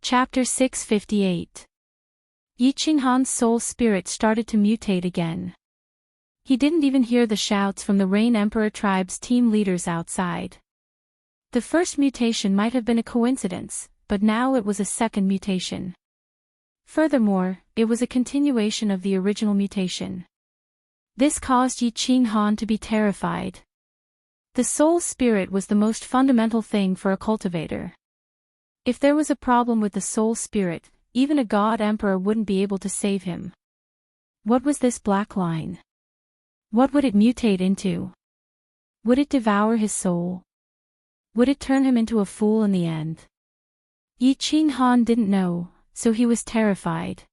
Chapter 658. Yi Qinghan's soul spirit started to mutate again. He didn't even hear the shouts from the Rain Emperor tribe's team leaders outside. The first mutation might have been a coincidence, but now it was a second mutation. Furthermore, it was a continuation of the original mutation. This caused Yi Qinghan to be terrified. The soul spirit was the most fundamental thing for a cultivator. If there was a problem with the soul spirit, even a god emperor wouldn't be able to save him. What was this black line? What would it mutate into? Would it devour his soul? Would it turn him into a fool in the end? Yi Qinghan didn't know, so he was terrified.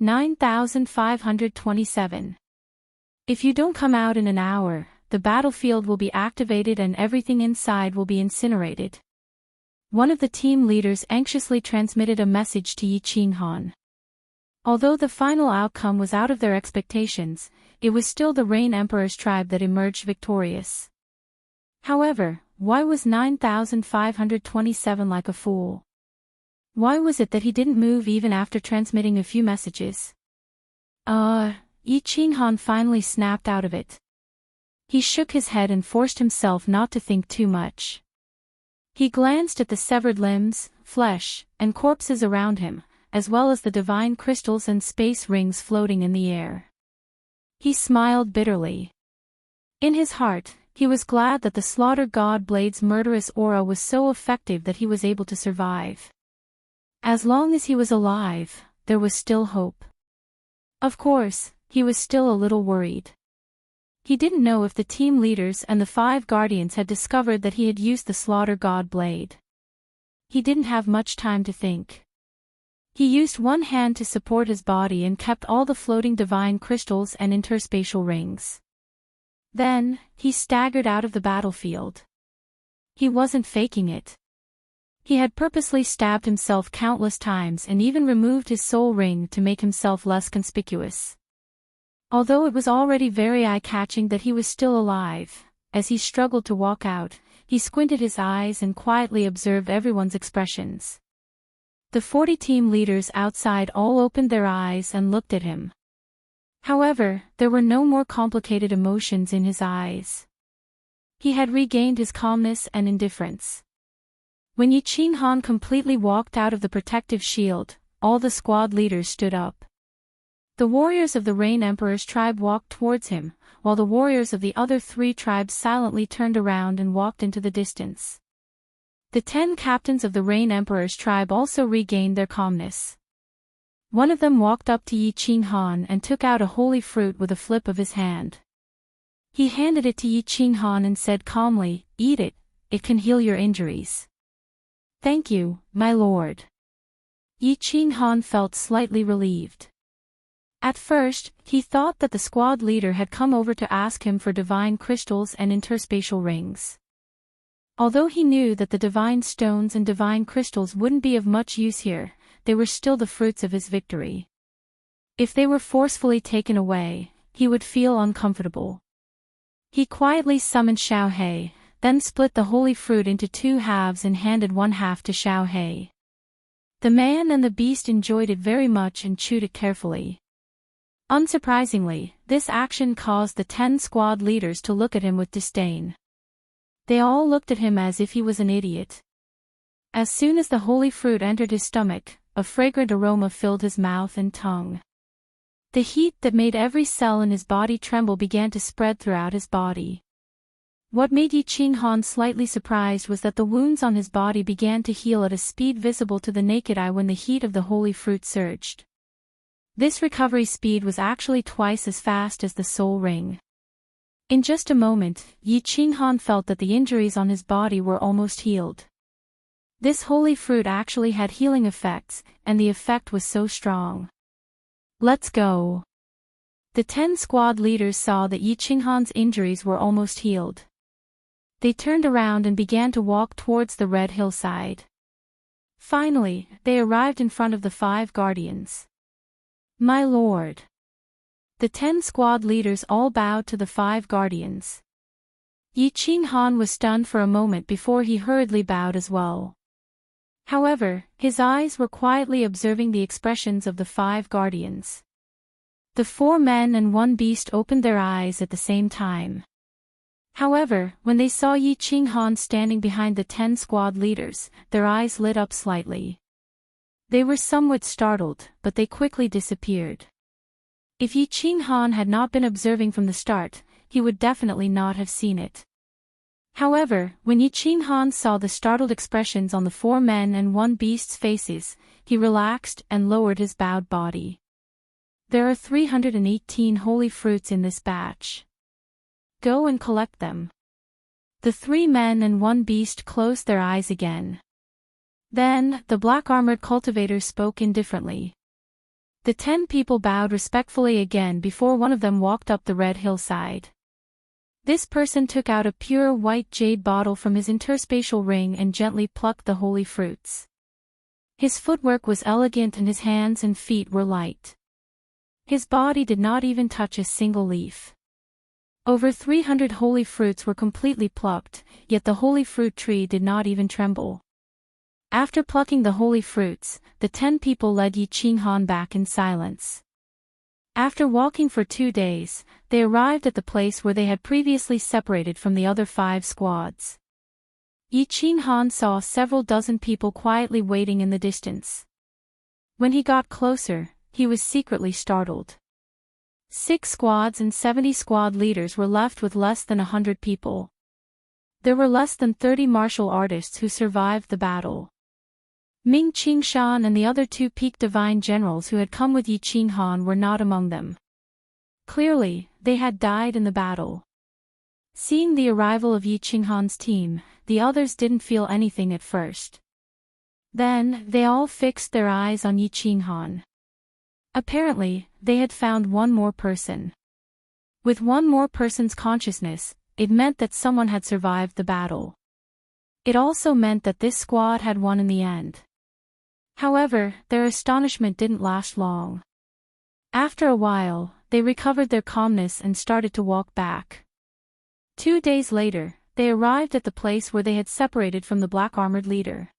9527. If you don't come out in an hour, the battlefield will be activated and everything inside will be incinerated. One of the team leaders anxiously transmitted a message to Yi Qinghan. Although the final outcome was out of their expectations, it was still the Rain Emperor's tribe that emerged victorious. However, why was 9527 like a fool? Why was it that he didn't move even after transmitting a few messages? Yi Qinghan finally snapped out of it. He shook his head and forced himself not to think too much. He glanced at the severed limbs, flesh, and corpses around him, as well as the divine crystals and space rings floating in the air. He smiled bitterly. In his heart, he was glad that the Slaughter God Blade's murderous aura was so effective that he was able to survive. As long as he was alive, there was still hope. Of course, he was still a little worried. He didn't know if the team leaders and the 5 guardians had discovered that he had used the Slaughter God Blade. He didn't have much time to think. He used one hand to support his body and kept all the floating divine crystals and interspatial rings. Then, he staggered out of the battlefield. He wasn't faking it. He had purposely stabbed himself countless times and even removed his soul ring to make himself less conspicuous. Although it was already very eye-catching that he was still alive, as he struggled to walk out, he squinted his eyes and quietly observed everyone's expressions. The 40 team leaders outside all opened their eyes and looked at him. However, there were no more complicated emotions in his eyes. He had regained his calmness and indifference. When Yi Qinghan completely walked out of the protective shield, all the squad leaders stood up. The warriors of the Rain Emperor's tribe walked towards him, while the warriors of the other 3 tribes silently turned around and walked into the distance. The 10 captains of the Rain Emperor's tribe also regained their calmness. One of them walked up to Yi Qinghan and took out a holy fruit with a flip of his hand. He handed it to Yi Qinghan and said calmly, "Eat it, it can heal your injuries." "Thank you, my lord." Yi Qinghan felt slightly relieved. At first, he thought that the squad leader had come over to ask him for divine crystals and interspatial rings. Although he knew that the divine stones and divine crystals wouldn't be of much use here, they were still the fruits of his victory. If they were forcefully taken away, he would feel uncomfortable. He quietly summoned Xiao He, then split the holy fruit into 2 halves and handed one half to Xiao He. The man and the beast enjoyed it very much and chewed it carefully. Unsurprisingly, this action caused the 10 squad leaders to look at him with disdain. They all looked at him as if he was an idiot. As soon as the holy fruit entered his stomach, a fragrant aroma filled his mouth and tongue. The heat that made every cell in his body tremble began to spread throughout his body. What made Yi Qinghan slightly surprised was that the wounds on his body began to heal at a speed visible to the naked eye when the heat of the holy fruit surged. This recovery speed was actually twice as fast as the soul ring. In just a moment, Yi Qinghan felt that the injuries on his body were almost healed. This holy fruit actually had healing effects, and the effect was so strong. "Let's go." The 10 squad leaders saw that Yi Qinghan's injuries were almost healed. They turned around and began to walk towards the red hillside. Finally, they arrived in front of the 5 guardians. "My lord." The 10 squad leaders all bowed to the 5 guardians. Yi Qinghan was stunned for a moment before he hurriedly bowed as well. However, his eyes were quietly observing the expressions of the 5 guardians. The 4 men and 1 beast opened their eyes at the same time. However, when they saw Yi Qinghan standing behind the 10 squad leaders, their eyes lit up slightly. They were somewhat startled, but they quickly disappeared. If Yi Qinghan had not been observing from the start, he would definitely not have seen it. However, when Yi Qinghan saw the startled expressions on the 4 men and 1 beast's faces, he relaxed and lowered his bowed body. There are 318 holy fruits in this batch. Go and collect them. The 3 men and 1 beast closed their eyes again. Then, the black-armored cultivator spoke indifferently. The 10 people bowed respectfully again before one of them walked up the red hillside. This person took out a pure white jade bottle from his interspatial ring and gently plucked the holy fruits. His footwork was elegant and his hands and feet were light. His body did not even touch a single leaf. Over 300 holy fruits were completely plucked, yet the holy fruit tree did not even tremble. After plucking the holy fruits, the 10 people led Yi Qinghan back in silence. After walking for 2 days, they arrived at the place where they had previously separated from the other 5 squads. Yi Qinghan saw several dozen people quietly waiting in the distance. When he got closer, he was secretly startled. 6 squads and 70 squad leaders were left with less than 100 people. There were less than 30 martial artists who survived the battle. Ming Qingshan and the other 2 peak divine generals who had come with Yi Qinghan were not among them. Clearly, they had died in the battle. Seeing the arrival of Yi Qinghan's team, the others didn't feel anything at first. Then, they all fixed their eyes on Yi Qinghan. Apparently, they had found one more person. With one more person's consciousness, it meant that someone had survived the battle. It also meant that this squad had won in the end. However, their astonishment didn't last long. After a while, they recovered their calmness and started to walk back. 2 days later, they arrived at the place where they had separated from the black-armored leader.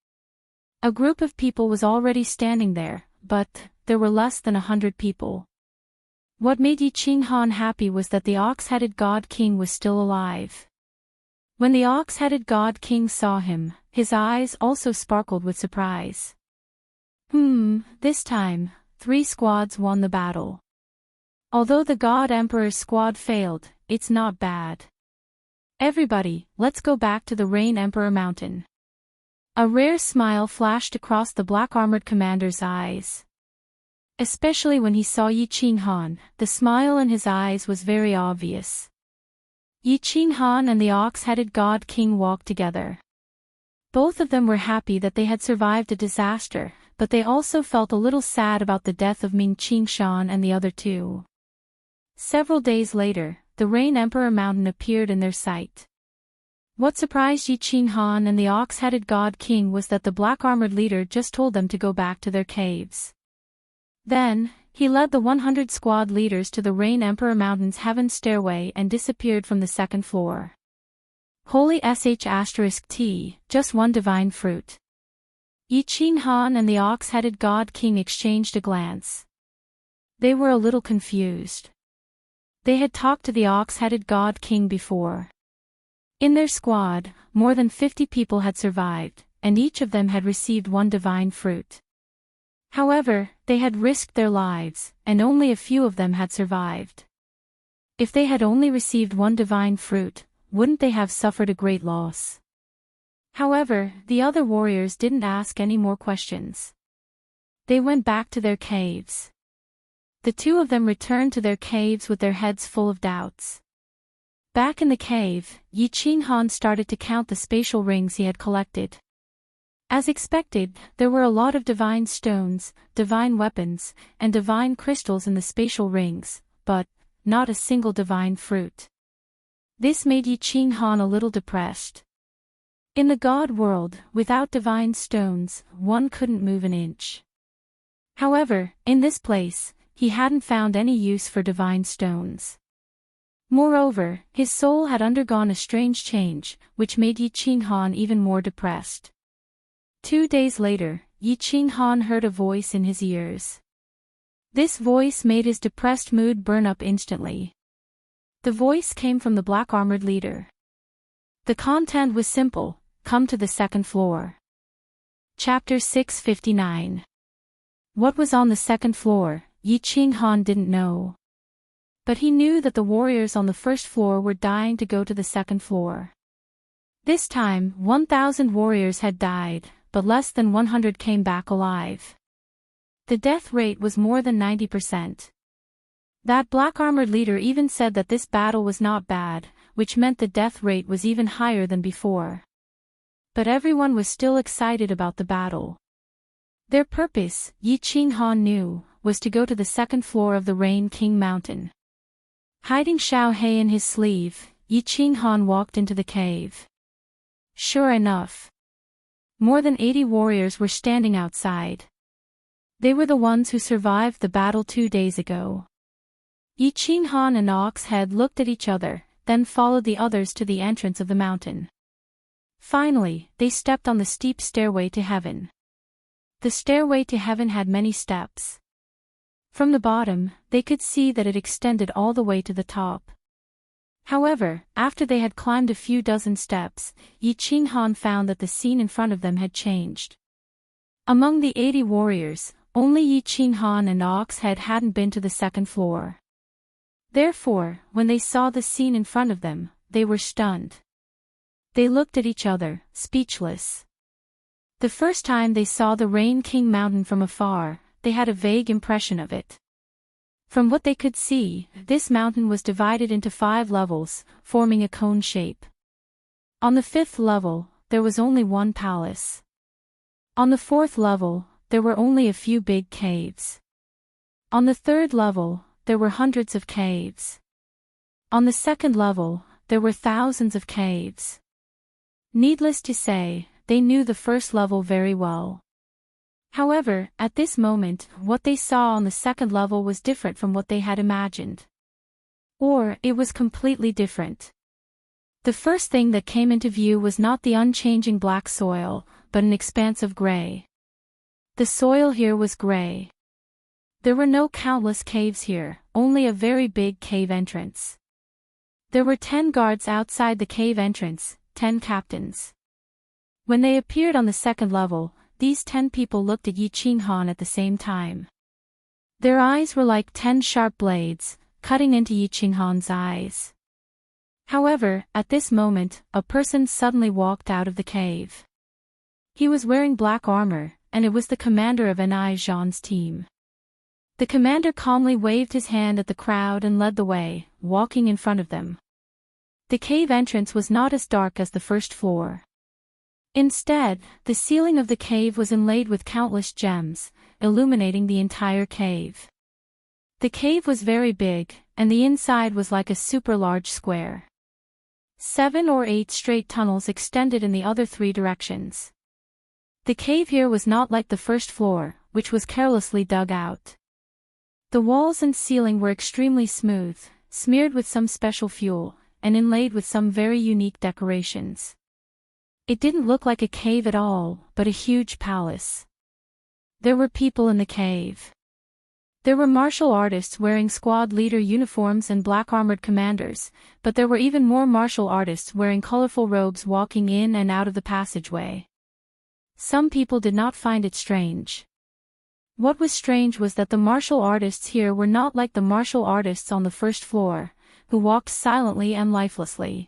A group of people was already standing there, but there were less than 100 people. What made Yi Qinghan happy was that the ox-headed God King was still alive. When the ox-headed God King saw him, his eyes also sparkled with surprise. This time, 3 squads won the battle. Although the God Emperor's squad failed, it's not bad. Everybody, let's go back to the Rain Emperor Mountain. A rare smile flashed across the black-armored commander's eyes. Especially when he saw Yi Qinghan, the smile in his eyes was very obvious. Yi Qinghan and the ox-headed God King walked together. Both of them were happy that they had survived a disaster, but they also felt a little sad about the death of Ming Qingshan and the other 2. Several days later, the Rain Emperor Mountain appeared in their sight. What surprised Yi Qinghan and the ox-headed God King was that the black-armored leader just told them to go back to their caves. Then, he led the 100 squad leaders to the Rain Emperor Mountain's heaven stairway and disappeared from the 2nd floor. Holy **T, just 1 divine fruit. Yi Qinghan and the ox-headed God King exchanged a glance. They were a little confused. They had talked to the ox-headed God King before. In their squad, more than 50 people had survived, and each of them had received 1 divine fruit. However, they had risked their lives, and only a few of them had survived. If they had only received 1 divine fruit, wouldn't they have suffered a great loss? However, the other warriors didn't ask any more questions. They went back to their caves. The 2 of them returned to their caves with their heads full of doubts. Back in the cave, Yi Qinghan started to count the spatial rings he had collected. As expected, there were a lot of divine stones, divine weapons, and divine crystals in the spatial rings, but not a single divine fruit. This made Yi Qinghan a little depressed. In the God world, without divine stones, one couldn't move an inch. However, in this place, he hadn't found any use for divine stones. Moreover, his soul had undergone a strange change, which made Yi Qinghan even more depressed. 2 days later, Yi Qinghan heard a voice in his ears. This voice made his depressed mood burn up instantly. The voice came from the black-armored leader. The content was simple: come to the second floor. Chapter 659. What was on the second floor, Yi Qinghan didn't know. But he knew that the warriors on the first floor were dying to go to the second floor. This time, 1,000 warriors had died, but less than 100 came back alive. The death rate was more than 90%. That black-armored leader even said that this battle was not bad, which meant the death rate was even higher than before. But everyone was still excited about the battle. Their purpose, Yi Qinghan knew, was to go to the second floor of the Rain King Mountain. Hiding Xiao He in his sleeve, Yi Qinghan walked into the cave. Sure enough, more than 80 warriors were standing outside. They were the ones who survived the battle 2 days ago. Yi Qinghan and Oxhead looked at each other, then followed the others to the entrance of the mountain. Finally, they stepped on the steep stairway to heaven. The stairway to heaven had many steps. From the bottom, they could see that it extended all the way to the top. However, after they had climbed a few dozen steps, Yi Qinghan found that the scene in front of them had changed. Among the 80 warriors, only Yi Qinghan and Oxhead hadn't been to the second floor. Therefore, when they saw the scene in front of them, they were stunned. They looked at each other, speechless. The first time they saw the Rain King Mountain from afar, they had a vague impression of it. From what they could see, this mountain was divided into 5 levels, forming a cone shape. On the 5th level, there was only one palace. On the 4th level, there were only a few big caves. On the 3rd level, there were hundreds of caves. On the 2nd level, there were thousands of caves. Needless to say, they knew the first level very well. However, at this moment, what they saw on the 2nd level was different from what they had imagined. Or, it was completely different. The first thing that came into view was not the unchanging black soil, but an expanse of gray. The soil here was gray. There were no countless caves here, only a very big cave entrance. There were 10 guards outside the cave entrance, 10 captains. When they appeared on the 2nd level, these 10 people looked at Yi Qinghan at the same time. Their eyes were like 10 sharp blades, cutting into Yi Qinghan's eyes. However, at this moment, a person suddenly walked out of the cave. He was wearing black armor, and it was the commander of Ni Zhan's team. The commander calmly waved his hand at the crowd and led the way, walking in front of them. The cave entrance was not as dark as the first floor. Instead, the ceiling of the cave was inlaid with countless gems, illuminating the entire cave. The cave was very big, and the inside was like a super large square. 7 or 8 straight tunnels extended in the other 3 directions. The cave here was not like the first floor, which was carelessly dug out. The walls and ceiling were extremely smooth, smeared with some special fuel, and inlaid with some very unique decorations. It didn't look like a cave at all, but a huge palace. There were people in the cave. There were martial artists wearing squad leader uniforms and black-armored commanders, but there were even more martial artists wearing colorful robes walking in and out of the passageway. Some people did not find it strange. What was strange was that the martial artists here were not like the martial artists on the first floor, who walked silently and lifelessly.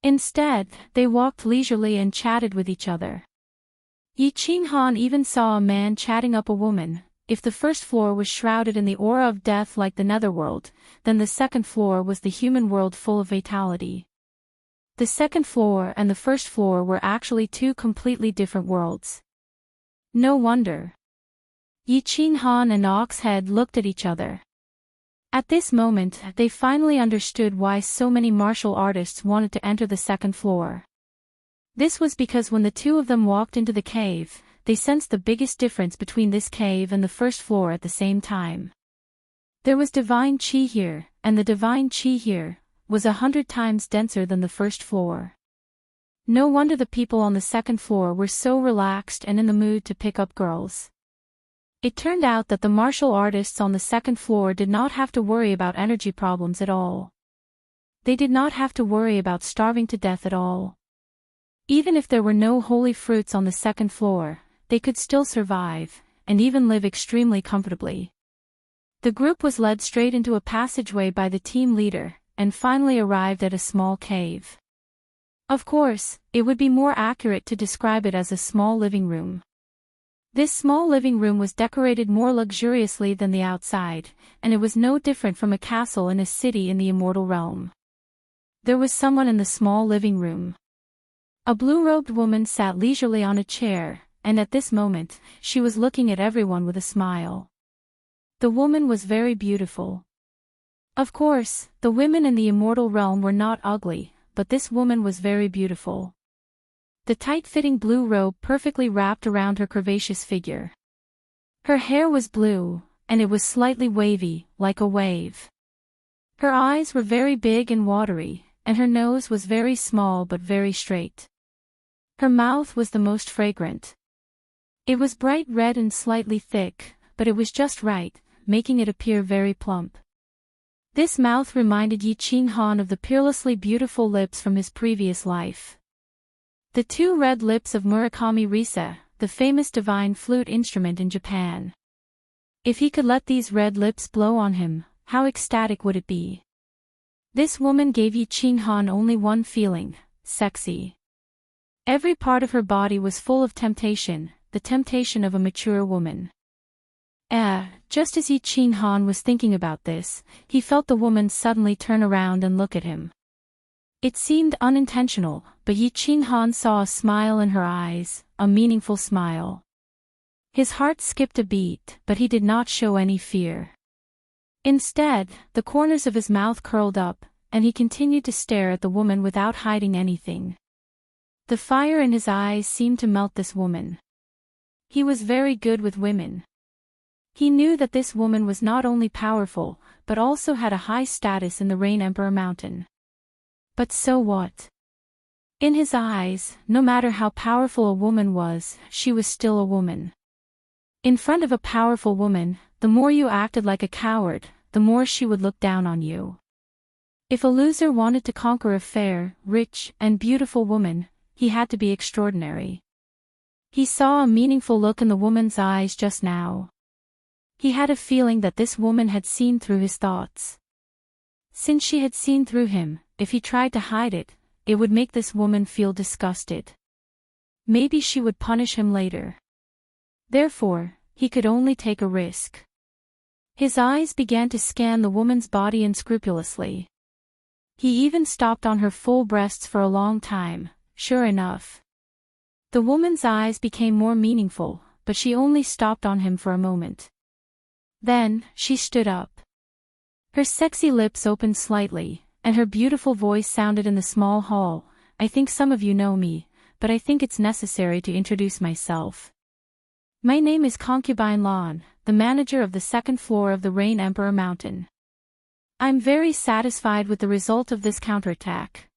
Instead, they walked leisurely and chatted with each other. Yi Qinghan even saw a man chatting up a woman. If the first floor was shrouded in the aura of death like the netherworld, then the second floor was the human world full of vitality. The second floor and the first floor were actually 2 completely different worlds. No wonder. Yi Qinghan and Oxhead looked at each other. At this moment, they finally understood why so many martial artists wanted to enter the second floor. This was because when the 2 of them walked into the cave, they sensed the biggest difference between this cave and the first floor at the same time. There was divine qi here, and the divine qi here was 100 times denser than the first floor. No wonder the people on the second floor were so relaxed and in the mood to pick up girls. It turned out that the martial artists on the second floor did not have to worry about energy problems at all. They did not have to worry about starving to death at all. Even if there were no holy fruits on the second floor, they could still survive, and even live extremely comfortably. The group was led straight into a passageway by the team leader, and finally arrived at a small cave. Of course, it would be more accurate to describe it as a small living room. This small living room was decorated more luxuriously than the outside, and it was no different from a castle in a city in the immortal realm. There was someone in the small living room. A blue-robed woman sat leisurely on a chair, and at this moment, she was looking at everyone with a smile. The woman was very beautiful. Of course, the women in the immortal realm were not ugly, but this woman was very beautiful. The tight-fitting blue robe perfectly wrapped around her curvaceous figure. Her hair was blue, and it was slightly wavy, like a wave. Her eyes were very big and watery, and her nose was very small but very straight. Her mouth was the most fragrant. It was bright red and slightly thick, but it was just right, making it appear very plump. This mouth reminded Yi Qinghan of the peerlessly beautiful lips from his previous life. The two red lips of Murakami Risa, the famous divine flute instrument in Japan. If he could let these red lips blow on him, how ecstatic would it be? This woman gave Yi Qinghan only one feeling: sexy. Every part of her body was full of temptation, the temptation of a mature woman. Just as Yi Qinghan was thinking about this, he felt the woman suddenly turn around and look at him. It seemed unintentional, but Yi Qinghan saw a smile in her eyes, a meaningful smile. His heart skipped a beat, but he did not show any fear. Instead, the corners of his mouth curled up, and he continued to stare at the woman without hiding anything. The fire in his eyes seemed to melt this woman. He was very good with women. He knew that this woman was not only powerful, but also had a high status in the Rain Emperor Mountain. But so what? In his eyes, no matter how powerful a woman was, she was still a woman. In front of a powerful woman, the more you acted like a coward, the more she would look down on you. If a loser wanted to conquer a fair, rich, and beautiful woman, he had to be extraordinary. He saw a meaningful look in the woman's eyes just now. He had a feeling that this woman had seen through his thoughts. Since she had seen through him, if he tried to hide it, it would make this woman feel disgusted. Maybe she would punish him later. Therefore, he could only take a risk. His eyes began to scan the woman's body unscrupulously. He even stopped on her full breasts for a long time. Sure enough, the woman's eyes became more meaningful, but she only stopped on him for a moment. Then, she stood up. Her sexy lips opened slightly, and her beautiful voice sounded in the small hall. I think some of you know me, but I think it's necessary to introduce myself. My name is Concubine Lan, the manager of the second floor of the Rain Emperor Mountain. I'm very satisfied with the result of this counterattack.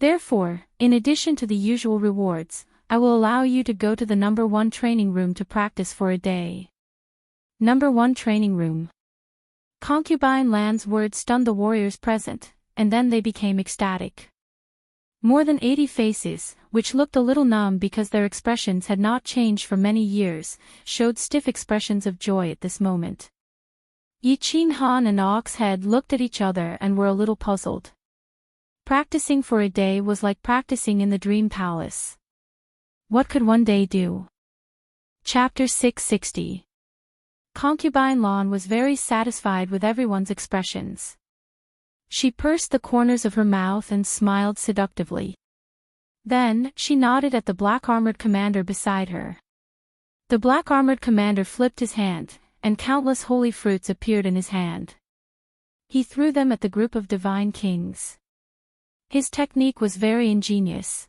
Therefore, in addition to the usual rewards, I will allow you to go to the number 1 training room to practice for a day. Number 1 training room. Concubine Lan's words stunned the warriors present, and then they became ecstatic. More than 80 faces, which looked a little numb because their expressions had not changed for many years, showed stiff expressions of joy at this moment. Yi Qinghan and Oxhead looked at each other and were a little puzzled. Practicing for a day was like practicing in the Dream Palace. What could one day do? Chapter 660. Concubine Lan was very satisfied with everyone's expressions. She pursed the corners of her mouth and smiled seductively. Then, she nodded at the black-armored commander beside her. The black-armored commander flipped his hand, and countless holy fruits appeared in his hand. He threw them at the group of divine kings. His technique was very ingenious.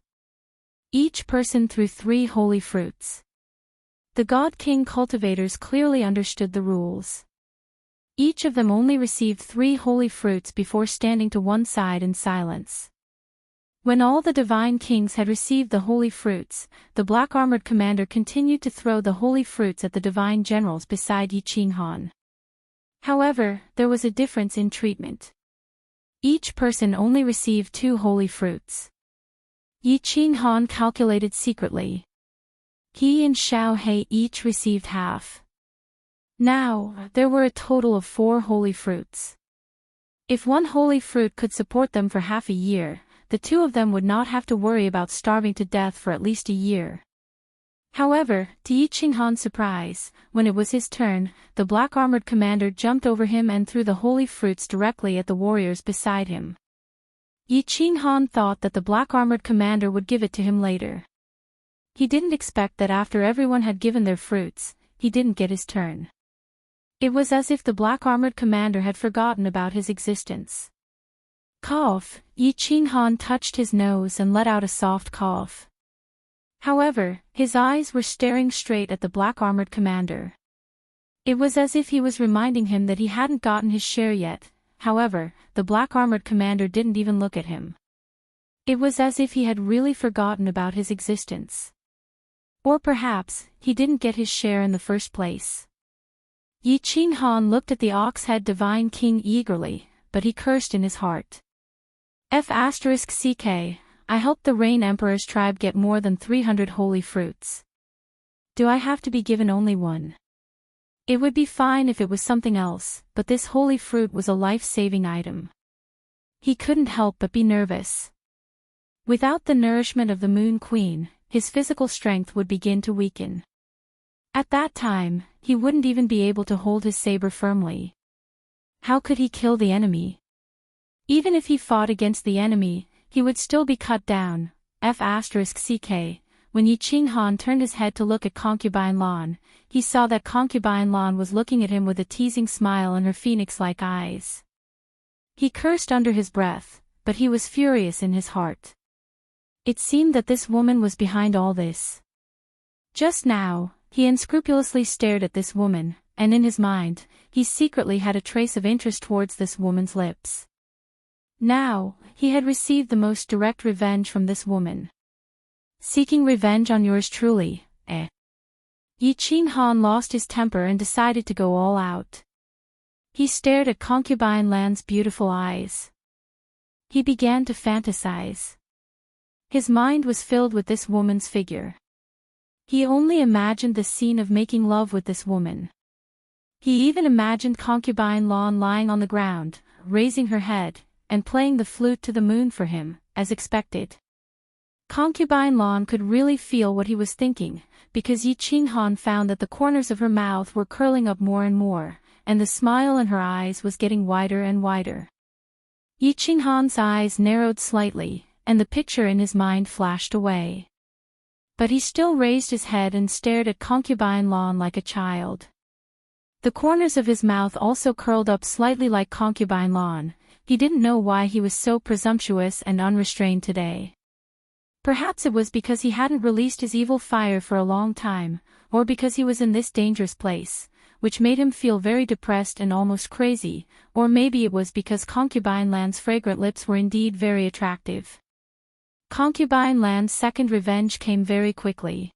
Each person threw 3 holy fruits. The God King cultivators clearly understood the rules. Each of them only received 3 holy fruits before standing to one side in silence. When all the divine kings had received the holy fruits, the black-armored commander continued to throw the holy fruits at the divine generals beside Yi Qinghan. However, there was a difference in treatment. Each person only received 2 holy fruits. Yi Qinghan calculated secretly. He and Xiao He each received half. Now, there were a total of 4 holy fruits. If one holy fruit could support them for half a year, the 2 of them would not have to worry about starving to death for at least a year. However, to Yi Qinghan's surprise, when it was his turn, the black-armored commander jumped over him and threw the holy fruits directly at the warriors beside him. Yi Qinghan thought that the black-armored commander would give it to him later. He didn't expect that after everyone had given their fruits, he didn't get his turn. It was as if the black-armored commander had forgotten about his existence. Cough, Yi Qinghan touched his nose and let out a soft cough. However, his eyes were staring straight at the black-armored commander. It was as if he was reminding him that he hadn't gotten his share yet. However, the black-armored commander didn't even look at him. It was as if he had really forgotten about his existence. Or perhaps, he didn't get his share in the first place. Yi Qinghan looked at the ox-head divine king eagerly, but he cursed in his heart. *CK, I helped the Rain Emperor's tribe get more than 300 holy fruits. Do I have to be given only 1? It would be fine if it was something else, but this holy fruit was a life-saving item. He couldn't help but be nervous. Without the nourishment of the Moon Queen, his physical strength would begin to weaken. At that time, he wouldn't even be able to hold his saber firmly. How could he kill the enemy? Even if he fought against the enemy, he would still be cut down. *CK, when Yi Qinghan turned his head to look at Concubine Lan, he saw that Concubine Lan was looking at him with a teasing smile in her phoenix-like eyes. He cursed under his breath, but he was furious in his heart. It seemed that this woman was behind all this. Just now, he unscrupulously stared at this woman, and in his mind, he secretly had a trace of interest towards this woman's lips. Now, he had received the most direct revenge from this woman. Seeking revenge on yours truly, eh? Yi Qinghan lost his temper and decided to go all out. He stared at Concubine Lan's beautiful eyes. He began to fantasize. His mind was filled with this woman's figure. He only imagined the scene of making love with this woman. He even imagined Concubine Lan lying on the ground, raising her head, and playing the flute to the moon for him, as expected. Concubine Lan could really feel what he was thinking, because Yi Qinghan found that the corners of her mouth were curling up more and more, and the smile in her eyes was getting wider and wider. Yi Qinghan's eyes narrowed slightly, and the picture in his mind flashed away. But he still raised his head and stared at Concubine Lan like a child. The corners of his mouth also curled up slightly like Concubine Lan. He didn't know why he was so presumptuous and unrestrained today. Perhaps it was because he hadn't released his evil fire for a long time, or because he was in this dangerous place, which made him feel very depressed and almost crazy, or maybe it was because Concubine Lan's fragrant lips were indeed very attractive. Concubine Lan's second revenge came very quickly.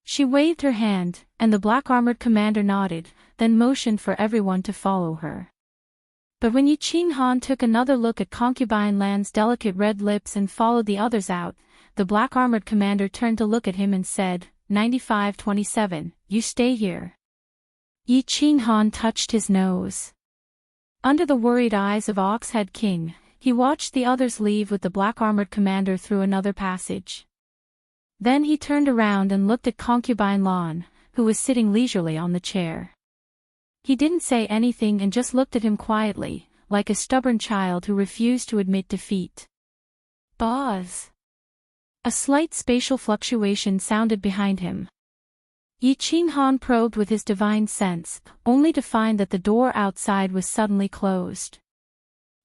She waved her hand, and the black-armored commander nodded, then motioned for everyone to follow her. But when Yi Qinghan took another look at Concubine Lan's delicate red lips and followed the others out, the black-armored commander turned to look at him and said, 9527, you stay here. Yi Qinghan touched his nose. Under the worried eyes of Oxhead King, he watched the others leave with the black-armored commander through another passage. Then he turned around and looked at Concubine Lan, who was sitting leisurely on the chair. He didn't say anything and just looked at him quietly, like a stubborn child who refused to admit defeat. Buzz! A slight spatial fluctuation sounded behind him. Yi Qinghan probed with his divine sense, only to find that the door outside was suddenly closed.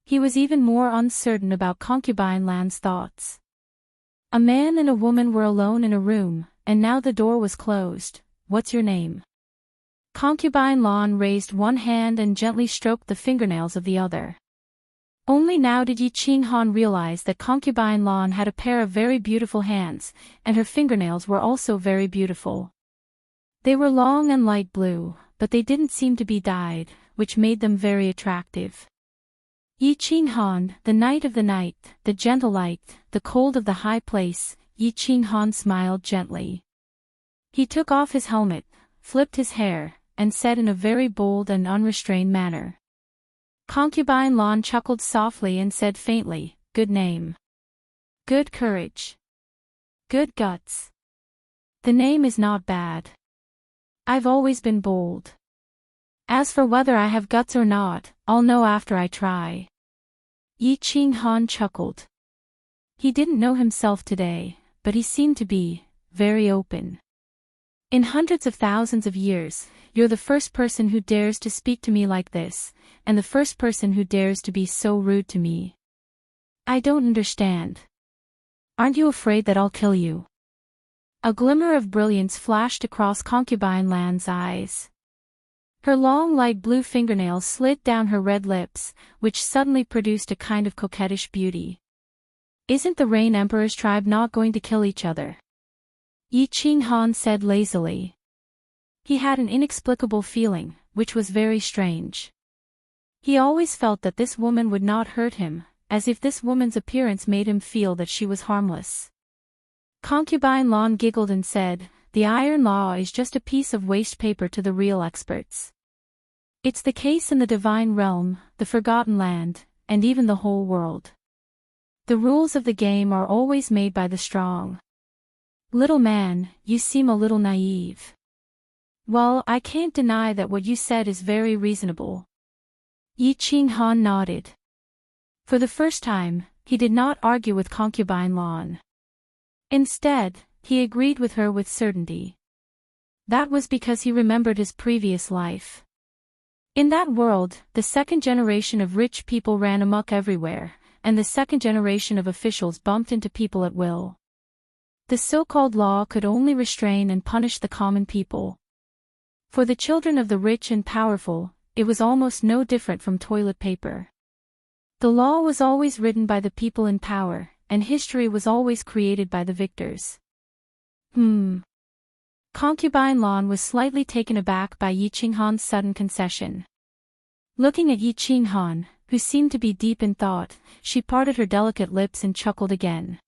He was even more uncertain about Concubine Lan's thoughts. A man and a woman were alone in a room, and now the door was closed. What's your name? Concubine Lan raised one hand and gently stroked the fingernails of the other. Only now did Yi Qinghan realize that concubine Lan had a pair of very beautiful hands, and her fingernails were also very beautiful. They were long and light blue, but they didn't seem to be dyed, which made them very attractive. Yi Qinghan, the night of the night, the gentle light, the cold of the high place, Yi Qinghan smiled gently. He took off his helmet, flipped his hair, and said in a very bold and unrestrained manner. Concubine Lan chuckled softly and said faintly, "Good name. Good courage. Good guts. The name is not bad. I've always been bold. As for whether I have guts or not, I'll know after I try." Yi Qinghan chuckled. He didn't know himself today, but he seemed to be very open. "In hundreds of thousands of years, you're the first person who dares to speak to me like this, and the first person who dares to be so rude to me. I don't understand. Aren't you afraid that I'll kill you?" A glimmer of brilliance flashed across concubine Lan's eyes. Her long light blue fingernails slid down her red lips, which suddenly produced a kind of coquettish beauty. "Isn't the Rain Emperor's tribe not going to kill each other?" Yi Qinghan said lazily. He had an inexplicable feeling, which was very strange. He always felt that this woman would not hurt him, as if this woman's appearance made him feel that she was harmless. Concubine Lan giggled and said, "The Iron Law is just a piece of waste paper to the real experts. It's the case in the divine realm, the forgotten land, and even the whole world. The rules of the game are always made by the strong. Little man, you seem a little naive." "Well, I can't deny that what you said is very reasonable." Yi Qinghan nodded. For the first time, he did not argue with concubine Lan. Instead, he agreed with her with certainty. That was because he remembered his previous life. In that world, the second generation of rich people ran amok everywhere, and the second generation of officials bumped into people at will. The so-called law could only restrain and punish the common people. For the children of the rich and powerful, it was almost no different from toilet paper. The law was always written by the people in power, and history was always created by the victors. Concubine Lan was slightly taken aback by Yi Qinghan's sudden concession. Looking at Yi Qinghan, who seemed to be deep in thought, she parted her delicate lips and chuckled again.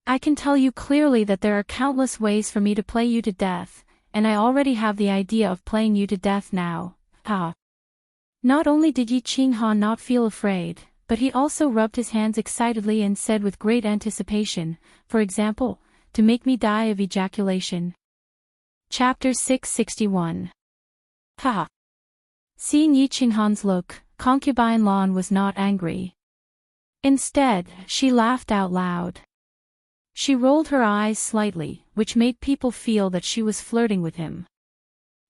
"I can tell you clearly that there are countless ways for me to play you to death, and I already have the idea of playing you to death now." Ha! Not only did Yi Qinghan not feel afraid, but he also rubbed his hands excitedly and said with great anticipation, "For example, to make me die of ejaculation." Chapter 661. Ha! Seeing Yi Qinghan's look, concubine Lan was not angry. Instead, she laughed out loud. She rolled her eyes slightly, which made people feel that she was flirting with him.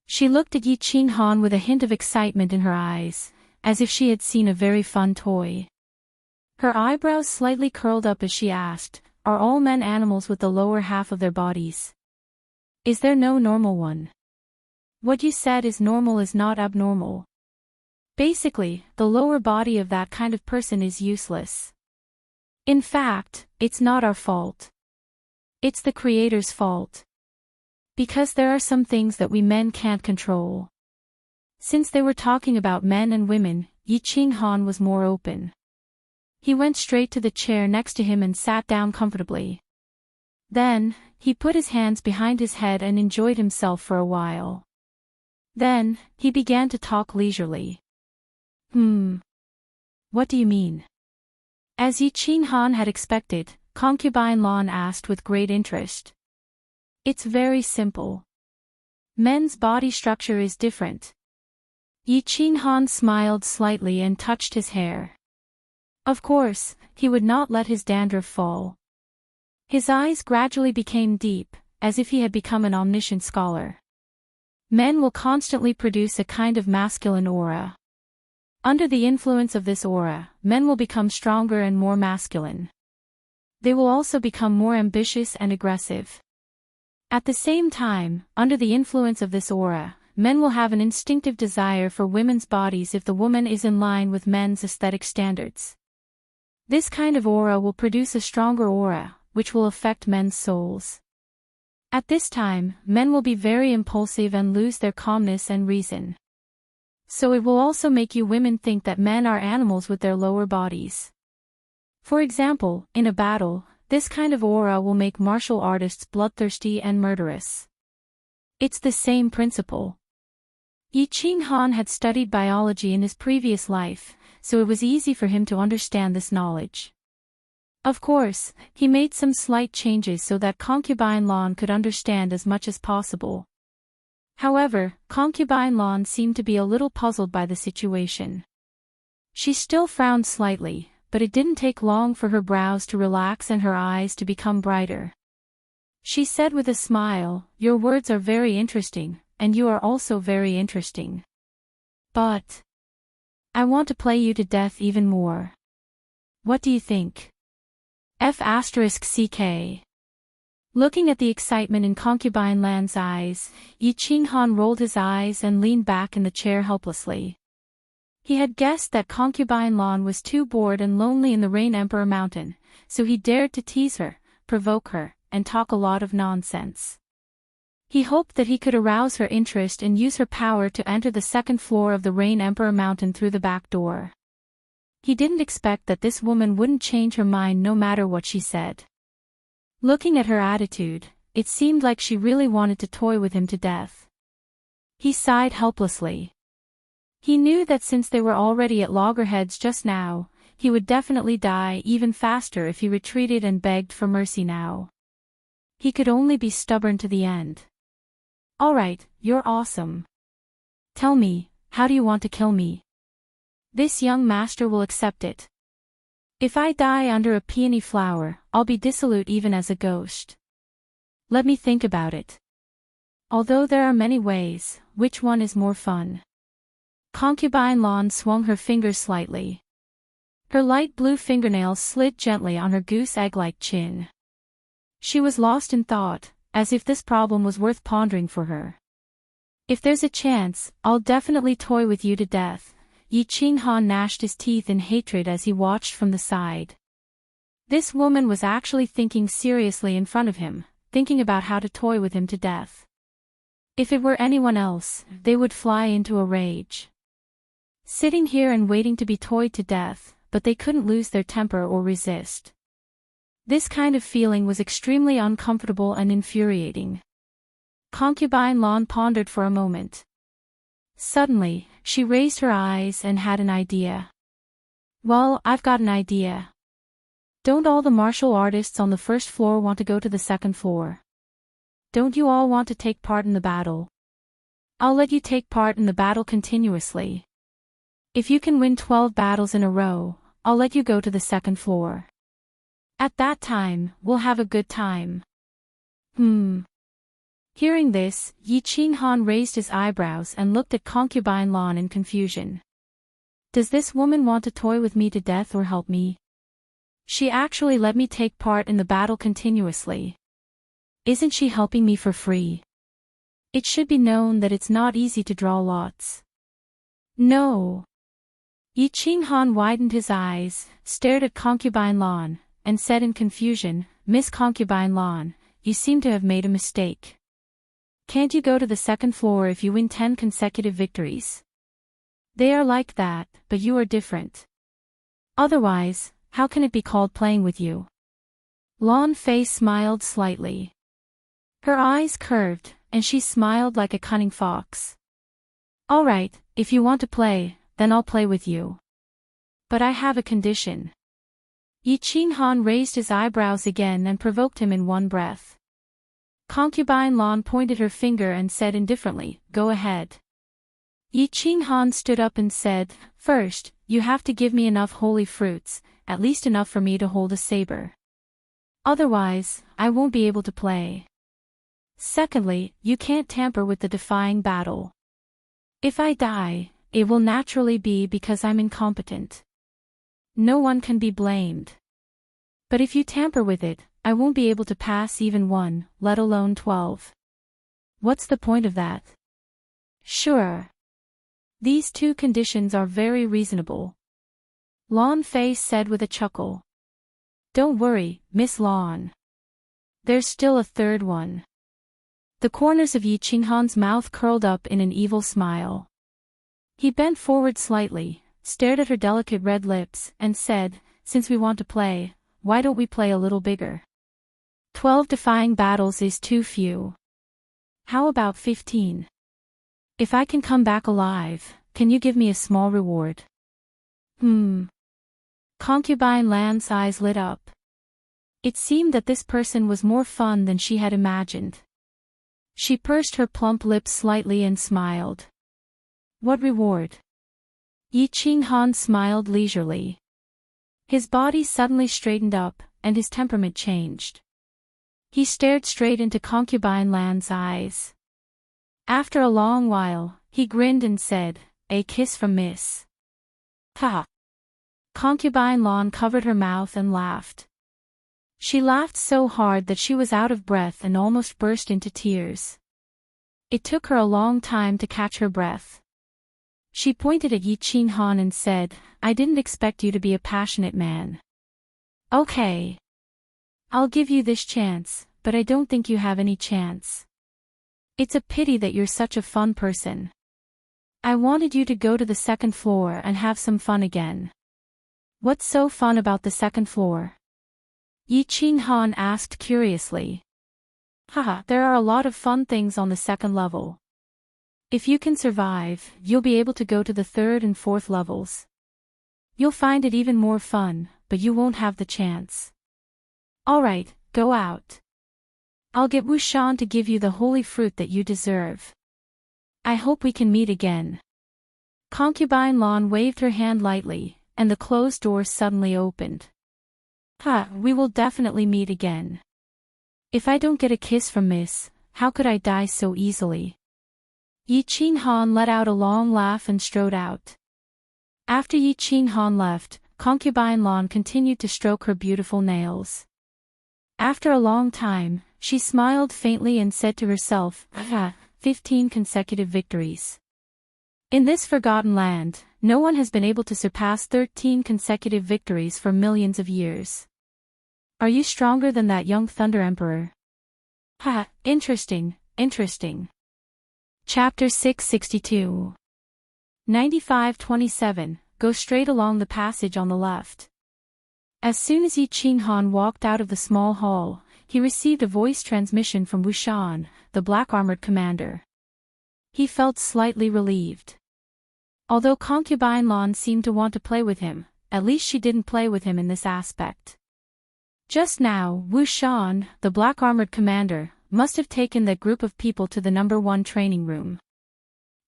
She looked at Yi Qinghan with a hint of excitement in her eyes, as if she had seen a very fun toy. Her eyebrows slightly curled up as she asked, "Are all men animals with the lower half of their bodies? Is there no normal one? What you said is normal is not abnormal. Basically, the lower body of that kind of person is useless. In fact, it's not our fault. It's the Creator's fault. Because there are some things that we men can't control." Since they were talking about men and women, Yi Qinghan was more open. He went straight to the chair next to him and sat down comfortably. Then, he put his hands behind his head and enjoyed himself for a while. Then, he began to talk leisurely. What do you mean?" As Yi Qinghan had expected, concubine Lan asked with great interest. "It's very simple. Men's body structure is different." Yi Qinghan smiled slightly and touched his hair. Of course, he would not let his dandruff fall. His eyes gradually became deep, as if he had become an omniscient scholar. Men will constantly produce a kind of masculine aura. Under the influence of this aura, men will become stronger and more masculine. They will also become more ambitious and aggressive. At the same time, under the influence of this aura, men will have an instinctive desire for women's bodies if the woman is in line with men's aesthetic standards. This kind of aura will produce a stronger aura, which will affect men's souls. At this time, men will be very impulsive and lose their calmness and reason. So it will also make you women think that men are animals with their lower bodies. For example, in a battle, this kind of aura will make martial artists bloodthirsty and murderous. It's the same principle. Yi Qinghan had studied biology in his previous life, so it was easy for him to understand this knowledge. Of course, he made some slight changes so that Concubine Lan could understand as much as possible. However, Concubine Lan seemed to be a little puzzled by the situation. She still frowned slightly, but it didn't take long for her brows to relax and her eyes to become brighter. She said with a smile, "Your words are very interesting, and you are also very interesting. But I want to play you to death even more. What do you think?" F***CK. Looking at the excitement in Concubine Lan's eyes, Yi Qinghan rolled his eyes and leaned back in the chair helplessly. He had guessed that Concubine Lan was too bored and lonely in the Rain Emperor Mountain, so he dared to tease her, provoke her, and talk a lot of nonsense. He hoped that he could arouse her interest and use her power to enter the second floor of the Rain Emperor Mountain through the back door. He didn't expect that this woman wouldn't change her mind no matter what she said. Looking at her attitude, it seemed like she really wanted to toy with him to death. He sighed helplessly. He knew that since they were already at loggerheads just now, he would definitely die even faster if he retreated and begged for mercy now. He could only be stubborn to the end. "Alright, you're awesome. Tell me, how do you want to kill me? This young master will accept it. If I die under a peony flower, I'll be dissolute even as a ghost. Let me think about it. Although there are many ways, which one is more fun?" Concubine Lan swung her fingers slightly. Her light blue fingernails slid gently on her goose egg-like chin. She was lost in thought, as if this problem was worth pondering for her. "If there's a chance, I'll definitely toy with you to death." Yi Qinghan gnashed his teeth in hatred as he watched from the side. This woman was actually thinking seriously in front of him, thinking about how to toy with him to death. If it were anyone else, they would fly into a rage. Sitting here and waiting to be toyed to death, but they couldn't lose their temper or resist. This kind of feeling was extremely uncomfortable and infuriating. Concubine Lan pondered for a moment. Suddenly, she raised her eyes and had an idea. "Well, I've got an idea. Don't all the martial artists on the first floor want to go to the second floor? Don't you all want to take part in the battle? I'll let you take part in the battle continuously. If you can win 12 battles in a row, I'll let you go to the second floor. At that time, we'll have a good time." Hearing this, Yi Qinghan raised his eyebrows and looked at Concubine Lan in confusion. Does this woman want to toy with me to death or help me? She actually let me take part in the battle continuously. Isn't she helping me for free? It should be known that it's not easy to draw lots. No. Yi Qinghan widened his eyes, stared at Concubine Lan, and said in confusion, "Miss Concubine Lan, you seem to have made a mistake. Can't you go to the second floor if you win 10 consecutive victories? They are like that, but you are different. Otherwise, how can it be called playing with you?" Lan Fei smiled slightly. Her eyes curved, and she smiled like a cunning fox. "Alright, if you want to play, then I'll play with you. But I have a condition." Yi Qinghan raised his eyebrows again and provoked him in one breath. Concubine Lan pointed her finger and said indifferently, "Go ahead." Yi Qinghan stood up and said, "First, you have to give me enough holy fruits, at least enough for me to hold a saber. Otherwise, I won't be able to play. Secondly, you can't tamper with the defying battle. If I die, it will naturally be because I'm incompetent. No one can be blamed. But if you tamper with it, I won't be able to pass even 1, let alone 12. What's the point of that?" "Sure. These two conditions are very reasonable. Lan Fei said with a chuckle. Don't worry, Miss Lan. There's still a third one. The corners of Yi Qinghan's mouth curled up in an evil smile. He bent forward slightly, stared at her delicate red lips, and said, since we want to play, why don't we play a little bigger? 12 defying battles is too few. How about 15? If I can come back alive, can you give me a small reward? Concubine Lan's eyes lit up. It seemed that this person was more fun than she had imagined. She pursed her plump lips slightly and smiled. What reward? Yi Qinghan smiled leisurely. His body suddenly straightened up, and his temperament changed. He stared straight into Concubine Lan's eyes. After a long while, he grinned and said, a kiss from Miss. Ha! Concubine Lan covered her mouth and laughed. She laughed so hard that she was out of breath and almost burst into tears. It took her a long time to catch her breath. She pointed at Yi Qinghan and said, I didn't expect you to be a passionate man. Okay. I'll give you this chance, but I don't think you have any chance. It's a pity that you're such a fun person. I wanted you to go to the second floor and have some fun again. What's so fun about the second floor? Yi Qinghan asked curiously. Haha, there are a lot of fun things on the second level. If you can survive, you'll be able to go to the third and fourth levels. You'll find it even more fun, but you won't have the chance. Alright, go out. I'll get Wushan to give you the holy fruit that you deserve. I hope we can meet again. Concubine Lan waved her hand lightly, and the closed door suddenly opened. We will definitely meet again. If I don't get a kiss from Miss, how could I die so easily? Yi Qinghan let out a long laugh and strode out. After Yi Qinghan left, Concubine Lan continued to stroke her beautiful nails. After a long time, she smiled faintly and said to herself, 15 consecutive victories. In this forgotten land, no one has been able to surpass 13 consecutive victories for millions of years. Are you stronger than that young Thunder Emperor? Interesting. Chapter 662. 95-27, go straight along the passage on the left. As soon as Yi Qinghan walked out of the small hall, he received a voice transmission from Wushan, the black-armored commander. He felt slightly relieved. Although Concubine Lan seemed to want to play with him, at least she didn't play with him in this aspect. Just now, Wushan, the black-armored commander, must have taken that group of people to the number 1 training room.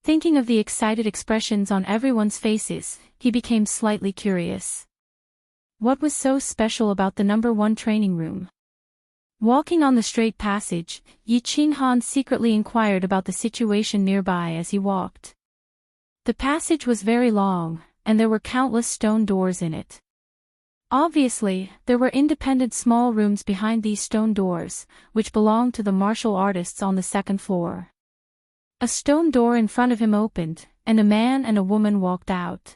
Thinking of the excited expressions on everyone's faces, he became slightly curious. What was so special about the number 1 training room? Walking on the straight passage, Yi Qinghan secretly inquired about the situation nearby as he walked. The passage was very long, and there were countless stone doors in it. Obviously, there were independent small rooms behind these stone doors, which belonged to the martial artists on the second floor. A stone door in front of him opened, and a man and a woman walked out.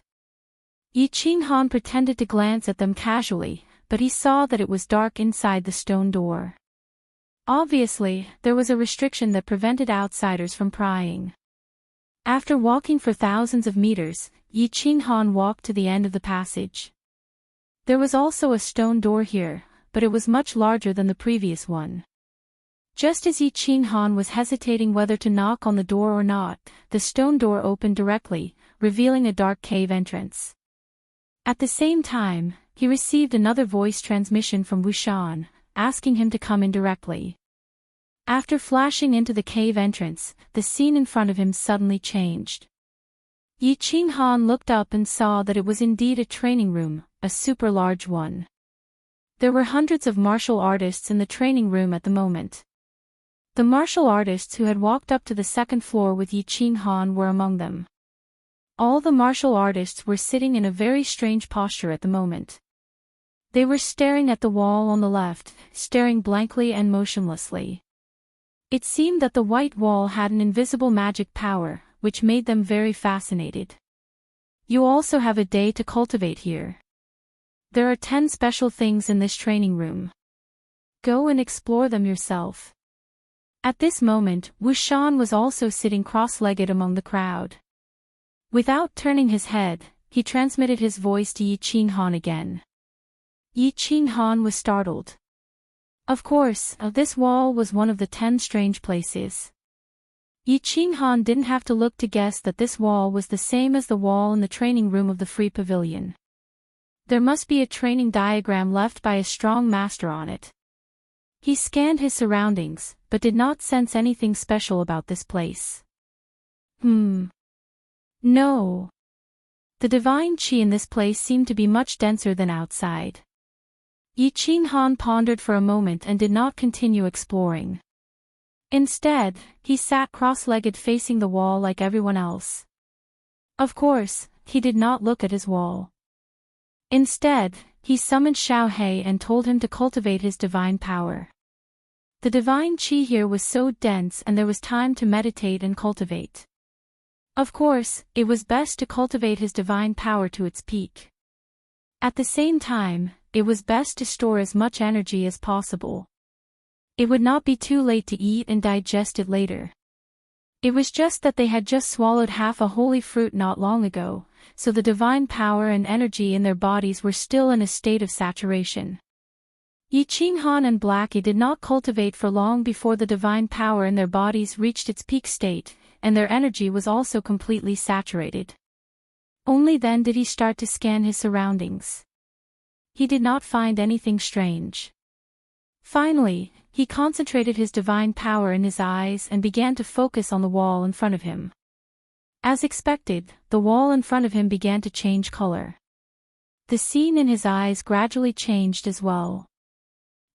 Yi Qinghan pretended to glance at them casually, but he saw that it was dark inside the stone door. Obviously, there was a restriction that prevented outsiders from prying. After walking for thousands of meters, Yi Qinghan walked to the end of the passage. There was also a stone door here, but it was much larger than the previous one. Just as Yi Qinghan was hesitating whether to knock on the door or not, the stone door opened directly, revealing a dark cave entrance. At the same time, he received another voice transmission from Wushan, asking him to come in directly. After flashing into the cave entrance, the scene in front of him suddenly changed. Yi Qinghan looked up and saw that it was indeed a training room, a super large one. There were hundreds of martial artists in the training room at the moment. The martial artists who had walked up to the second floor with Yi Qinghan were among them. All the martial artists were sitting in a very strange posture at the moment. They were staring at the wall on the left, staring blankly and motionlessly. It seemed that the white wall had an invisible magic power, which made them very fascinated. You also have a day to cultivate here. There are 10 special things in this training room. Go and explore them yourself. At this moment, Wu Shan was also sitting cross-legged among the crowd. Without turning his head, he transmitted his voice to Yi Qinghan again. Yi Qinghan was startled. Of course, this wall was one of the 10 strange places. Yi Qinghan didn't have to look to guess that this wall was the same as the wall in the training room of the Free Pavilion. There must be a training diagram left by a strong master on it. He scanned his surroundings, but did not sense anything special about this place. No. The divine qi in this place seemed to be much denser than outside. Yi Qinghan pondered for a moment and did not continue exploring. Instead, he sat cross-legged facing the wall like everyone else. Of course, he did not look at his wall. Instead, he summoned Xiao He and told him to cultivate his divine power. The divine qi here was so dense and there was time to meditate and cultivate. Of course, it was best to cultivate his divine power to its peak. At the same time, it was best to store as much energy as possible. It would not be too late to eat and digest it later. It was just that they had just swallowed half a holy fruit not long ago, so the divine power and energy in their bodies were still in a state of saturation. Yi Qinghan and Blackie did not cultivate for long before the divine power in their bodies reached its peak state, and their energy was also completely saturated. Only then did he start to scan his surroundings. He did not find anything strange. Finally, he concentrated his divine power in his eyes and began to focus on the wall in front of him. As expected, the wall in front of him began to change color. The scene in his eyes gradually changed as well.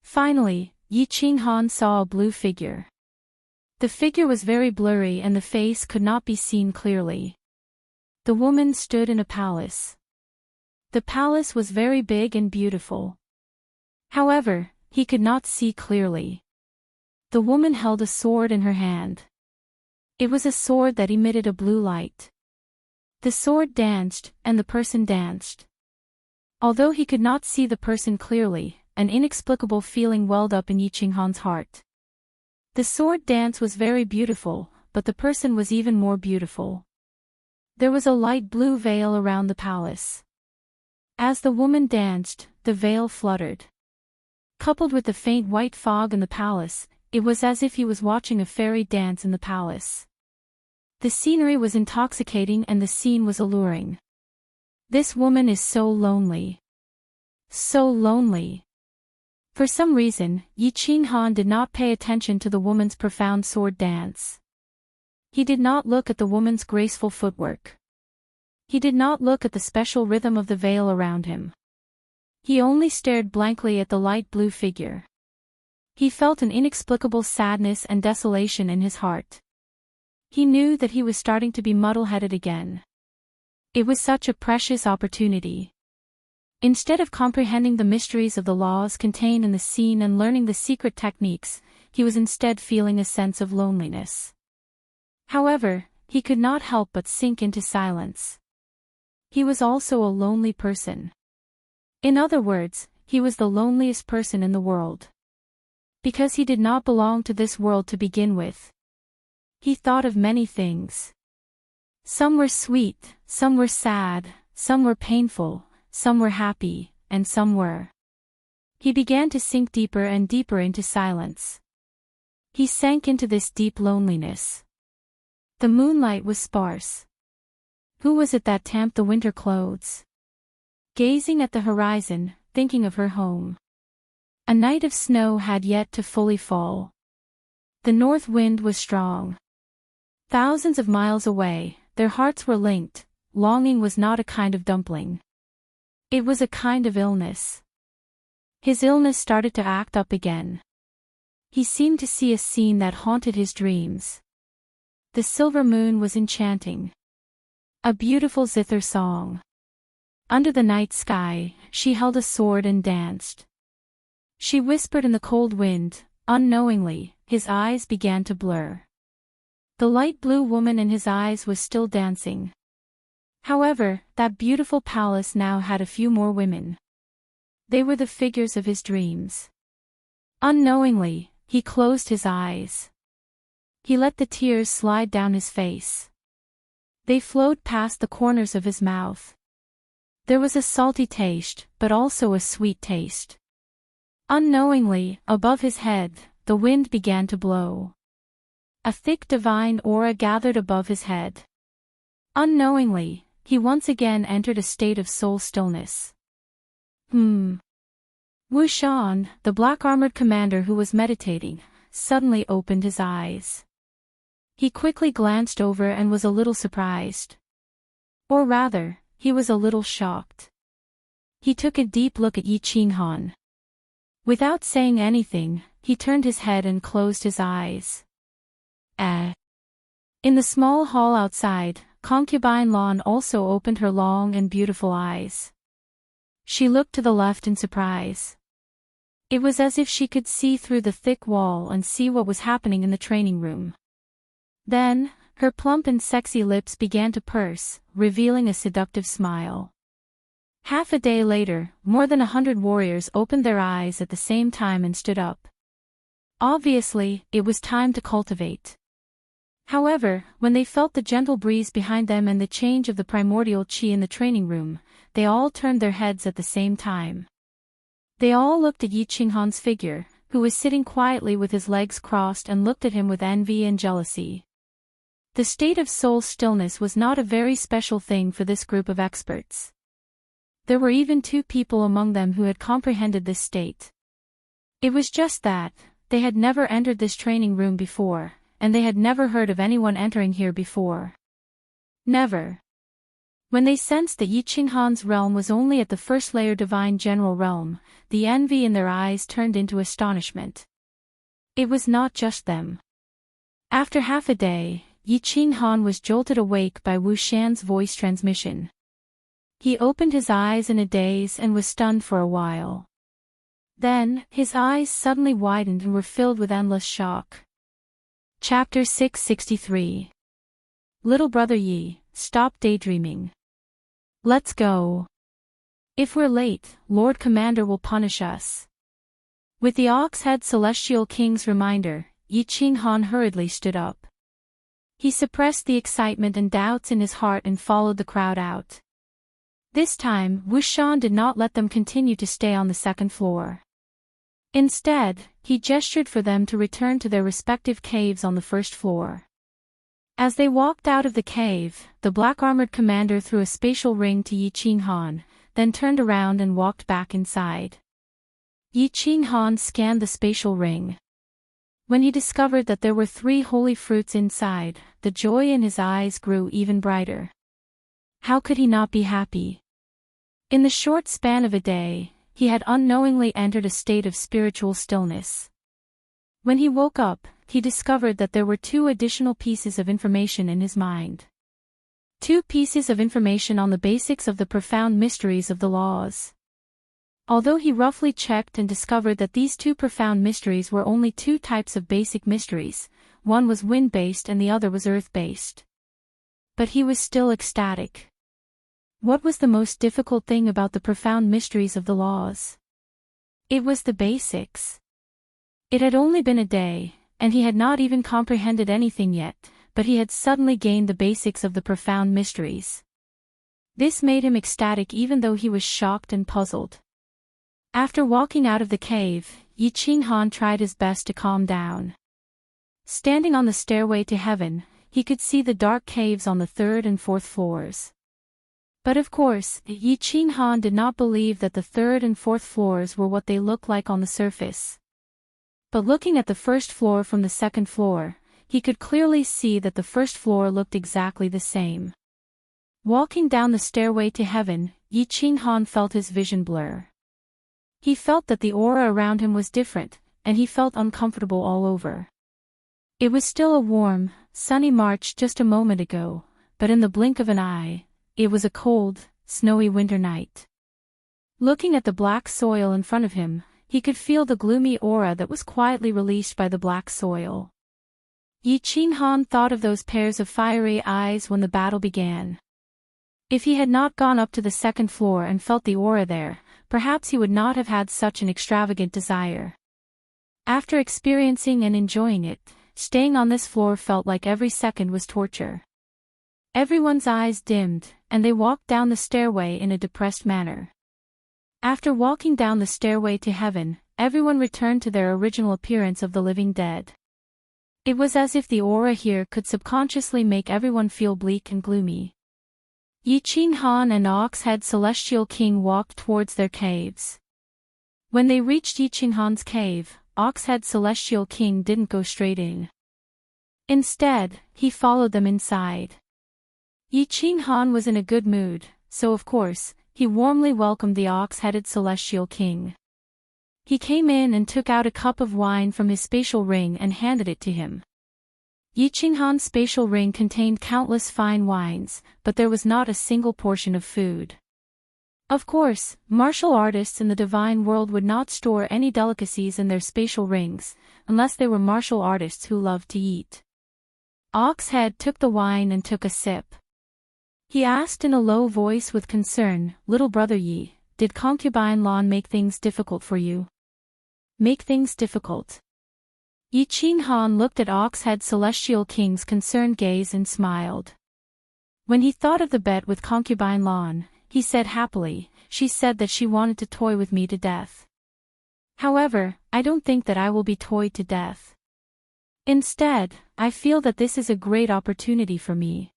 Finally, Yi Qinghan saw a blue figure. The figure was very blurry and the face could not be seen clearly. The woman stood in a palace. The palace was very big and beautiful. However, he could not see clearly. The woman held a sword in her hand. It was a sword that emitted a blue light. The sword danced, and the person danced. Although he could not see the person clearly, an inexplicable feeling welled up in Yi Qinghan's heart. The sword dance was very beautiful, but the person was even more beautiful. There was a light blue veil around the palace. As the woman danced, the veil fluttered. Coupled with the faint white fog in the palace, it was as if he was watching a fairy dance in the palace. The scenery was intoxicating and the scene was alluring. This woman is so lonely. So lonely. For some reason, Yi Qinghan did not pay attention to the woman's profound sword dance. He did not look at the woman's graceful footwork. He did not look at the special rhythm of the veil around him. He only stared blankly at the light blue figure. He felt an inexplicable sadness and desolation in his heart. He knew that he was starting to be muddle-headed again. It was such a precious opportunity. Instead of comprehending the mysteries of the laws contained in the scene and learning the secret techniques, he was instead feeling a sense of loneliness. However, he could not help but sink into silence. He was also a lonely person. In other words, he was the loneliest person in the world. Because he did not belong to this world to begin with. He thought of many things. Some were sweet, some were sad, some were painful, some were happy, and some were. He began to sink deeper and deeper into silence. He sank into this deep loneliness. The moonlight was sparse. Who was it that tamped the winter clothes? Gazing at the horizon, thinking of her home. A night of snow had yet to fully fall. The north wind was strong. Thousands of miles away, their hearts were linked. Longing was not a kind of dumpling. It was a kind of illness. His illness started to act up again. He seemed to see a scene that haunted his dreams. The silver moon was enchanting. A beautiful zither song. Under the night sky, she held a sword and danced. She whispered in the cold wind. Unknowingly, his eyes began to blur. The light blue woman in his eyes was still dancing. However, that beautiful palace now had a few more women. They were the figures of his dreams. Unknowingly, he closed his eyes. He let the tears slide down his face. They flowed past the corners of his mouth. There was a salty taste, but also a sweet taste. Unknowingly, above his head, the wind began to blow. A thick divine aura gathered above his head. Unknowingly, he once again entered a state of soul stillness. Wu Shan, the black-armored commander who was meditating, suddenly opened his eyes. He quickly glanced over and was a little surprised. Or rather, he was a little shocked. He took a deep look at Yi Qinghan. Without saying anything, he turned his head and closed his eyes. In the small hall outside, concubine Lan also opened her long and beautiful eyes. She looked to the left in surprise. It was as if she could see through the thick wall and see what was happening in the training room. Then, her plump and sexy lips began to purse, revealing a seductive smile. Half a day later, more than 100 warriors opened their eyes at the same time and stood up. Obviously, it was time to cultivate. However, when they felt the gentle breeze behind them and the change of the primordial qi in the training room, they all turned their heads at the same time. They all looked at Yi Qinghan's figure, who was sitting quietly with his legs crossed, and looked at him with envy and jealousy. The state of soul stillness was not a very special thing for this group of experts. There were even 2 people among them who had comprehended this state. It was just that, they had never entered this training room before, and they had never heard of anyone entering here before. Never. When they sensed that Yi Qinghan's realm was only at the first layer divine general realm, the envy in their eyes turned into astonishment. It was not just them. After half a day, Yi Qinghan was jolted awake by Wu Shan's voice transmission. He opened his eyes in a daze and was stunned for a while. Then, his eyes suddenly widened and were filled with endless shock. Chapter 663. Little brother Yi, stop daydreaming. Let's go. If we're late, Lord Commander will punish us. With the Ox-Head Celestial King's reminder, Yi Qinghan hurriedly stood up. He suppressed the excitement and doubts in his heart and followed the crowd out. This time, Wu Shan did not let them continue to stay on the second floor. Instead, he gestured for them to return to their respective caves on the first floor. As they walked out of the cave, the black-armored commander threw a spatial ring to Yi Qinghan, then turned around and walked back inside. Yi Qinghan scanned the spatial ring. When he discovered that there were 3 holy fruits inside, the joy in his eyes grew even brighter. How could he not be happy? In the short span of a day, he had unknowingly entered a state of spiritual stillness. When he woke up, he discovered that there were 2 additional pieces of information in his mind. 2 pieces of information on the basics of the profound mysteries of the laws. Although he roughly checked and discovered that these 2 profound mysteries were only 2 types of basic mysteries, one was wind-based and the other was earth-based. But he was still ecstatic. What was the most difficult thing about the profound mysteries of the laws? It was the basics. It had only been a day, and he had not even comprehended anything yet, but he had suddenly gained the basics of the profound mysteries. This made him ecstatic even though he was shocked and puzzled. After walking out of the cave, Yi Qinghan tried his best to calm down. Standing on the stairway to heaven, he could see the dark caves on the 3rd and 4th floors. But of course, Yi Qinghan did not believe that the 3rd and 4th floors were what they looked like on the surface. But looking at the first floor from the 2nd floor, he could clearly see that the first floor looked exactly the same. Walking down the stairway to heaven, Yi Qinghan felt his vision blur. He felt that the aura around him was different, and he felt uncomfortable all over. It was still a warm, sunny March just a moment ago, but in the blink of an eye, it was a cold, snowy winter night. Looking at the black soil in front of him, he could feel the gloomy aura that was quietly released by the black soil. Yi Qinghan thought of those pairs of fiery eyes when the battle began. If he had not gone up to the 2nd floor and felt the aura there, perhaps he would not have had such an extravagant desire. After experiencing and enjoying it, staying on this floor felt like every second was torture. Everyone's eyes dimmed, and they walked down the stairway in a depressed manner. After walking down the stairway to heaven, everyone returned to their original appearance of the living dead. It was as if the aura here could subconsciously make everyone feel bleak and gloomy. Yi Qinghan and Oxhead Celestial King walked towards their caves. When they reached Yi Qinghan's cave, Oxhead Celestial King didn't go straight in. Instead, he followed them inside. Yi Qinghan was in a good mood, so of course, he warmly welcomed the ox-headed Celestial King. He came in and took out a cup of wine from his spatial ring and handed it to him. Yi Qinghan's spatial ring contained countless fine wines, but there was not a single portion of food. Of course, martial artists in the divine world would not store any delicacies in their spatial rings, unless they were martial artists who loved to eat. Oxhead took the wine and took a sip. He asked in a low voice with concern, "Little brother Yi, did concubine Lan make things difficult for you?" Make things difficult? Yi Qinghan looked at Oxhead Celestial King's concerned gaze and smiled. When he thought of the bet with concubine Lan, he said happily, "She said that she wanted to toy with me to death. However, I don't think that I will be toyed to death. Instead, I feel that this is a great opportunity for me."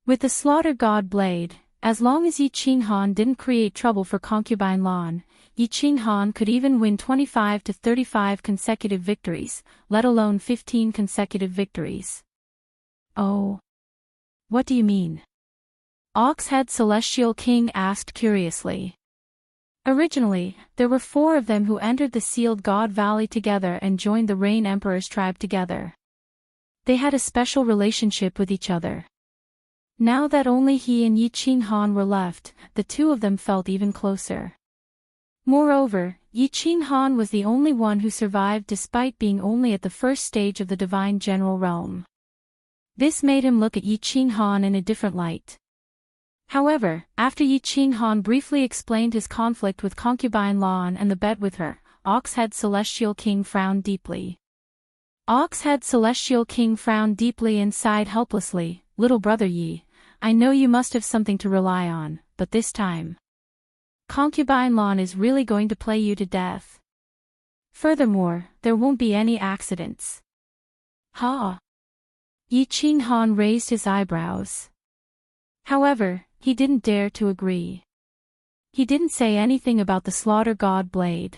With the Slaughter God Blade, as long as Yi Qinghan didn't create trouble for concubine Lan, Yi Qinghan could even win 25 to 35 consecutive victories, let alone 15 consecutive victories. Oh. What do you mean? Oxhead Celestial King asked curiously. Originally, there were 4 of them who entered the Sealed God Valley together and joined the Rain Emperor's tribe together. They had a special relationship with each other. Now that only he and Yi Qinghan were left, the two of them felt even closer. Moreover, Yi Qinghan was the only one who survived despite being only at the first stage of the Divine General Realm. This made him look at Yi Qinghan in a different light. However, after Yi Qinghan briefly explained his conflict with concubine Lan and the bet with her, Oxhead Celestial King frowned deeply. Oxhead Celestial King frowned deeply and sighed helplessly, "Little brother Yi, I know you must have something to rely on, but this time, concubine Lan is really going to play you to death. Furthermore, there won't be any accidents." "Ha!" Yi Qinghan raised his eyebrows. However, he didn't dare to agree. He didn't say anything about the Slaughter God Blade.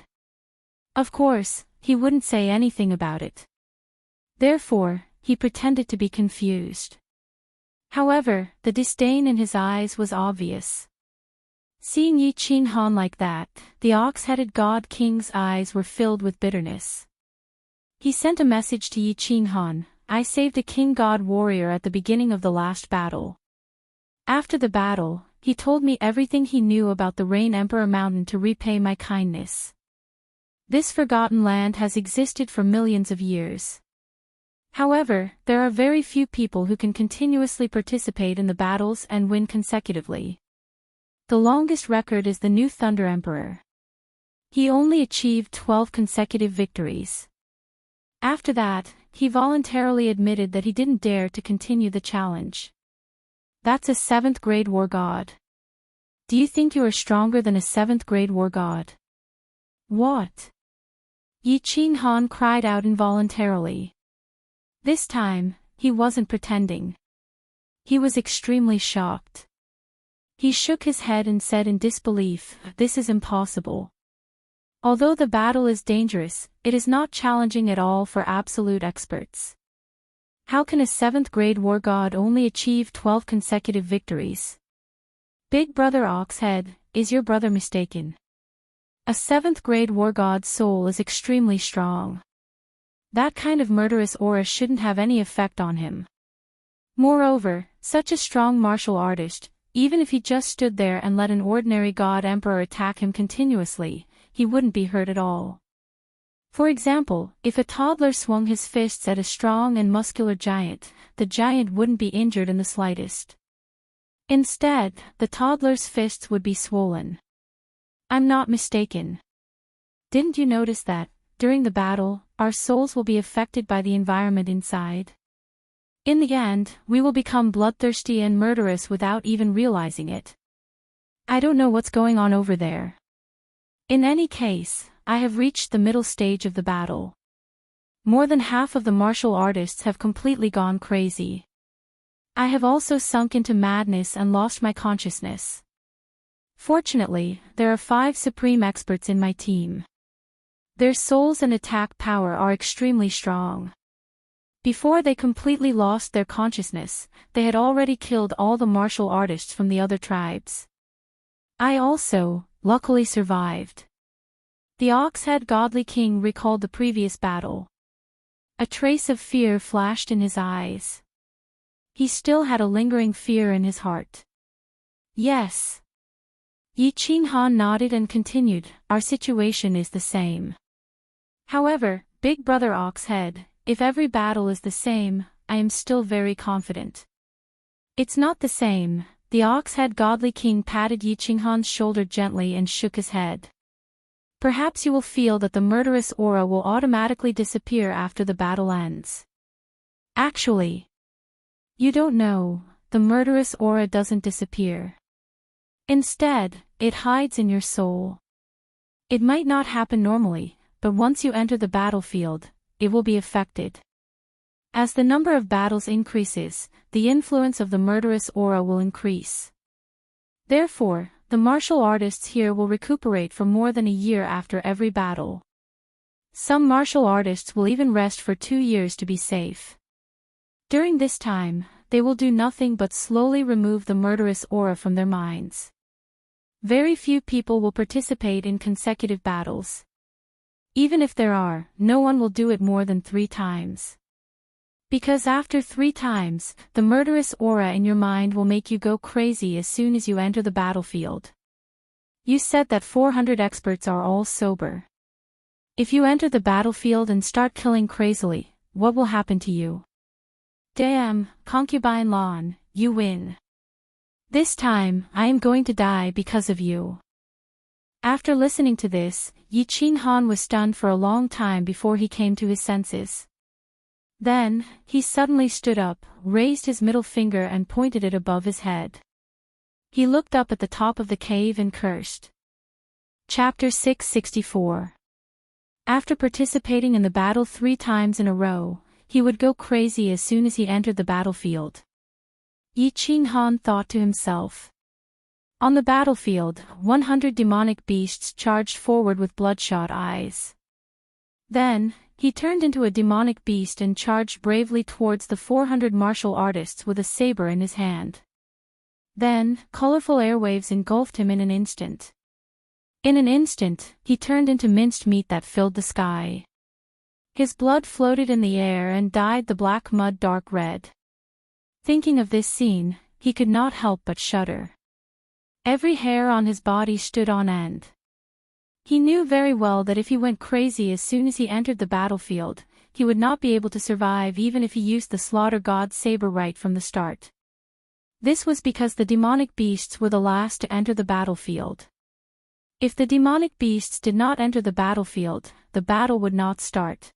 Of course, he wouldn't say anything about it. Therefore, he pretended to be confused. However, the disdain in his eyes was obvious. Seeing Yi Qinghan like that, the ox-headed God King's eyes were filled with bitterness. He sent a message to Yi Qinghan, "I saved a King God warrior at the beginning of the last battle. After the battle, he told me everything he knew about the Rain Emperor Mountain to repay my kindness. This forgotten land has existed for millions of years. However, there are very few people who can continuously participate in the battles and win consecutively. The longest record is the new Thunder Emperor. He only achieved 12 consecutive victories. After that, he voluntarily admitted that he didn't dare to continue the challenge. That's a 7th grade war god. Do you think you are stronger than a 7th grade war god?" "What?" Yi Qinghan cried out involuntarily. This time, he wasn't pretending. He was extremely shocked. He shook his head and said in disbelief, "This is impossible. Although the battle is dangerous, it is not challenging at all for absolute experts. How can a 7th grade war god only achieve 12 consecutive victories? Big brother Oxhead, is your brother mistaken? A 7th grade war god's soul is extremely strong. That kind of murderous aura shouldn't have any effect on him. Moreover, such a strong martial artist, even if he just stood there and let an ordinary god emperor attack him continuously, he wouldn't be hurt at all. For example, if a toddler swung his fists at a strong and muscular giant, the giant wouldn't be injured in the slightest. Instead, the toddler's fists would be swollen. I'm not mistaken. Didn't you notice that, during the battle, our souls will be affected by the environment inside? In the end, we will become bloodthirsty and murderous without even realizing it. I don't know what's going on over there. In any case, I have reached the middle stage of the battle. More than half of the martial artists have completely gone crazy. I have also sunk into madness and lost my consciousness. Fortunately, there are 5 supreme experts in my team. Their souls and attack power are extremely strong. Before they completely lost their consciousness, they had already killed all the martial artists from the other tribes. I also, luckily survived. The Oxhead Godly King recalled the previous battle. A trace of fear flashed in his eyes. He still had a lingering fear in his heart. Yes. Yi Qinghan nodded and continued, our situation is the same. However, Big Brother Oxhead, if every battle is the same, I am still very confident. It's not the same. The Oxhead Godly King patted Yi Qinghan's shoulder gently and shook his head. Perhaps you will feel that the murderous aura will automatically disappear after the battle ends. Actually, you don't know, the murderous aura doesn't disappear. Instead, it hides in your soul. It might not happen normally, but once you enter the battlefield, it will be affected. As the number of battles increases, the influence of the murderous aura will increase. Therefore, the martial artists here will recuperate for more than a year after every battle. Some martial artists will even rest for 2 years to be safe. During this time, they will do nothing but slowly remove the murderous aura from their minds. Very few people will participate in consecutive battles. Even if there are, no one will do it more than 3 times. Because after 3 times, the murderous aura in your mind will make you go crazy as soon as you enter the battlefield. You said that 400 experts are all sober. If you enter the battlefield and start killing crazily, what will happen to you? Damn, Concubine Lan, you win. This time, I am going to die because of you. After listening to this, Yi Qinghan was stunned for a long time before he came to his senses. Then, he suddenly stood up, raised his middle finger and pointed it above his head. He looked up at the top of the cave and cursed. Chapter 664. After participating in the battle 3 times in a row, he would go crazy as soon as he entered the battlefield. Yi Qinghan thought to himself. On the battlefield, 100 demonic beasts charged forward with bloodshot eyes. Then, he turned into a demonic beast and charged bravely towards the 400 martial artists with a saber in his hand. Then, colorful airwaves engulfed him in an instant. In an instant, he turned into minced meat that filled the sky. His blood floated in the air and dyed the black mud dark red. Thinking of this scene, he could not help but shudder. Every hair on his body stood on end. He knew very well that if he went crazy as soon as he entered the battlefield, he would not be able to survive even if he used the Slaughter God's saber right from the start. This was because the demonic beasts were the last to enter the battlefield. If the demonic beasts did not enter the battlefield, the battle would not start.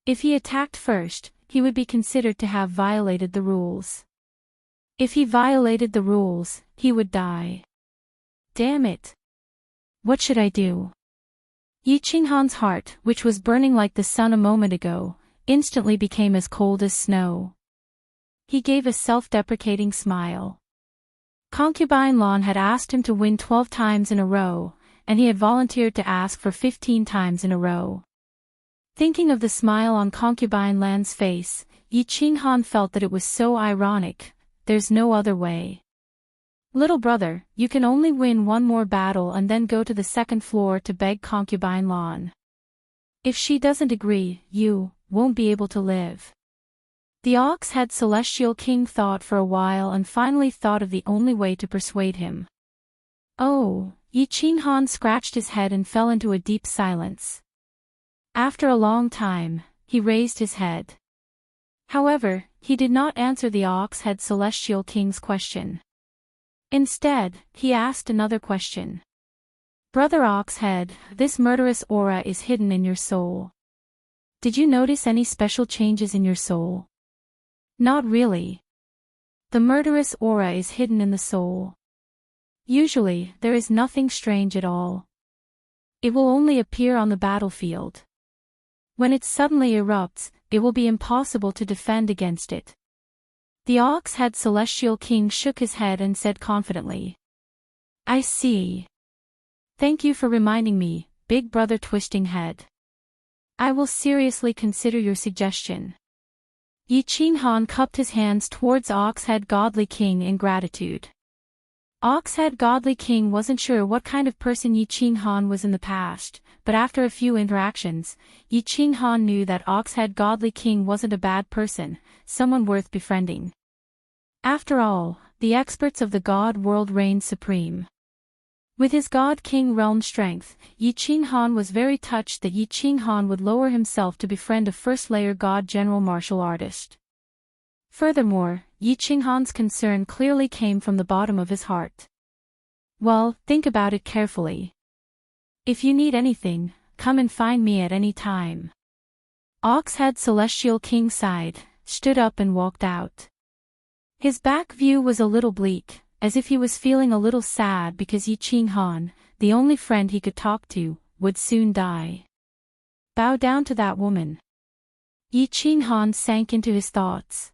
If he attacked first, he would be considered to have violated the rules. If he violated the rules, he would die. Damn it! What should I do? Yi Qinghan's heart, which was burning like the sun a moment ago, instantly became as cold as snow. He gave a self-deprecating smile. Concubine Lan had asked him to win 12 times in a row, and he had volunteered to ask for 15 times in a row. Thinking of the smile on Concubine Lan's face, Yi Qinghan felt that it was so ironic. There's no other way. Little brother, you can only win 1 more battle and then go to the 2nd floor to beg Concubine Lan. If she doesn't agree, you won't be able to live. The Ox-Head Celestial King thought for a while and finally thought of the only way to persuade him. Oh, Yi Qinghan scratched his head and fell into a deep silence. After a long time, he raised his head. However, he did not answer the Ox-Head Celestial King's question. Instead, he asked another question. Brother Oxhead, this murderous aura is hidden in your soul. Did you notice any special changes in your soul? Not really. The murderous aura is hidden in the soul. Usually, there is nothing strange at all. It will only appear on the battlefield. When it suddenly erupts, it will be impossible to defend against it. The Oxhead Celestial King shook his head and said confidently. I see. Thank you for reminding me, Big Brother Twisting Head. I will seriously consider your suggestion. Yi Qinghan cupped his hands towards Oxhead Godly King in gratitude. Oxhead Godly King wasn't sure what kind of person Yi Qinghan was in the past, but after a few interactions, Yi Qinghan knew that Oxhead Godly King wasn't a bad person, someone worth befriending. After all, the experts of the God world reigned supreme. With his God King realm strength, Yi Qinghan was very touched that Yi Qinghan would lower himself to befriend a first-layer God general martial artist. Furthermore, Yi Qinghan's concern clearly came from the bottom of his heart. Well, think about it carefully. If you need anything, come and find me at any time. Oxhead Celestial King sighed, stood up and walked out. His back view was a little bleak, as if he was feeling a little sad because Yi Qinghan, the only friend he could talk to, would soon die. Bow down to that woman. Yi Qinghan sank into his thoughts.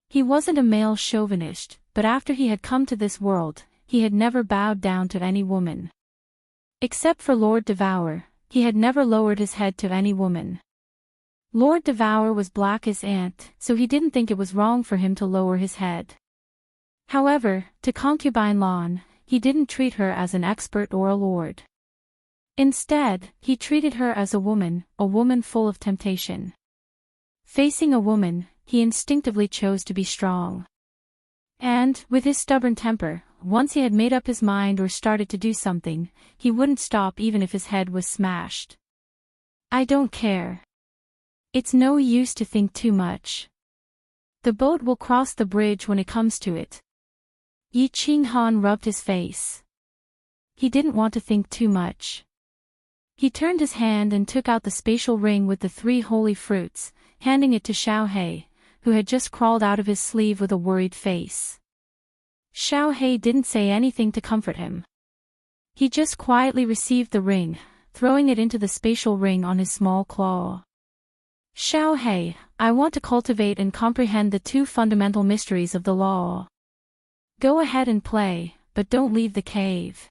He wasn't a male chauvinist, but after he had come to this world, he had never bowed down to any woman. Except for Lord Devour, he had never lowered his head to any woman. Lord Devour was black as ant, so he didn't think it was wrong for him to lower his head. However, to Concubine Lan, he didn't treat her as an expert or a lord. Instead, he treated her as a woman full of temptation. Facing a woman, he instinctively chose to be strong. And, with his stubborn temper, once he had made up his mind or started to do something, he wouldn't stop even if his head was smashed. I don't care. It's no use to think too much. The boat will cross the bridge when it comes to it. Yi Qinghan rubbed his face. He didn't want to think too much. He turned his hand and took out the spatial ring with the 3 holy fruits, handing it to Xiao He, who had just crawled out of his sleeve with a worried face. Xiao He didn't say anything to comfort him. He just quietly received the ring, throwing it into the spatial ring on his small claw. Xiao He, I want to cultivate and comprehend the 2 fundamental mysteries of the law. Go ahead and play, but don't leave the cave.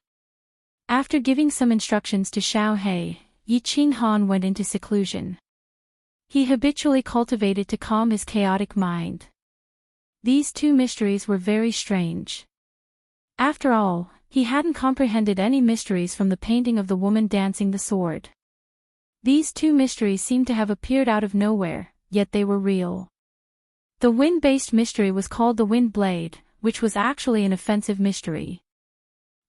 After giving some instructions to Xiao He, Yi Qinghan went into seclusion. He habitually cultivated to calm his chaotic mind. These 2 mysteries were very strange. After all, he hadn't comprehended any mysteries from the painting of the woman dancing the sword. These 2 mysteries seemed to have appeared out of nowhere, yet they were real. The wind-based mystery was called the wind blade, which was actually an offensive mystery.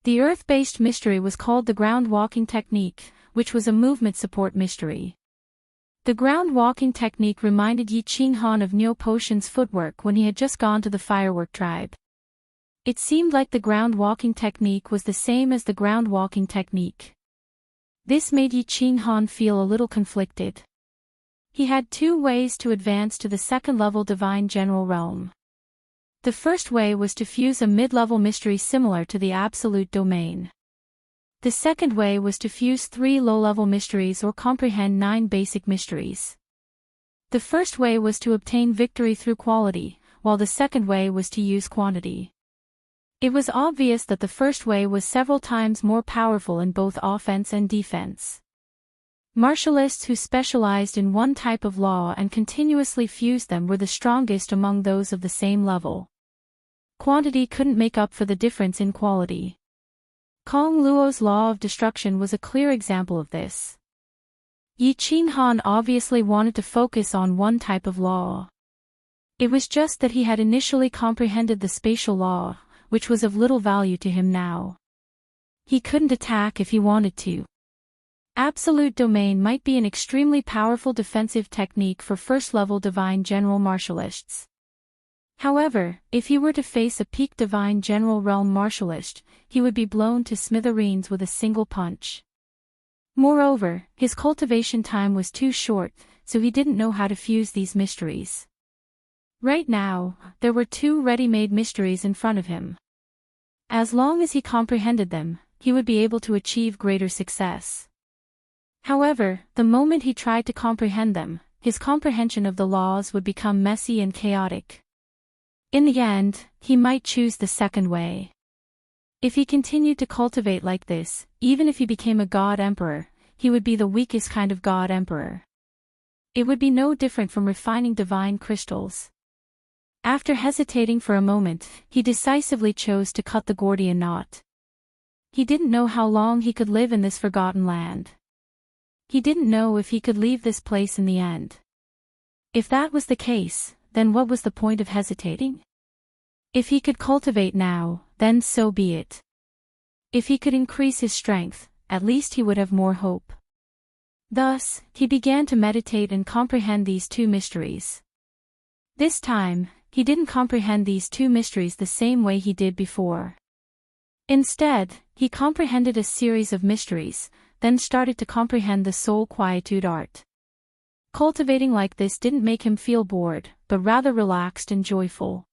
The earth-based mystery was called the ground walking technique, which was a movement support mystery. The ground walking technique reminded Yi Qinghan of Neo Potion's footwork when he had just gone to the firework tribe. It seemed like the ground walking technique was the same as the ground walking technique. This made Yi Qinghan feel a little conflicted. He had 2 ways to advance to the 2nd level Divine General Realm. The first way was to fuse a mid-level mystery similar to the Absolute Domain. The second way was to fuse 3 low-level mysteries or comprehend 9 basic mysteries. The first way was to obtain victory through quality, while the second way was to use quantity. It was obvious that the first way was several times more powerful in both offense and defense. Martialists who specialized in one type of law and continuously fused them were the strongest among those of the same level. Quantity couldn't make up for the difference in quality. Kong Luo's law of destruction was a clear example of this. Yi Qinghan obviously wanted to focus on one type of law. It was just that he had initially comprehended the spatial law, which was of little value to him now. He couldn't attack if he wanted to. Absolute Domain might be an extremely powerful defensive technique for first-level Divine General Martialists. However, if he were to face a peak divine general realm martialist, he would be blown to smithereens with a single punch. Moreover, his cultivation time was too short, so he didn't know how to fuse these mysteries. Right now, there were two ready-made mysteries in front of him. As long as he comprehended them, he would be able to achieve greater success. However, the moment he tried to comprehend them, his comprehension of the laws would become messy and chaotic. In the end, he might choose the second way. If he continued to cultivate like this, even if he became a god emperor, he would be the weakest kind of god emperor. It would be no different from refining divine crystals. After hesitating for a moment, he decisively chose to cut the Gordian knot. He didn't know how long he could live in this forgotten land. He didn't know if he could leave this place in the end. If that was the case, then what was the point of hesitating? If he could cultivate now, then so be it. If he could increase his strength, at least he would have more hope. Thus, he began to meditate and comprehend these two mysteries. This time, he didn't comprehend these two mysteries the same way he did before. Instead, he comprehended a series of mysteries, then started to comprehend the soul quietude art. Cultivating like this didn't make him feel bored, but rather relaxed and joyful.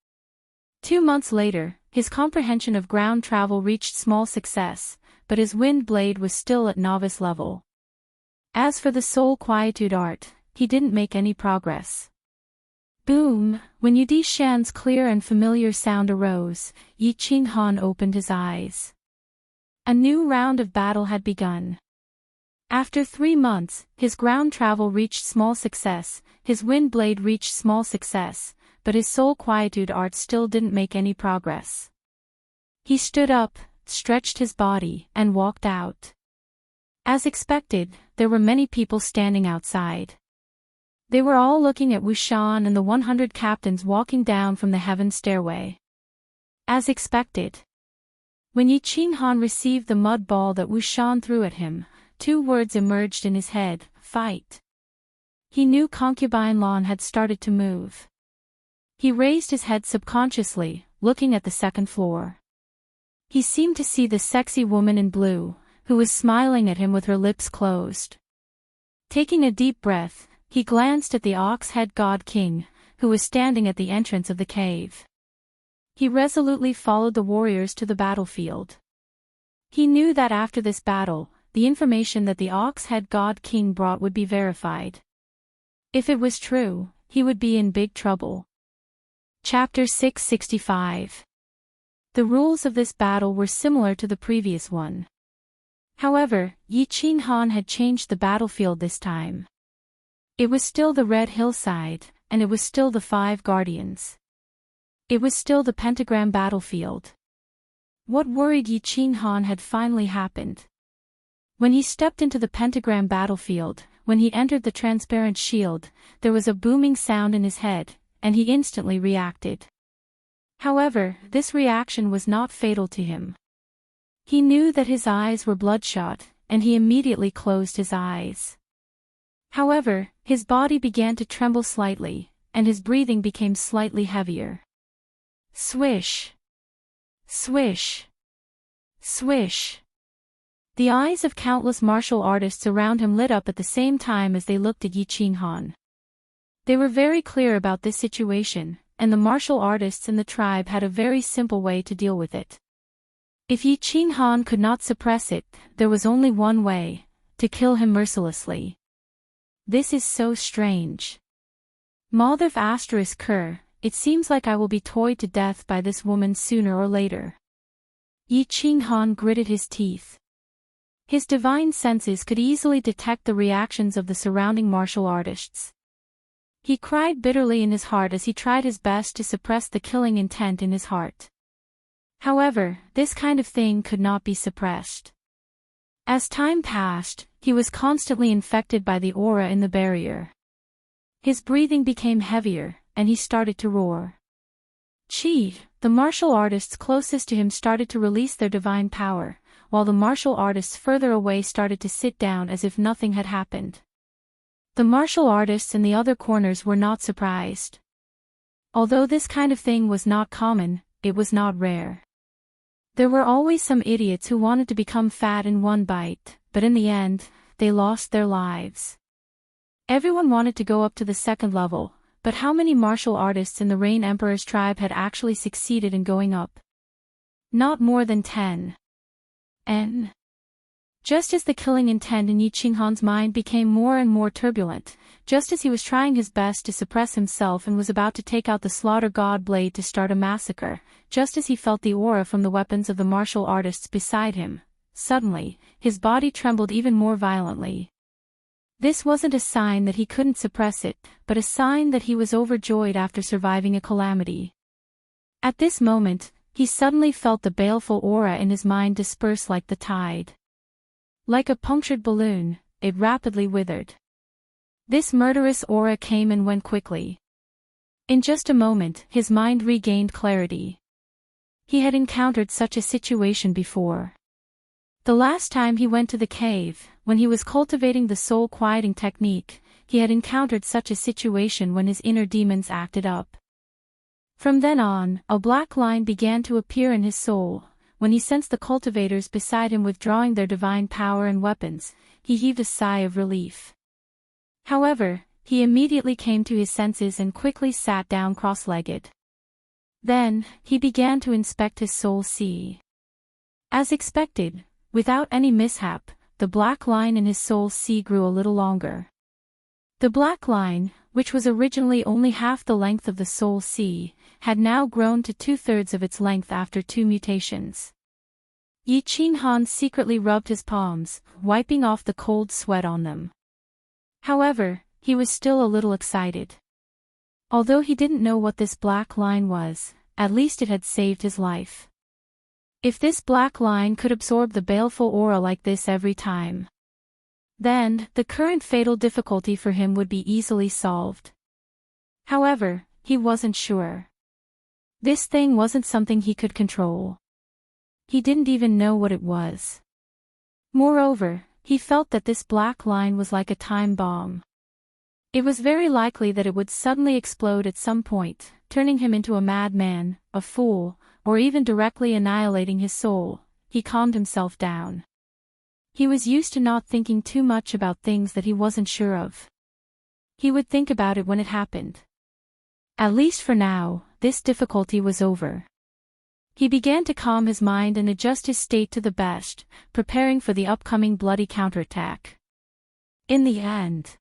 2 months later, his comprehension of ground travel reached small success, but his wind blade was still at novice level. As for the soul quietude art, he didn't make any progress. Boom! When Yu Shan's clear and familiar sound arose, Yi Qinghan opened his eyes. A new round of battle had begun. After 3 months, his ground travel reached small success, his wind blade reached small success, but his soul quietude art still didn't make any progress. He stood up, stretched his body, and walked out. As expected, there were many people standing outside. They were all looking at Wu Shan and the 100 captains walking down from the heaven stairway. As expected. When Yi Qinghan received the mud ball that Wu Shan threw at him, 2 words emerged in his head: fight. He knew Concubine Lan had started to move. He raised his head subconsciously, looking at the second floor. He seemed to see the sexy woman in blue, who was smiling at him with her lips closed. Taking a deep breath, he glanced at the ox-head god king, who was standing at the entrance of the cave. He resolutely followed the warriors to the battlefield. He knew that after this battle, the information that the ox-head god king brought would be verified. If it was true, he would be in big trouble. Chapter 665. The rules of this battle were similar to the previous one. However, Yi Qinghan had changed the battlefield this time. It was still the red hillside, and it was still the 5 guardians. It was still the pentagram battlefield. What worried Yi Qinghan had finally happened. When he stepped into the pentagram battlefield, when he entered the transparent shield, there was a booming sound in his head, and he instantly reacted. However, this reaction was not fatal to him. He knew that his eyes were bloodshot, and he immediately closed his eyes. However, his body began to tremble slightly, and his breathing became slightly heavier. Swish! Swish! Swish! The eyes of countless martial artists around him lit up at the same time as they looked at Yi Qinghan. They were very clear about this situation, and the martial artists in the tribe had a very simple way to deal with it. If Yi Qinghan could not suppress it, there was only one way: to kill him mercilessly. This is so strange. Maldorf *Ker, it seems like I will be toyed to death by this woman sooner or later. Yi Qinghan gritted his teeth. His divine senses could easily detect the reactions of the surrounding martial artists. He cried bitterly in his heart as he tried his best to suppress the killing intent in his heart. However, this kind of thing could not be suppressed. As time passed, he was constantly infected by the aura in the barrier. His breathing became heavier, and he started to roar. Chi, the martial artists closest to him started to release their divine power, while the martial artists further away started to sit down as if nothing had happened. The martial artists in the other corners were not surprised. Although this kind of thing was not common, it was not rare. There were always some idiots who wanted to become fat in one bite, but in the end, they lost their lives. Everyone wanted to go up to the second level, but how many martial artists in the Rain Emperor's tribe had actually succeeded in going up? Not more than 10. Just as the killing intent in Yi Qinghan's mind became more and more turbulent, just as he was trying his best to suppress himself and was about to take out the slaughter god blade to start a massacre, just as he felt the aura from the weapons of the martial artists beside him, suddenly, his body trembled even more violently. This wasn't a sign that he couldn't suppress it, but a sign that he was overjoyed after surviving a calamity. At this moment, he suddenly felt the baleful aura in his mind disperse like the tide. Like a punctured balloon, it rapidly withered. This murderous aura came and went quickly. In just a moment, his mind regained clarity. He had encountered such a situation before. The last time he went to the cave, when he was cultivating the soul quieting technique, he had encountered such a situation when his inner demons acted up. From then on, a black line began to appear in his soul. When he sensed the cultivators beside him withdrawing their divine power and weapons, he heaved a sigh of relief. However, he immediately came to his senses and quickly sat down cross-legged. Then, he began to inspect his soul sea. As expected, without any mishap, the black line in his soul sea grew a little longer. The black line, which was originally only half the length of the soul sea, had now grown to 2/3 of its length after 2 mutations. Yi Qinghan secretly rubbed his palms, wiping off the cold sweat on them. However, he was still a little excited. Although he didn't know what this black line was, at least it had saved his life. If this black line could absorb the baleful aura like this every time, then the current fatal difficulty for him would be easily solved. However, he wasn't sure. This thing wasn't something he could control. He didn't even know what it was. Moreover, he felt that this black line was like a time bomb. It was very likely that it would suddenly explode at some point, turning him into a madman, a fool, or even directly annihilating his soul. He calmed himself down. He was used to not thinking too much about things that he wasn't sure of. He would think about it when it happened. At least for now, this difficulty was over. He began to calm his mind and adjust his state to the best, preparing for the upcoming bloody counterattack. In the end,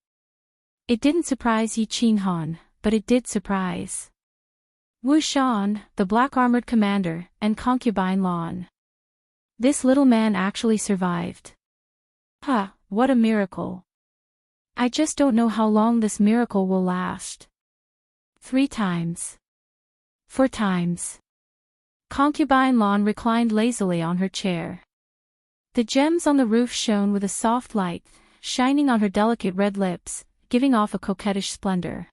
it didn't surprise Yi Qinghan, but it did surprise Wu Shan, the black-armored commander, and concubine Lan. This little man actually survived. What a miracle. I just don't know how long this miracle will last. 3 times. 4 times. Concubine Lan reclined lazily on her chair. The gems on the roof shone with a soft light, shining on her delicate red lips, giving off a coquettish splendor.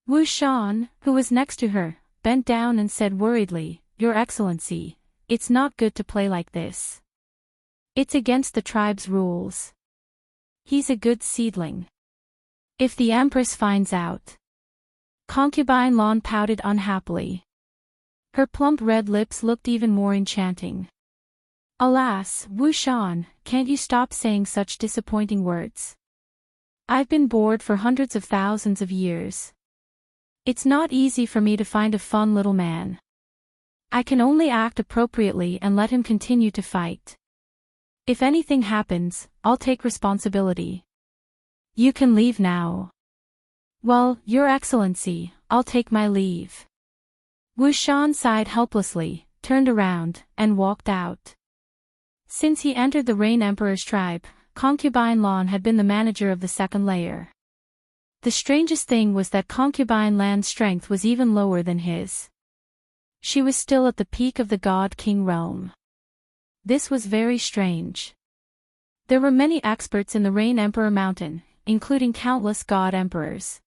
Wu Shan, who was next to her, bent down and said worriedly, "Your Excellency, it's not good to play like this. It's against the tribe's rules. He's a good seedling. If the Empress finds out..." Concubine Lan pouted unhappily. Her plump red lips looked even more enchanting. Alas, Wu Shan, can't you stop saying such disappointing words? I've been bored for hundreds of thousands of years. It's not easy for me to find a fun little man. I can only act appropriately and let him continue to fight. If anything happens, I'll take responsibility. You can leave now. Well, Your Excellency, I'll take my leave. Wu Shan sighed helplessly, turned around, and walked out. Since he entered the Rain Emperor's tribe, Concubine Lan had been the manager of the second layer. The strangest thing was that Concubine Lan's strength was even lower than his. She was still at the peak of the God King realm. This was very strange. There were many experts in the Rain Emperor Mountain, including countless God Emperors.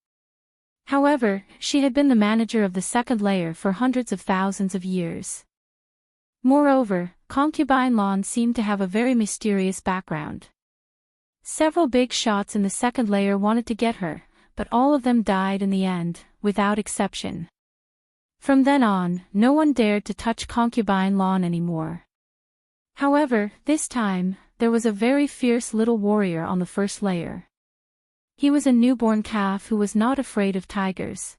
However, she had been the manager of the second layer for hundreds of thousands of years. Moreover, Concubine Lan seemed to have a very mysterious background. Several big shots in the second layer wanted to get her, but all of them died in the end, without exception. From then on, no one dared to touch concubine lawn anymore. However, this time, there was a very fierce little warrior on the first layer. He was a newborn calf who was not afraid of tigers.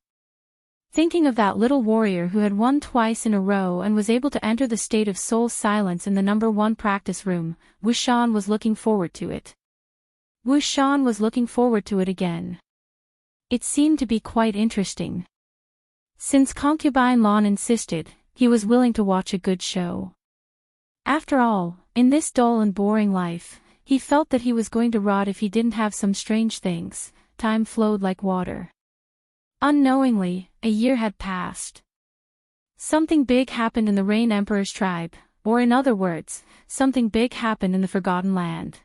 Thinking of that little warrior who had won twice in a row and was able to enter the state of soul silence in the #1 practice room, Wushan was looking forward to it. Wushan was looking forward to it again. It seemed to be quite interesting. Since concubine Lon insisted, he was willing to watch a good show. After all, in this dull and boring life, he felt that he was going to rot if he didn't have some strange things. Time flowed like water. Unknowingly, a year had passed. Something big happened in the Rain Emperor's tribe, or in other words, something big happened in the Forgotten Land.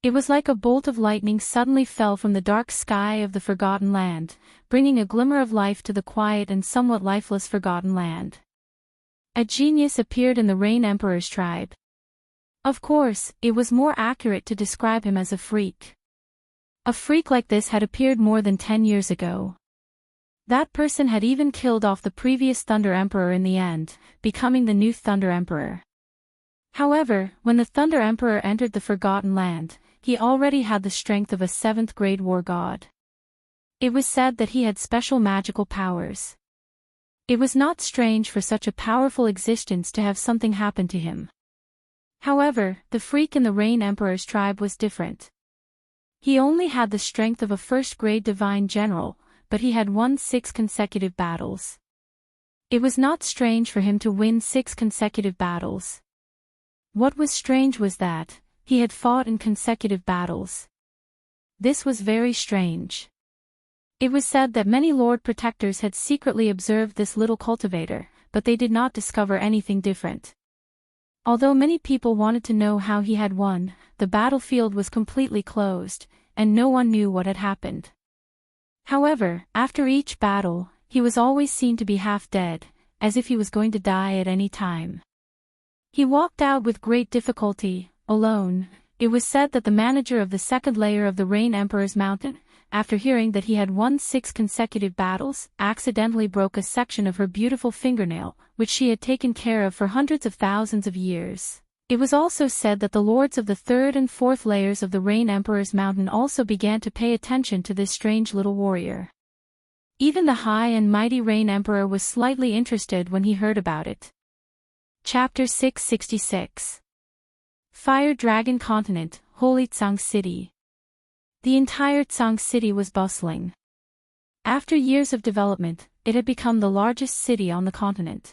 It was like a bolt of lightning suddenly fell from the dark sky of the Forgotten Land, bringing a glimmer of life to the quiet and somewhat lifeless Forgotten Land. A genius appeared in the Rain Emperor's tribe. Of course, it was more accurate to describe him as a freak. A freak like this had appeared more than 10 years ago. That person had even killed off the previous Thunder Emperor in the end, becoming the new Thunder Emperor. However, when the Thunder Emperor entered the Forgotten Land, he already had the strength of a 7th-grade war god. It was said that he had special magical powers. It was not strange for such a powerful existence to have something happen to him. However, the freak in the Rain Emperor's tribe was different. He only had the strength of a 1st-grade divine general, but he had won 6 consecutive battles. It was not strange for him to win 6 consecutive battles. What was strange was that he had fought in consecutive battles. This was very strange. It was said that many Lord Protectors had secretly observed this little cultivator, but they did not discover anything different. Although many people wanted to know how he had won, the battlefield was completely closed, and no one knew what had happened. However, after each battle, he was always seen to be half dead, as if he was going to die at any time. He walked out with great difficulty, alone. It was said that the manager of the 2nd layer of the Rain Emperor's mountain, after hearing that he had won 6 consecutive battles, accidentally broke a section of her beautiful fingernail, which she had taken care of for hundreds of thousands of years. It was also said that the lords of the 3rd and 4th layers of the Rain Emperor's mountain also began to pay attention to this strange little warrior. Even the high and mighty Rain Emperor was slightly interested when he heard about it. Chapter 666. Fire Dragon Continent, Holy Tsang City. The entire Tsang City was bustling. After years of development, it had become the largest city on the continent.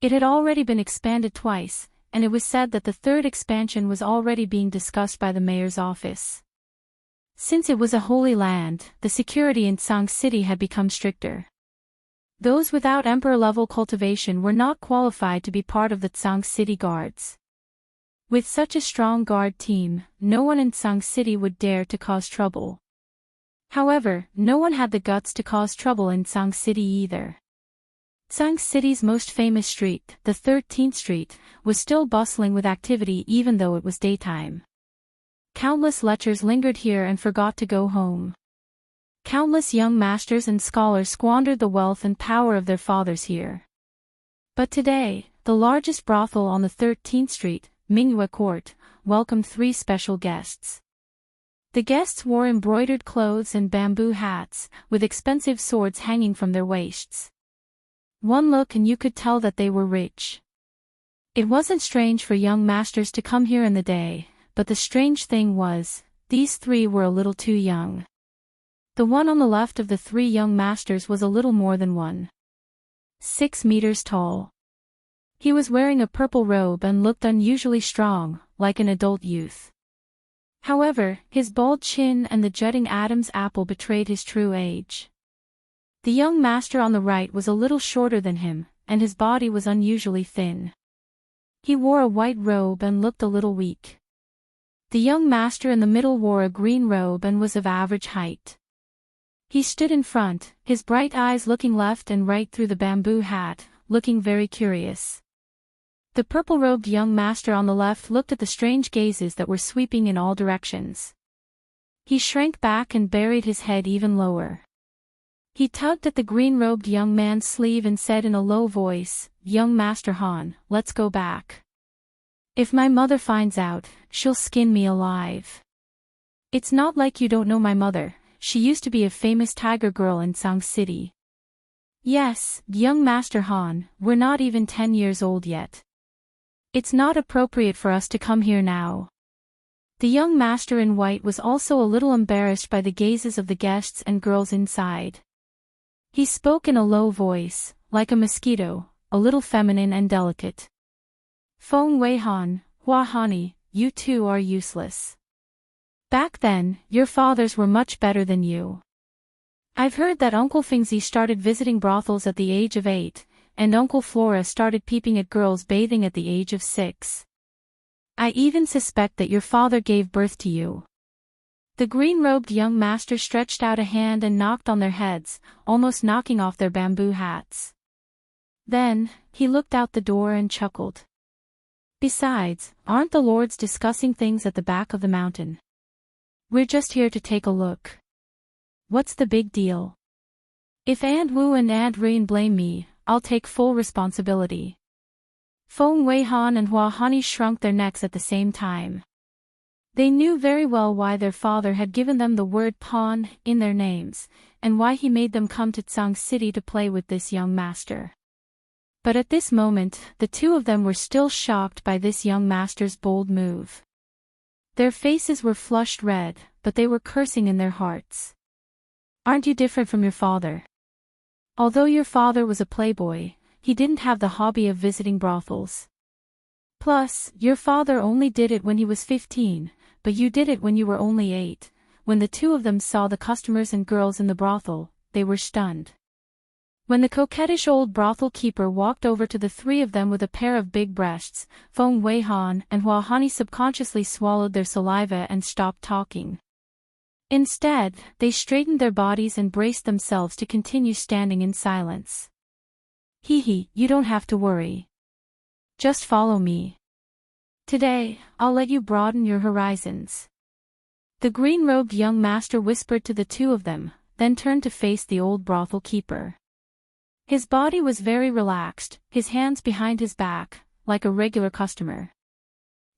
It had already been expanded twice, and it was said that the 3rd expansion was already being discussed by the mayor's office. Since it was a holy land, the security in Tsang City had become stricter. Those without emperor-level cultivation were not qualified to be part of the Tsang City guards. With such a strong guard team, no one in Tsang City would dare to cause trouble. However, no one had the guts to cause trouble in Tsang City either. Tsang City's most famous street, the 13th Street, was still bustling with activity even though it was daytime. Countless lechers lingered here and forgot to go home. Countless young masters and scholars squandered the wealth and power of their fathers here. But today, the largest brothel on the 13th Street, Mingyue Court, welcomed 3 special guests. The guests wore embroidered clothes and bamboo hats, with expensive swords hanging from their waists. One look and you could tell that they were rich. It wasn't strange for young masters to come here in the day, but the strange thing was, these 3 were a little too young. The one on the left of the 3 young masters was a little more than 1.6 meters tall. He was wearing a purple robe and looked unusually strong, like an adult youth. However, his bald chin and the jutting Adam's apple betrayed his true age. The young master on the right was a little shorter than him, and his body was unusually thin. He wore a white robe and looked a little weak. The young master in the middle wore a green robe and was of average height. He stood in front, his bright eyes looking left and right through the bamboo hat, looking very curious. The purple-robed young master on the left looked at the strange gazes that were sweeping in all directions. He shrank back and buried his head even lower. He tugged at the green-robed young man's sleeve and said in a low voice, "Young Master Han, let's go back. If my mother finds out, she'll skin me alive. It's not like you don't know my mother, she used to be a famous tiger girl in Sang City." "Yes, young Master Han, we're not even 10 years old yet. It's not appropriate for us to come here now." The young master in white was also a little embarrassed by the gazes of the guests and girls inside. He spoke in a low voice, like a mosquito, a little feminine and delicate. "Feng Weihan, Hua Hani, you two are useless. Back then, your fathers were much better than you. I've heard that Uncle Fingzi started visiting brothels at the age of 8, and Uncle Flora started peeping at girls bathing at the age of 6. I even suspect that your father gave birth to you." The green-robed young master stretched out a hand and knocked on their heads, almost knocking off their bamboo hats. Then, he looked out the door and chuckled. "Besides, aren't the lords discussing things at the back of the mountain? We're just here to take a look. What's the big deal? If Aunt Wu and Aunt Rain blame me, I'll take full responsibility." Feng Weihan and Hua Hani shrunk their necks at the same time. They knew very well why their father had given them the word pawn in their names, and why he made them come to Tsang City to play with this young master. But at this moment, the two of them were still shocked by this young master's bold move. Their faces were flushed red, but they were cursing in their hearts. "Aren't you different from your father? Although your father was a playboy, he didn't have the hobby of visiting brothels. Plus, your father only did it when he was 15, but you did it when you were only 8. When the two of them saw the customers and girls in the brothel, they were stunned. When the coquettish old brothel keeper walked over to the three of them with a pair of big breasts, Feng Weihan and Hua Hani subconsciously swallowed their saliva and stopped talking. Instead, they straightened their bodies and braced themselves to continue standing in silence. "Hee, you don't have to worry. Just follow me. Today, I'll let you broaden your horizons." The green-robed young master whispered to the two of them, then turned to face the old brothel keeper. His body was very relaxed, his hands behind his back, like a regular customer.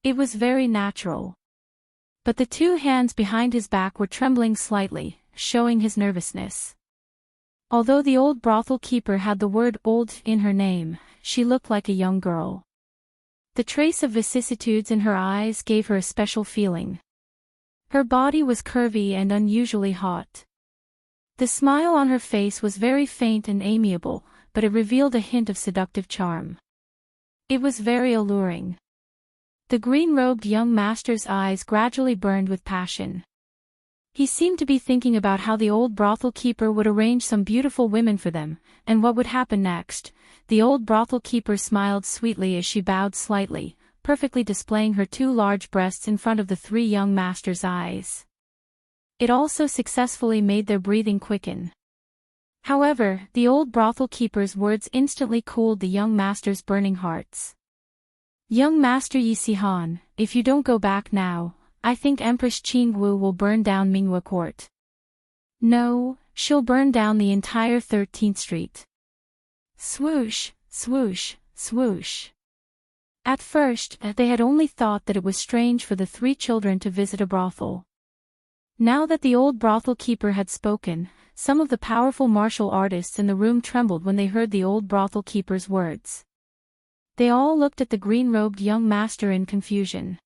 It was very natural. But the two hands behind his back were trembling slightly, showing his nervousness. Although the old brothel keeper had the word old in her name, she looked like a young girl. The trace of vicissitudes in her eyes gave her a special feeling. Her body was curvy and unusually hot. The smile on her face was very faint and amiable, but it revealed a hint of seductive charm. It was very alluring. The green-robed young master's eyes gradually burned with passion. He seemed to be thinking about how the old brothel keeper would arrange some beautiful women for them, and what would happen next. The old brothel keeper smiled sweetly as she bowed slightly, perfectly displaying her two large breasts in front of the three young masters' eyes. It also successfully made their breathing quicken. However, the old brothel keeper's words instantly cooled the young master's burning hearts. "Young Master Yi Sihan, if you don't go back now, I think Empress Qingwu will burn down Minghua Court. No, she'll burn down the entire 13th Street." Swoosh, swoosh, swoosh. At first, they had only thought that it was strange for the three children to visit a brothel. Now that the old brothel keeper had spoken, some of the powerful martial artists in the room trembled when they heard the old brothel keeper's words. They all looked at the green-robed young master in confusion.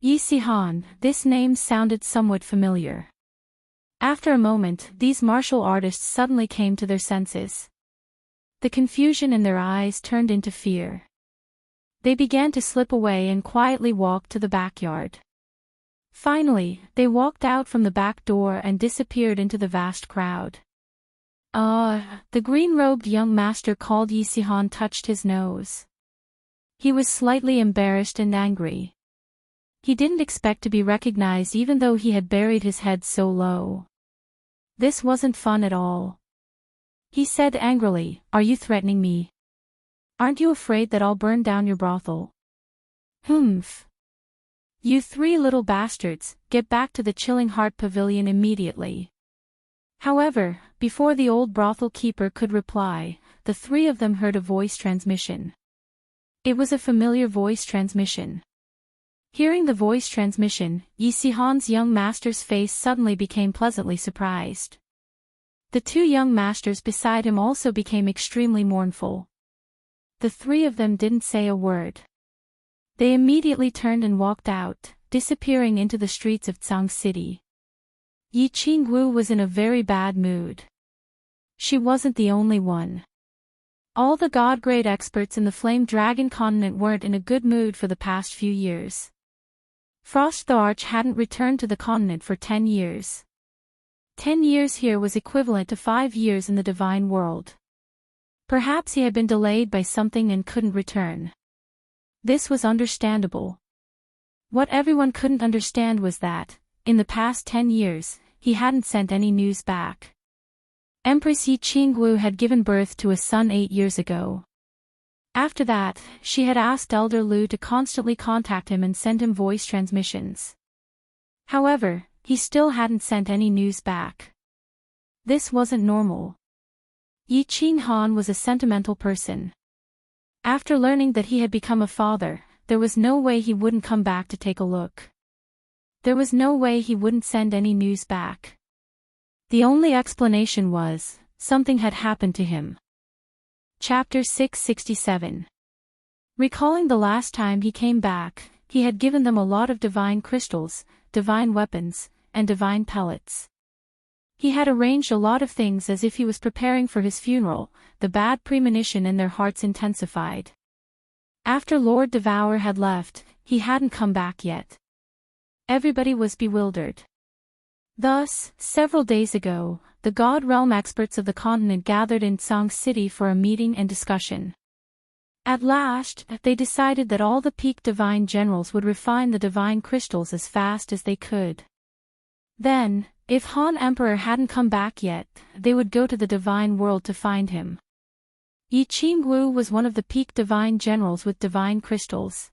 Yi Sihan, this name sounded somewhat familiar. After a moment, these martial artists suddenly came to their senses. The confusion in their eyes turned into fear. They began to slip away and quietly walked to the backyard. Finally, they walked out from the back door and disappeared into the vast crowd. The green-robed young master called Yi Sihan touched his nose. He was slightly embarrassed and angry. He didn't expect to be recognized even though he had buried his head so low. This wasn't fun at all. He said angrily, "Are you threatening me? Aren't you afraid that I'll burn down your brothel?" "Humph. You three little bastards, get back to the Chilling Heart Pavilion immediately." However, Before the old brothel keeper could reply, the three of them heard a voice transmission. It was a familiar voice transmission. Hearing the voice transmission, Yi Sihan's young master's face suddenly became pleasantly surprised. The two young masters beside him also became extremely mournful. The three of them didn't say a word. They immediately turned and walked out, disappearing into the streets of Tsang City. Yi Qingwu was in a very bad mood. She wasn't the only one. All the god-grade experts in the Flame Dragon continent weren't in a good mood for the past few years. Frost the Arch hadn't returned to the continent for 10 years. 10 years here was equivalent to 5 years in the divine world. Perhaps he had been delayed by something and couldn't return. This was understandable. What everyone couldn't understand was that, in the past 10 years, he hadn't sent any news back. Empress Yi Qingwu had given birth to a son 8 years ago. After that, she had asked Elder Lu to constantly contact him and send him voice transmissions. However, he still hadn't sent any news back. This wasn't normal. Yi Qinghan was a sentimental person. After learning that he had become a father, there was no way he wouldn't come back to take a look. There was no way he wouldn't send any news back. The only explanation was, something had happened to him. Chapter 667. Recalling the last time he came back, he had given them a lot of divine crystals, divine weapons, and divine pellets. He had arranged a lot of things as if he was preparing for his funeral. The bad premonition in their hearts intensified. After Lord Devour had left, he hadn't come back yet. Everybody was bewildered. Thus, several days ago, the God Realm experts of the continent gathered in Tsang City for a meeting and discussion. At last, they decided that all the peak divine generals would refine the divine crystals as fast as they could. Then, if Han Emperor hadn't come back yet, they would go to the divine world to find him. Yi Qingwu was one of the peak divine generals with divine crystals.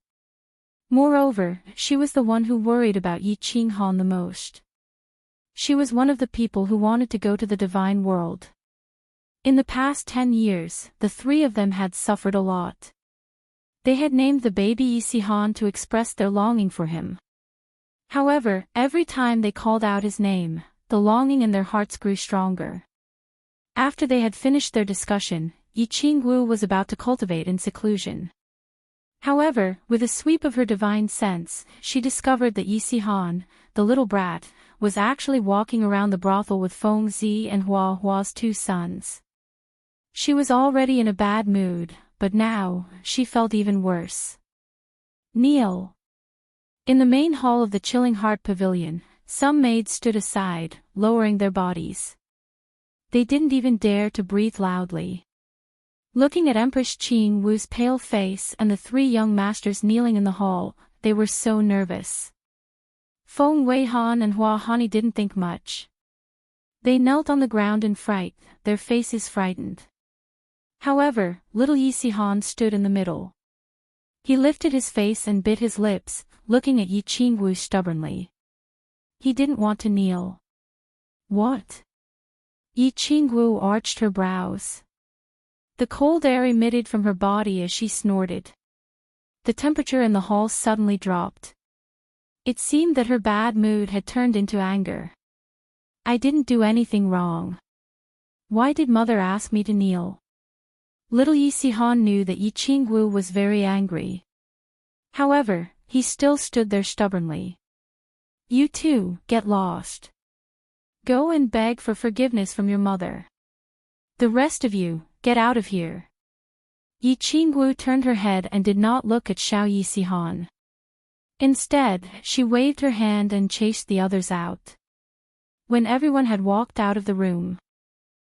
Moreover, she was the one who worried about Yi Qinghan the most. She was one of the people who wanted to go to the divine world. In the past 10 years, the three of them had suffered a lot. They had named the baby Yi Sihan to express their longing for him. However, every time they called out his name, the longing in their hearts grew stronger. After they had finished their discussion, Yi Qingwu was about to cultivate in seclusion. However, with a sweep of her divine sense, she discovered that Yi Sihan, the little brat, was actually walking around the brothel with Feng Zi and Hua Hua's 2 sons. She was already in a bad mood, but now, she felt even worse. Kneel. In the main hall of the Chilling Heart Pavilion, some maids stood aside, lowering their bodies. They didn't even dare to breathe loudly. Looking at Empress Qing Wu's pale face and the 3 young masters kneeling in the hall, they were so nervous. Feng Weihan and Hua Hani didn't think much. They knelt on the ground in fright, their faces frightened. However, little Yi Sihan stood in the middle. He lifted his face and bit his lips, looking at Yi Qingwu stubbornly. He didn't want to kneel. What? Yi Qingwu arched her brows. The cold air emitted from her body as she snorted. The temperature in the hall suddenly dropped. It seemed that her bad mood had turned into anger. I didn't do anything wrong. Why did mother ask me to kneel? Little Yi Sihan knew that Yi Qingwu was very angry. However, he still stood there stubbornly. You two, get lost. Go and beg for forgiveness from your mother. The rest of you, get out of here. Yi Qingwu turned her head and did not look at Xiao Yi Sihan. Instead, she waved her hand and chased the others out. When everyone had walked out of the room,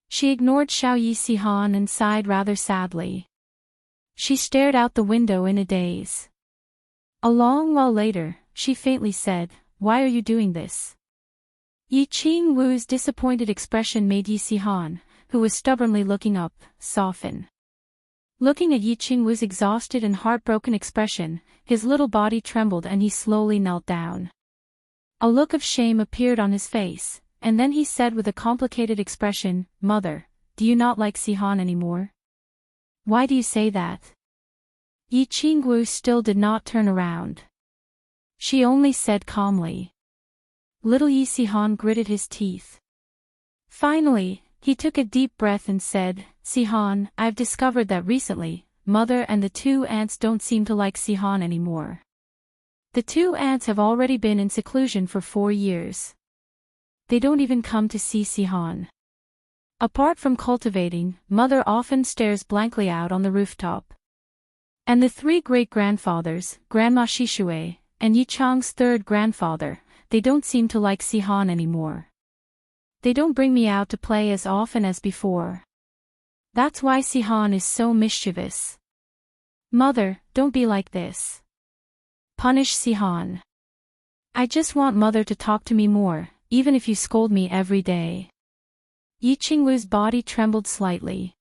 she ignored Xiao Yi Sihan and sighed rather sadly. She stared out the window in a daze. A long while later, she faintly said, "Why are you doing this?" Yi Qingwu's disappointed expression made Yi Sihan, who was stubbornly looking up, soften. Looking at Yi Qingwu's exhausted and heartbroken expression, his little body trembled and he slowly knelt down. A look of shame appeared on his face, and then he said with a complicated expression, "Mother, do you not like Sihan anymore? Why do you say that?" Yi Qingwu still did not turn around. She only said calmly. Little Yi Sihan gritted his teeth. Finally, he took a deep breath and said, "Sihan, I've discovered that recently, Mother and the two aunts don't seem to like Sihan anymore. The two aunts have already been in seclusion for 4 years. They don't even come to see Sihan. Apart from cultivating, Mother often stares blankly out on the rooftop. And the 3 great-grandfathers, Grandma Shishui, and Yi Chang's 3rd grandfather, they don't seem to like Sihan anymore. They don't bring me out to play as often as before. That's why Sihan is so mischievous. Mother, don't be like this. Punish Sihan. I just want Mother to talk to me more, even if you scold me every day." Yi Qingwu's body trembled slightly.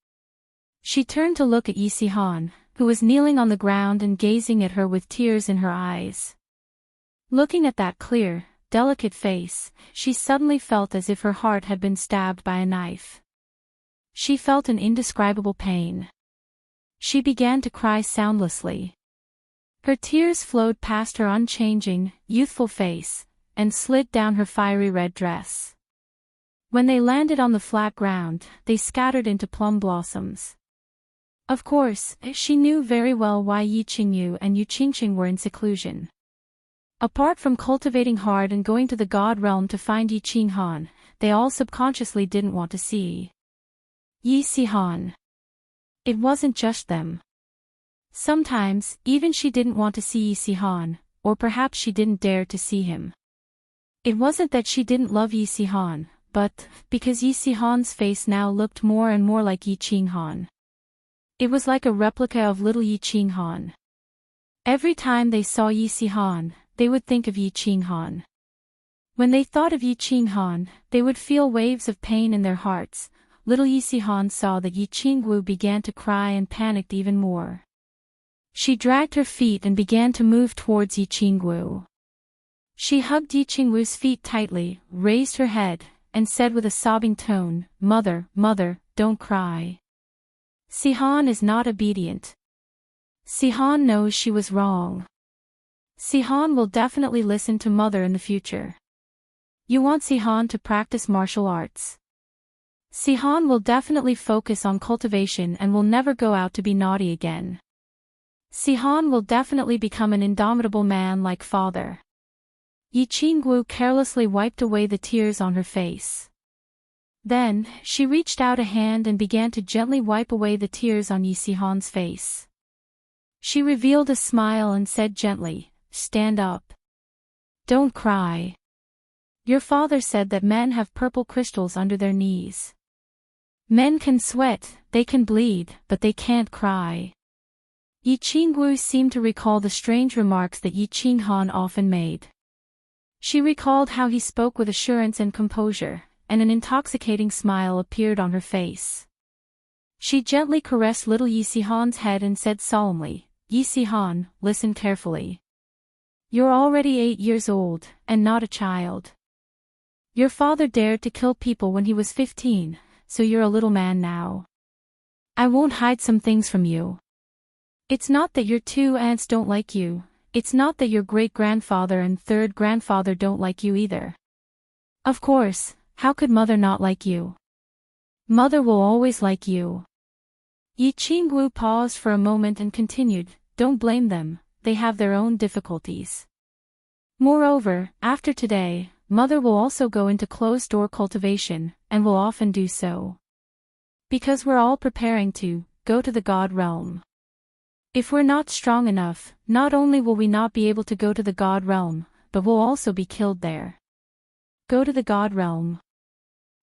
She turned to look at Yi Sihan, who was kneeling on the ground and gazing at her with tears in her eyes. Looking at that clear, delicate face, she suddenly felt as if her heart had been stabbed by a knife. She felt an indescribable pain. She began to cry soundlessly. Her tears flowed past her unchanging, youthful face, and slid down her fiery red dress. When they landed on the flat ground, they scattered into plum blossoms. Of course, she knew very well why Yi Qingyu and Yu Qingqing were in seclusion. Apart from cultivating hard and going to the God realm to find Yi Qinghan, they all subconsciously didn't want to see Yi Sihan. It wasn't just them. Sometimes, even she didn't want to see Yi Sihan, or perhaps she didn't dare to see him. It wasn't that she didn't love Yi Sihan, but because Yi Sihan's face now looked more and more like Yi Qinghan. It was like a replica of little Yi Qinghan. Every time they saw Yi Sihan, they would think of Yi Qinghan. When they thought of Yi Qinghan, they would feel waves of pain in their hearts. Little Yi Sihan saw that Yi Qingwu began to cry and panicked even more. She dragged her feet and began to move towards Yi Qingwu. She hugged Yi Qingwu's feet tightly, raised her head, and said with a sobbing tone, "Mother, Mother, don't cry. Sihan is not obedient. Sihan knows she was wrong. Sihan will definitely listen to Mother in the future. You want Sihan to practice martial arts. Sihan will definitely focus on cultivation and will never go out to be naughty again. Sihan will definitely become an indomitable man like father." Yi Qingwu carelessly wiped away the tears on her face. Then, she reached out a hand and began to gently wipe away the tears on Yi Sihan's face. She revealed a smile and said gently, "Stand up. Don't cry. Your father said that men have purple crystals under their knees. Men can sweat, they can bleed, but they can't cry." Yi Qingwu seemed to recall the strange remarks that Yi Qinghan often made. She recalled how he spoke with assurance and composure, and an intoxicating smile appeared on her face. She gently caressed little Yi Sihan's head and said solemnly, "Yi Sihan, listen carefully. You're already 8 years old, and not a child. Your father dared to kill people when he was 15, so you're a little man now. I won't hide some things from you. It's not that your 2 aunts don't like you. It's not that your great-grandfather and 3rd grandfather don't like you either. Of course, how could Mother not like you? Mother will always like you." Yi Qingwu paused for a moment and continued, "Don't blame them, they have their own difficulties. Moreover, after today, Mother will also go into closed-door cultivation, and will often do so. Because we're all preparing to go to the God realm. If we're not strong enough, not only will we not be able to go to the God realm, but we'll also be killed there." Go to the God realm.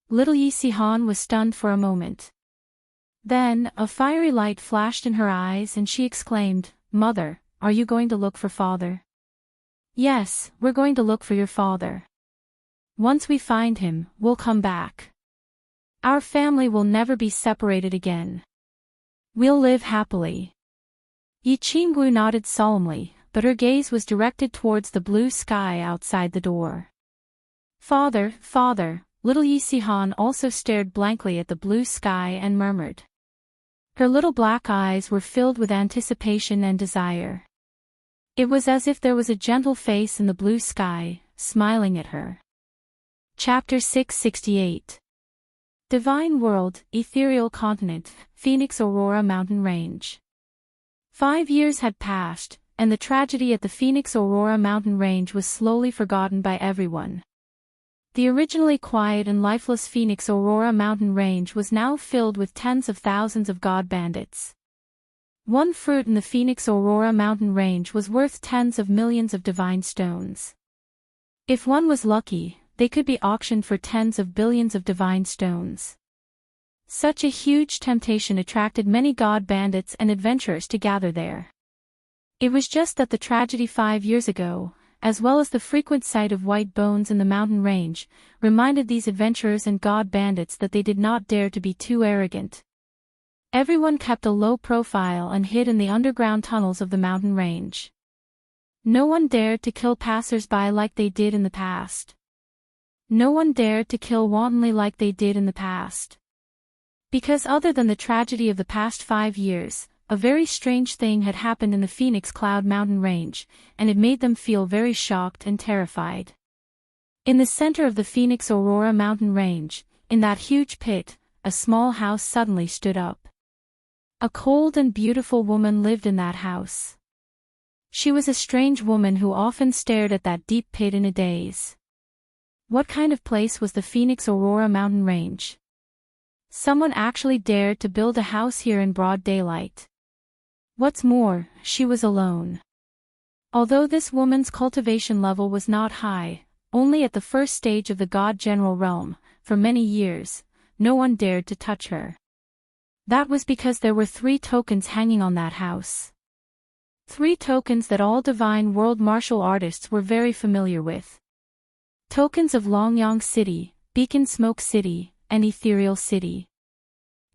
Little Yi Sihan was stunned for a moment. Then, a fiery light flashed in her eyes and she exclaimed, "Mother, are you going to look for father?" "Yes, we're going to look for your father. Once we find him, we'll come back. Our family will never be separated again. We'll live happily." Yi Qingwu nodded solemnly, but her gaze was directed towards the blue sky outside the door. "Father, father," little Yi Si-han also stared blankly at the blue sky and murmured. Her little black eyes were filled with anticipation and desire. It was as if there was a gentle face in the blue sky, smiling at her. Chapter 668. Divine World, Ethereal Continent, Phoenix Aurora Mountain Range. 5 years had passed, and the tragedy at the Phoenix Aurora Mountain Range was slowly forgotten by everyone. The originally quiet and lifeless Phoenix Aurora Mountain Range was now filled with tens of thousands of god bandits. One fruit in the Phoenix Aurora Mountain Range was worth tens of millions of divine stones. If one was lucky, they could be auctioned for tens of billions of divine stones. Such a huge temptation attracted many god bandits and adventurers to gather there. It was just that the tragedy 5 years ago, as well as the frequent sight of white bones in the mountain range, reminded these adventurers and god bandits that they did not dare to be too arrogant. Everyone kept a low profile and hid in the underground tunnels of the mountain range. No one dared to kill passers-by like they did in the past. No one dared to kill wantonly like they did in the past. Because other than the tragedy of the past 5 years, a very strange thing had happened in the Phoenix Cloud Mountain Range, and it made them feel very shocked and terrified. In the center of the Phoenix Aurora Mountain Range, in that huge pit, a small house suddenly stood up. A cold and beautiful woman lived in that house. She was a strange woman who often stared at that deep pit in a daze. What kind of place was the Phoenix Aurora Mountain Range? Someone actually dared to build a house here in broad daylight. What's more, she was alone. Although this woman's cultivation level was not high, only at the first stage of the God General realm, for many years, no one dared to touch her. That was because there were 3 tokens hanging on that house. 3 tokens that all Divine World martial artists were very familiar with. Tokens of Longyang City, Beacon Smoke City, and Ethereal City.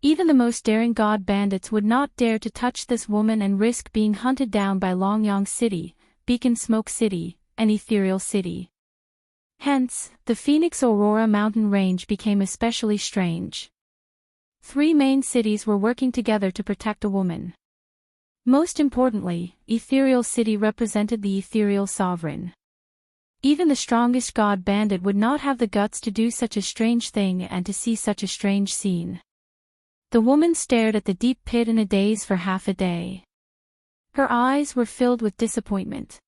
Even the most daring god bandits would not dare to touch this woman and risk being hunted down by Longyang City, Beacon Smoke City, and Ethereal City. Hence, the Phoenix Aurora Mountain Range became especially strange. 3 main cities were working together to protect a woman. Most importantly, Ethereal City represented the Ethereal Sovereign. Even the strongest god bandit would not have the guts to do such a strange thing and to see such a strange scene. The woman stared at the deep pit in a daze for half a day. Her eyes were filled with disappointment.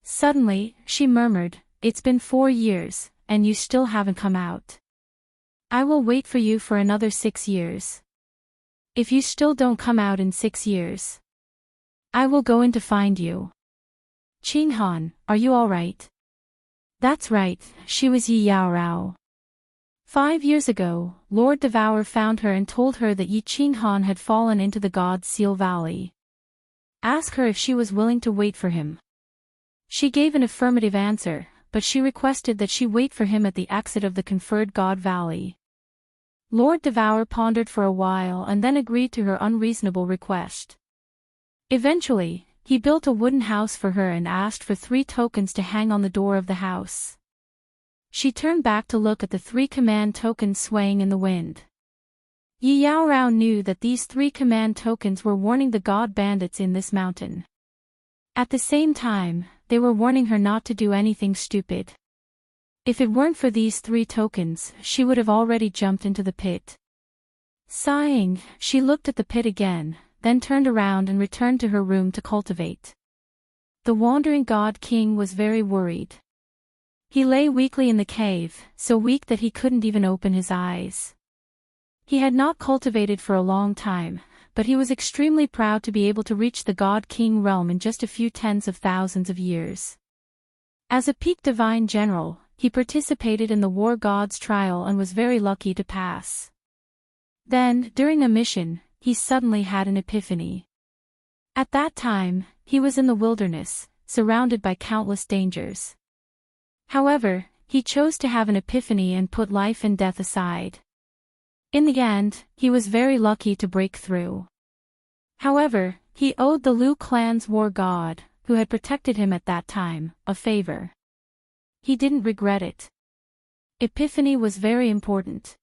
Suddenly, she murmured, "It's been 4 years, and you still haven't come out. I will wait for you for another 6 years. If you still don't come out in 6 years, I will go in to find you." "Qinghan, are you all right?" That's right, she was Yi Yaorao. 5 years ago, Lord Devour found her and told her that Yi Qinghan had fallen into the God Seal Valley. Ask her if she was willing to wait for him. She gave an affirmative answer, but she requested that she wait for him at the exit of the conferred God Valley. Lord Devour pondered for a while and then agreed to her unreasonable request. Eventually, he built a wooden house for her and asked for 3 tokens to hang on the door of the house. She turned back to look at the 3 command tokens swaying in the wind. Yi Yaorao knew that these 3 command tokens were warning the god bandits in this mountain. At the same time, they were warning her not to do anything stupid. If it weren't for these 3 tokens, she would have already jumped into the pit. Sighing, she looked at the pit again, then turned around and returned to her room to cultivate. The wandering god king was very worried. He lay weakly in the cave, so weak that he couldn't even open his eyes. He had not cultivated for a long time, but he was extremely proud to be able to reach the God King realm in just a few tens of thousands of years. As a peak divine general, he participated in the war god's trial and was very lucky to pass. Then, during a mission, he suddenly had an epiphany. At that time, he was in the wilderness, surrounded by countless dangers. However, he chose to have an epiphany and put life and death aside. In the end, he was very lucky to break through. However, he owed the Lu clan's war god, who had protected him at that time, a favor. He didn't regret it. Epiphany was very important.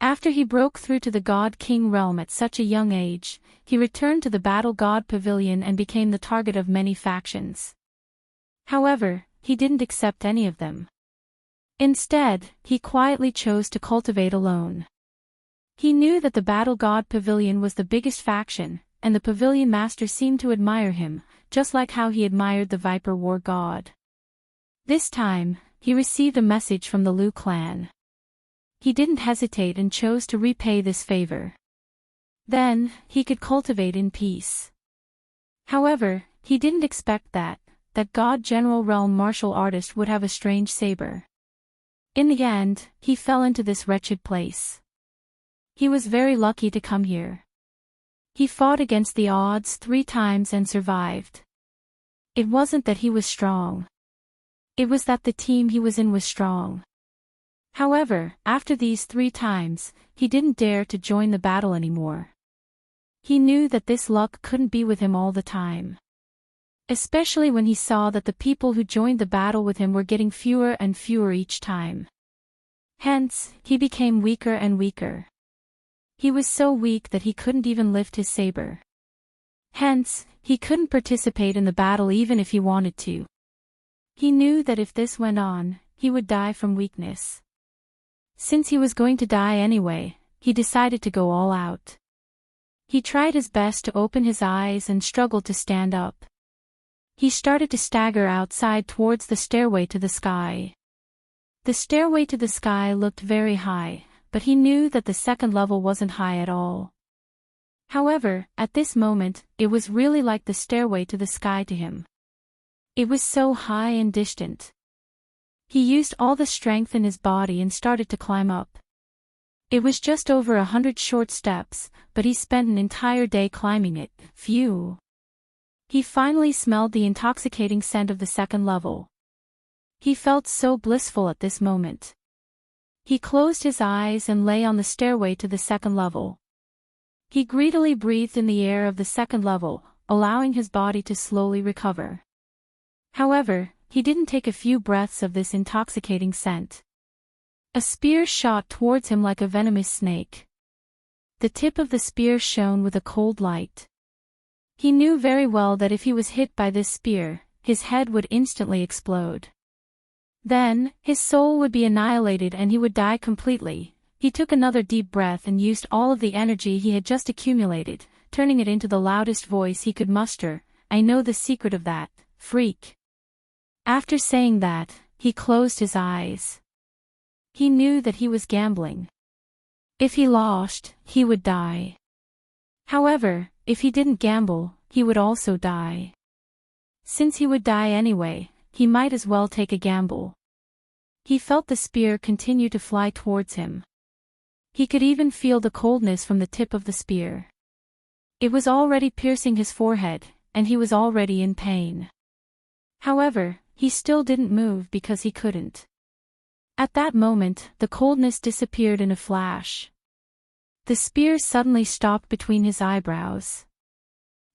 After he broke through to the God King realm at such a young age, he returned to the Battle God Pavilion and became the target of many factions. However, he didn't accept any of them. Instead, he quietly chose to cultivate alone. He knew that the Battle God Pavilion was the biggest faction, and the Pavilion Master seemed to admire him, just like how he admired the Viper War God. This time, he received a message from the Lu clan. He didn't hesitate and chose to repay this favor. Then, he could cultivate in peace. However, he didn't expect that God General Realm martial artist would have a strange saber. In the end, he fell into this wretched place. He was very lucky to come here. He fought against the odds 3 times and survived. It wasn't that he was strong. It was that the team he was in was strong. However, after these 3 times, he didn't dare to join the battle anymore. He knew that this luck couldn't be with him all the time. Especially when he saw that the people who joined the battle with him were getting fewer and fewer each time. Hence, he became weaker and weaker. He was so weak that he couldn't even lift his saber. Hence, he couldn't participate in the battle even if he wanted to. He knew that if this went on, he would die from weakness. Since he was going to die anyway, he decided to go all out. He tried his best to open his eyes and struggled to stand up. He started to stagger outside towards the stairway to the sky. The stairway to the sky looked very high, but he knew that the second level wasn't high at all. However, at this moment, it was really like the stairway to the sky to him. It was so high and distant. He used all the strength in his body and started to climb up. It was just over 100 short steps, but he spent an entire day climbing it. Phew! He finally smelled the intoxicating scent of the second level. He felt so blissful at this moment. He closed his eyes and lay on the stairway to the second level. He greedily breathed in the air of the second level, allowing his body to slowly recover. However, he didn't take a few breaths of this intoxicating scent. A spear shot towards him like a venomous snake. The tip of the spear shone with a cold light. He knew very well that if he was hit by this spear, his head would instantly explode. Then, his soul would be annihilated and he would die completely. He took another deep breath and used all of the energy he had just accumulated, turning it into the loudest voice he could muster. I know the secret of that, freak. After saying that, he closed his eyes. He knew that he was gambling. If he lost, he would die. However, if he didn't gamble, he would also die. Since he would die anyway, he might as well take a gamble. He felt the spear continue to fly towards him. He could even feel the coldness from the tip of the spear. It was already piercing his forehead, and he was already in pain. However, he still didn't move because he couldn't. At that moment, the coldness disappeared in a flash. The spear suddenly stopped between his eyebrows.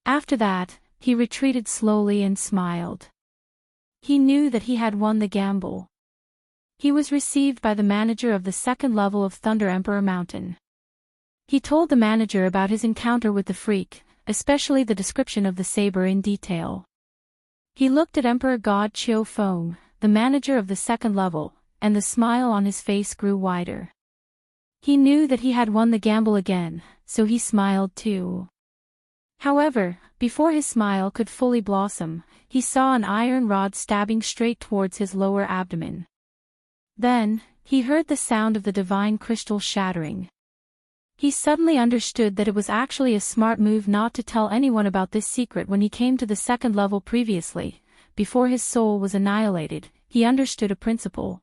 After that, he retreated slowly and smiled. He knew that he had won the gamble. He was received by the manager of the second level of Thunder Emperor Mountain. He told the manager about his encounter with the freak, especially the description of the saber in detail. He looked at Emperor God Chiu Feng, the manager of the second level, and the smile on his face grew wider. He knew that he had won the gamble again, so he smiled too. However, before his smile could fully blossom, he saw an iron rod stabbing straight towards his lower abdomen. Then, he heard the sound of the divine crystal shattering. He suddenly understood that it was actually a smart move not to tell anyone about this secret when he came to the second level previously. Before his soul was annihilated, he understood a principle.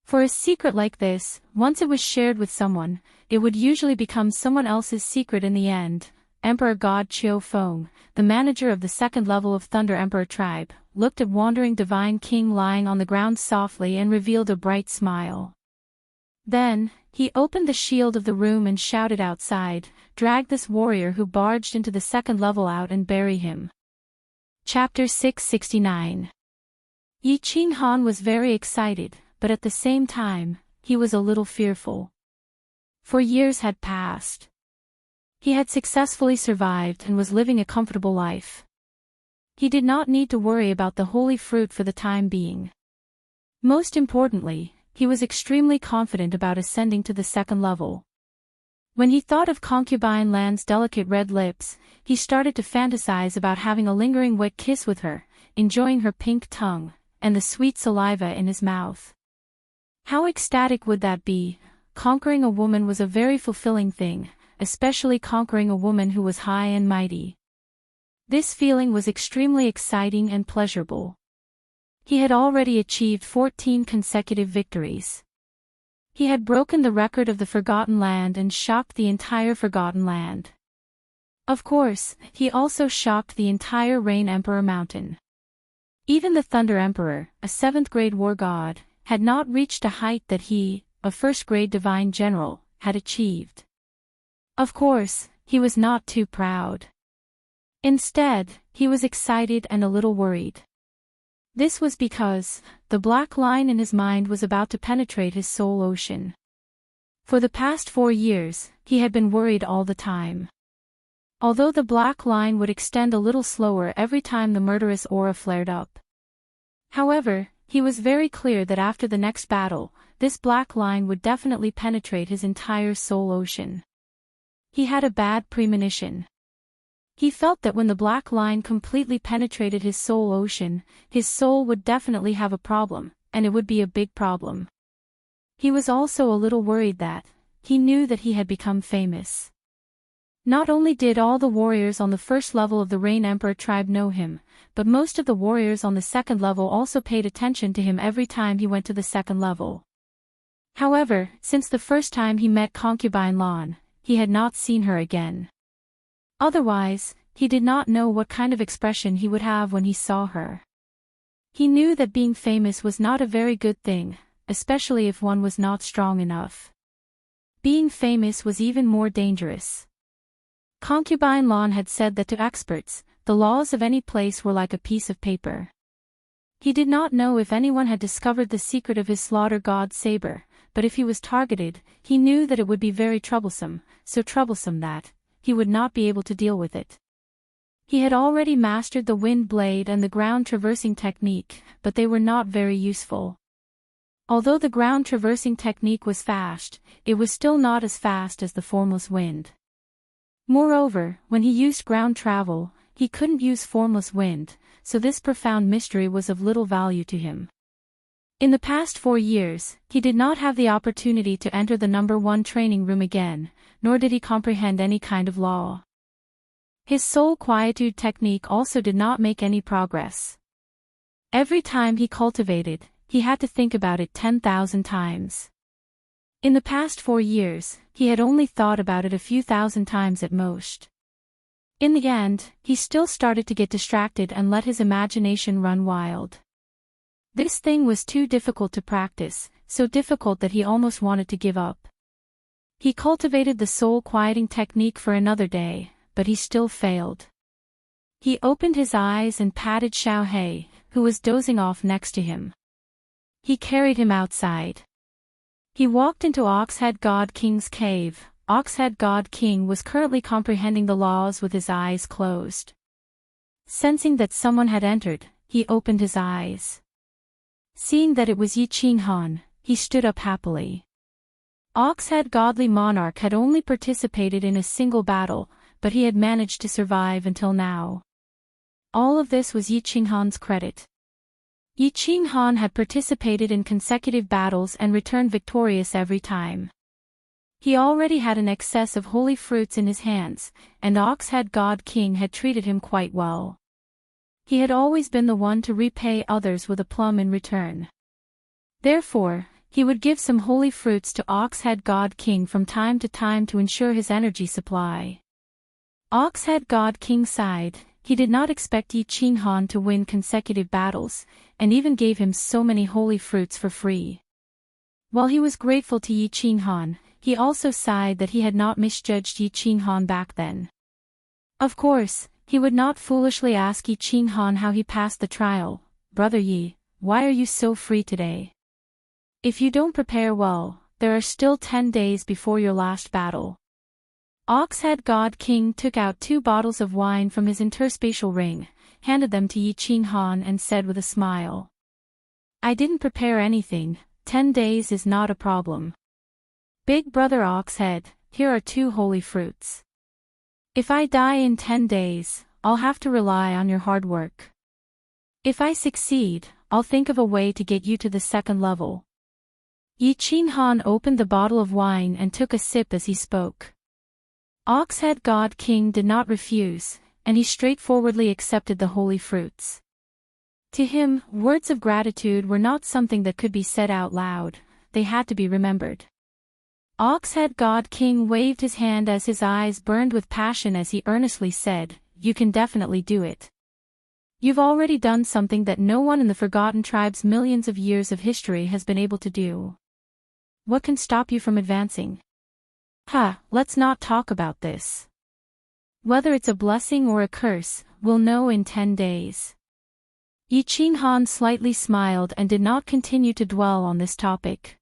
For a secret like this, once it was shared with someone, it would usually become someone else's secret in the end. Emperor God Chiu Feng, the manager of the second level of Thunder Emperor tribe, looked at wandering divine king lying on the ground softly and revealed a bright smile. Then, he opened the shield of the room and shouted outside, "Drag this warrior who barged into the second level out and bury him." Chapter 669. Yi Qinghan was very excited, but at the same time, he was a little fearful. For years had passed. He had successfully survived and was living a comfortable life. He did not need to worry about the holy fruit for the time being. Most importantly, he was extremely confident about ascending to the second level. When he thought of Concubine Land's delicate red lips, he started to fantasize about having a lingering wet kiss with her, enjoying her pink tongue, and the sweet saliva in his mouth. How ecstatic would that be? Conquering a woman was a very fulfilling thing, especially conquering a woman who was high and mighty. This feeling was extremely exciting and pleasurable. He had already achieved 14 consecutive victories. He had broken the record of the Forgotten Land and shocked the entire Forgotten Land. Of course, he also shocked the entire Rain Emperor Mountain. Even the Thunder Emperor, a 7th-grade war god, had not reached a height that he, a 1st-grade divine general, had achieved. Of course, he was not too proud. Instead, he was excited and a little worried. This was because the black line in his mind was about to penetrate his soul ocean. For the past 4 years, he had been worried all the time. Although the black line would extend a little slower every time the murderous aura flared up. However, he was very clear that after the next battle, this black line would definitely penetrate his entire soul ocean. He had a bad premonition. He felt that when the black line completely penetrated his soul ocean, his soul would definitely have a problem, and it would be a big problem. He was also a little worried that he knew that he had become famous. Not only did all the warriors on the first level of the Rain Emperor tribe know him, but most of the warriors on the second level also paid attention to him every time he went to the second level. However, since the first time he met Concubine Lan, he had not seen her again. Otherwise, he did not know what kind of expression he would have when he saw her. He knew that being famous was not a very good thing, especially if one was not strong enough. Being famous was even more dangerous. Concubine Lan had said that to experts, the laws of any place were like a piece of paper. He did not know if anyone had discovered the secret of his slaughter god saber, but if he was targeted, he knew that it would be very troublesome, so troublesome that he would not be able to deal with it. He had already mastered the wind blade and the ground traversing technique, but they were not very useful. Although the ground traversing technique was fast, it was still not as fast as the formless wind. Moreover, when he used ground travel, he couldn't use formless wind, so this profound mystery was of little value to him. In the past 4 years, he did not have the opportunity to enter the number 1 training room again, nor did he comprehend any kind of law. His soul quietude technique also did not make any progress. Every time he cultivated, he had to think about it 10,000 times. In the past 4 years, he had only thought about it a few thousand times at most. In the end, he still started to get distracted and let his imagination run wild. This thing was too difficult to practice, so difficult that he almost wanted to give up. He cultivated the soul quieting technique for another day, but he still failed. He opened his eyes and patted Xiao He, who was dozing off next to him. He carried him outside. He walked into Oxhead God King's cave. Oxhead God King was currently comprehending the laws with his eyes closed. Sensing that someone had entered, he opened his eyes. Seeing that it was Yi Qinghan, he stood up happily. Oxhead Godly Monarch had only participated in a single battle, but he had managed to survive until now. All of this was Yi Qinghan's credit. Yi Qinghan had participated in consecutive battles and returned victorious every time. He already had an excess of holy fruits in his hands, and Oxhead God King had treated him quite well. He had always been the one to repay others with a plum in return. Therefore, he would give some holy fruits to Oxhead God King from time to time to ensure his energy supply. Oxhead God King sighed. He did not expect Yi Qinghan to win consecutive battles, and even gave him so many holy fruits for free. While he was grateful to Yi Qinghan, he also sighed that he had not misjudged Yi Qinghan back then. Of course, he would not foolishly ask Yi Qinghan how he passed the trial. "Brother Yi, why are you so free today?" If you don't prepare well, there are still 10 days before your last battle. Oxhead God King took out 2 bottles of wine from his interspatial ring, handed them to Yi Qing Han and said with a smile. I didn't prepare anything, 10 days is not a problem. Big brother Oxhead, here are 2 holy fruits. If I die in 10 days, I'll have to rely on your hard work. If I succeed, I'll think of a way to get you to the 2nd level. Yi Qing Han opened the bottle of wine and took a sip as he spoke. Oxhead God King did not refuse, and he straightforwardly accepted the holy fruits. To him, words of gratitude were not something that could be said out loud, they had to be remembered. Oxhead God King waved his hand as his eyes burned with passion as he earnestly said, You can definitely do it. You've already done something that no one in the Forgotten Tribe's millions of years of history has been able to do. What can stop you from advancing? Let's not talk about this. Whether it's a blessing or a curse, we'll know in 10 days. Yi Qing Han slightly smiled and did not continue to dwell on this topic.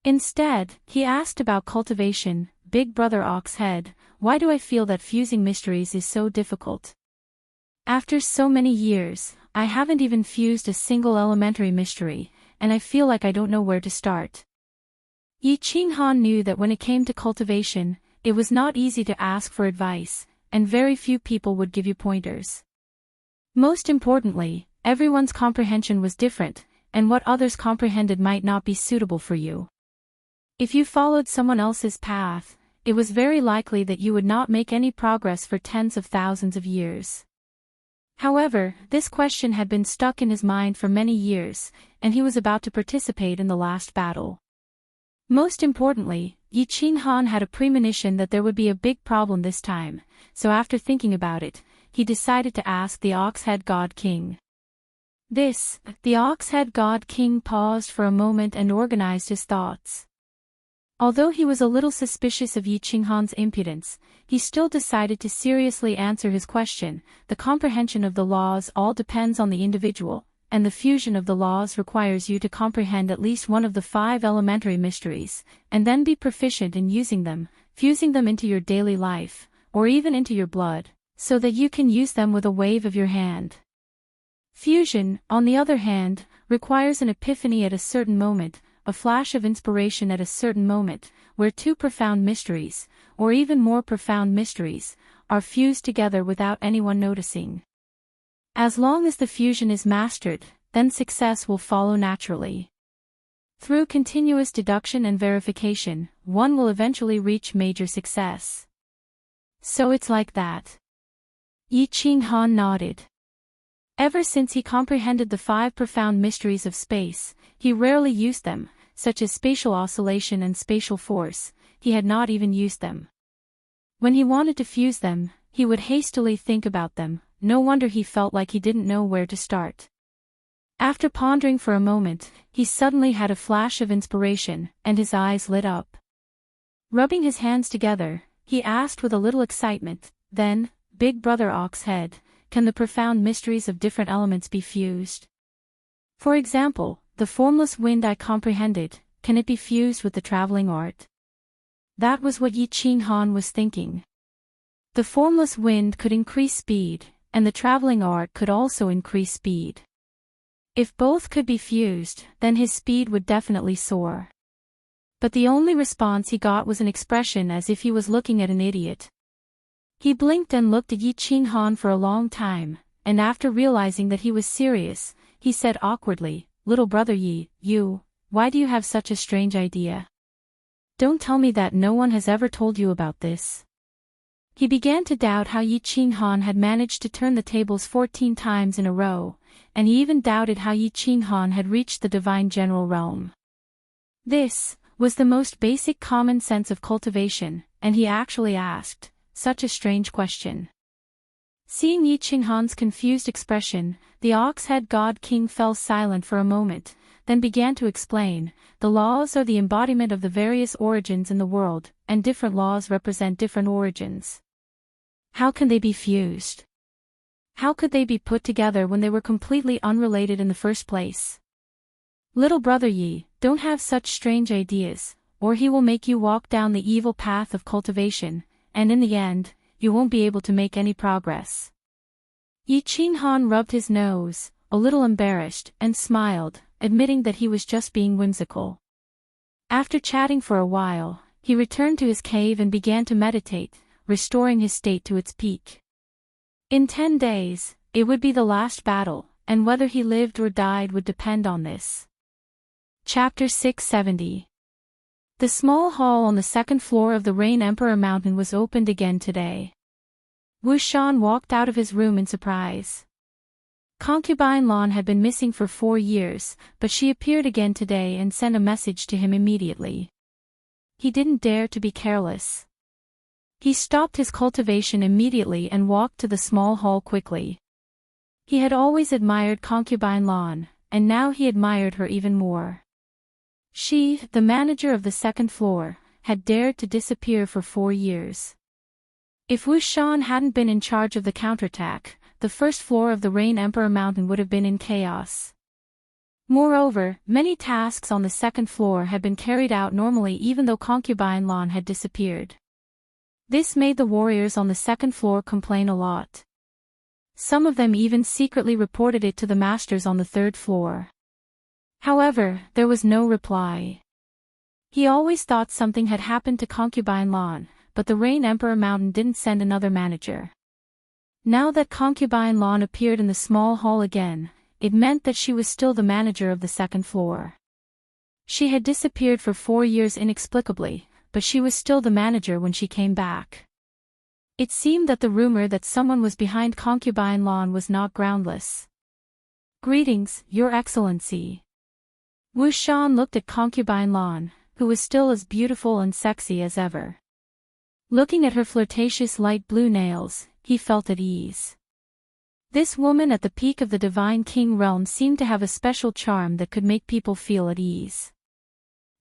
Instead, he asked about cultivation. Big brother Oxhead, why do I feel that fusing mysteries is so difficult? After so many years, I haven't even fused a single elementary mystery, and I feel like I don't know where to start. Yi Qing Han knew that when it came to cultivation, it was not easy to ask for advice, and very few people would give you pointers. Most importantly, everyone's comprehension was different, and what others comprehended might not be suitable for you. If you followed someone else's path, it was very likely that you would not make any progress for tens of thousands of years. However, this question had been stuck in his mind for many years, and he was about to participate in the last battle. Most importantly, Yi Qing Han had a premonition that there would be a big problem this time, so after thinking about it, he decided to ask the Oxhead God King. The Oxhead God King paused for a moment and organized his thoughts. Although he was a little suspicious of Yi Qing Han's impudence, he still decided to seriously answer his question. The comprehension of the laws all depends on the individual, and the fusion of the laws requires you to comprehend at least one of the 5 elementary mysteries, and then be proficient in using them, fusing them into your daily life, or even into your blood, so that you can use them with a wave of your hand. Fusion, on the other hand, requires an epiphany at a certain moment, a flash of inspiration at a certain moment, where 2 profound mysteries, or even more profound mysteries, are fused together without anyone noticing. As long as the fusion is mastered, then success will follow naturally. Through continuous deduction and verification, one will eventually reach major success. So it's like that. Yi Qing Han nodded. Ever since he comprehended the 5 profound mysteries of space, he rarely used them, such as spatial oscillation and spatial force, he had not even used them. When he wanted to fuse them, he would hastily think about them, no wonder he felt like he didn't know where to start. After pondering for a moment, he suddenly had a flash of inspiration, and his eyes lit up. Rubbing his hands together, he asked with a little excitement, Then, Big Brother Oxhead, can the profound mysteries of different elements be fused? For example, the formless wind I comprehended, can it be fused with the traveling art? That was what Yi Qing Han was thinking. The formless wind could increase speed, and the traveling art could also increase speed. If both could be fused, then his speed would definitely soar. But the only response he got was an expression as if he was looking at an idiot. He blinked and looked at Yi Qing Han for a long time, and after realizing that he was serious, he said awkwardly, Little brother Yi, why do you have such a strange idea? Don't tell me that no one has ever told you about this. He began to doubt how Yi Qing Han had managed to turn the tables 14 times in a row, and he even doubted how Yi Qing Han had reached the divine general realm. This was the most basic common sense of cultivation, and he actually asked such a strange question. Seeing Yi Qing Han's confused expression, the Oxhead God King fell silent for a moment, then began to explain, the laws are the embodiment of the various origins in the world, and different laws represent different origins. How can they be fused? How could they be put together when they were completely unrelated in the first place? Little brother Yi, Don't have such strange ideas, or he will make you walk down the evil path of cultivation, and in the end, you won't be able to make any progress. Yi Qinghan rubbed his nose, a little embarrassed, and smiled, admitting that he was just being whimsical. After chatting for a while, he returned to his cave and began to meditate, restoring his state to its peak. In 10 days, it would be the last battle, and whether he lived or died would depend on this. Chapter 670. The small hall on the second floor of the Rain Emperor Mountain was opened again today. Wu Shan walked out of his room in surprise. Concubine Lan had been missing for 4 years, but she appeared again today and sent a message to him immediately. He didn't dare to be careless. He stopped his cultivation immediately and walked to the small hall quickly. He had always admired Concubine Lan, and now he admired her even more. She, the manager of the second floor, had dared to disappear for 4 years. If Wu Shan hadn't been in charge of the counterattack, the first floor of the Rain Emperor Mountain would have been in chaos. Moreover, many tasks on the second floor had been carried out normally even though Concubine Lan had disappeared. This made the warriors on the second floor complain a lot. Some of them even secretly reported it to the masters on the third floor. However, there was no reply. He always thought something had happened to Concubine Lan, but the Rain Emperor Mountain didn't send another manager. Now that Concubine Lan appeared in the small hall again, it meant that she was still the manager of the second floor. She had disappeared for 4 years inexplicably, but she was still the manager when she came back. It seemed that the rumor that someone was behind Concubine Lan was not groundless. "Greetings, Your Excellency." Wu Shan looked at Concubine Lan, who was still as beautiful and sexy as ever. Looking at her flirtatious light blue nails, he felt at ease. This woman at the peak of the Divine King realm seemed to have a special charm that could make people feel at ease.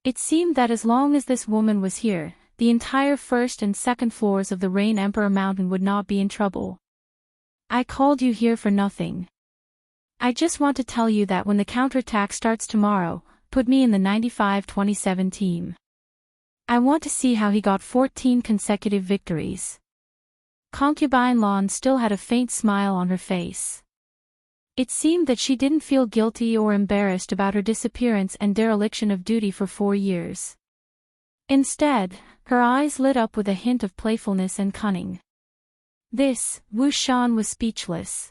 It seemed that as long as this woman was here, the entire first and second floors of the Rain Emperor Mountain would not be in trouble. "I called you here for nothing. I just want to tell you that when the counterattack starts tomorrow, put me in the 95-27 team. I want to see how he got 14 consecutive victories." Concubine Lan still had a faint smile on her face. It seemed that she didn't feel guilty or embarrassed about her disappearance and dereliction of duty for 4 years. Instead, her eyes lit up with a hint of playfulness and cunning. Wu Shan was speechless.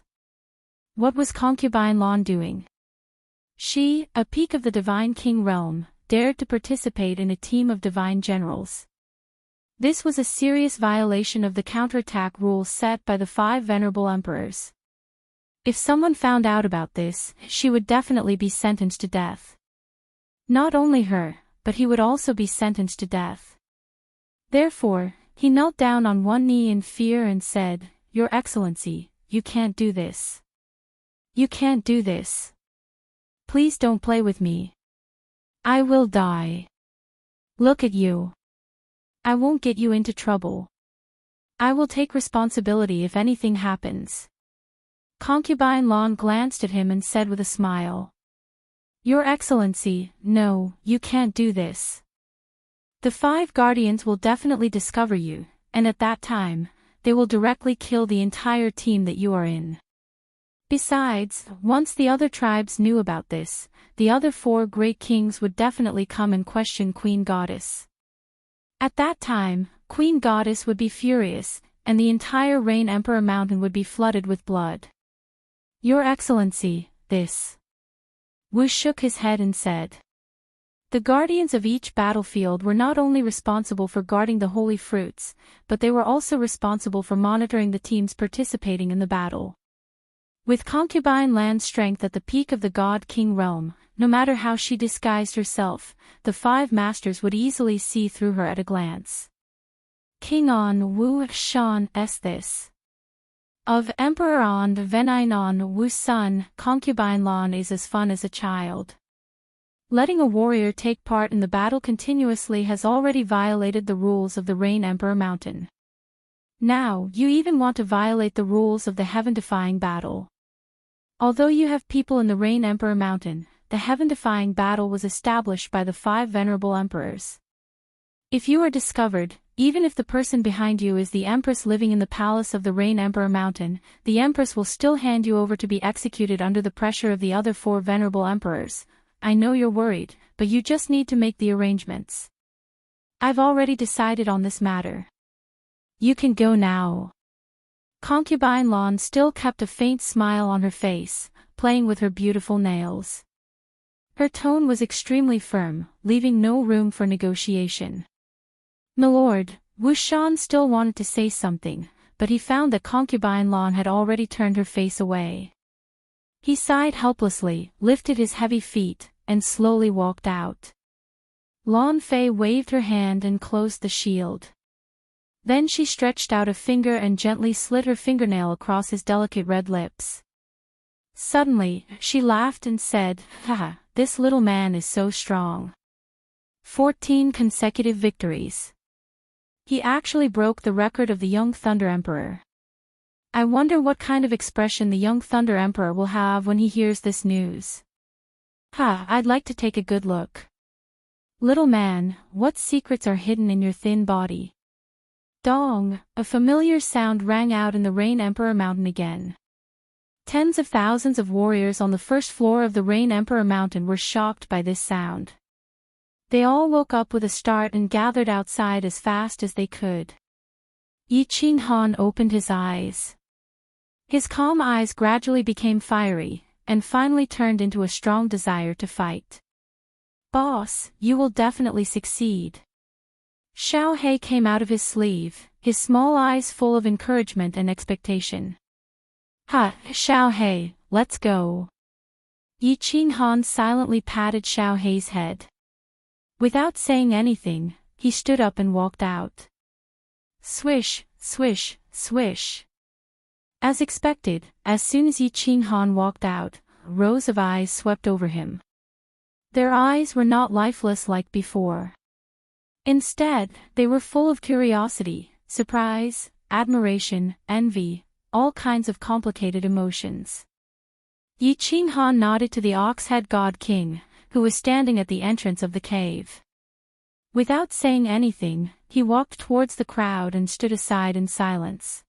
What was Concubine Lan doing? She, a peak of the Divine King realm, dared to participate in a team of divine generals. This was a serious violation of the counterattack rules set by the 5 venerable emperors. If someone found out about this, she would definitely be sentenced to death. Not only her, but he would also be sentenced to death. Therefore, he knelt down on one knee in fear and said, "Your Excellency, you can't do this. You can't do this. Please don't play with me. I will die. Look at you. I won't get you into trouble. I will take responsibility if anything happens." Concubine Lan glanced at him and said with a smile, "Your Excellency, no, you can't do this. The 5 guardians will definitely discover you, and at that time, they will directly kill the entire team that you are in. Besides, once the other tribes knew about this, the other 4 great kings would definitely come and question Queen Goddess. At that time, Queen Goddess would be furious, and the entire Rain Emperor Mountain would be flooded with blood. Your Excellency, this." Wu shook his head and said. The guardians of each battlefield were not only responsible for guarding the holy fruits, but they were also responsible for monitoring the teams participating in the battle. With Concubine Lan's strength at the peak of the God King realm, no matter how she disguised herself, the 5 masters would easily see through her at a glance. King on Wu Shan s this. Of Emperor on Venainon Wu Sun, Concubine Lan is as fun as a child. Letting a warrior take part in the battle continuously has already violated the rules of the Rain Emperor Mountain. Now, you even want to violate the rules of the heaven-defying battle. Although you have people in the Rain Emperor Mountain, the heaven-defying battle was established by the 5 venerable emperors. If you are discovered, even if the person behind you is the empress living in the palace of the Rain Emperor Mountain, the empress will still hand you over to be executed under the pressure of the other 4 venerable emperors. I know you're worried, but you just need to make the arrangements. I've already decided on this matter. You can go now. Concubine Lan still kept a faint smile on her face, playing with her beautiful nails. Her tone was extremely firm, leaving no room for negotiation. Milord, Wu Shan still wanted to say something, but he found that Concubine Lan had already turned her face away. He sighed helplessly, lifted his heavy feet, and slowly walked out. Lan Fei waved her hand and closed the shield. Then she stretched out a finger and gently slid her fingernail across his delicate red lips. Suddenly, she laughed and said, "Haha, this little man is so strong. 14 consecutive victories. He actually broke the record of the young Thunder Emperor. I wonder what kind of expression the young Thunder Emperor will have when he hears this news. I'd like to take a good look. Little man, what secrets are hidden in your thin body?" Dong, a familiar sound rang out in the Rain Emperor Mountain again. Tens of thousands of warriors on the first floor of the Rain Emperor Mountain were shocked by this sound. They all woke up with a start and gathered outside as fast as they could. Yi Qinghan opened his eyes. His calm eyes gradually became fiery, and finally turned into a strong desire to fight. "Boss, you will definitely succeed." Xiao He came out of his sleeve, his small eyes full of encouragement and expectation. Xiao He, let's go." Yi Qinghan silently patted Xiao He's head. Without saying anything, he stood up and walked out. Swish, swish, swish. As expected, as soon as Yi Qinghan walked out, rows of eyes swept over him. Their eyes were not lifeless like before. Instead, they were full of curiosity, surprise, admiration, envy, all kinds of complicated emotions. Yi Qinghan nodded to the Ox-Head God King, who was standing at the entrance of the cave. Without saying anything, he walked towards the crowd and stood aside in silence.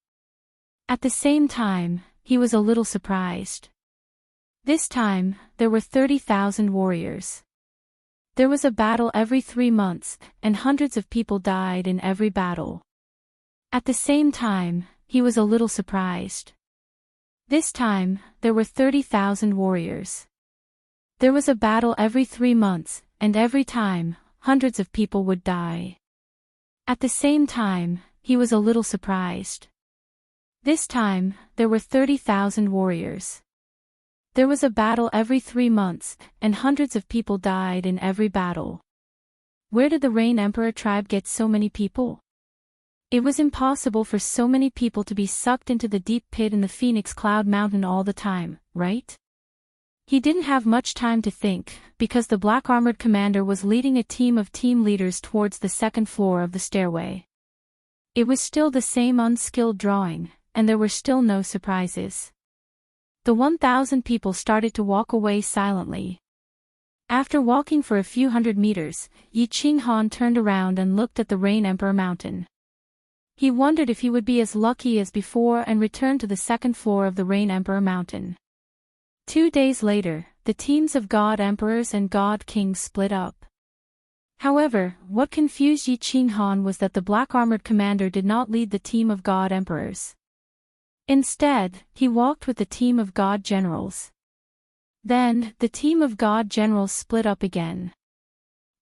At the same time, he was a little surprised. This time, there were 30,000 warriors. There was a battle every 3 months, and hundreds of people died in every battle. At the same time, he was a little surprised. This time, there were 30,000 warriors. There was a battle every 3 months, and every time, hundreds of people would die. At the same time, he was a little surprised. This time, there were 30,000 warriors. There was a battle every 3 months, and hundreds of people died in every battle. Where did the Rain Emperor tribe get so many people? It was impossible for so many people to be sucked into the deep pit in the Phoenix Cloud Mountain all the time, right? He didn't have much time to think, because the black-armored commander was leading a team of team leaders towards the second floor of the stairway. It was still the same unskilled drawing, and there were still no surprises. The 1,000 people started to walk away silently. After walking for a few hundred meters, Yi Qinghan turned around and looked at the Rain Emperor Mountain. He wondered if he would be as lucky as before and returned to the second floor of the Rain Emperor Mountain. 2 days later, the teams of God Emperors and God Kings split up. However, what confused Yi Qinghan was that the black-armored commander did not lead the team of God Emperors. Instead, he walked with the team of God Generals. Then, the team of God Generals split up again.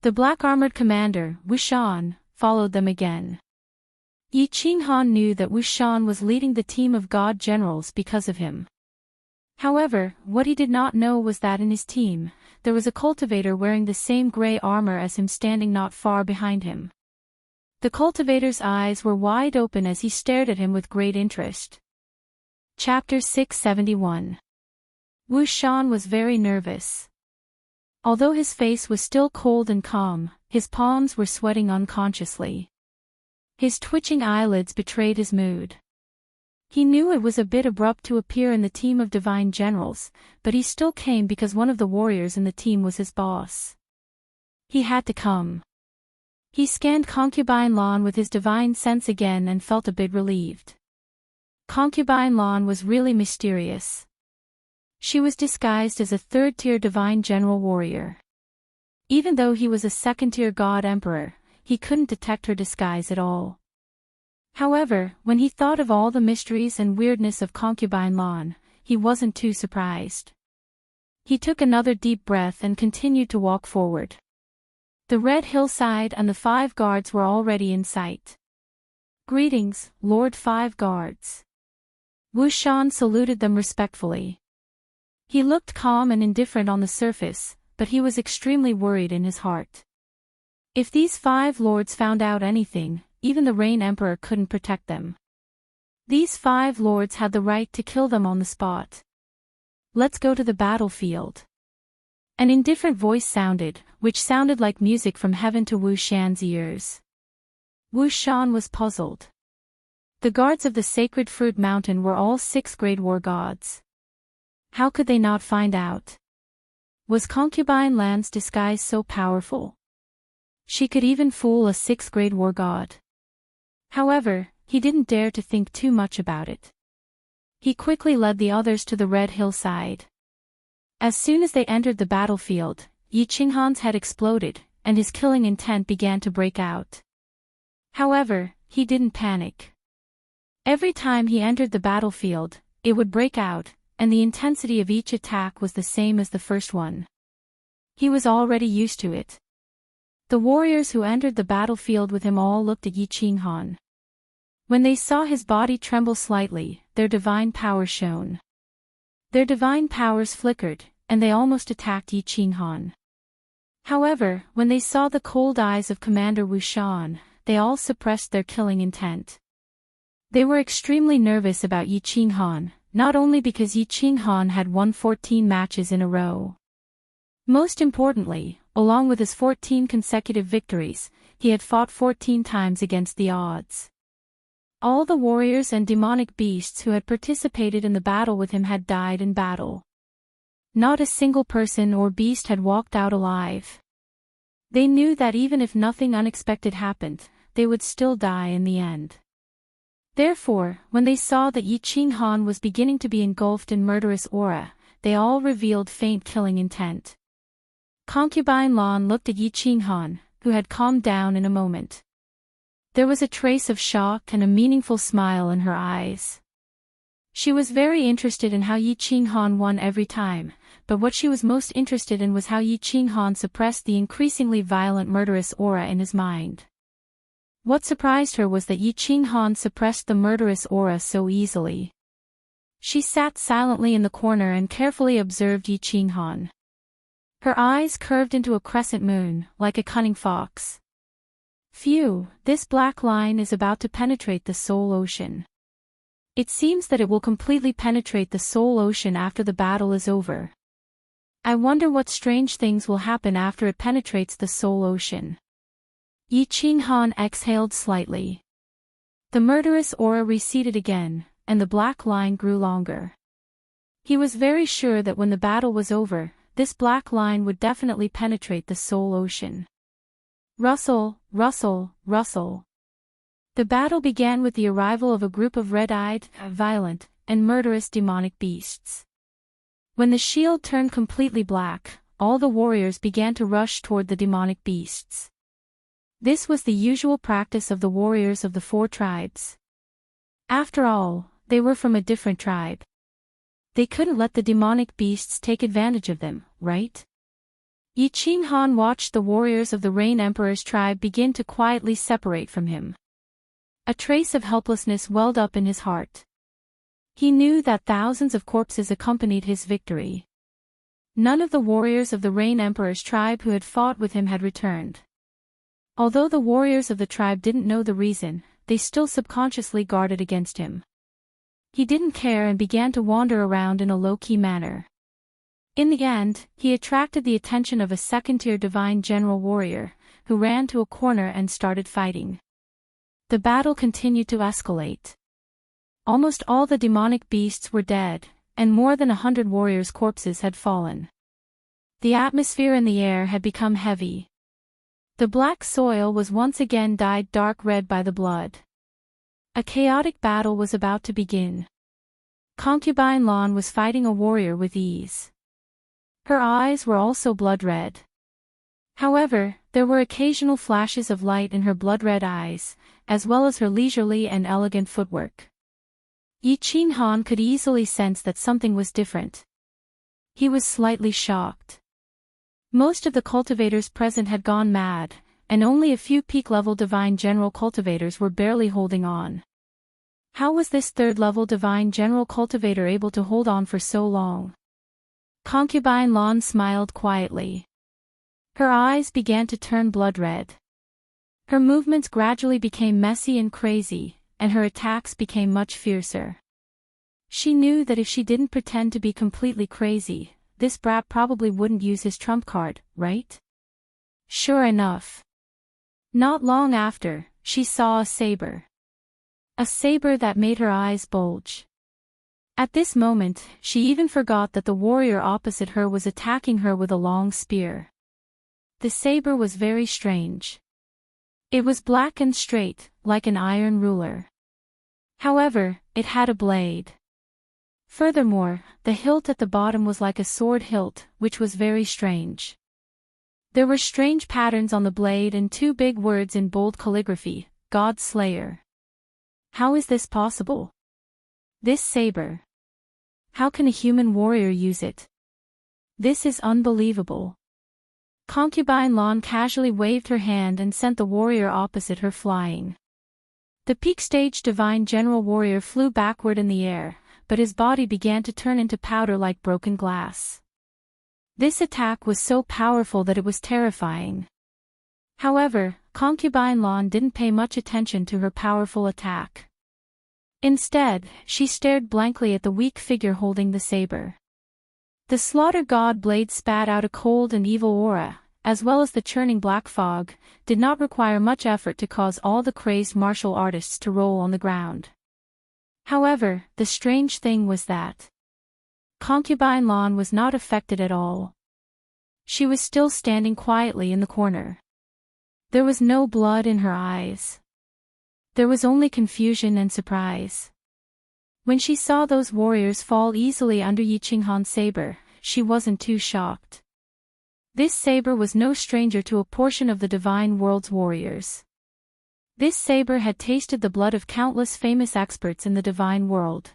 The black-armored commander, Wu Shan, followed them again. Yi Qinghan knew that Wu Shan was leading the team of God Generals because of him. However, what he did not know was that in his team, there was a cultivator wearing the same gray armor as him standing not far behind him. The cultivator's eyes were wide open as he stared at him with great interest. Chapter 671. Wu Shan was very nervous. Although his face was still cold and calm, his palms were sweating unconsciously. His twitching eyelids betrayed his mood. He knew it was a bit abrupt to appear in the team of divine generals, but he still came because one of the warriors in the team was his boss. He had to come. He scanned Concubine Lawn with his divine sense again and felt a bit relieved. Concubine Lawn was really mysterious. She was disguised as a third-tier divine general warrior. Even though he was a second-tier god emperor, he couldn't detect her disguise at all. However, when he thought of all the mysteries and weirdness of Concubine Lawn, he wasn't too surprised. He took another deep breath and continued to walk forward. The red hillside and the 5 guards were already in sight. "Greetings, Lord 5 guards." Wu Shan saluted them respectfully. He looked calm and indifferent on the surface, but he was extremely worried in his heart. If these 5 lords found out anything, even the Rain Emperor couldn't protect them. These 5 lords had the right to kill them on the spot. "Let's go to the battlefield." An indifferent voice sounded, which sounded like music from heaven to Wu Shan's ears. Wu Shan was puzzled. The guards of the Sacred Fruit Mountain were all 6th-grade war gods. How could they not find out? Was Concubine Land's disguise so powerful? She could even fool a 6th-grade war god. However, he didn't dare to think too much about it. He quickly led the others to the red hillside. As soon as they entered the battlefield, Yi Qinghan's head exploded, and his killing intent began to break out. However, he didn't panic. Every time he entered the battlefield, it would break out, and the intensity of each attack was the same as the first one. He was already used to it. The warriors who entered the battlefield with him all looked at Yi Qinghan. When they saw his body tremble slightly, their divine power shone. Their divine powers flickered, and they almost attacked Yi Qinghan. However, when they saw the cold eyes of Commander Wu Shan, they all suppressed their killing intent. They were extremely nervous about Yi Qinghan, not only because Yi Qinghan had won 14 matches in a row. Most importantly, along with his 14 consecutive victories, he had fought 14 times against the odds. All the warriors and demonic beasts who had participated in the battle with him had died in battle. Not a single person or beast had walked out alive. They knew that even if nothing unexpected happened, they would still die in the end. Therefore, when they saw that Yi Qinghan was beginning to be engulfed in murderous aura, they all revealed faint killing intent. Concubine Lan looked at Yi Qinghan, who had calmed down in a moment. There was a trace of shock and a meaningful smile in her eyes. She was very interested in how Yi Qinghan won every time, but what she was most interested in was how Yi Qinghan suppressed the increasingly violent murderous aura in his mind. What surprised her was that Yi Qinghan suppressed the murderous aura so easily. She sat silently in the corner and carefully observed Yi Qinghan. Her eyes curved into a crescent moon, like a cunning fox. Phew, this black line is about to penetrate the soul ocean. It seems that it will completely penetrate the soul ocean after the battle is over. I wonder what strange things will happen after it penetrates the soul ocean. Yi Qinghan exhaled slightly. The murderous aura receded again, and the black line grew longer. He was very sure that when the battle was over, this black line would definitely penetrate the soul ocean. Rustle, rustle, rustle. The battle began with the arrival of a group of red-eyed, violent, and murderous demonic beasts. When the shield turned completely black, all the warriors began to rush toward the demonic beasts. This was the usual practice of the warriors of the 4 tribes. After all, they were from a different tribe. They couldn't let the demonic beasts take advantage of them, right? Yi Qinghan watched the warriors of the Rain Emperor's tribe begin to quietly separate from him. A trace of helplessness welled up in his heart. He knew that thousands of corpses accompanied his victory. None of the warriors of the Rain Emperor's tribe who had fought with him had returned. Although the warriors of the tribe didn't know the reason, they still subconsciously guarded against him. He didn't care and began to wander around in a low-key manner. In the end, he attracted the attention of a second-tier divine general warrior, who ran to a corner and started fighting. The battle continued to escalate. Almost all the demonic beasts were dead, and more than 100 warriors' corpses had fallen. The atmosphere in the air had become heavy. The black soil was once again dyed dark red by the blood. A chaotic battle was about to begin. Concubine Lawn was fighting a warrior with ease. Her eyes were also blood-red. However, there were occasional flashes of light in her blood-red eyes, as well as her leisurely and elegant footwork. Yi Qinghan could easily sense that something was different. He was slightly shocked. Most of the cultivators present had gone mad, and only a few peak-level Divine General cultivators were barely holding on. How was this third-level Divine General cultivator able to hold on for so long? Concubine Lawn smiled quietly. Her eyes began to turn blood-red. Her movements gradually became messy and crazy, and her attacks became much fiercer. She knew that if she didn't pretend to be completely crazy, this brat probably wouldn't use his trump card, right? Sure enough. Not long after, she saw a saber. A saber that made her eyes bulge. At this moment, she even forgot that the warrior opposite her was attacking her with a long spear. The saber was very strange. It was black and straight, like an iron ruler. However, it had a blade. Furthermore, the hilt at the bottom was like a sword hilt, which was very strange. There were strange patterns on the blade and two big words in bold calligraphy, God Slayer. How is this possible? This saber. How can a human warrior use it? This is unbelievable. Concubine Lawn casually waved her hand and sent the warrior opposite her flying. The peak stage Divine General warrior flew backward in the air, but his body began to turn into powder like broken glass. This attack was so powerful that it was terrifying. However, Concubine Lawn didn't pay much attention to her powerful attack. Instead, she stared blankly at the weak figure holding the saber. The slaughter god blade spat out a cold and evil aura, as well as the churning black fog, did not require much effort to cause all the crazed martial artists to roll on the ground. However, the strange thing was that Concubine Lawn was not affected at all. She was still standing quietly in the corner. There was no blood in her eyes. There was only confusion and surprise. When she saw those warriors fall easily under Yi Qinghan's saber, she wasn't too shocked. This saber was no stranger to a portion of the Divine World's warriors. This saber had tasted the blood of countless famous experts in the Divine World.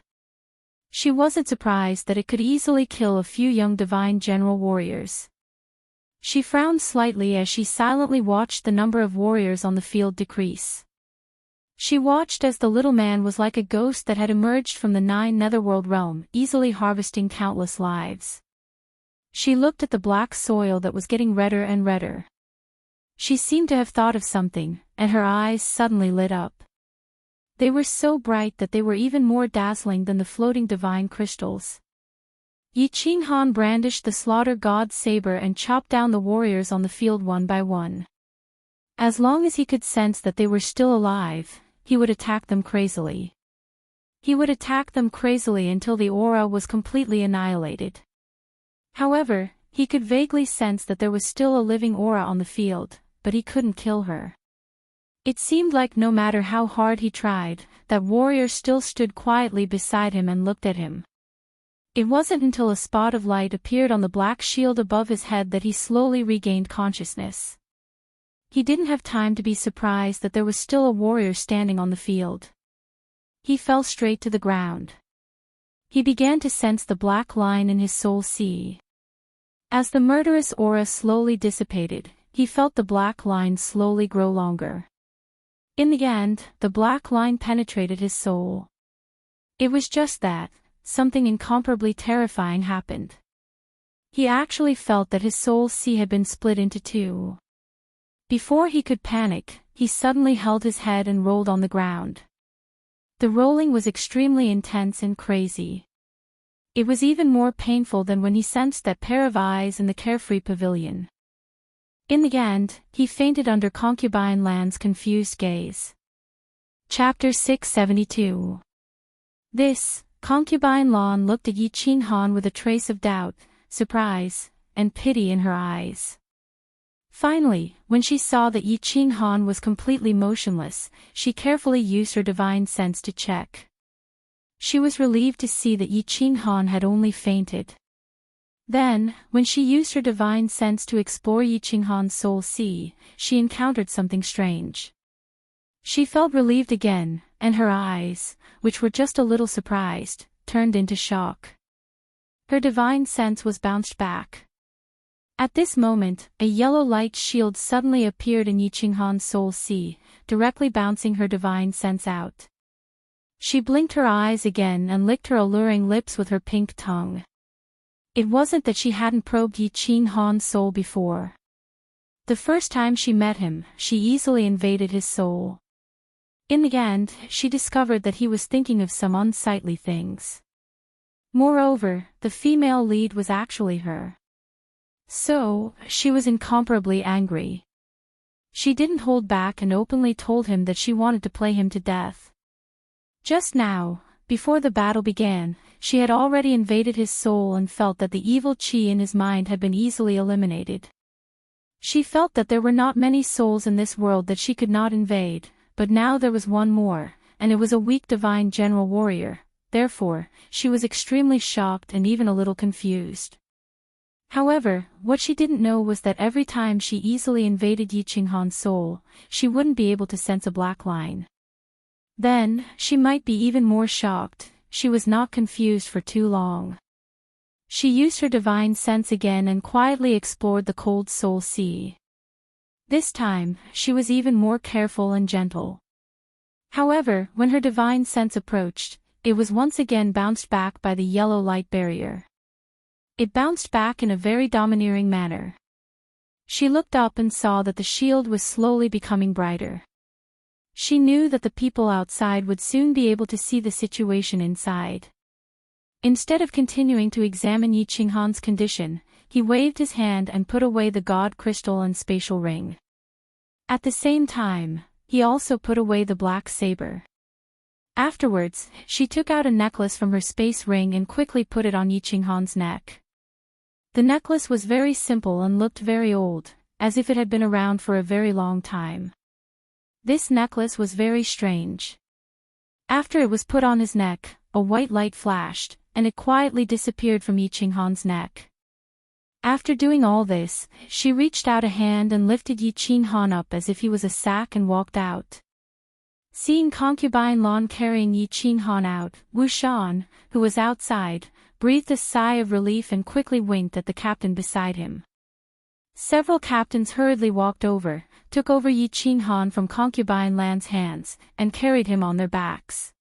She wasn't surprised that it could easily kill a few young Divine General warriors. She frowned slightly as she silently watched the number of warriors on the field decrease. She watched as the little man was like a ghost that had emerged from the 9 Netherworld realm, easily harvesting countless lives. She looked at the black soil that was getting redder and redder. She seemed to have thought of something, and her eyes suddenly lit up. They were so bright that they were even more dazzling than the floating divine crystals. Yi Qinghan brandished the slaughter god's saber and chopped down the warriors on the field one by one. As long as he could sense that they were still alive, he would attack them crazily. He would attack them crazily until the aura was completely annihilated. However, he could vaguely sense that there was still a living aura on the field, but he couldn't kill her. It seemed like no matter how hard he tried, that warrior still stood quietly beside him and looked at him. It wasn't until a spot of light appeared on the black shield above his head that he slowly regained consciousness. He didn't have time to be surprised that there was still a warrior standing on the field. He fell straight to the ground. He began to sense the black line in his soul sea. As the murderous aura slowly dissipated, he felt the black line slowly grow longer. In the end, the black line penetrated his soul. It was just that, something incomparably terrifying happened. He actually felt that his soul sea had been split into two. Before he could panic, he suddenly held his head and rolled on the ground. The rolling was extremely intense and crazy. It was even more painful than when he sensed that pair of eyes in the carefree pavilion. In the end, he fainted under Concubine Land's confused gaze. Chapter 672. This, concubine Lan looked at Yi Qinghan with a trace of doubt, surprise, and pity in her eyes. Finally, when she saw that Yi Qinghan was completely motionless, she carefully used her divine sense to check. She was relieved to see that Yi Qinghan had only fainted. Then, when she used her divine sense to explore Yi Qinghan's soul sea, she encountered something strange. She felt relieved again, and her eyes, which were just a little surprised, turned into shock. Her divine sense was bounced back. At this moment, a yellow light shield suddenly appeared in Yi Qinghan's soul sea, directly bouncing her divine sense out. She blinked her eyes again and licked her alluring lips with her pink tongue. It wasn't that she hadn't probed Yi Qinghan's soul before. The first time she met him, she easily invaded his soul. In the end, she discovered that he was thinking of some unsightly things. Moreover, the female lead was actually her. So, she was incomparably angry. She didn't hold back and openly told him that she wanted to play him to death. Just now, before the battle began, she had already invaded his soul and felt that the evil qi in his mind had been easily eliminated. She felt that there were not many souls in this world that she could not invade, but now there was one more, and it was a weak divine general warrior. Therefore, she was extremely shocked and even a little confused. However, what she didn't know was that every time she easily invaded Yi Qinghan's soul, she wouldn't be able to sense a black line. Then, she might be even more shocked. She was not confused for too long. She used her divine sense again and quietly explored the cold soul sea. This time, she was even more careful and gentle. However, when her divine sense approached, it was once again bounced back by the yellow light barrier. It bounced back in a very domineering manner. She looked up and saw that the shield was slowly becoming brighter. She knew that the people outside would soon be able to see the situation inside. Instead of continuing to examine Yi Qinghan's condition, he waved his hand and put away the god crystal and spatial ring. At the same time, he also put away the black saber. Afterwards, she took out a necklace from her space ring and quickly put it on Yi Qinghan's neck. The necklace was very simple and looked very old, as if it had been around for a very long time. This necklace was very strange. After it was put on his neck, a white light flashed, and it quietly disappeared from Yi Qinghan's neck. After doing all this, she reached out a hand and lifted Yi Qinghan up as if he was a sack and walked out. Seeing concubine Lan carrying Yi Qinghan out, Wu Shan, who was outside, breathed a sigh of relief and quickly winked at the captain beside him. Several captains hurriedly walked over, took over Yi Qinghan from concubine Lan's hands, and carried him on their backs.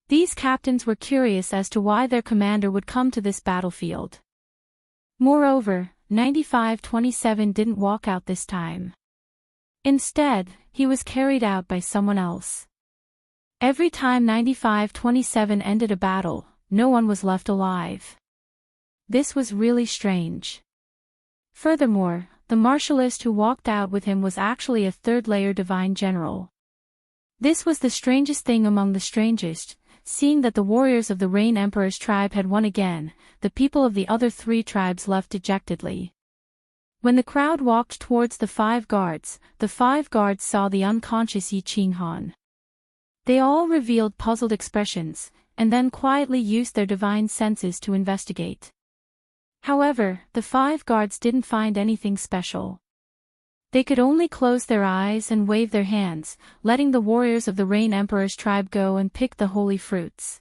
These captains were curious as to why their commander would come to this battlefield. Moreover, 9527 didn't walk out this time. Instead, he was carried out by someone else. Every time 9527 ended a battle, no one was left alive. This was really strange. Furthermore, the martialist who walked out with him was actually a third-layer divine general. This was the strangest thing among the strangest. Seeing that the warriors of the Rain Emperor's tribe had won again, the people of the other three tribes left dejectedly. When the crowd walked towards the 5 guards, the 5 guards saw the unconscious Yi Qinghan. They all revealed puzzled expressions, and then quietly used their divine senses to investigate. However, the 5 guards didn't find anything special. They could only close their eyes and wave their hands, letting the warriors of the Rain Emperor's tribe go and pick the holy fruits.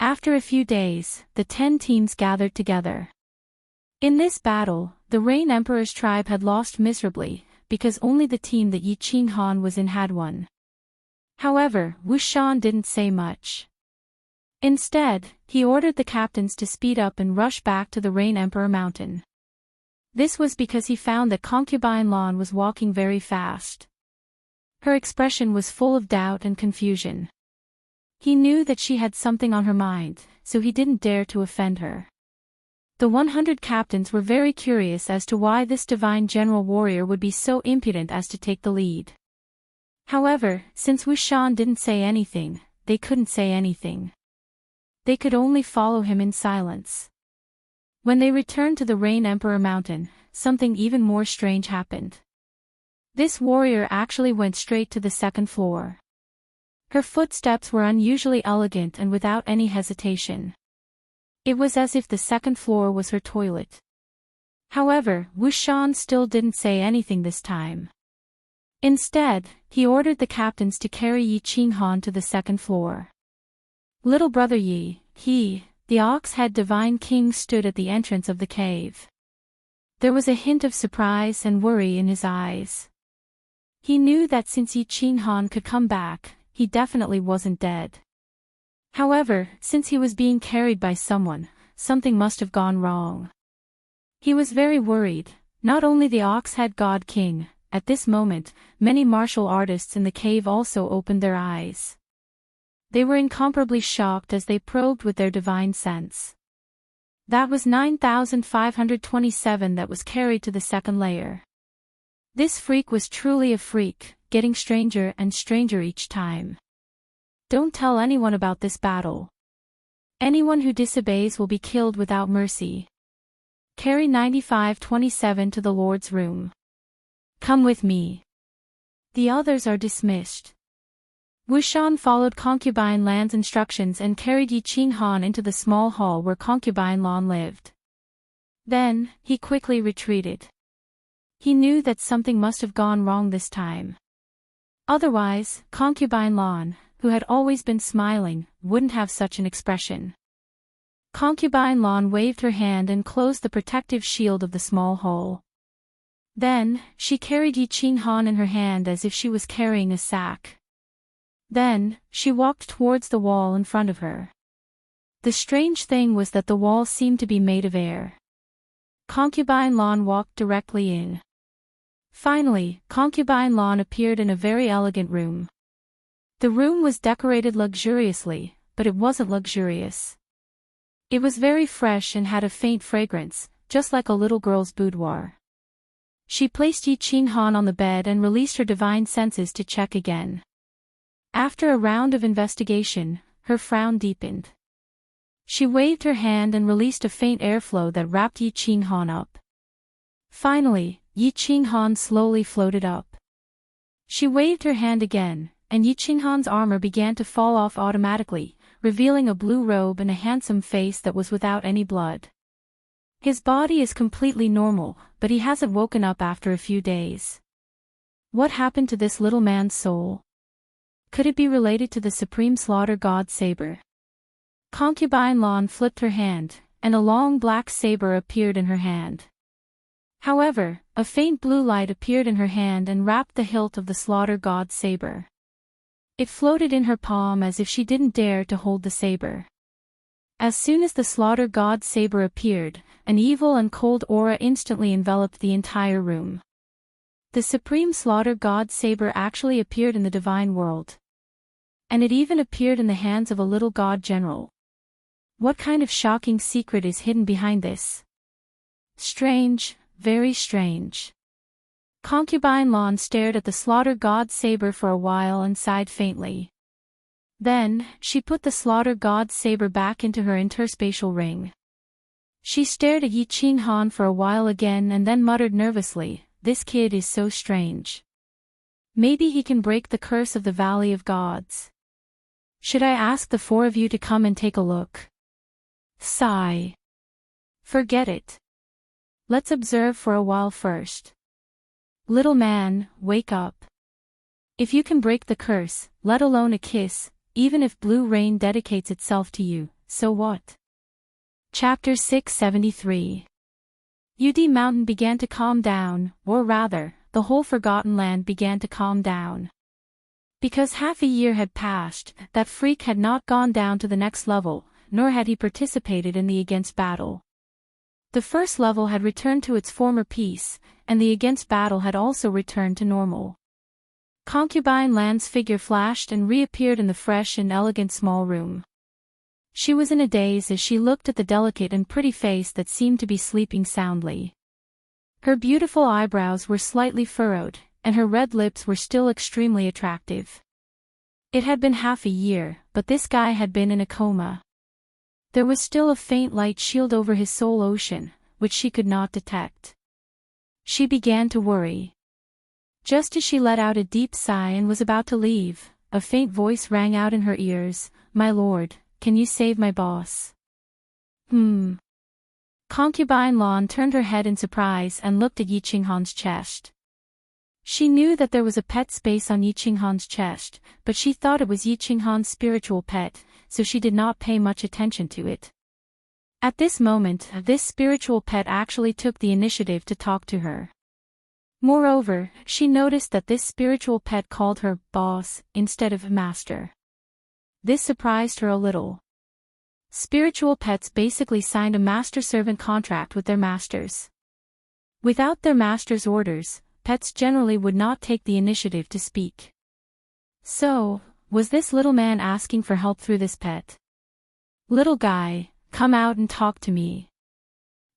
After a few days, the 10 teams gathered together. In this battle, the Rain Emperor's tribe had lost miserably, because only the team that Yi Qinghan was in had won. However, Wu Shan didn't say much. Instead, he ordered the captains to speed up and rush back to the Rain Emperor mountain. This was because he found that concubine Lan was walking very fast. Her expression was full of doubt and confusion. He knew that she had something on her mind, so he didn't dare to offend her. The 100 captains were very curious as to why this divine general warrior would be so impudent as to take the lead. However, since Wu Shan didn't say anything, they couldn't say anything. They could only follow him in silence. When they returned to the Rain Emperor Mountain, something even more strange happened. This warrior actually went straight to the second floor. Her footsteps were unusually elegant and without any hesitation. It was as if the second floor was her toilet. However, Wushan still didn't say anything this time. Instead, he ordered the captains to carry Yi Qinghan to the second floor. Little brother Yi, the ox-head divine king, stood at the entrance of the cave. There was a hint of surprise and worry in his eyes. He knew that since Yi Qinghan could come back, he definitely wasn't dead. However, since he was being carried by someone, something must have gone wrong. He was very worried. Not only the ox-head god king, at this moment, many martial artists in the cave also opened their eyes. They were incomparably shocked as they probed with their divine sense. That was 9,527 that was carried to the second layer. This freak was truly a freak, getting stranger and stranger each time. Don't tell anyone about this battle. Anyone who disobeys will be killed without mercy. Carry 9527 to the Lord's room. Come with me. The others are dismissed. Wushan followed Concubine Lan's instructions and carried Yi Qinghan into the small hall where Concubine Lan lived. Then, he quickly retreated. He knew that something must have gone wrong this time. Otherwise, Concubine Lan, who had always been smiling, wouldn't have such an expression. Concubine Lan waved her hand and closed the protective shield of the small hole. Then, she carried Yi Qinghan in her hand as if she was carrying a sack. Then, she walked towards the wall in front of her. The strange thing was that the wall seemed to be made of air. Concubine Lan walked directly in. Finally, Concubine Lan appeared in a very elegant room. The room was decorated luxuriously, but it wasn't luxurious. It was very fresh and had a faint fragrance, just like a little girl's boudoir. She placed Yi Qinghan on the bed and released her divine senses to check again. After a round of investigation, her frown deepened. She waved her hand and released a faint airflow that wrapped Yi Qinghan up. Finally, Yi Qinghan slowly floated up. She waved her hand again, and Yi Qinghan's armor began to fall off automatically, revealing a blue robe and a handsome face that was without any blood. His body is completely normal, but he hasn't woken up after a few days. What happened to this little man's soul? Could it be related to the supreme slaughter god saber? Concubine Lan flipped her hand, and a long black saber appeared in her hand. However, a faint blue light appeared in her hand and wrapped the hilt of the slaughter god saber. It floated in her palm as if she didn't dare to hold the saber. As soon as the slaughter god saber appeared, an evil and cold aura instantly enveloped the entire room. The supreme slaughter god saber actually appeared in the divine world. And it even appeared in the hands of a little god general. What kind of shocking secret is hidden behind this? Strange, very strange. Concubine Lan stared at the slaughter god saber for a while and sighed faintly. Then, she put the slaughter god saber back into her interspatial ring. She stared at Yi Qinghan for a while again and then muttered nervously, "This kid is so strange. Maybe he can break the curse of the Valley of Gods. Should I ask the four of you to come and take a look?" Sigh. Forget it. Let's observe for a while first. Little man, wake up. If you can break the curse, let alone a kiss, even if blue rain dedicates itself to you, so what? Chapter 673. Ud Mountain began to calm down, or rather, the whole forgotten land began to calm down. Because half a year had passed, that freak had not gone down to the next level, nor had he participated in the against battle. The first level had returned to its former peace, and the against battle had also returned to normal. Concubine Lan's figure flashed and reappeared in the fresh and elegant small room. She was in a daze as she looked at the delicate and pretty face that seemed to be sleeping soundly. Her beautiful eyebrows were slightly furrowed, and her red lips were still extremely attractive. It had been half a year, but this guy had been in a coma. There was still a faint light shield over his soul ocean, which she could not detect. She began to worry. Just as she let out a deep sigh and was about to leave, a faint voice rang out in her ears, "My lord, can you save my boss?" Concubine Lan turned her head in surprise and looked at Yi Qinghan's chest. She knew that there was a pet space on Yi Qinghan's chest, but she thought it was Yi Qinghan's spiritual pet, so she did not pay much attention to it. At this moment, this spiritual pet actually took the initiative to talk to her. Moreover, she noticed that this spiritual pet called her boss instead of master. This surprised her a little. Spiritual pets basically signed a master-servant contract with their masters. Without their master's orders, pets generally would not take the initiative to speak. So, was this little man asking for help through this pet? "Little guy, come out and talk to me."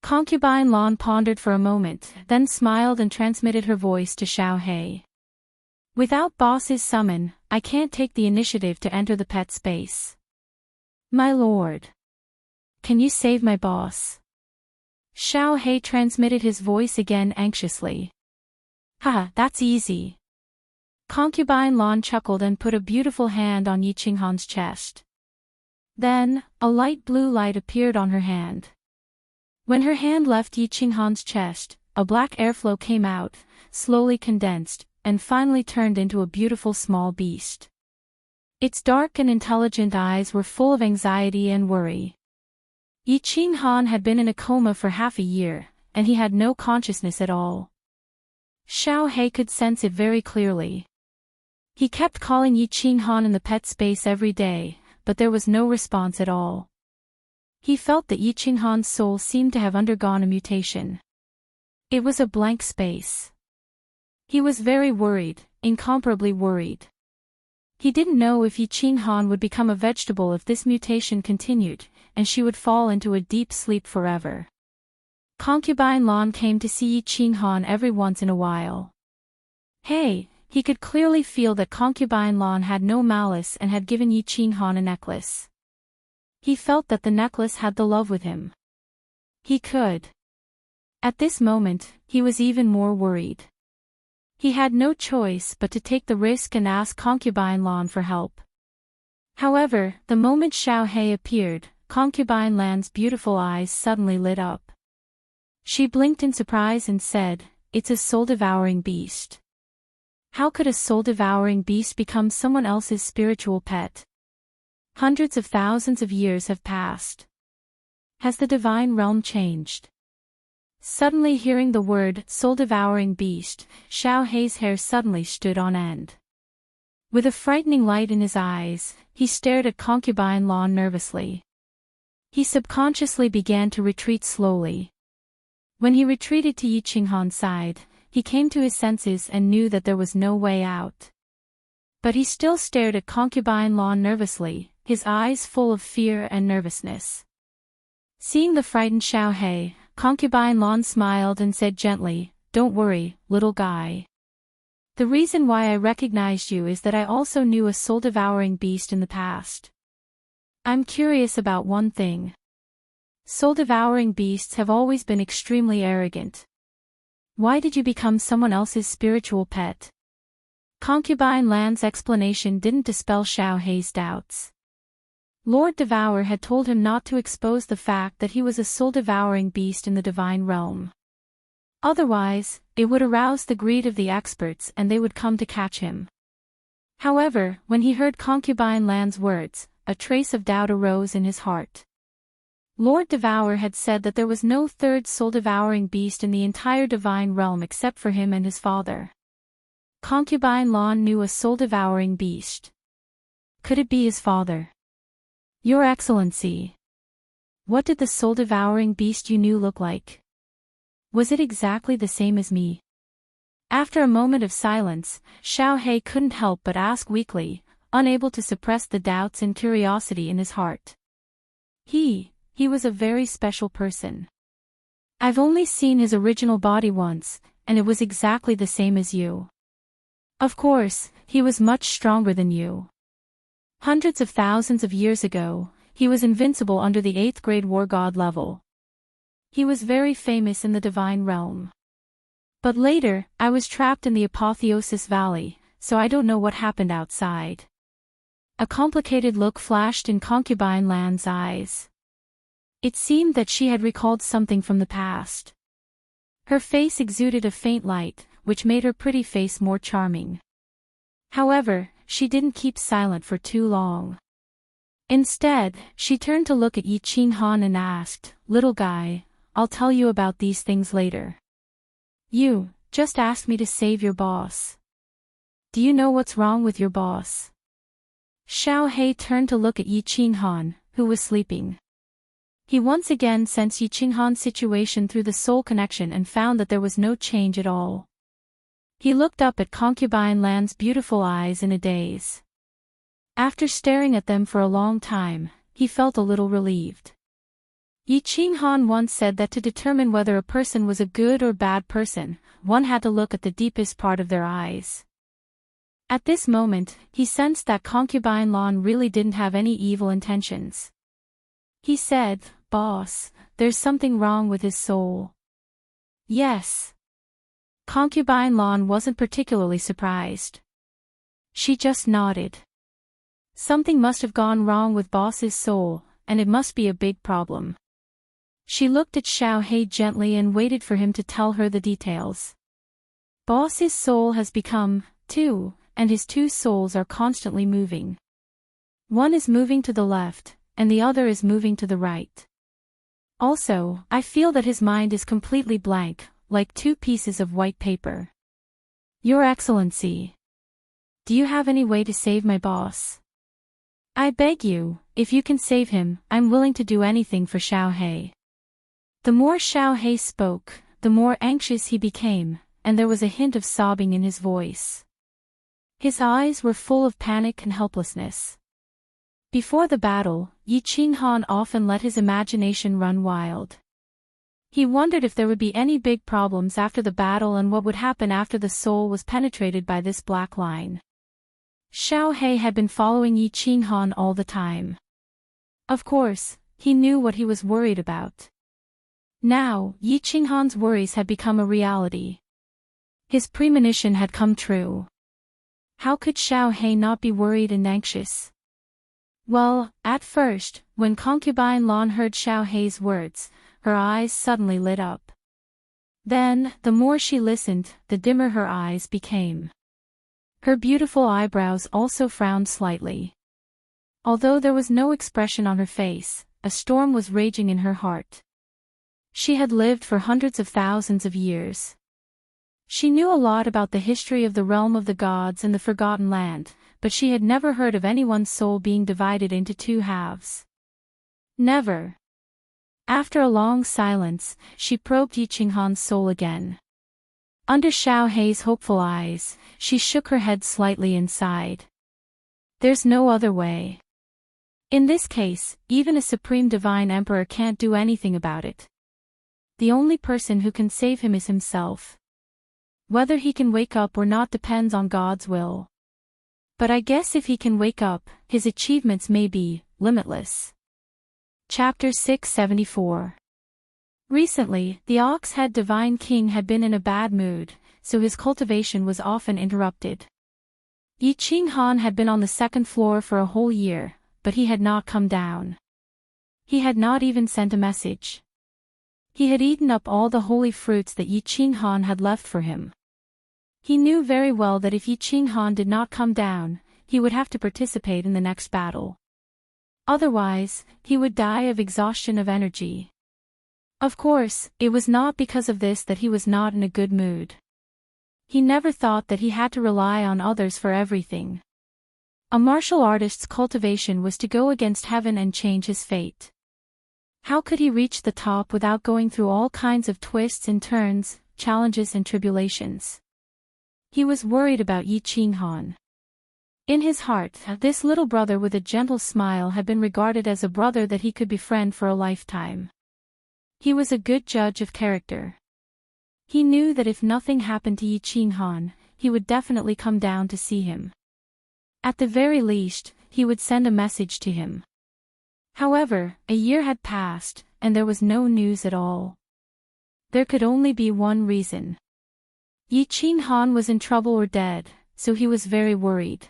Concubine Lan pondered for a moment, then smiled and transmitted her voice to Xiao He. "Without boss's summon, I can't take the initiative to enter the pet space. My lord, can you save my boss?" Xiao He transmitted his voice again anxiously. "Haha, that's easy." Concubine Lan chuckled and put a beautiful hand on Yi Qinghan's chest. Then, a light blue light appeared on her hand. When her hand left Yi Qinghan's chest, a black airflow came out, slowly condensed, and finally turned into a beautiful small beast. Its dark and intelligent eyes were full of anxiety and worry. Yi Qinghan had been in a coma for half a year, and he had no consciousness at all. Xiao He could sense it very clearly. He kept calling Yi Qinghan in the pet space every day, but there was no response at all. He felt that Yi Qinghan's soul seemed to have undergone a mutation. It was a blank space. He was very worried, incomparably worried. He didn't know if Yi Qinghan would become a vegetable if this mutation continued, and she would fall into a deep sleep forever. Concubine Lan came to see Yi Qinghan every once in a while. Hey, he could clearly feel that Concubine Lan had no malice and had given Yi Qinghan a necklace. He felt that the necklace had the love with him. He could. At this moment, he was even more worried. He had no choice but to take the risk and ask Concubine Lan for help. However, the moment Xiao He appeared, Concubine Lan's beautiful eyes suddenly lit up. She blinked in surprise and said, "It's a soul-devouring beast." How could a soul-devouring beast become someone else's spiritual pet? Hundreds of thousands of years have passed. Has the divine realm changed? Suddenly hearing the word soul-devouring beast, Xiao He's hair suddenly stood on end. With a frightening light in his eyes, he stared at Concubine Lan nervously. He subconsciously began to retreat slowly. When he retreated to Yi Qinghan's side, he came to his senses and knew that there was no way out. But he still stared at Concubine Lan nervously, his eyes full of fear and nervousness. Seeing the frightened Xiao He, Concubine Lan smiled and said gently, "Don't worry, little guy. The reason why I recognized you is that I also knew a soul-devouring beast in the past. I'm curious about one thing. Soul-devouring beasts have always been extremely arrogant. Why did you become someone else's spiritual pet?" Concubine Lan's explanation didn't dispel Xiao He's doubts. Lord Devour had told him not to expose the fact that he was a soul-devouring beast in the divine realm. Otherwise, it would arouse the greed of the experts and they would come to catch him. However, when he heard Concubine Lan's words, a trace of doubt arose in his heart. Lord Devour had said that there was no third soul-devouring beast in the entire divine realm except for him and his father. Concubine Lan knew a soul-devouring beast. Could it be his father? "Your Excellency. What did the soul-devouring beast you knew look like? Was it exactly the same as me?" After a moment of silence, Xiao He couldn't help but ask weakly, unable to suppress the doubts and curiosity in his heart. He was a very special person. I've only seen his original body once, and it was exactly the same as you. Of course, he was much stronger than you. Hundreds of thousands of years ago, he was invincible under the 8th grade war god level. He was very famous in the divine realm. But later, I was trapped in the Apotheosis Valley, so I don't know what happened outside. A complicated look flashed in Concubine Lan's eyes. It seemed that she had recalled something from the past. Her face exuded a faint light, which made her pretty face more charming. However, she didn't keep silent for too long. Instead, she turned to look at Yi Qinghan and asked, "Little guy, I'll tell you about these things later. You just asked me to save your boss. Do you know what's wrong with your boss?" Xiao He turned to look at Yi Qinghan, who was sleeping. He once again sensed Yi Qinghan's situation through the soul connection and found that there was no change at all. He looked up at Concubine Lan's beautiful eyes in a daze. After staring at them for a long time, he felt a little relieved. Yi Qinghan once said that to determine whether a person was a good or bad person, one had to look at the deepest part of their eyes. At this moment, he sensed that Concubine Lan really didn't have any evil intentions. He said, "Boss, there's something wrong with his soul." "Yes." Concubine Lan wasn't particularly surprised. She just nodded. Something must have gone wrong with Boss's soul, and it must be a big problem. She looked at Xiao He gently and waited for him to tell her the details. Boss's soul has become two, and his two souls are constantly moving. One is moving to the left, and the other is moving to the right. Also, I feel that his mind is completely blank, like two pieces of white paper. Your Excellency. Do you have any way to save my boss? I beg you, if you can save him, I'm willing to do anything for Xiao He. The more Xiao He spoke, the more anxious he became, and there was a hint of sobbing in his voice. His eyes were full of panic and helplessness. Before the battle, Yi Qinghan often let his imagination run wild. He wondered if there would be any big problems after the battle and what would happen after the soul was penetrated by this black line. Xiao He had been following Yi Qinghan all the time. Of course, he knew what he was worried about. Now, Yi Qinghan's worries had become a reality. His premonition had come true. How could Xiao He not be worried and anxious? Well, at first, when Concubine Lan heard Xiao He's words, her eyes suddenly lit up. Then, the more she listened, the dimmer her eyes became. Her beautiful eyebrows also frowned slightly. Although there was no expression on her face, a storm was raging in her heart. She had lived for hundreds of thousands of years. She knew a lot about the history of the realm of the gods and the Forgotten Land, but she had never heard of anyone's soul being divided into two halves. Never. After a long silence, she probed Yi Qinghan's soul again. Under Xiao He's hopeful eyes, she shook her head slightly and sighed. There's no other way. In this case, even a supreme divine emperor can't do anything about it. The only person who can save him is himself. Whether he can wake up or not depends on God's will. But I guess if he can wake up, his achievements may be limitless. Chapter 674. Recently, the Ox-Head Divine King had been in a bad mood, so his cultivation was often interrupted. Yi Qinghan had been on the second floor for a whole year, but he had not come down. He had not even sent a message. He had eaten up all the holy fruits that Yi Qinghan had left for him. He knew very well that if Yi Qinghan did not come down, he would have to participate in the next battle. Otherwise, he would die of exhaustion of energy. Of course, it was not because of this that he was not in a good mood. He never thought that he had to rely on others for everything. A martial artist's cultivation was to go against heaven and change his fate. How could he reach the top without going through all kinds of twists and turns, challenges and tribulations? He was worried about Yi Qinghan. In his heart, this little brother with a gentle smile had been regarded as a brother that he could befriend for a lifetime. He was a good judge of character. He knew that if nothing happened to Yi Qinghan, he would definitely come down to see him. At the very least, he would send a message to him. However, a year had passed, and there was no news at all. There could only be one reason. Yi Qinghan was in trouble or dead, so he was very worried.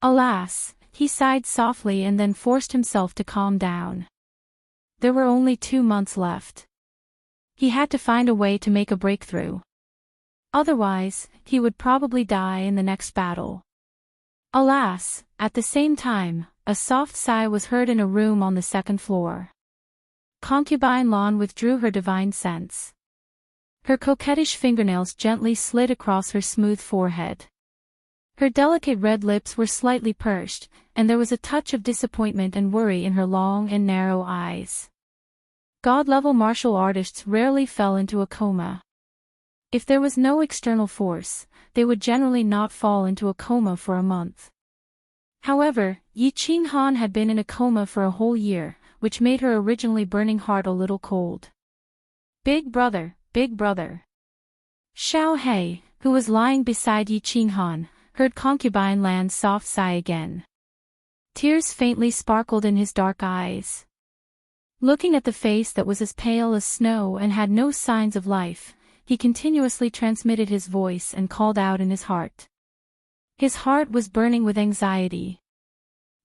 Alas, he sighed softly and then forced himself to calm down. There were only 2 months left. He had to find a way to make a breakthrough. Otherwise, he would probably die in the next battle. Alas, at the same time, a soft sigh was heard in a room on the 2nd floor. Concubine Lan withdrew her divine sense. Her coquettish fingernails gently slid across her smooth forehead. Her delicate red lips were slightly pursed, and there was a touch of disappointment and worry in her long and narrow eyes. God-level martial artists rarely fell into a coma. If there was no external force, they would generally not fall into a coma for a month. However, Yi Qinghan had been in a coma for a whole year, which made her originally burning heart a little cold. Big brother, big brother. Xiao He, who was lying beside Yi Qinghan, heard Concubine Lan's soft sigh again. Tears faintly sparkled in his dark eyes. Looking at the face that was as pale as snow and had no signs of life, he continuously transmitted his voice and called out in his heart. His heart was burning with anxiety.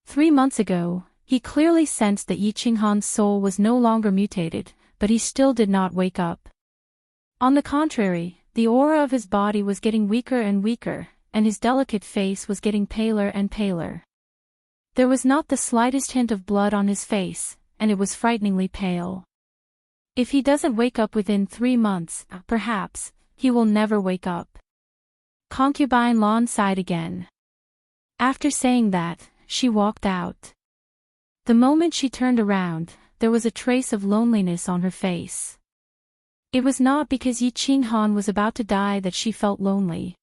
3 months ago, he clearly sensed that Yi Qinghan's soul was no longer mutated, but he still did not wake up. On the contrary, the aura of his body was getting weaker and weaker, and his delicate face was getting paler and paler. There was not the slightest hint of blood on his face, and it was frighteningly pale. If he doesn't wake up within 3 months, perhaps, he will never wake up. Concubine Lan sighed again. After saying that, she walked out. The moment she turned around, there was a trace of loneliness on her face. It was not because Yi Qinghan was about to die that she felt lonely.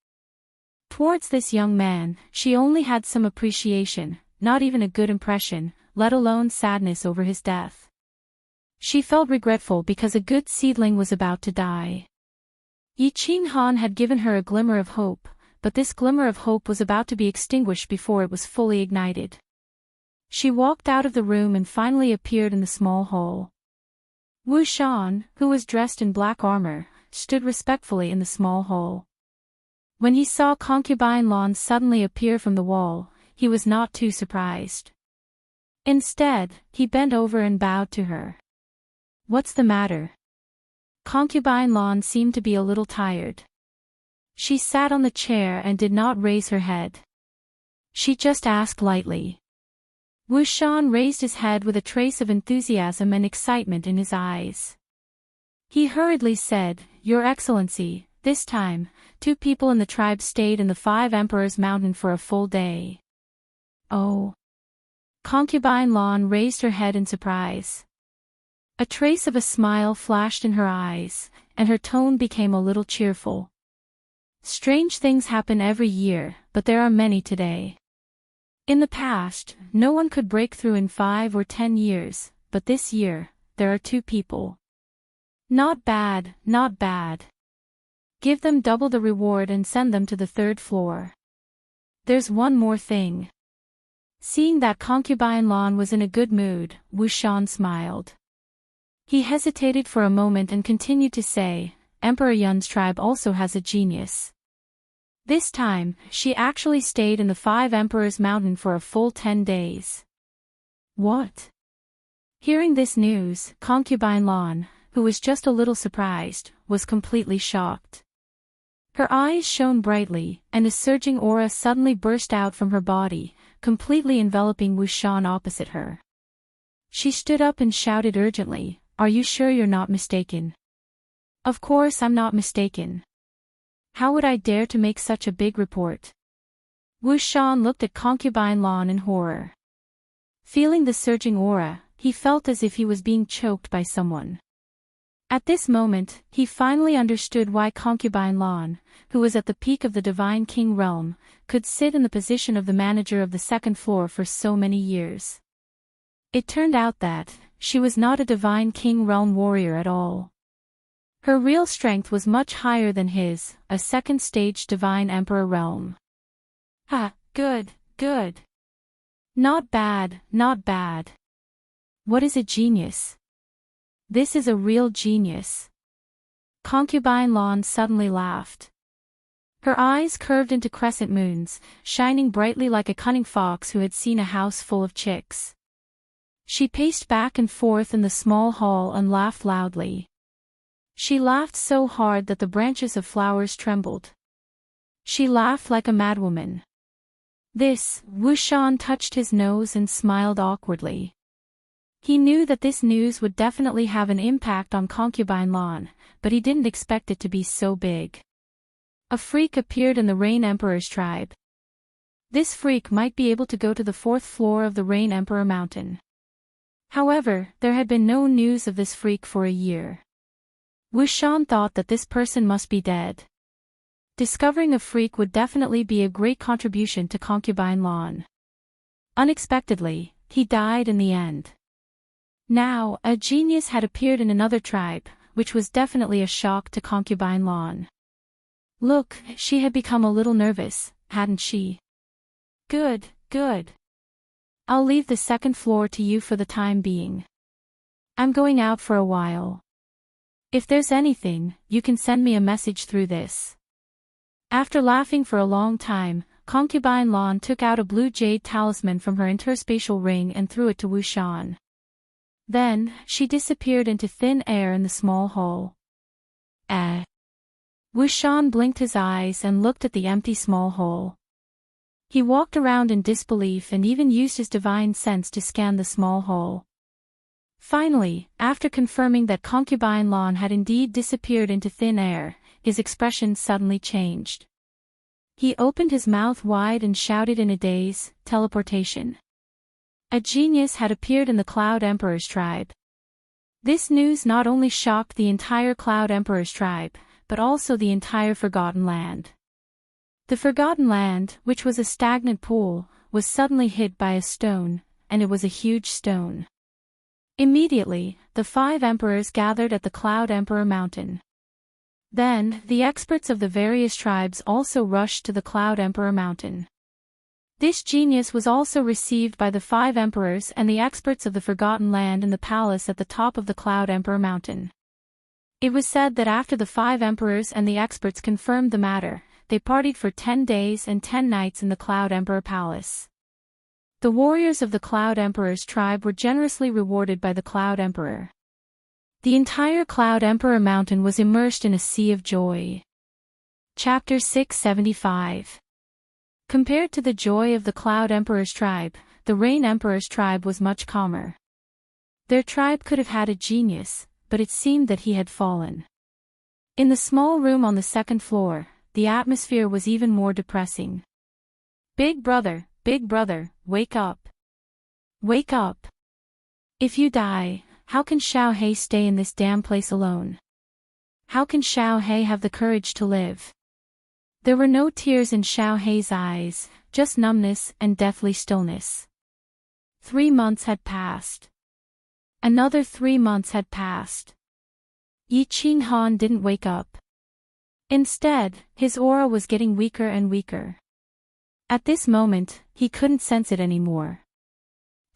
Towards this young man, she only had some appreciation, not even a good impression, let alone sadness over his death. She felt regretful because a good seedling was about to die. Yi Qinghan had given her a glimmer of hope, but this glimmer of hope was about to be extinguished before it was fully ignited. She walked out of the room and finally appeared in the small hall. Wu Shan, who was dressed in black armor, stood respectfully in the small hall. When he saw Concubine Lan suddenly appear from the wall, he was not too surprised. Instead, he bent over and bowed to her. "What's the matter?" Concubine Lan seemed to be a little tired. She sat on the chair and did not raise her head. She just asked lightly. Wu Shan raised his head with a trace of enthusiasm and excitement in his eyes. He hurriedly said, "Your Excellency, this time, 2 people in the tribe stayed in the 5 Emperors Mountain for a full day." "Oh." Concubine Lan raised her head in surprise. A trace of a smile flashed in her eyes, and her tone became a little cheerful. "Strange things happen every year, but there are many today. In the past, no one could break through in 5 or 10 years, but this year, there are 2 people. Not bad, not bad. Give them double the reward and send them to the 3rd floor. There's one more thing." Seeing that Concubine Lan was in a good mood, Wu Shan smiled. He hesitated for a moment and continued to say, "Emperor Yun's tribe also has a genius. This time, she actually stayed in the 5 Emperors Mountain for a full 10 days. "What?" Hearing this news, Concubine Lan, who was just a little surprised, was completely shocked. Her eyes shone brightly, and a surging aura suddenly burst out from her body, completely enveloping Wu Shan opposite her. She stood up and shouted urgently, "Are you sure you're not mistaken?" "Of course I'm not mistaken. How would I dare to make such a big report?" Wu Shan looked at Concubine Lan in horror. Feeling the surging aura, he felt as if he was being choked by someone. At this moment, he finally understood why Concubine Lan, who was at the peak of the Divine King realm, could sit in the position of the manager of the 2nd floor for so many years. It turned out that she was not a Divine King realm warrior at all. Her real strength was much higher than his, a 2nd stage Divine Emperor realm. "Ah, good, good. Not bad, not bad." What is a genius? This is a real genius. Concubine Lawn suddenly laughed. Her eyes curved into crescent moons, shining brightly like a cunning fox who had seen a house full of chicks. She paced back and forth in the small hall and laughed loudly. She laughed so hard that the branches of flowers trembled. She laughed like a madwoman. Wushan touched his nose and smiled awkwardly. He knew that this news would definitely have an impact on Concubine Lawn, but he didn't expect it to be so big. A freak appeared in the Rain Emperor's tribe. This freak might be able to go to the 4th floor of the Rain Emperor Mountain. However, there had been no news of this freak for a year. Wushan thought that this person must be dead. Discovering a freak would definitely be a great contribution to Concubine Lawn. Unexpectedly, he died in the end. Now, a genius had appeared in another tribe, which was definitely a shock to Concubine Lawn. Look, she had become a little nervous, hadn't she? Good. I'll leave the 2nd floor to you for the time being. I'm going out for a while. If there's anything, you can send me a message through this. After laughing for a long time, Concubine Lawn took out a blue jade talisman from her interspatial ring and threw it to Wushan. Then, she disappeared into thin air in the small hall. Wushan blinked his eyes and looked at the empty small hole. He walked around in disbelief and even used his divine sense to scan the small hole. Finally, after confirming that Concubine Lawn had indeed disappeared into thin air, his expression suddenly changed. He opened his mouth wide and shouted in a daze, "Teleportation." A genius had appeared in the Cloud Emperor's tribe. This news not only shocked the entire Cloud Emperor's tribe, but also the entire Forgotten Land. The Forgotten Land, which was a stagnant pool, was suddenly hit by a stone, and it was a huge stone. Immediately, the 5 emperors gathered at the Cloud Emperor Mountain. Then, the experts of the various tribes also rushed to the Cloud Emperor Mountain. This genius was also received by the 5 emperors and the experts of the Forgotten Land in the palace at the top of the Cloud Emperor Mountain. It was said that after the 5 emperors and the experts confirmed the matter, they partied for 10 days and 10 nights in the Cloud Emperor Palace. The warriors of the Cloud Emperor's tribe were generously rewarded by the Cloud Emperor. The entire Cloud Emperor Mountain was immersed in a sea of joy. Chapter 675. Compared to the joy of the Cloud Emperor's tribe, the Rain Emperor's tribe was much calmer. Their tribe could have had a genius, but it seemed that he had fallen. In the small room on the 2nd floor, the atmosphere was even more depressing. Big brother, wake up. Wake up. If you die, how can Xiao Hei stay in this damn place alone? How can Xiao Hei have the courage to live? There were no tears in Xiao Hei's eyes, just numbness and deathly stillness. 3 months had passed. Another 3 months had passed. Yi Qinghan didn't wake up. Instead, his aura was getting weaker and weaker. At this moment, he couldn't sense it anymore.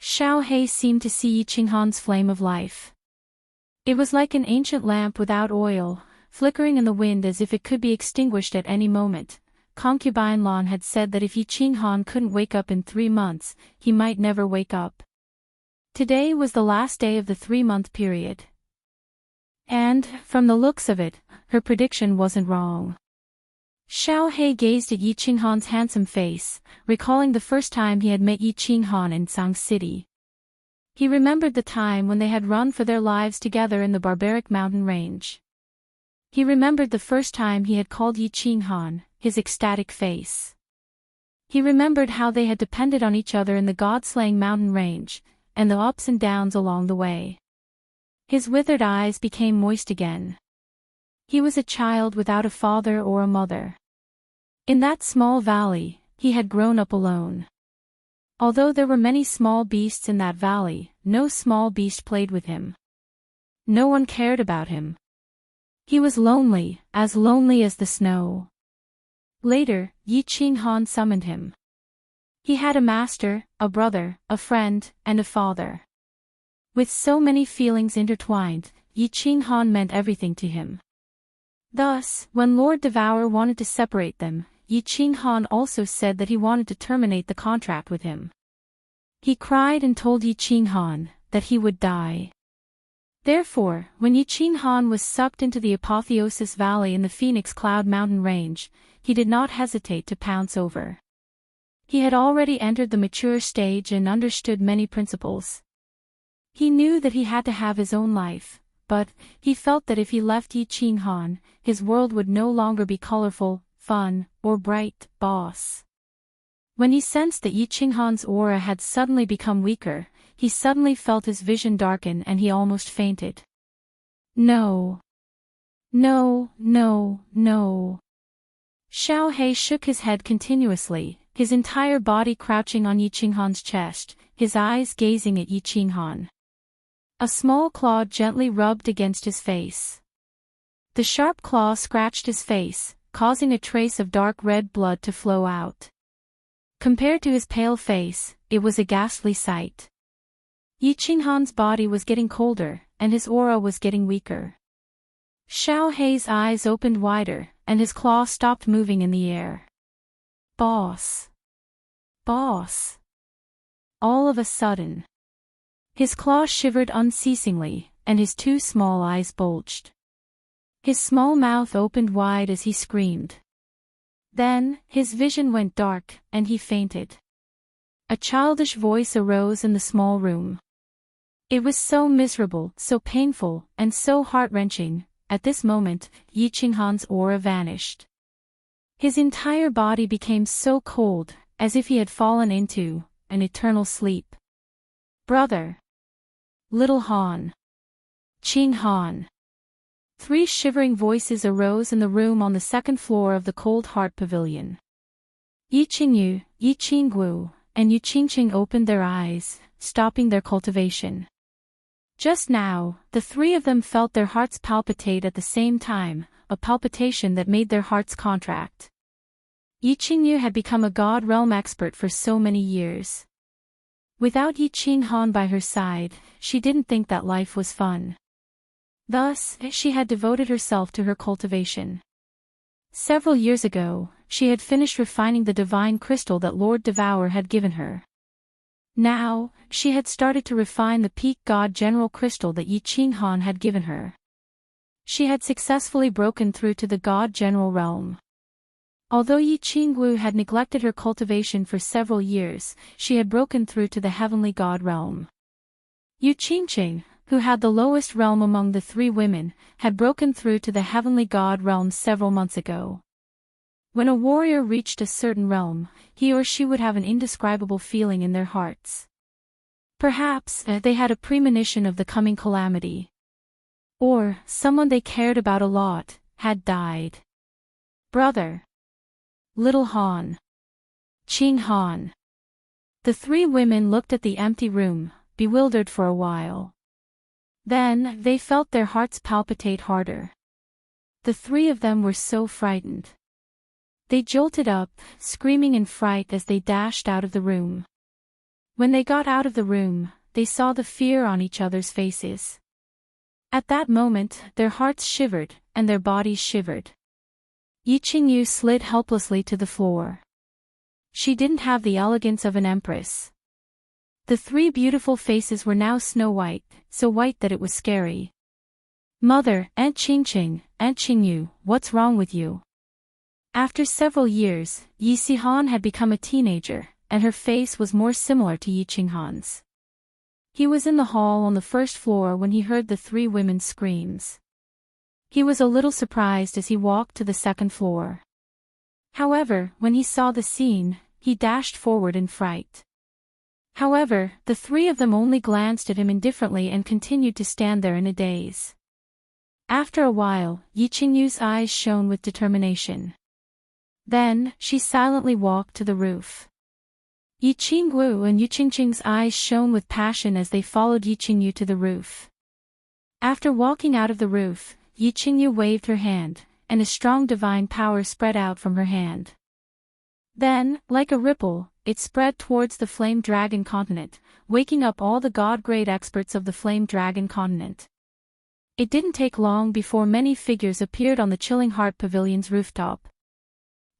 Xiao Hei seemed to see Yi Qinghan's flame of life. It was like an ancient lamp without oil, flickering in the wind as if it could be extinguished at any moment. Concubine Lawn had said that if Yi Qinghan couldn't wake up in 3 months, he might never wake up. Today was the last day of the 3-month period. And, from the looks of it, her prediction wasn't wrong. Xiao Hei gazed at Yi Qinghan's handsome face, recalling the first time he had met Yi Qinghan in Sang City. He remembered the time when they had run for their lives together in the barbaric mountain range. He remembered the first time he had called Yi Qinghan, his ecstatic face. He remembered how they had depended on each other in the god-slaying mountain range, and the ups and downs along the way. His withered eyes became moist again. He was a child without a father or a mother. In that small valley, he had grown up alone. Although there were many small beasts in that valley, no small beast played with him. No one cared about him. He was lonely as the snow. Later, Yi Qinghan summoned him. He had a master, a brother, a friend, and a father. With so many feelings intertwined, Yi Qinghan meant everything to him. Thus, when Lord Devour wanted to separate them, Yi Qinghan also said that he wanted to terminate the contract with him. He cried and told Yi Qinghan that he would die. Therefore, when Yi Qinghan was sucked into the Apotheosis Valley in the Phoenix Cloud Mountain Range, he did not hesitate to pounce over. He had already entered the mature stage and understood many principles. He knew that he had to have his own life, but he felt that if he left Yi Qinghan, his world would no longer be colorful, fun, or bright, boss. When he sensed that Yi Qinghan's aura had suddenly become weaker, he suddenly felt his vision darken and he almost fainted. No. No, no, no. Xiao He shook his head continuously, his entire body crouching on Yi Qinghan's chest, his eyes gazing at Yi Qinghan. A small claw gently rubbed against his face. The sharp claw scratched his face, causing a trace of dark red blood to flow out. Compared to his pale face, it was a ghastly sight. Yi Qinghan's body was getting colder, and his aura was getting weaker. Xiao He's eyes opened wider, and his claw stopped moving in the air. Boss. Boss. All of a sudden. His claw shivered unceasingly, and his two small eyes bulged. His small mouth opened wide as he screamed. Then, his vision went dark, and he fainted. A childish voice arose in the small room. It was so miserable, so painful, and so heart-wrenching. At this moment, Yi Qinghan's aura vanished. His entire body became so cold, as if he had fallen into an eternal sleep. Brother. Little Han. Qinghan. Three shivering voices arose in the room on the second floor of the Cold Heart Pavilion. Yi Qingyu, Yi Qingguo, and Yu Qingqing opened their eyes, stopping their cultivation. Just now, the three of them felt their hearts palpitate at the same time, a palpitation that made their hearts contract. Yi Qingyu had become a God Realm expert for so many years. Without Yi Qinghan by her side, she didn't think that life was fun. Thus, she had devoted herself to her cultivation. Several years ago, she had finished refining the divine crystal that Lord Devour had given her. Now, she had started to refine the peak God General crystal that Yi Qinghan had given her. She had successfully broken through to the God General realm. Although Yi Qingguo had neglected her cultivation for several years, she had broken through to the heavenly God realm. Yu Qingqing, who had the lowest realm among the three women, had broken through to the heavenly God realm several months ago. When a warrior reached a certain realm, he or she would have an indescribable feeling in their hearts. Perhaps, they had a premonition of the coming calamity. Or, someone they cared about a lot, had died. Brother. Little Han. Qinghan. The three women looked at the empty room, bewildered for a while. Then, they felt their hearts palpitate harder. The three of them were so frightened. They jolted up, screaming in fright as they dashed out of the room. When they got out of the room, they saw the fear on each other's faces. At that moment, their hearts shivered, and their bodies shivered. Yi Qingyu slid helplessly to the floor. She didn't have the elegance of an empress. The three beautiful faces were now snow white, so white that it was scary. Mother, Aunt Qingqing, Aunt Qingyu, what's wrong with you? After several years, Yi Sihan had become a teenager, and her face was more similar to Yi Qinghan's. He was in the hall on the first floor when he heard the three women's screams. He was a little surprised as he walked to the second floor. However, when he saw the scene, he dashed forward in fright. However, the three of them only glanced at him indifferently and continued to stand there in a daze. After a while, Yi Qingyu's eyes shone with determination. Then, she silently walked to the roof. Yi Qingguo and Yu Qingqing's eyes shone with passion as they followed Yi Qingyu to the roof. After walking out of the roof, Yi Qingyu waved her hand, and a strong divine power spread out from her hand. Then, like a ripple, it spread towards the Flame Dragon continent, waking up all the god-grade experts of the Flame Dragon continent. It didn't take long before many figures appeared on the Chilling Heart Pavilion's rooftop.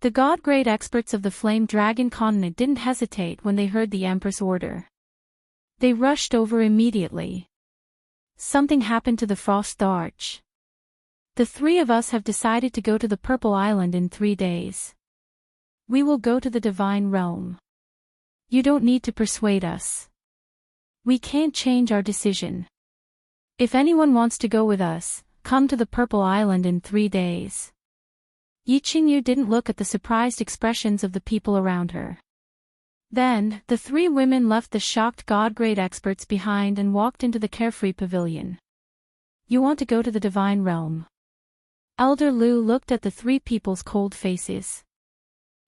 The god-grade experts of the Flame Dragon continent didn't hesitate when they heard the Empress order. They rushed over immediately. Something happened to the Frost Arch. The three of us have decided to go to the Purple Island in 3 days. We will go to the Divine Realm. You don't need to persuade us. We can't change our decision. If anyone wants to go with us, come to the Purple Island in 3 days. Yi Qingyu didn't look at the surprised expressions of the people around her. Then, the three women left the shocked god-grade experts behind and walked into the carefree pavilion. You want to go to the Divine Realm? Elder Lu looked at the three people's cold faces.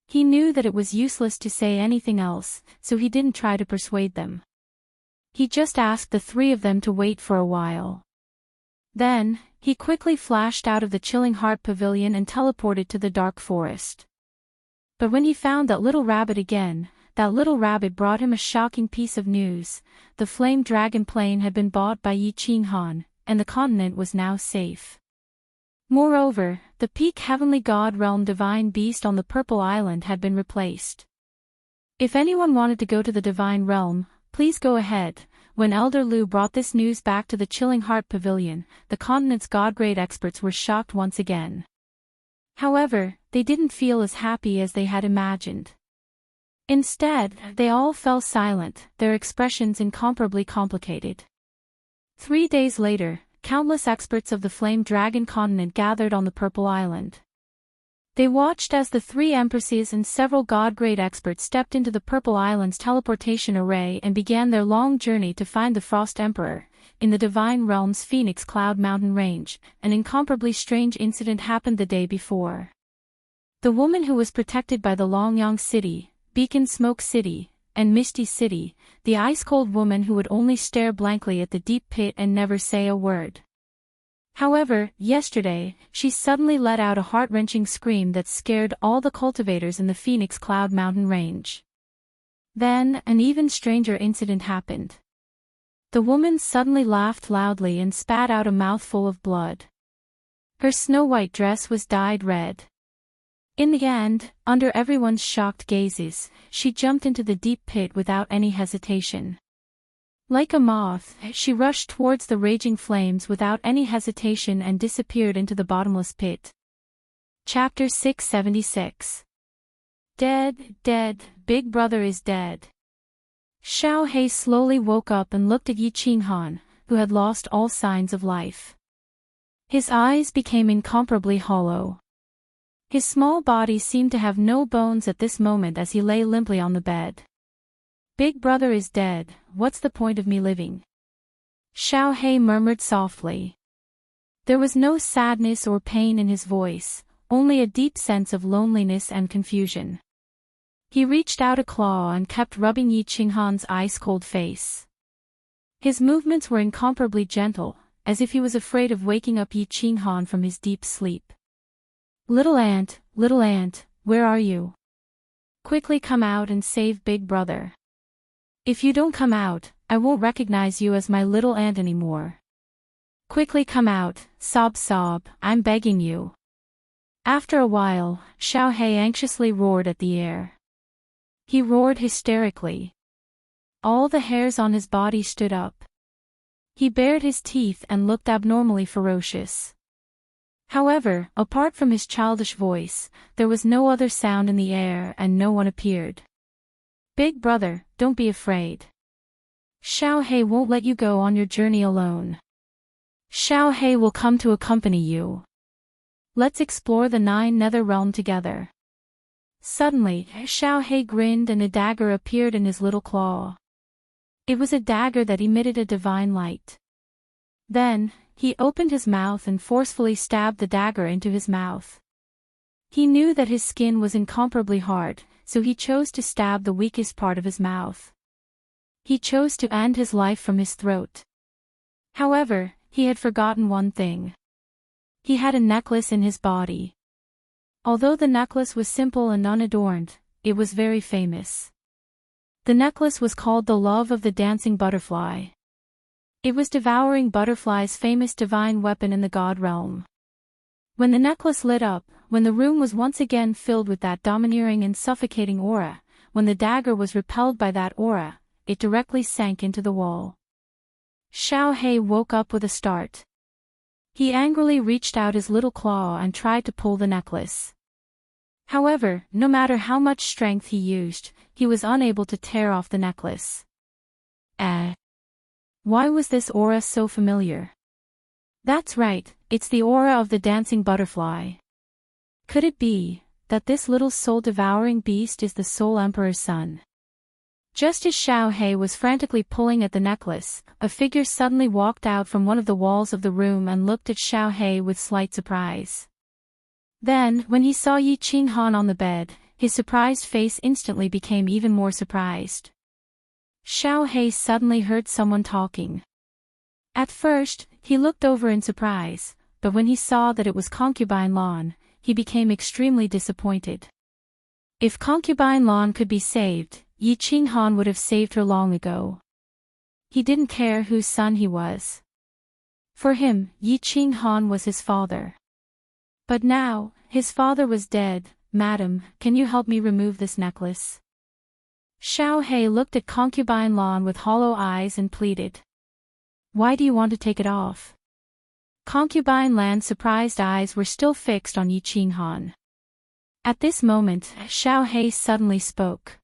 He knew that it was useless to say anything else, so he didn't try to persuade them. He just asked the three of them to wait for a while. Then, he quickly flashed out of the Chilling Heart Pavilion and teleported to the dark forest. But when he found that little rabbit again, that little rabbit brought him a shocking piece of news. The Flame Dragon plane had been bought by Yi Qinghan, and the continent was now safe. Moreover, the peak Heavenly God Realm Divine Beast on the Purple Island had been replaced. If anyone wanted to go to the Divine Realm, please go ahead. When Elder Lu brought this news back to the Chilling Heart Pavilion, the continent's god-grade experts were shocked once again. However, they didn't feel as happy as they had imagined. Instead, they all fell silent, their expressions incomparably complicated. 3 days later, countless experts of the Flame Dragon continent gathered on the Purple Island. They watched as the three empresses and several god-grade experts stepped into the Purple Island's teleportation array and began their long journey to find the Frost Emperor. In the Divine Realm's Phoenix Cloud Mountain range, an incomparably strange incident happened the day before. The woman who was protected by the Longyang City, Beacon Smoke City, and Misty City, the ice-cold woman who would only stare blankly at the deep pit and never say a word. However, yesterday, she suddenly let out a heart-wrenching scream that scared all the cultivators in the Phoenix Cloud Mountain range. Then, an even stranger incident happened. The woman suddenly laughed loudly and spat out a mouthful of blood. Her snow-white dress was dyed red. In the end, under everyone's shocked gazes, she jumped into the deep pit without any hesitation. Like a moth, she rushed towards the raging flames without any hesitation and disappeared into the bottomless pit. Chapter 676. Dead, dead, Big Brother is dead. Xiao He slowly woke up and looked at Yi Qinghan, who had lost all signs of life. His eyes became incomparably hollow. His small body seemed to have no bones at this moment as he lay limply on the bed. Big Brother is dead, what's the point of me living? Xiao He murmured softly. There was no sadness or pain in his voice, only a deep sense of loneliness and confusion. He reached out a claw and kept rubbing Yi Qinghan's ice-cold face. His movements were incomparably gentle, as if he was afraid of waking up Yi Qinghan from his deep sleep. Little ant, where are you? Quickly come out and save Big Brother. If you don't come out, I won't recognize you as my little ant anymore. Quickly come out, sob, I'm begging you. After a while, Xiao He anxiously roared at the air. He roared hysterically. All the hairs on his body stood up. He bared his teeth and looked abnormally ferocious. However, apart from his childish voice, there was no other sound in the air and no one appeared. Big Brother, don't be afraid. Xiao He won't let you go on your journey alone. Xiao He will come to accompany you. Let's explore the 9 Nether Realm together. Suddenly, Xiao He grinned and a dagger appeared in his little claw. It was a dagger that emitted a divine light. Then, he opened his mouth and forcefully stabbed the dagger into his mouth. He knew that his skin was incomparably hard, so he chose to stab the weakest part of his mouth. He chose to end his life from his throat. However, he had forgotten one thing. He had a necklace in his body. Although the necklace was simple and unadorned, it was very famous. The necklace was called the Love of the Dancing Butterfly. It was Devouring Butterfly's famous divine weapon in the god realm. When the necklace lit up, when the room was once again filled with that domineering and suffocating aura, when the dagger was repelled by that aura, it directly sank into the wall. Xiao He woke up with a start. He angrily reached out his little claw and tried to pull the necklace. However, no matter how much strength he used, he was unable to tear off the necklace. Why was this aura so familiar? That's right, it's the aura of the dancing butterfly. Could it be that this little soul-devouring beast is the Soul Emperor's son? Just as Xiao He was frantically pulling at the necklace, a figure suddenly walked out from one of the walls of the room and looked at Xiao He with slight surprise. Then, when he saw Yi Qinghan on the bed, his surprised face instantly became even more surprised. Xiao He suddenly heard someone talking. At first, he looked over in surprise, but when he saw that it was Concubine Lan, he became extremely disappointed. If Concubine Lan could be saved, Yi Qinghan would have saved her long ago. He didn't care whose son he was. For him, Yi Qinghan was his father. But now, his father was dead. Madam, can you help me remove this necklace? Xiao He looked at Concubine Lan with hollow eyes and pleaded. Why do you want to take it off? Concubine Lan's surprised eyes were still fixed on Yi Qinghan. At this moment, Xiao He suddenly spoke.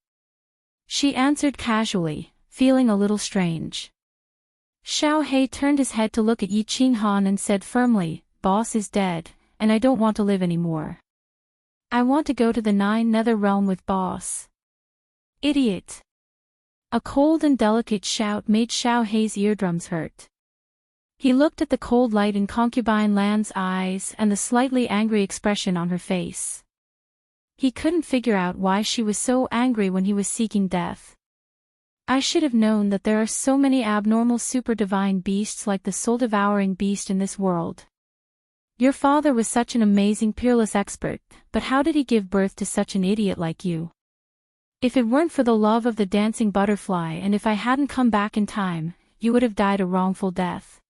She answered casually, feeling a little strange. Xiao He turned his head to look at Yi Qinghan and said firmly, Boss is dead, and I don't want to live anymore. I want to go to the Nine Nether Realm with Boss. Idiot! A cold and delicate shout made Xiao He's eardrums hurt. He looked at the cold light in Concubine Lan's eyes and the slightly angry expression on her face. He couldn't figure out why she was so angry when he was seeking death. I should have known that there are so many abnormal super-divine beasts like the soul-devouring beast in this world. Your father was such an amazing peerless expert, but how did he give birth to such an idiot like you? If it weren't for the love of the dancing butterfly and if I hadn't come back in time, you would have died a wrongful death.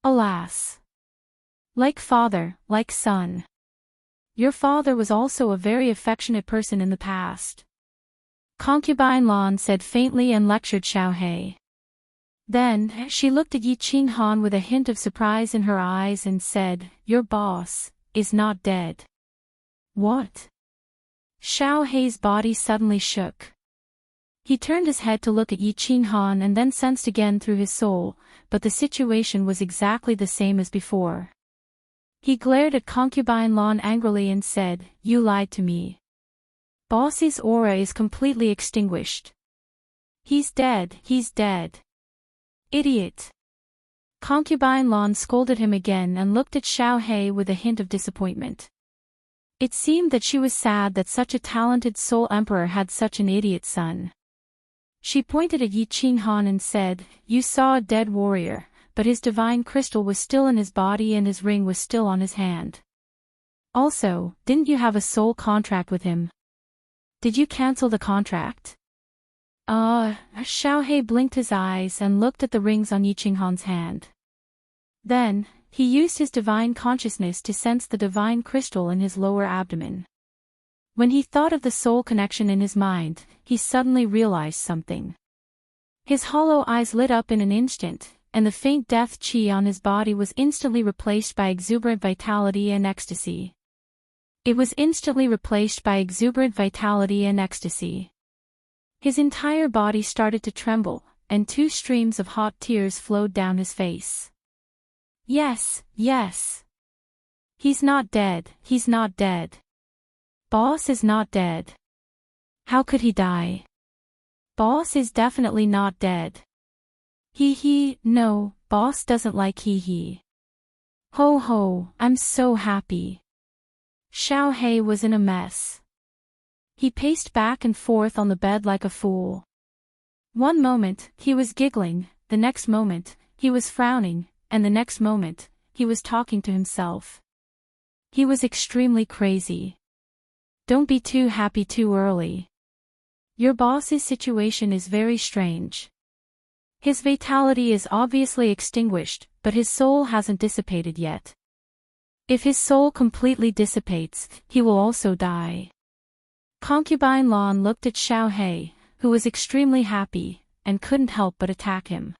Alas! Like father, like son. Your father was also a very affectionate person in the past. Concubine Lan said faintly and lectured Xiao He. Then, she looked at Yi Qinghan with a hint of surprise in her eyes and said, Your boss is not dead. What? Xiao He's body suddenly shook. He turned his head to look at Yi Qinghan and then sensed again through his soul, but the situation was exactly the same as before. He glared at Concubine Lan angrily and said, You lied to me. Boss's aura is completely extinguished. He's dead, he's dead. Idiot. Concubine Lan scolded him again and looked at Xiao He with a hint of disappointment. It seemed that she was sad that such a talented soul emperor had such an idiot son. She pointed at Yi Qinghan and said, You saw a dead warrior, but his divine crystal was still in his body and his ring was still on his hand. Also, didn't you have a soul contract with him? Did you cancel the contract? Xiao He blinked his eyes and looked at the rings on Yi Qinghan's hand. Then, he used his divine consciousness to sense the divine crystal in his lower abdomen. When he thought of the soul connection in his mind, he suddenly realized something. His hollow eyes lit up in an instant, and the faint death qi on his body was instantly replaced by exuberant vitality and ecstasy. It was instantly replaced by exuberant vitality and ecstasy. His entire body started to tremble, and 2 streams of hot tears flowed down his face. Yes, yes. He's not dead, he's not dead. Boss is not dead. How could he die? Boss is definitely not dead. No, boss doesn't like he. Ho ho, I'm so happy. Xiao He was in a mess. He paced back and forth on the bed like a fool. One moment, he was giggling, the next moment, he was frowning, and the next moment, he was talking to himself. He was extremely crazy. Don't be too happy too early. Your boss's situation is very strange. His vitality is obviously extinguished, but his soul hasn't dissipated yet. If his soul completely dissipates, he will also die. Concubine Lan looked at Xiao He, who was extremely happy, and couldn't help but attack him.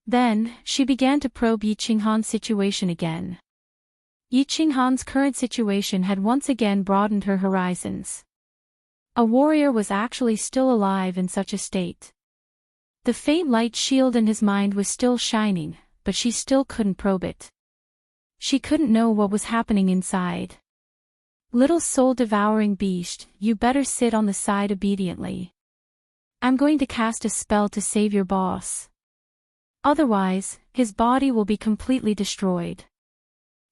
Then, she began to probe Yi Qinghan's situation again. Yi Qinghan's current situation had once again broadened her horizons. A warrior was actually still alive in such a state. The faint light shield in his mind was still shining, but she still couldn't probe it. She couldn't know what was happening inside. Little soul-devouring beast, you better sit on the side obediently. I'm going to cast a spell to save your boss. Otherwise, his body will be completely destroyed.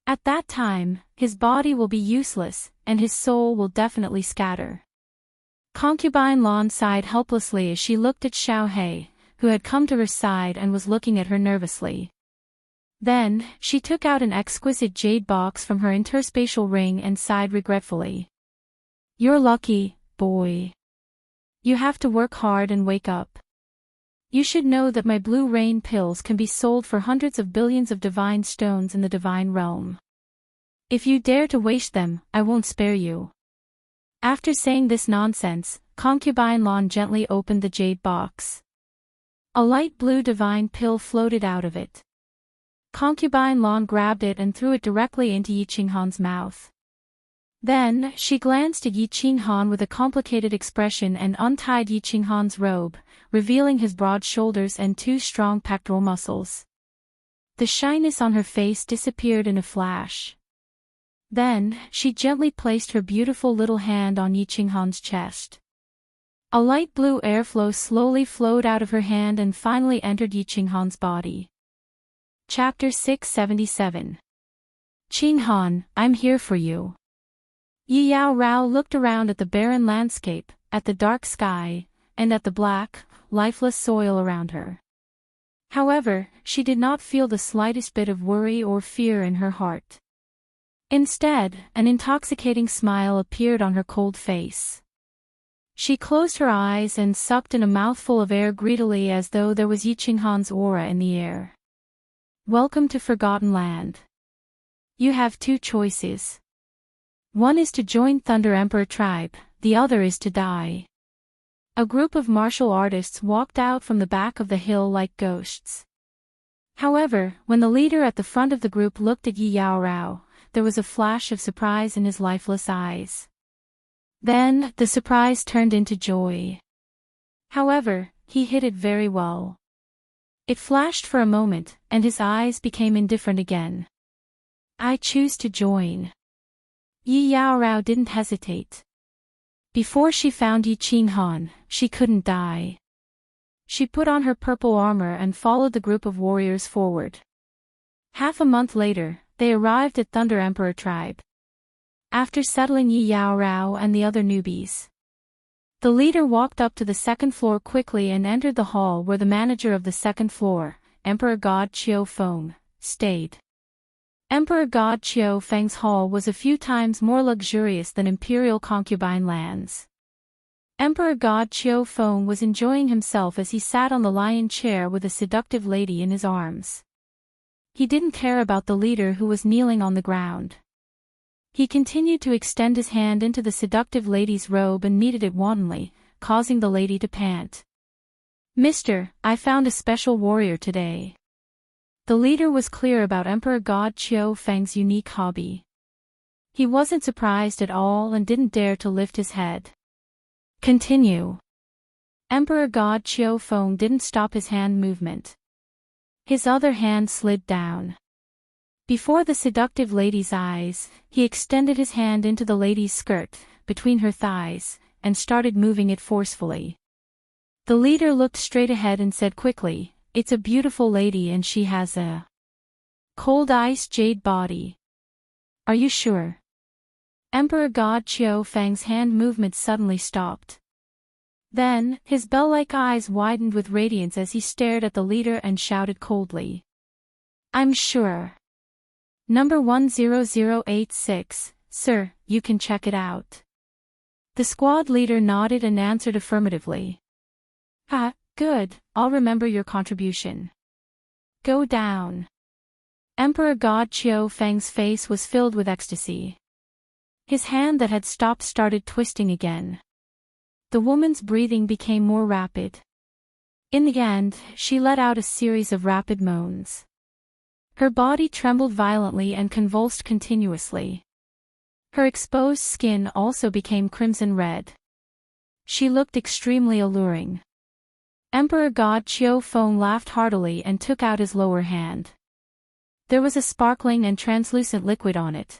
At that time, his body will be useless, and his soul will definitely scatter. Concubine Lan sighed helplessly as she looked at Xiao He, who had come to her side and was looking at her nervously. Then, she took out an exquisite jade box from her interspatial ring and sighed regretfully. You're lucky, boy. You have to work hard and wake up. You should know that my blue rain pills can be sold for hundreds of billions of divine stones in the divine realm. If you dare to waste them, I won't spare you. After saying this nonsense, Concubine Lan gently opened the jade box. A light blue divine pill floated out of it. Concubine Lan grabbed it and threw it directly into Yi Qinghan's mouth. Then, she glanced at Yi Qinghan with a complicated expression and untied Yi Qinghan's robe, revealing his broad shoulders and two strong pectoral muscles. The shyness on her face disappeared in a flash. Then, she gently placed her beautiful little hand on Yi Qinghan's chest. A light blue airflow slowly flowed out of her hand and finally entered Yi Qinghan's body. Chapter 677. Qinghan, I'm here for you. Yi Yao Rao looked around at the barren landscape, at the dark sky, and at the black, lifeless soil around her. However, she did not feel the slightest bit of worry or fear in her heart. Instead, an intoxicating smile appeared on her cold face. She closed her eyes and sucked in a mouthful of air greedily as though there was Yi Qinghan's aura in the air. Welcome to Forgotten Land. You have two choices. One is to join Thunder Emperor tribe, the other is to die. A group of martial artists walked out from the back of the hill like ghosts. However, when the leader at the front of the group looked at Yi Yao Rao, there was a flash of surprise in his lifeless eyes. Then, the surprise turned into joy. However, he hid it very well. It flashed for a moment, and his eyes became indifferent again. I choose to join. Yi Yao Rao didn't hesitate. Before she found Yi Qinghan, she couldn't die. She put on her purple armor and followed the group of warriors forward. Half a month later, they arrived at Thunder Emperor tribe. After settling Yi Yao Rao and the other newbies, the leader walked up to the second floor quickly and entered the hall where the manager of the second floor, Emperor God Qiu Feng, stayed. Emperor God Qiu Feng's hall was a few times more luxurious than imperial concubine lands. Emperor God Qiu Feng was enjoying himself as he sat on the lion chair with a seductive lady in his arms. He didn't care about the leader who was kneeling on the ground. He continued to extend his hand into the seductive lady's robe and kneaded it wantonly, causing the lady to pant. Mister, I found a special warrior today. The leader was clear about Emperor God Qiu Feng's unique hobby. He wasn't surprised at all and didn't dare to lift his head. Continue. Emperor God Qiu Feng didn't stop his hand movement. His other hand slid down. Before the seductive lady's eyes, he extended his hand into the lady's skirt, between her thighs, and started moving it forcefully. The leader looked straight ahead and said quickly, "It's a beautiful lady and she has a cold ice jade body. Are you sure?" Emperor God Qiu Feng's hand movement suddenly stopped. Then, his bell-like eyes widened with radiance as he stared at the leader and shouted coldly. "I'm sure. Number 10086, sir, you can check it out." The squad leader nodded and answered affirmatively. Ah, good, I'll remember your contribution. Go down. Emperor God Qiu Feng's face was filled with ecstasy. His hand that had stopped started twisting again. The woman's breathing became more rapid. In the end, she let out a series of rapid moans. Her body trembled violently and convulsed continuously. Her exposed skin also became crimson red. She looked extremely alluring. Emperor God Qiu Feng laughed heartily and took out his lower hand. There was a sparkling and translucent liquid on it.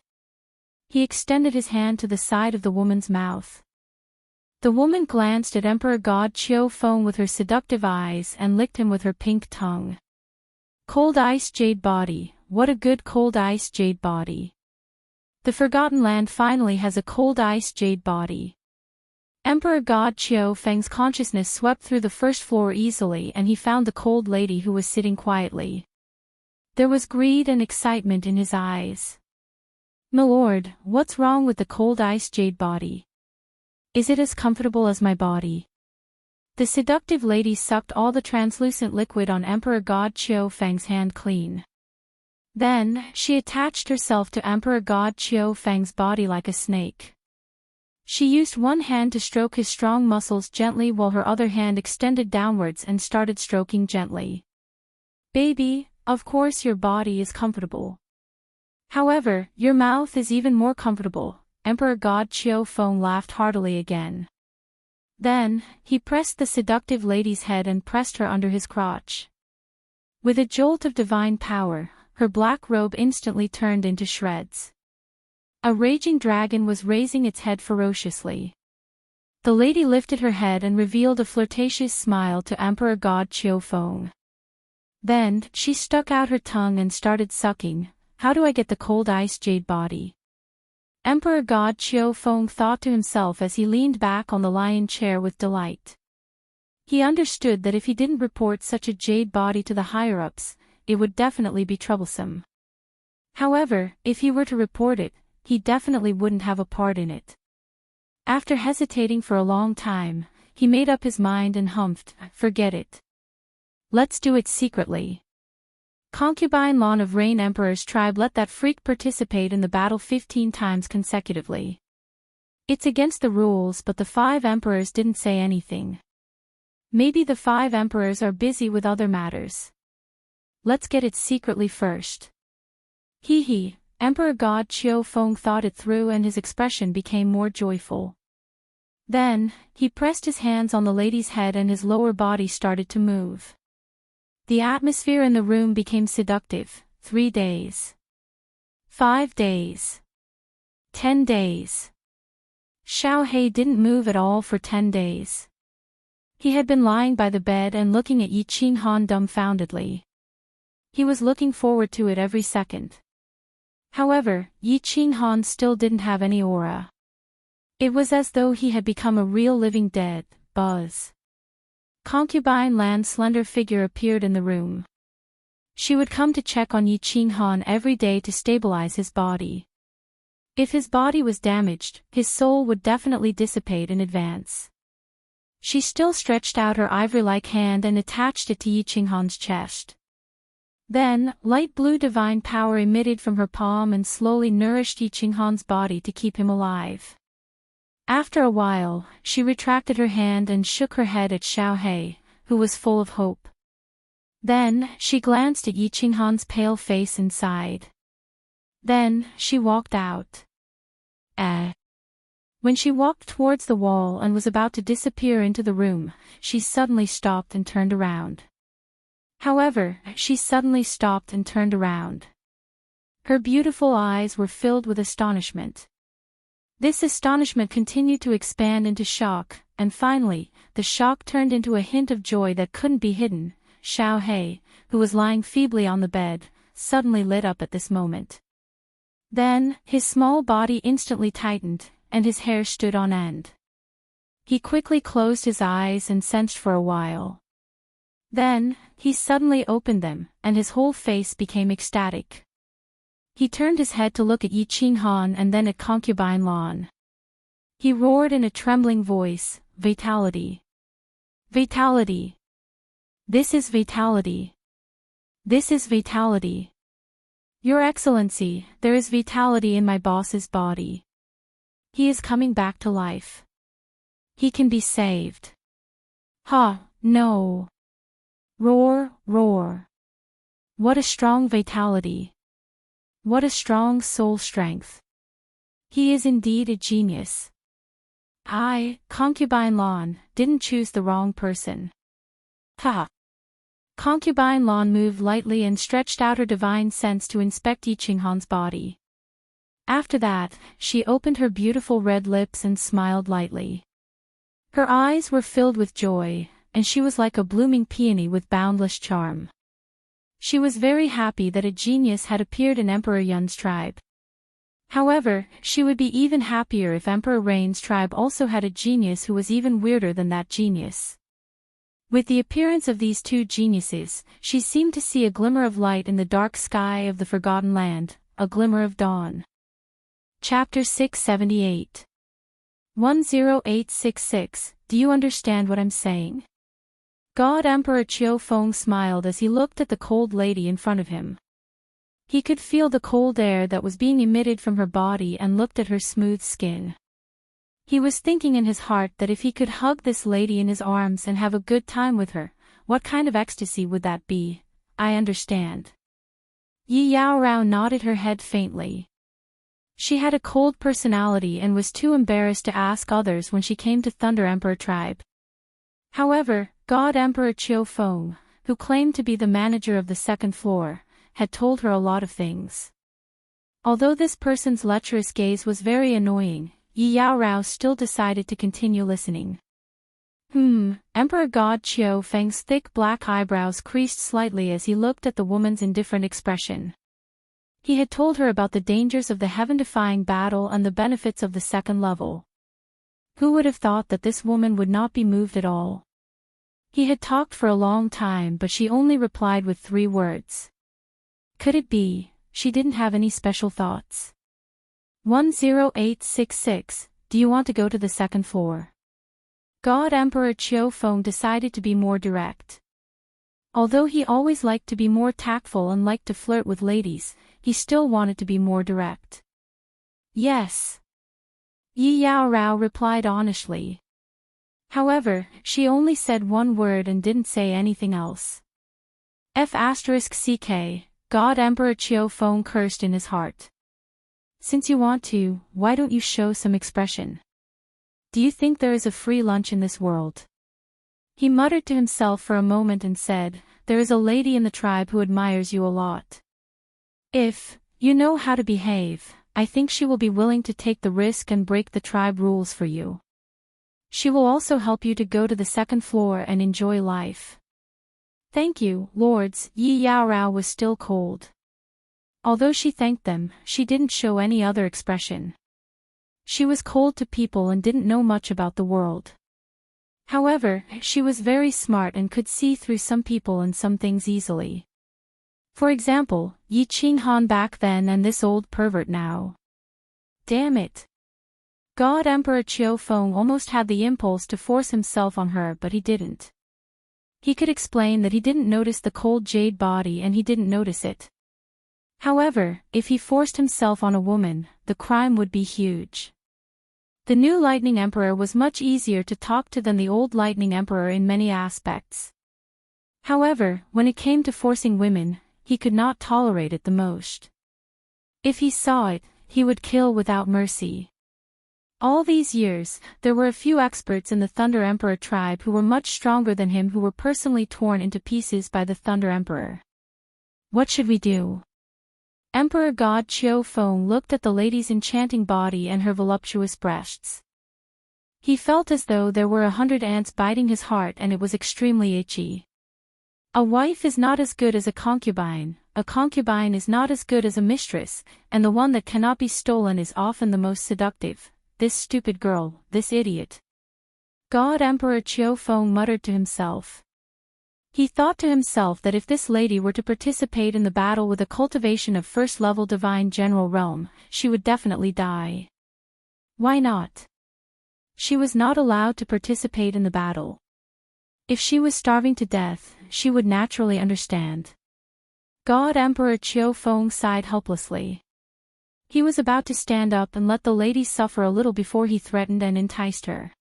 He extended his hand to the side of the woman's mouth. The woman glanced at Emperor God Qiu Feng with her seductive eyes and licked him with her pink tongue. Cold ice jade body, what a good cold ice jade body. The Forgotten Land finally has a cold ice jade body. Emperor God Qiu Feng's consciousness swept through the first floor easily and he found the cold lady who was sitting quietly. There was greed and excitement in his eyes. "Milord, what's wrong with the cold ice jade body? Is it as comfortable as my body?" The seductive lady sucked all the translucent liquid on Emperor God Qiu Feng's hand clean. Then, she attached herself to Emperor God Qiu Feng's body like a snake. She used one hand to stroke his strong muscles gently while her other hand extended downwards and started stroking gently. "Baby, of course your body is comfortable. However, your mouth is even more comfortable." Emperor God Qiu Feng laughed heartily again. Then, he pressed the seductive lady's head and pressed her under his crotch. With a jolt of divine power, her black robe instantly turned into shreds. A raging dragon was raising its head ferociously. The lady lifted her head and revealed a flirtatious smile to Emperor God Qiu Feng. Then, she stuck out her tongue and started sucking. "How do I get the cold ice jade body?" Emperor God Qiu Feng thought to himself as he leaned back on the lion chair with delight. He understood that if he didn't report such a jade body to the higher-ups, it would definitely be troublesome. However, if he were to report it, he definitely wouldn't have a part in it. After hesitating for a long time, he made up his mind and humphed, "Forget it. Let's do it secretly." Concubine Lon of Rain Emperor's tribe let that freak participate in the battle 15 times consecutively. It's against the rules, but the 5 emperors didn't say anything. Maybe the 5 emperors are busy with other matters. Let's get it secretly first. Hee. Emperor God Qiu Feng thought it through and his expression became more joyful. Then, he pressed his hands on the lady's head and his lower body started to move. The atmosphere in the room became seductive. 3 days. 5 days. 10 days. Xiao He didn't move at all for 10 days. He had been lying by the bed and looking at Yi Qinghan dumbfoundedly. He was looking forward to it every second. However, Yi Qinghan still didn't have any aura. It was as though he had become a real living dead buzz. Concubine Lan's slender figure appeared in the room. She would come to check on Yi Qinghan every day to stabilize his body. If his body was damaged, his soul would definitely dissipate in advance. She still stretched out her ivory-like hand and attached it to Yi Qinghan's chest. Then, light blue divine power emitted from her palm and slowly nourished Yi Qinghan's body to keep him alive. After a while, she retracted her hand and shook her head at Xiao He, who was full of hope. Then, she glanced at Yi Qinghan's pale face and sighed. Then, she walked out. When she walked towards the wall and was about to disappear into the room, she suddenly stopped and turned around. However, she suddenly stopped and turned around. Her beautiful eyes were filled with astonishment. This astonishment continued to expand into shock, and finally, the shock turned into a hint of joy that couldn't be hidden. Xiao He, who was lying feebly on the bed, suddenly lit up at this moment. Then, his small body instantly tightened, and his hair stood on end. He quickly closed his eyes and sensed for a while. Then, he suddenly opened them, and his whole face became ecstatic. He turned his head to look at Yi Qinghan and then at Concubine Lan. He roared in a trembling voice, "Fatality! Fatality! This is fatality! This is fatality! Your Excellency, there is fatality in my boss's body. He is coming back to life. He can be saved." "Ha, no!" Roar, roar. What a strong fatality. What a strong soul strength. He is indeed a genius. I, Concubine Lawn, didn't choose the wrong person. Ha! Concubine Lawn moved lightly and stretched out her divine sense to inspect Yi Qinghan's body. After that, she opened her beautiful red lips and smiled lightly. Her eyes were filled with joy, and she was like a blooming peony with boundless charm. She was very happy that a genius had appeared in Emperor Yun's tribe. However, she would be even happier if Emperor Rain's tribe also had a genius who was even weirder than that genius. With the appearance of these two geniuses, she seemed to see a glimmer of light in the dark sky of the Forgotten Land, a glimmer of dawn. Chapter 678. 10866, do you understand what I'm saying? God Emperor Qiu Feng smiled as he looked at the cold lady in front of him. He could feel the cold air that was being emitted from her body and looked at her smooth skin. He was thinking in his heart that if he could hug this lady in his arms and have a good time with her, what kind of ecstasy would that be? I understand. Yi Yaorao nodded her head faintly. She had a cold personality and was too embarrassed to ask others when she came to Thunder Emperor tribe. However, God Emperor Qiu Feng, who claimed to be the manager of the second floor, had told her a lot of things. Although this person's lecherous gaze was very annoying, Yi Yaorao still decided to continue listening. Emperor God Qiu Feng's thick black eyebrows creased slightly as he looked at the woman's indifferent expression. He had told her about the dangers of the heaven-defying battle and the benefits of the second level. Who would have thought that this woman would not be moved at all? He had talked for a long time but she only replied with 3 words. Could it be, she didn't have any special thoughts? 10866, do you want to go to the second floor? God Emperor Qiu Feng decided to be more direct. Although he always liked to be more tactful and liked to flirt with ladies, he still wanted to be more direct. Yes. Yi Yaorao replied honestly. However, she only said 1 word and didn't say anything else. F*CK, God Emperor Qiu Feng cursed in his heart. Since you want to, why don't you show some expression? Do you think there is a free lunch in this world? He muttered to himself for a moment and said, there is a lady in the tribe who admires you a lot. If you know how to behave, I think she will be willing to take the risk and break the tribe rules for you. She will also help you to go to the second floor and enjoy life. Thank you, lords. Yi Yaorao was still cold. Although she thanked them, she didn't show any other expression. She was cold to people and didn't know much about the world. However, she was very smart and could see through some people and some things easily. For example, Yi Qinghan back then and this old pervert now. Damn it. God Emperor Qiu Feng almost had the impulse to force himself on her but he didn't. He could explain that he didn't notice the cold jade body and he didn't notice it. However, if he forced himself on a woman, the crime would be huge. The new Lightning Emperor was much easier to talk to than the old Lightning Emperor in many aspects. However, when it came to forcing women, he could not tolerate it the most. If he saw it, he would kill without mercy. All these years, there were a few experts in the Thunder Emperor tribe who were much stronger than him who were personally torn into pieces by the Thunder Emperor. What should we do? Emperor God Qiu Feng looked at the lady's enchanting body and her voluptuous breasts. He felt as though there were 100 ants biting his heart and it was extremely itchy. A wife is not as good as a concubine is not as good as a mistress, and the one that cannot be stolen is often the most seductive. This stupid girl, this idiot. God Emperor Qiu Feng muttered to himself. He thought to himself that if this lady were to participate in the battle with a cultivation of first-level divine general realm, she would definitely die. Why not? She was not allowed to participate in the battle. If she was starving to death, she would naturally understand. God Emperor Chiu Feng sighed helplessly. He was about to stand up and let the lady suffer a little before he threatened and enticed her.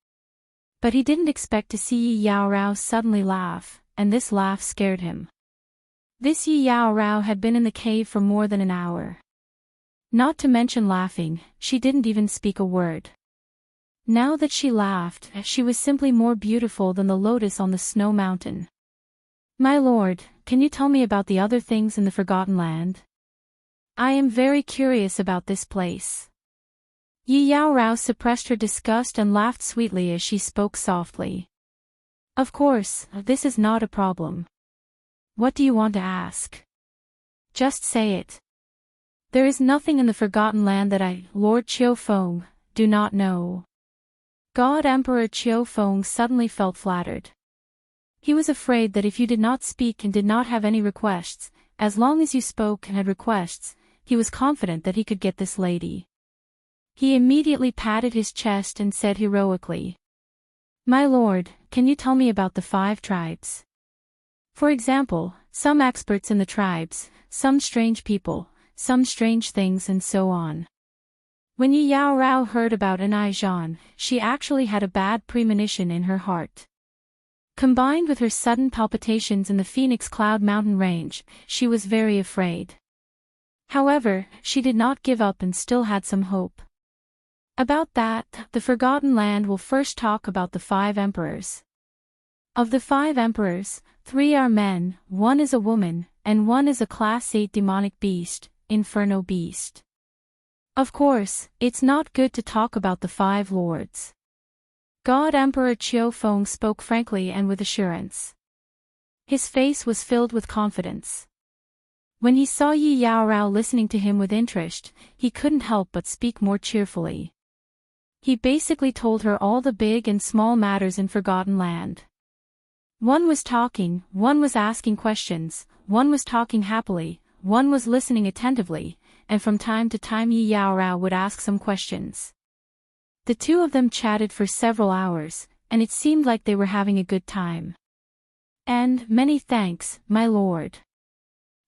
But he didn't expect to see Yi Yaorao suddenly laugh, and this laugh scared him. This Yi Yaorao had been in the cave for more than an hour. Not to mention laughing, she didn't even speak a word. Now that she laughed, she was simply more beautiful than the lotus on the snow mountain. My lord, can you tell me about the other things in the Forgotten Land? I am very curious about this place. Yi Yaorao suppressed her disgust and laughed sweetly as she spoke softly. Of course, this is not a problem. What do you want to ask? Just say it. There is nothing in the Forgotten Land that I, Lord Chiu Feng, do not know. God Emperor Chiu Feng suddenly felt flattered. He was afraid that if you did not speak and did not have any requests, as long as you spoke and had requests, he was confident that he could get this lady. He immediately patted his chest and said heroically, My lord, can you tell me about the 5 tribes? For example, some experts in the tribes, some strange people, some strange things and so on. When Yi Yaorao heard about Anai Zhan, she actually had a bad premonition in her heart. Combined with her sudden palpitations in the Phoenix Cloud Mountain range, she was very afraid. However, she did not give up and still had some hope. About that, the Forgotten Land will first talk about the 5 emperors. Of the 5 emperors, 3 are men, 1 is a woman, and 1 is a Class 8 demonic beast, Inferno Beast. Of course, it's not good to talk about the 5 lords. God Emperor Chiu Feng spoke frankly and with assurance. His face was filled with confidence. When he saw Yi Yaorao listening to him with interest, he couldn't help but speak more cheerfully. He basically told her all the big and small matters in Forgotten Land. 1 was talking, 1 was asking questions, 1 was talking happily, 1 was listening attentively, and from time to time Yi Yaorao would ask some questions. The 2 of them chatted for several hours, and it seemed like they were having a good time. And, many thanks, my lord.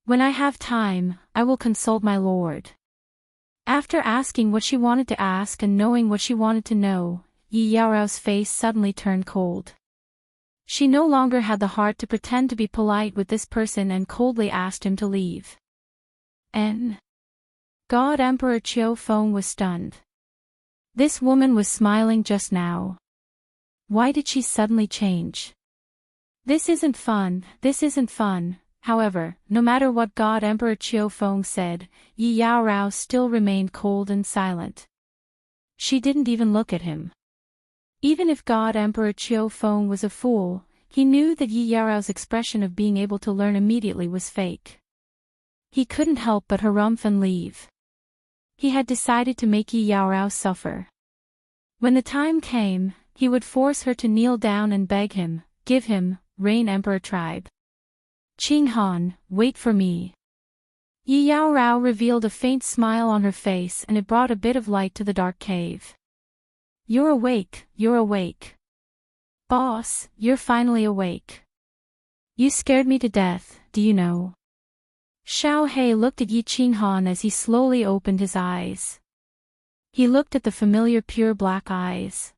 When I have time, I will consult my lord. After asking what she wanted to ask and knowing what she wanted to know, Yi Yaorao's face suddenly turned cold. She no longer had the heart to pretend to be polite with this person and coldly asked him to leave. God Emperor Chiu Feng was stunned. This woman was smiling just now. Why did she suddenly change? This isn't fun, this isn't fun. However, no matter what God Emperor Chiu Feng said, Yi Yaorao still remained cold and silent. She didn't even look at him. Even if God Emperor Chiu Feng was a fool, he knew that Yi Yaorao's expression of being able to learn immediately was fake. He couldn't help but harumph and leave. He had decided to make Yi Yaorao suffer. When the time came, he would force her to kneel down and beg him, give him, reign Emperor tribe. Qinghan, wait for me. Yi Yaorao revealed a faint smile on her face and it brought a bit of light to the dark cave. You're awake, you're awake. Boss, you're finally awake. You scared me to death, do you know? Xiao He looked at Yi Qinghan as he slowly opened his eyes. He looked at the familiar pure black eyes.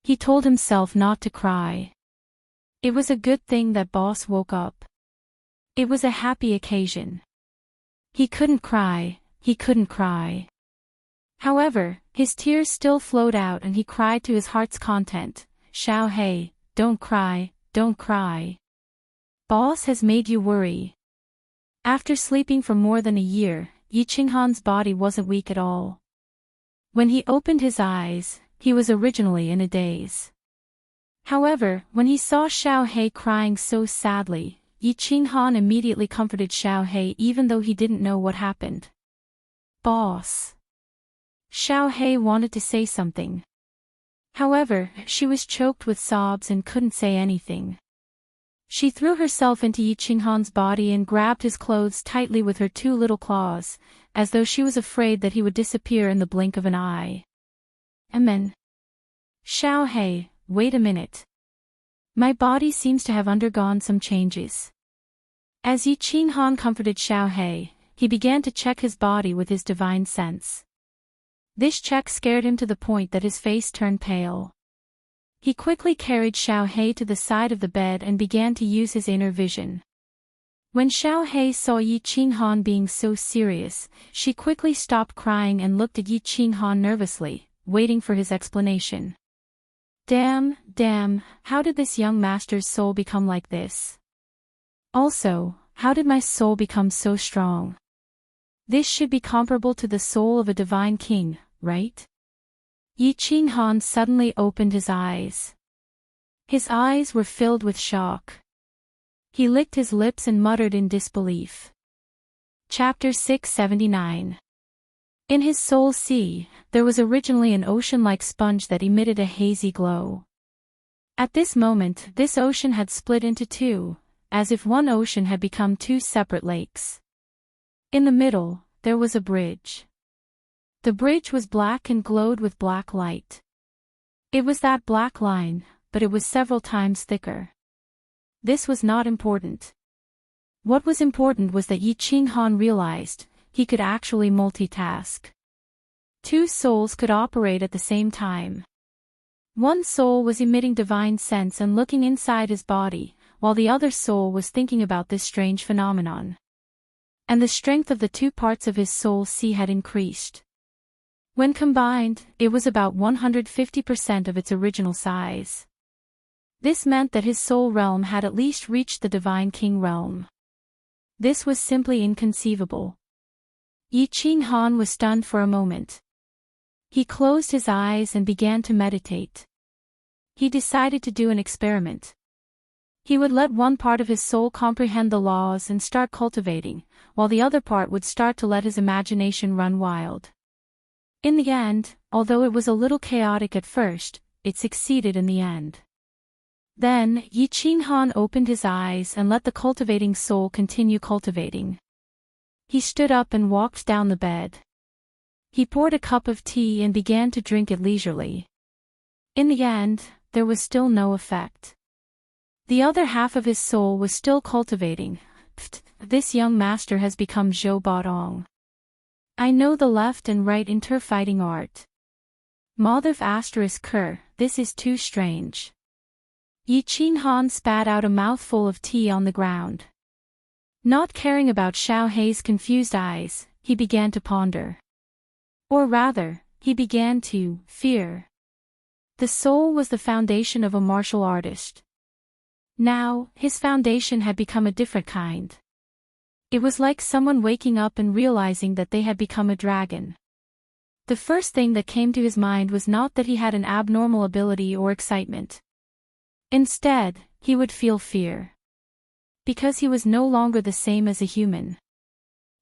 He told himself not to cry. It was a good thing that boss woke up. It was a happy occasion. He couldn't cry, he couldn't cry. However, his tears still flowed out and he cried to his heart's content, Xiao He, don't cry, don't cry. Boss has made you worry. After sleeping for more than a year, Yi Qinghan's body wasn't weak at all. When he opened his eyes, he was originally in a daze. However, when he saw Xiao He crying so sadly, Yi Qinghan immediately comforted Xiao He even though he didn't know what happened. Boss. Xiao He wanted to say something. However, she was choked with sobs and couldn't say anything. She threw herself into Yi Qinghan's body and grabbed his clothes tightly with her 2 little claws, as though she was afraid that he would disappear in the blink of an eye. Amen. Xiao Hei, wait a minute. My body seems to have undergone some changes. As Yi Qinghan comforted Xiao Hei, he began to check his body with his divine sense. This check scared him to the point that his face turned pale. He quickly carried Xiao Hei to the side of the bed and began to use his inner vision. When Xiao Hei saw Yi Qinghan being so serious, she quickly stopped crying and looked at Yi Qinghan nervously, waiting for his explanation. Damn, how did this young master's soul become like this? Also, how did my soul become so strong? This should be comparable to the soul of a divine king, right? Yi Qinghan suddenly opened his eyes. His eyes were filled with shock. He licked his lips and muttered in disbelief. Chapter 679. In his soul sea, there was originally an ocean-like sponge that emitted a hazy glow. At this moment, this ocean had split into two, as if one ocean had become two separate lakes. In the middle, there was a bridge. The bridge was black and glowed with black light. It was that black line, but it was several times thicker. This was not important. What was important was that Yi Qinghan realized he could actually multitask. Two souls could operate at the same time. One soul was emitting divine sense and looking inside his body, while the other soul was thinking about this strange phenomenon. And the strength of the two parts of his soul sea had increased. When combined, it was about 150% of its original size. This meant that his soul realm had at least reached the divine king realm. This was simply inconceivable. Yi Qinghan was stunned for a moment. He closed his eyes and began to meditate. He decided to do an experiment. He would let one part of his soul comprehend the laws and start cultivating, while the other part would start to let his imagination run wild. In the end, although it was a little chaotic at first, it succeeded in the end. Then, Yi Qinghan opened his eyes and let the cultivating soul continue cultivating. He stood up and walked down the bed. He poured a cup of tea and began to drink it leisurely. In the end, there was still no effect. The other half of his soul was still cultivating. This young master has become Zhou Baodong. I know the left and right inter-fighting art. Madhav *Ker, this is too strange. Yi Qinghan spat out a mouthful of tea on the ground. Not caring about Xiao Hei's confused eyes, he began to ponder. Or rather, he began to fear. The soul was the foundation of a martial artist. Now, his foundation had become a different kind. It was like someone waking up and realizing that they had become a dragon. The first thing that came to his mind was not that he had an abnormal ability or excitement. Instead, he would feel fear. Because he was no longer the same as a human.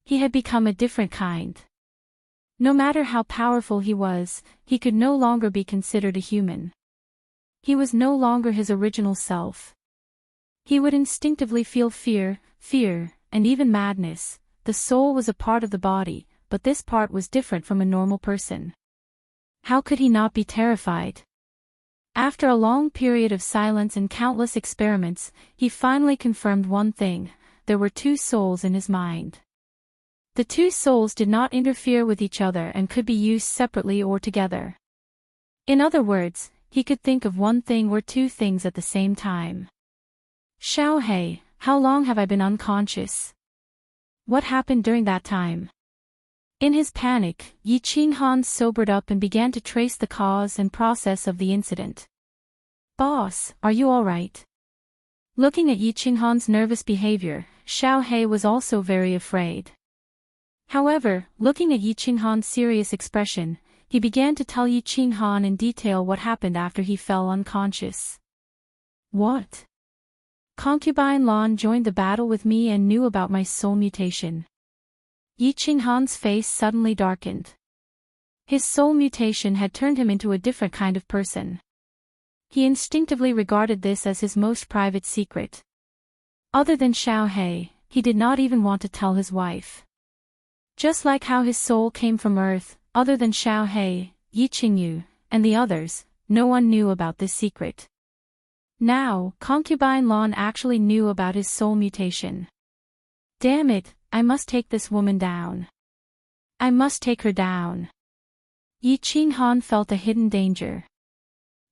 He had become a different kind. No matter how powerful he was, he could no longer be considered a human. He was no longer his original self. He would instinctively feel fear, and even madness. The soul was a part of the body, but this part was different from a normal person. How could he not be terrified? After a long period of silence and countless experiments, he finally confirmed one thing: there were two souls in his mind. The two souls did not interfere with each other and could be used separately or together. In other words, he could think of one thing or two things at the same time. Xiao Hei, how long have I been unconscious? What happened during that time? In his panic, Yi Qinghan sobered up and began to trace the cause and process of the incident. Boss, are you all right? Looking at Yi Qinghan's nervous behavior, Xiao Hei was also very afraid. However, looking at Yi Qinghan's serious expression, he began to tell Yi Qinghan in detail what happened after he fell unconscious. What? Concubine Lan joined the battle with me and knew about my soul mutation. Yi Qinghan's face suddenly darkened. His soul mutation had turned him into a different kind of person. He instinctively regarded this as his most private secret. Other than Xiao Hei, he did not even want to tell his wife. Just like how his soul came from Earth, other than Xiao Hei, Yi Qingyu, and the others, no one knew about this secret. Now, Concubine Lan actually knew about his soul mutation. Damn it, I must take this woman down. I must take her down. Yi Qinghan felt a hidden danger.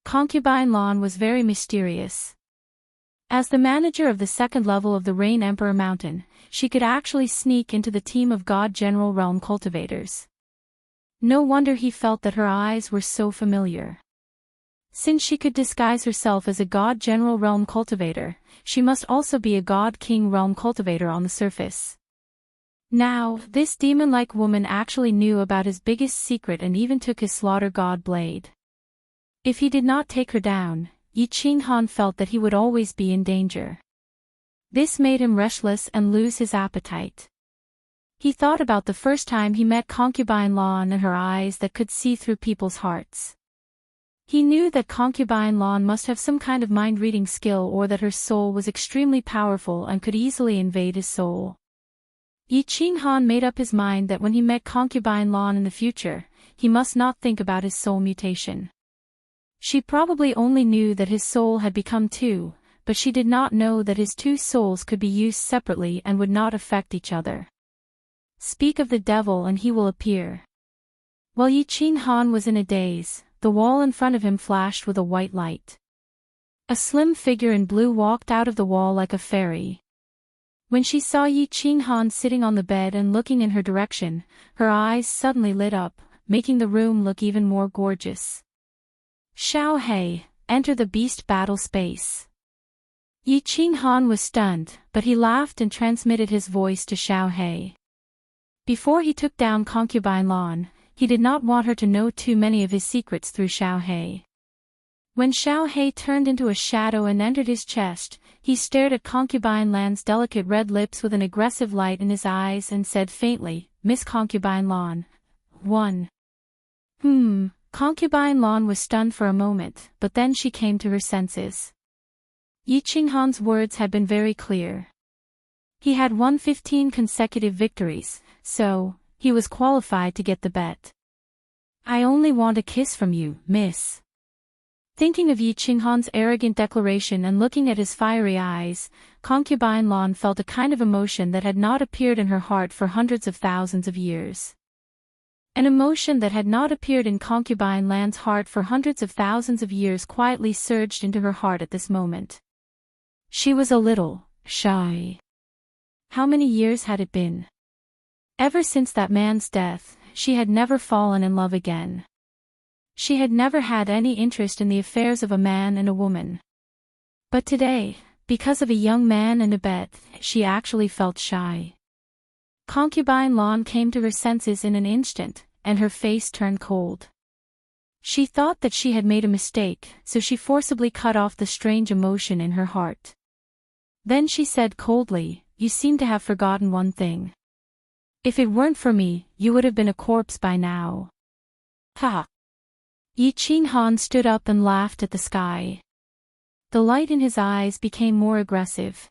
Concubine Lan was very mysterious. As the manager of the second level of the Rain Emperor Mountain, she could actually sneak into the team of God General Realm cultivators. No wonder he felt that her eyes were so familiar. Since she could disguise herself as a God General Realm cultivator, she must also be a God King Realm cultivator on the surface. Now, this demon-like woman actually knew about his biggest secret and even took his slaughter god blade. If he did not take her down, Yi Qinghan felt that he would always be in danger. This made him restless and lose his appetite. He thought about the first time he met Concubine Lan and her eyes that could see through people's hearts. He knew that Concubine Lan must have some kind of mind-reading skill or that her soul was extremely powerful and could easily invade his soul. Yi Qinghan made up his mind that when he met Concubine Lan in the future, he must not think about his soul mutation. She probably only knew that his soul had become two, but she did not know that his two souls could be used separately and would not affect each other. Speak of the devil and he will appear. While Yi Qinghan was in a daze, the wall in front of him flashed with a white light. A slim figure in blue walked out of the wall like a fairy. When she saw Yi Qinghan sitting on the bed and looking in her direction, her eyes suddenly lit up, making the room look even more gorgeous. Xiao He, enter the beast battle space. Yi Qinghan was stunned, but he laughed and transmitted his voice to Xiao He. Before he took down Concubine Lan, he did not want her to know too many of his secrets through Xiao He. When Xiao He turned into a shadow and entered his chest, he stared at Concubine Lan's delicate red lips with an aggressive light in his eyes and said faintly, Miss Concubine Lan. 1. Concubine Lan was stunned for a moment, but then she came to her senses. Yi Qinghan's words had been very clear. He had won 15 consecutive victories, so he was qualified to get the bet. I only want a kiss from you, miss. Thinking of Yi Qinghan's arrogant declaration and looking at his fiery eyes, Concubine Lan felt a kind of emotion that had not appeared in her heart for hundreds of thousands of years. An emotion that had not appeared in Concubine Lan's heart for hundreds of thousands of years quietly surged into her heart at this moment. She was a little shy. How many years had it been? Ever since that man's death, she had never fallen in love again. She had never had any interest in the affairs of a man and a woman. But today, because of a young man and a bet, she actually felt shy. Concubine Lan came to her senses in an instant, and her face turned cold. She thought that she had made a mistake, so she forcibly cut off the strange emotion in her heart. Then she said coldly, You seem to have forgotten one thing. If it weren't for me, you would have been a corpse by now. Ha! Yi Qinghan stood up and laughed at the sky. The light in his eyes became more aggressive.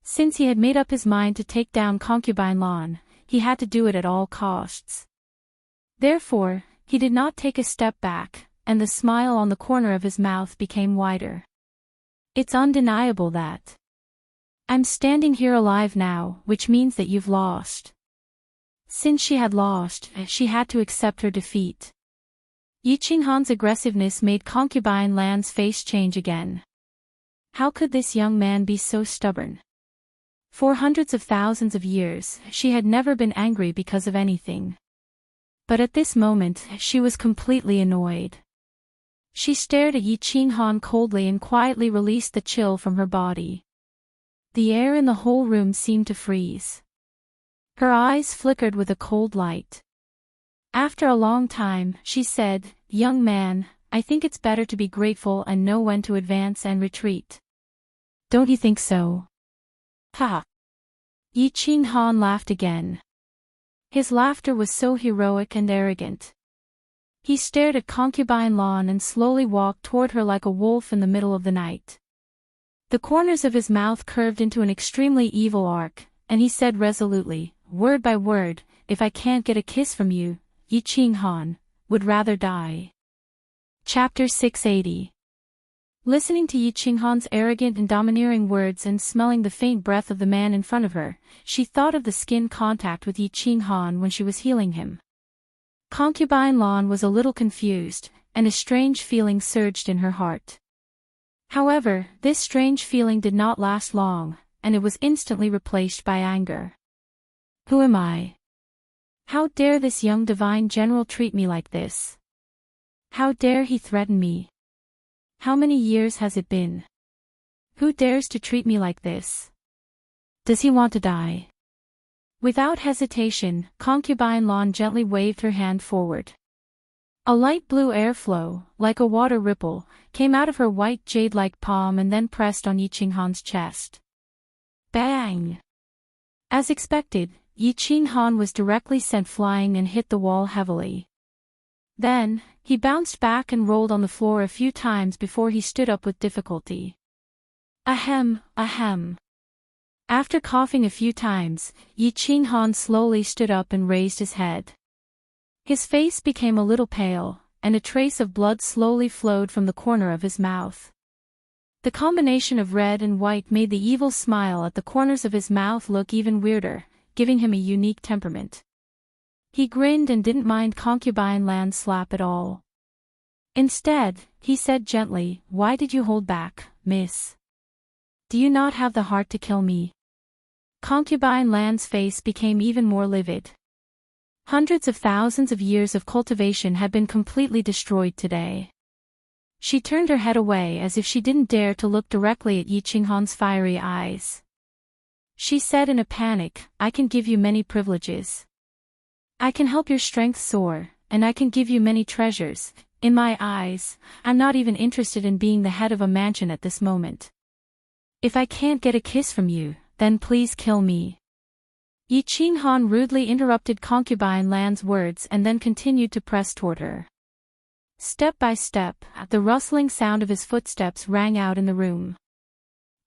Since he had made up his mind to take down Concubine Lan, he had to do it at all costs. Therefore, he did not take a step back, and the smile on the corner of his mouth became wider. It's undeniable that I'm standing here alive now, which means that you've lost. Since she had lost, she had to accept her defeat. Yi Qinghan's aggressiveness made Concubine Lan's face change again. How could this young man be so stubborn? For hundreds of thousands of years, she had never been angry because of anything. But at this moment, she was completely annoyed. She stared at Yi Qinghan coldly and quietly released the chill from her body. The air in the whole room seemed to freeze. Her eyes flickered with a cold light. After a long time, she said, Young man, I think it's better to be grateful and know when to advance and retreat. Don't you think so? Ha! Yi Qinghan laughed again. His laughter was so heroic and arrogant. He stared at Concubine Lan and slowly walked toward her like a wolf in the middle of the night. The corners of his mouth curved into an extremely evil arc, and he said resolutely, word by word, If I can't get a kiss from you, Yi Qinghan would rather die. Chapter 680. Listening to Yi Qinghan's arrogant and domineering words and smelling the faint breath of the man in front of her, she thought of the skin contact with Yi Qinghan when she was healing him. Concubine Lan was a little confused, and a strange feeling surged in her heart. However, this strange feeling did not last long, and it was instantly replaced by anger. Who am I? How dare this young divine general treat me like this? How dare he threaten me? How many years has it been? Who dares to treat me like this? Does he want to die? Without hesitation, Concubine Lan gently waved her hand forward. A light blue airflow, like a water ripple, came out of her white jade-like palm and then pressed on Yi Qinghan's chest. Bang! As expected, Yi Qinghan was directly sent flying and hit the wall heavily. Then, he bounced back and rolled on the floor a few times before he stood up with difficulty. Ahem, ahem. After coughing a few times, Yi Qinghan slowly stood up and raised his head. His face became a little pale, and a trace of blood slowly flowed from the corner of his mouth. The combination of red and white made the evil smile at the corners of his mouth look even weirder, giving him a unique temperament. He grinned and didn't mind Concubine Lan's slap at all. Instead, he said gently, "Why did you hold back, miss? Do you not have the heart to kill me?" Concubine Lan's face became even more livid. Hundreds of thousands of years of cultivation had been completely destroyed today. She turned her head away as if she didn't dare to look directly at Yi Qinghan's fiery eyes. She said in a panic, "I can give you many privileges. I can help your strength soar, and I can give you many treasures. In my eyes, I'm not even interested in being the head of a mansion at this moment. If I can't get a kiss from you, then please kill me." Yi Qinghan rudely interrupted Concubine Lan's words and then continued to press toward her. Step by step, the rustling sound of his footsteps rang out in the room.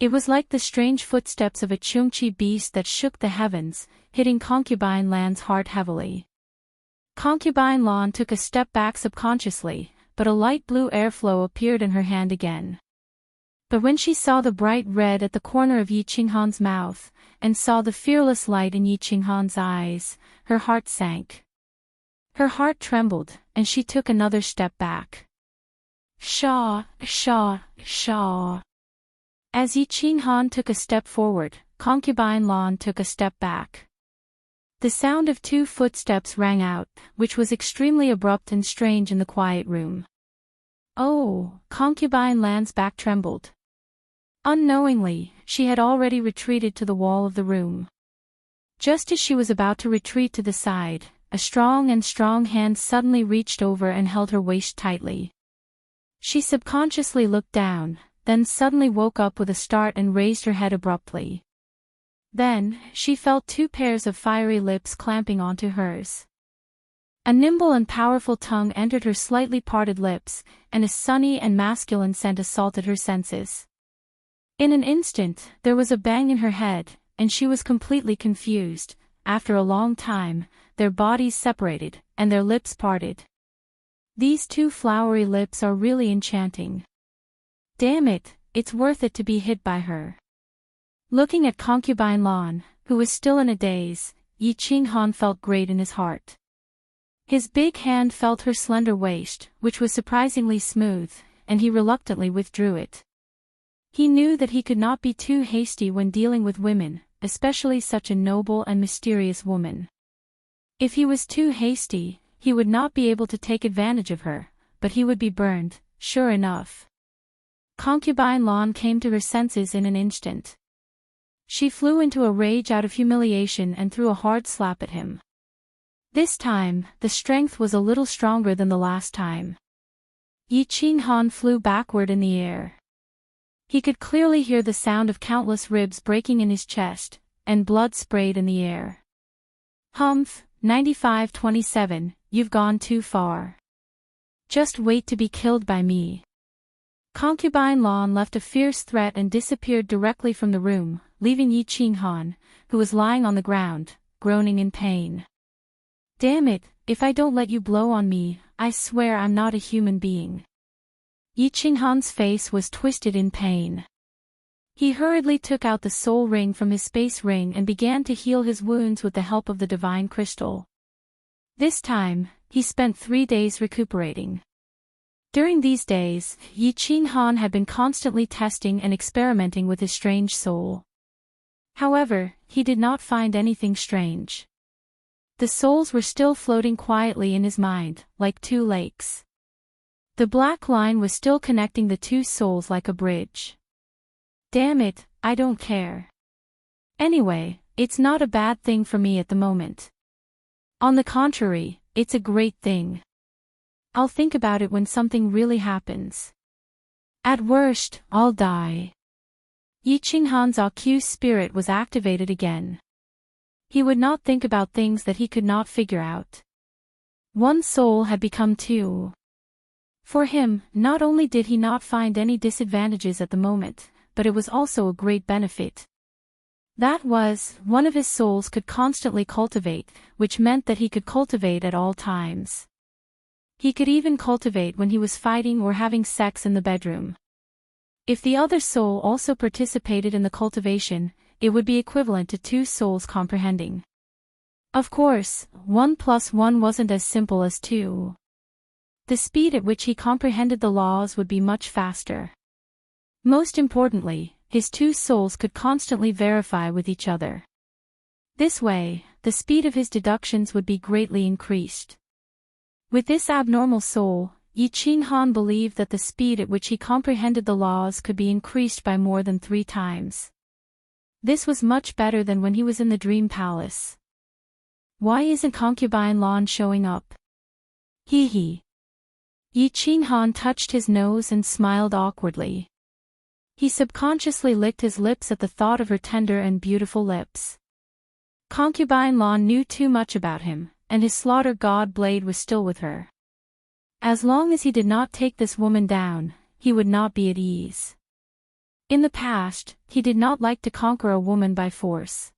It was like the strange footsteps of a Chungchi beast that shook the heavens, hitting Concubine Lan's heart heavily. Concubine Lan took a step back subconsciously, but a light blue airflow appeared in her hand again. But when she saw the bright red at the corner of Yi Qinghan's mouth, and saw the fearless light in Yi Qinghan's eyes, her heart sank. Her heart trembled, and she took another step back. Shaw, shaw, shaw. As Yi Qinghan took a step forward, Concubine Lan took a step back. The sound of 2 footsteps rang out, which was extremely abrupt and strange in the quiet room. Oh, Concubine Lan's back trembled. Unknowingly, she had already retreated to the wall of the room. Just as she was about to retreat to the side, a strong hand suddenly reached over and held her waist tightly. She subconsciously looked down, then suddenly woke up with a start and raised her head abruptly. Then, she felt 2 pairs of fiery lips clamping onto hers. A nimble and powerful tongue entered her slightly parted lips, and a sunny and masculine scent assaulted her senses. In an instant, there was a bang in her head, and she was completely confused. After a long time, their bodies separated, and their lips parted. These 2 flowery lips are really enchanting. Damn it, it's worth it to be hit by her. Looking at Concubine Lan, who was still in a daze, Yi Qinghan felt great in his heart. His big hand felt her slender waist, which was surprisingly smooth, and he reluctantly withdrew it. He knew that he could not be too hasty when dealing with women, especially such a noble and mysterious woman. If he was too hasty, he would not be able to take advantage of her, but he would be burned, sure enough. Concubine Lan came to her senses in an instant. She flew into a rage out of humiliation and threw a hard slap at him. This time, the strength was a little stronger than the last time. Yi Qinghan flew backward in the air. He could clearly hear the sound of countless ribs breaking in his chest, and blood sprayed in the air. Humph, 95-27, you've gone too far. Just wait to be killed by me. Concubine Lan left a fierce threat and disappeared directly from the room, leaving Yi Qinghan, who was lying on the ground, groaning in pain. Damn it, if I don't let you blow on me, I swear I'm not a human being. Yi Qinghan's face was twisted in pain. He hurriedly took out the soul ring from his space ring and began to heal his wounds with the help of the divine crystal. This time, he spent 3 days recuperating. During these days, Yi Qinghan had been constantly testing and experimenting with his strange soul. However, he did not find anything strange. The souls were still floating quietly in his mind, like 2 lakes. The black line was still connecting the 2 souls like a bridge. Damn it, I don't care. Anyway, it's not a bad thing for me at the moment. On the contrary, it's a great thing. I'll think about it when something really happens. At worst, I'll die. Yi Qinghan's accused spirit was activated again. He would not think about things that he could not figure out. 1 soul had become 2. For him, not only did he not find any disadvantages at the moment, but it was also a great benefit. That was, one of his souls could constantly cultivate, which meant that he could cultivate at all times. He could even cultivate when he was fighting or having sex in the bedroom. If the other soul also participated in the cultivation, it would be equivalent to 2 souls comprehending. Of course, 1 plus 1 wasn't as simple as 2. The speed at which he comprehended the laws would be much faster. Most importantly, his 2 souls could constantly verify with each other. This way, the speed of his deductions would be greatly increased. With this abnormal soul, Yi Qinghan believed that the speed at which he comprehended the laws could be increased by more than 3 times. This was much better than when he was in the dream palace. Why isn't concubine Lan showing up? Hee hee. Yi Qinghan touched his nose and smiled awkwardly. He subconsciously licked his lips at the thought of her tender and beautiful lips. Concubine Lan knew too much about him, and his slaughter god blade was still with her. As long as he did not take this woman down, he would not be at ease. In the past, he did not like to conquer a woman by force.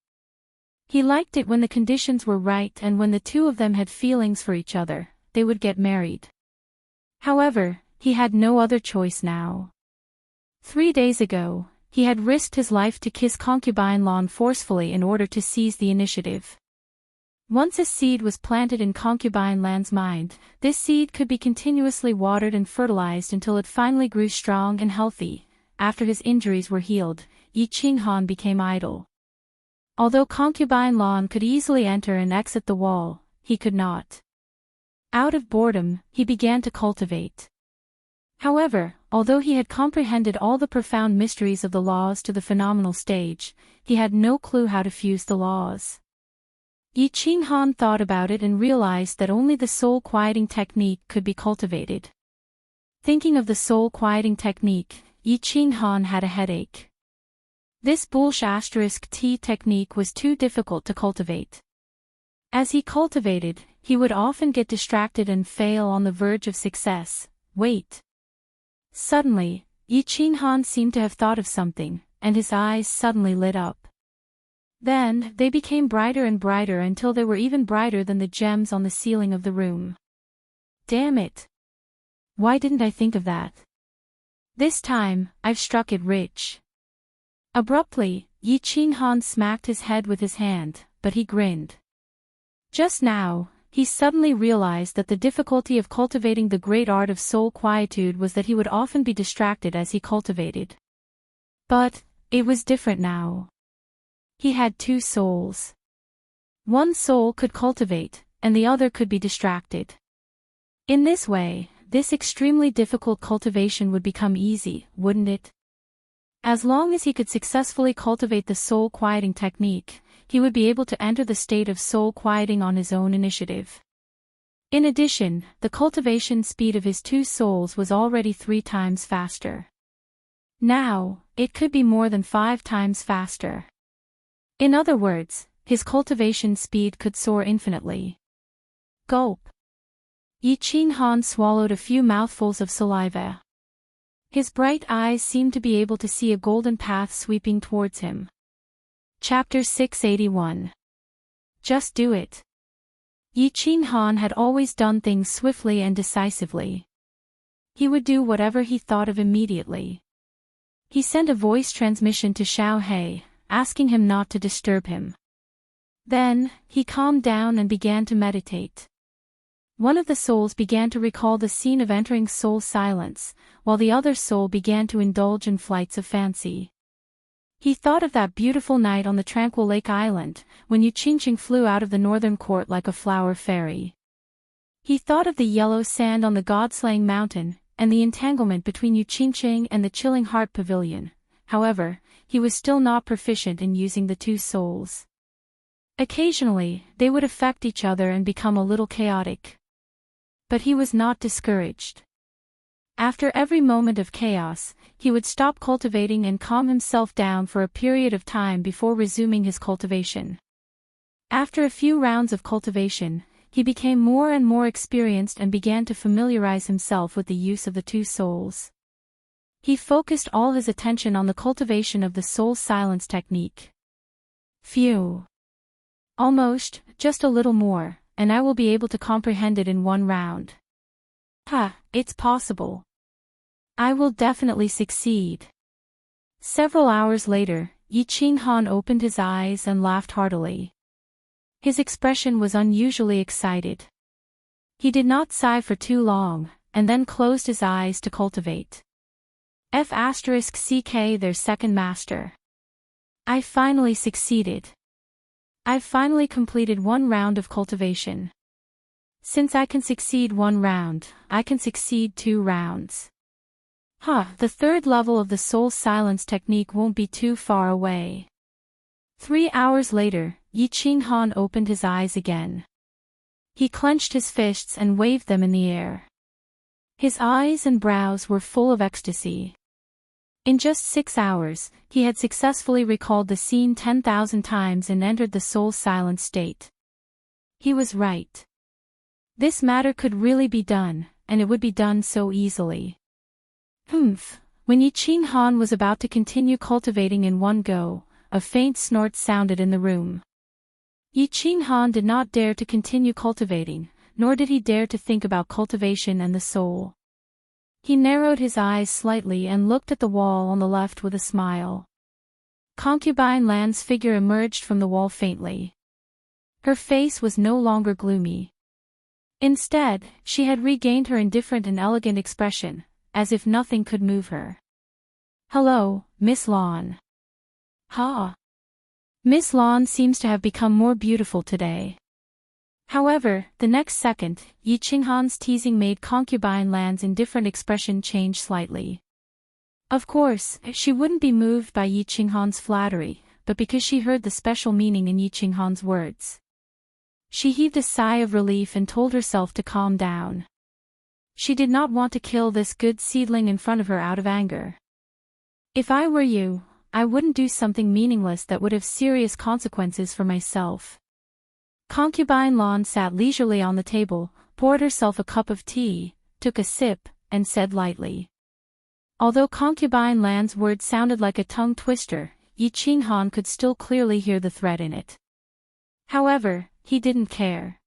He liked it when the conditions were right and when the 2 of them had feelings for each other, they would get married. However, he had no other choice now. 3 days ago, he had risked his life to kiss concubine Lan forcefully in order to seize the initiative. Once a seed was planted in concubine Lan's mind, this seed could be continuously watered and fertilized until it finally grew strong and healthy. After his injuries were healed, Yi Qinghan became idle. Although concubine Lan could easily enter and exit the wall, he could not. Out of boredom, he began to cultivate. However, although he had comprehended all the profound mysteries of the laws to the phenomenal stage, he had no clue how to fuse the laws. Yi Qinghan thought about it and realized that only the soul-quieting technique could be cultivated. Thinking of the soul-quieting technique, Yi Qinghan had a headache. This *T technique was too difficult to cultivate. As he cultivated, he would often get distracted and fail on the verge of success. Wait. Suddenly, Yi Qinghan seemed to have thought of something, and his eyes suddenly lit up. Then, they became brighter and brighter until they were even brighter than the gems on the ceiling of the room. Damn it! Why didn't I think of that? This time, I've struck it rich. Abruptly, Yi Qinghan smacked his head with his hand, but he grinned. Just now, he suddenly realized that the difficulty of cultivating the great art of soul quietude was that he would often be distracted as he cultivated. But, it was different now. He had 2 souls. 1 soul could cultivate, and the other could be distracted. In this way, this extremely difficult cultivation would become easy, wouldn't it? As long as he could successfully cultivate the soul quieting technique, he would be able to enter the state of soul quieting on his own initiative. In addition, the cultivation speed of his 2 souls was already 3 times faster. Now, it could be more than 5 times faster. In other words, his cultivation speed could soar infinitely. Gulp. Yi Qinghan swallowed a few mouthfuls of saliva. His bright eyes seemed to be able to see a golden path sweeping towards him. Chapter 681. Just do it. Yi Qinghan had always done things swiftly and decisively. He would do whatever he thought of immediately. He sent a voice transmission to Xiao He, asking him not to disturb him. Then, he calmed down and began to meditate. One of the souls began to recall the scene of entering soul silence, while the other soul began to indulge in flights of fancy. He thought of that beautiful night on the tranquil lake island, when Enchanting flew out of the northern court like a flower fairy. He thought of the yellow sand on the god-slaying mountain, and the entanglement between Enchanting and the chilling heart pavilion. However, he was still not proficient in using the two souls. Occasionally, they would affect each other and become a little chaotic. But he was not discouraged. After every moment of chaos, he would stop cultivating and calm himself down for a period of time before resuming his cultivation. After a few rounds of cultivation, he became more and more experienced and began to familiarize himself with the use of the two souls. He focused all his attention on the cultivation of the soul silence technique. Phew. Almost, just a little more, and I will be able to comprehend it in one round. It's possible. I will definitely succeed. Several hours later, Enchanting opened his eyes and laughed heartily. His expression was unusually excited. He did not sigh for too long, and then closed his eyes to cultivate. *CK their second master. I finally succeeded. I've finally completed one round of cultivation. Since I can succeed one round, I can succeed 2 rounds. The third level of the soul silence technique won't be too far away. 3 hours later, Enchanting opened his eyes again. He clenched his fists and waved them in the air. His eyes and brows were full of ecstasy. In just 6 hours, he had successfully recalled the scene 10,000 times and entered the soul silent state. He was right. This matter could really be done, and it would be done so easily. When Enchanting was about to continue cultivating in one go, a faint snort sounded in the room. Enchanting did not dare to continue cultivating, nor did he dare to think about cultivation and the soul. He narrowed his eyes slightly and looked at the wall on the left with a smile. Concubine Lan's figure emerged from the wall faintly. Her face was no longer gloomy. Instead, she had regained her indifferent and elegant expression, as if nothing could move her. "Hello, Miss Lan." Miss Lan seems to have become more beautiful today. However, the next second, Enchanting's teasing made Concubine Lan's indifferent expression change slightly. Of course, she wouldn't be moved by Enchanting's flattery, but because she heard the special meaning in Enchanting's words. She heaved a sigh of relief and told herself to calm down. She did not want to kill this good seedling in front of her out of anger. "If I were you, I wouldn't do something meaningless that would have serious consequences for myself." Concubine Lan sat leisurely on the table, poured herself a cup of tea, took a sip, and said lightly. Although Concubine Lan's words sounded like a tongue twister, Enchanting could still clearly hear the threat in it. However, he didn't care.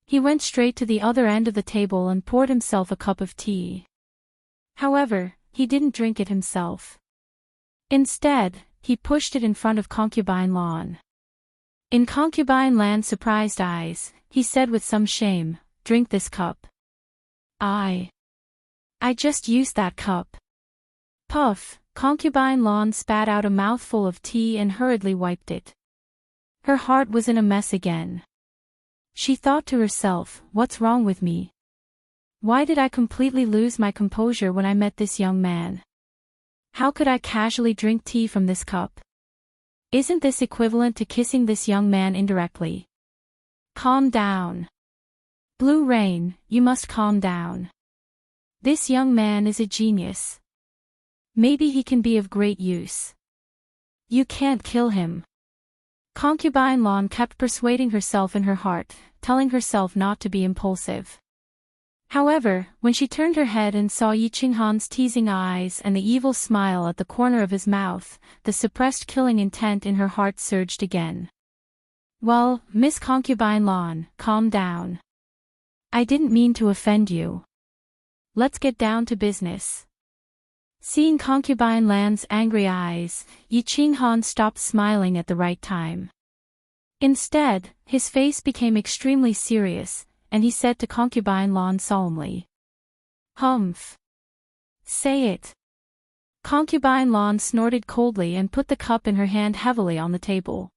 He went straight to the other end of the table and poured himself a cup of tea. However, he didn't drink it himself. Instead, he pushed it in front of Concubine Lan. In Concubine Lan's surprised eyes, he said with some shame, "Drink this cup." I just used that cup." Puff, Concubine Lan spat out a mouthful of tea and hurriedly wiped it. Her heart was in a mess again. She thought to herself, "What's wrong with me? Why did I completely lose my composure when I met this young man? How could I casually drink tea from this cup? Isn't this equivalent to kissing this young man indirectly?" Calm down. Blue Rain, you must calm down. This young man is a genius. Maybe he can be of great use. You can't kill him. Concubine Lan kept persuading herself in her heart, telling herself not to be impulsive. However, when she turned her head and saw Enchanting's teasing eyes and the evil smile at the corner of his mouth, the suppressed killing intent in her heart surged again. "Well, Miss Concubine Lan, calm down. I didn't mean to offend you. let's get down to business. Seeing Concubine Lan's angry eyes, Yi Qinghan stopped smiling at the right time. Instead, his face became extremely serious, and he said to Concubine Lan solemnly, "Humph. Say it." Concubine Lan snorted coldly and put the cup in her hand heavily on the table.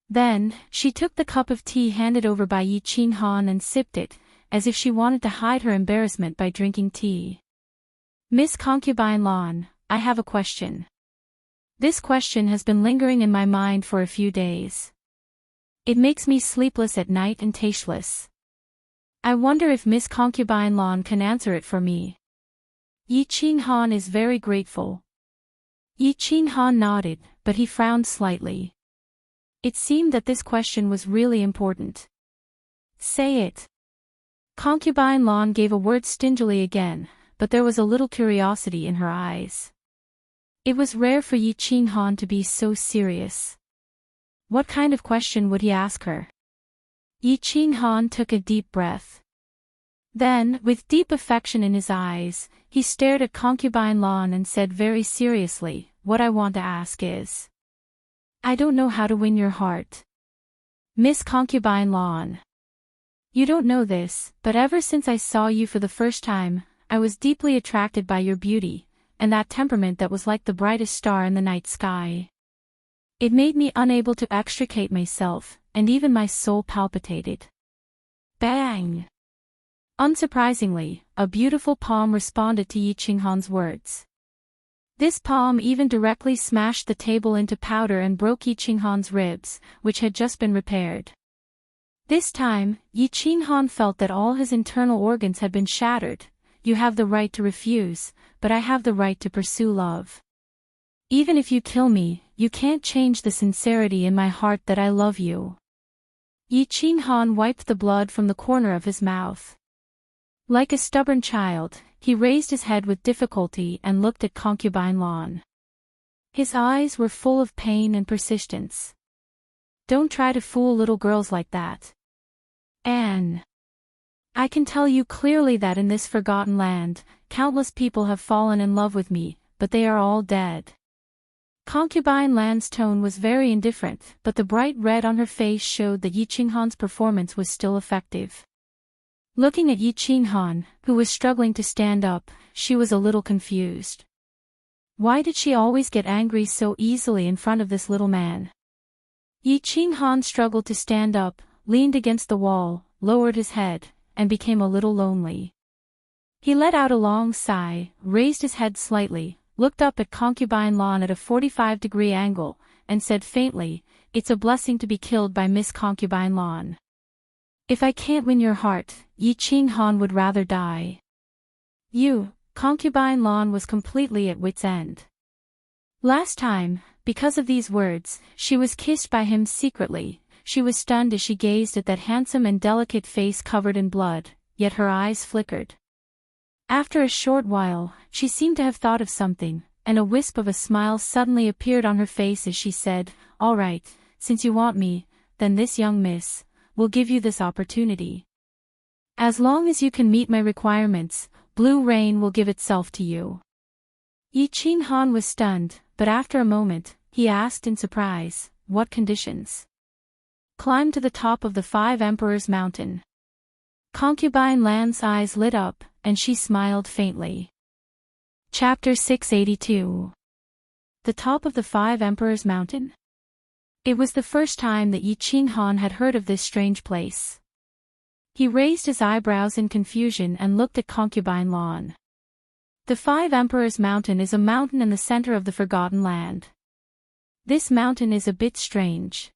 Then, she took the cup of tea handed over by Yi Qinghan and sipped it, as if she wanted to hide her embarrassment by drinking tea. "Miss Concubine Lan, I have a question. This question has been lingering in my mind for a few days. It makes me sleepless at night and tasteless. I wonder if Miss Concubine Lan can answer it for me." Yi Qinghan is very grateful. Yi Qinghan nodded, but he frowned slightly. It seemed that this question was really important. "Say it." Concubine Lan gave a word stingily again, but there was a little curiosity in her eyes. It was rare for Yi Qinghan to be so serious. What kind of question would he ask her? Yi Qinghan took a deep breath. Then, with deep affection in his eyes, he stared at Concubine Lan and said very seriously, "What I want to ask is, I don't know how to win your heart. Miss Concubine Lan. You don't know this, but ever since I saw you for the first time, I was deeply attracted by your beauty, and that temperament that was like the brightest star in the night sky. It made me unable to extricate myself, and even my soul palpitated." Bang! Unsurprisingly, a beautiful palm responded to Yi Qinghan's words. This palm even directly smashed the table into powder and broke Yi Qinghan's ribs, which had just been repaired. This time, Yi Qinghan felt that all his internal organs had been shattered. "You have the right to refuse, but I have the right to pursue love. Even if you kill me, you can't change the sincerity in my heart that I love you." Yi Qinghan wiped the blood from the corner of his mouth. Like a stubborn child, he raised his head with difficulty and looked at Concubine Lan. His eyes were full of pain and persistence. "Don't try to fool little girls like that. Anne. I can tell you clearly that in this forgotten land, countless people have fallen in love with me, but they are all dead." Concubine Lan's tone was very indifferent, but the bright red on her face showed that Yi Qinghan's performance was still effective. Looking at Yi Qinghan, who was struggling to stand up, she was a little confused. Why did she always get angry so easily in front of this little man? Yi Qinghan struggled to stand up, leaned against the wall, lowered his head, and became a little lonely. He let out a long sigh, raised his head slightly, looked up at Concubine Lan at a 45-degree angle, and said faintly, "It's a blessing to be killed by Miss Concubine Lan. If I can't win your heart, Yi Qinghan would rather die." Concubine Lan was completely at wit's end. Last time, because of these words, she was kissed by him secretly. She was stunned as she gazed at that handsome and delicate face covered in blood, yet her eyes flickered. After a short while, she seemed to have thought of something, and a wisp of a smile suddenly appeared on her face as she said, "All right, since you want me, then this young miss will give you this opportunity. As long as you can meet my requirements, Blue Rain will give itself to you." Yi Qinghan was stunned, but after a moment, he asked in surprise, "What conditions?" "Climb to the top of the 5 Emperors Mountain." Concubine Lan's eyes lit up, and she smiled faintly. Chapter 682. The top of the 5 Emperors Mountain? It was the first time that Yi Qinghan had heard of this strange place. He raised his eyebrows in confusion and looked at Concubine Lan. The 5 Emperors Mountain is a mountain in the center of the Forgotten Land. This mountain is a bit strange.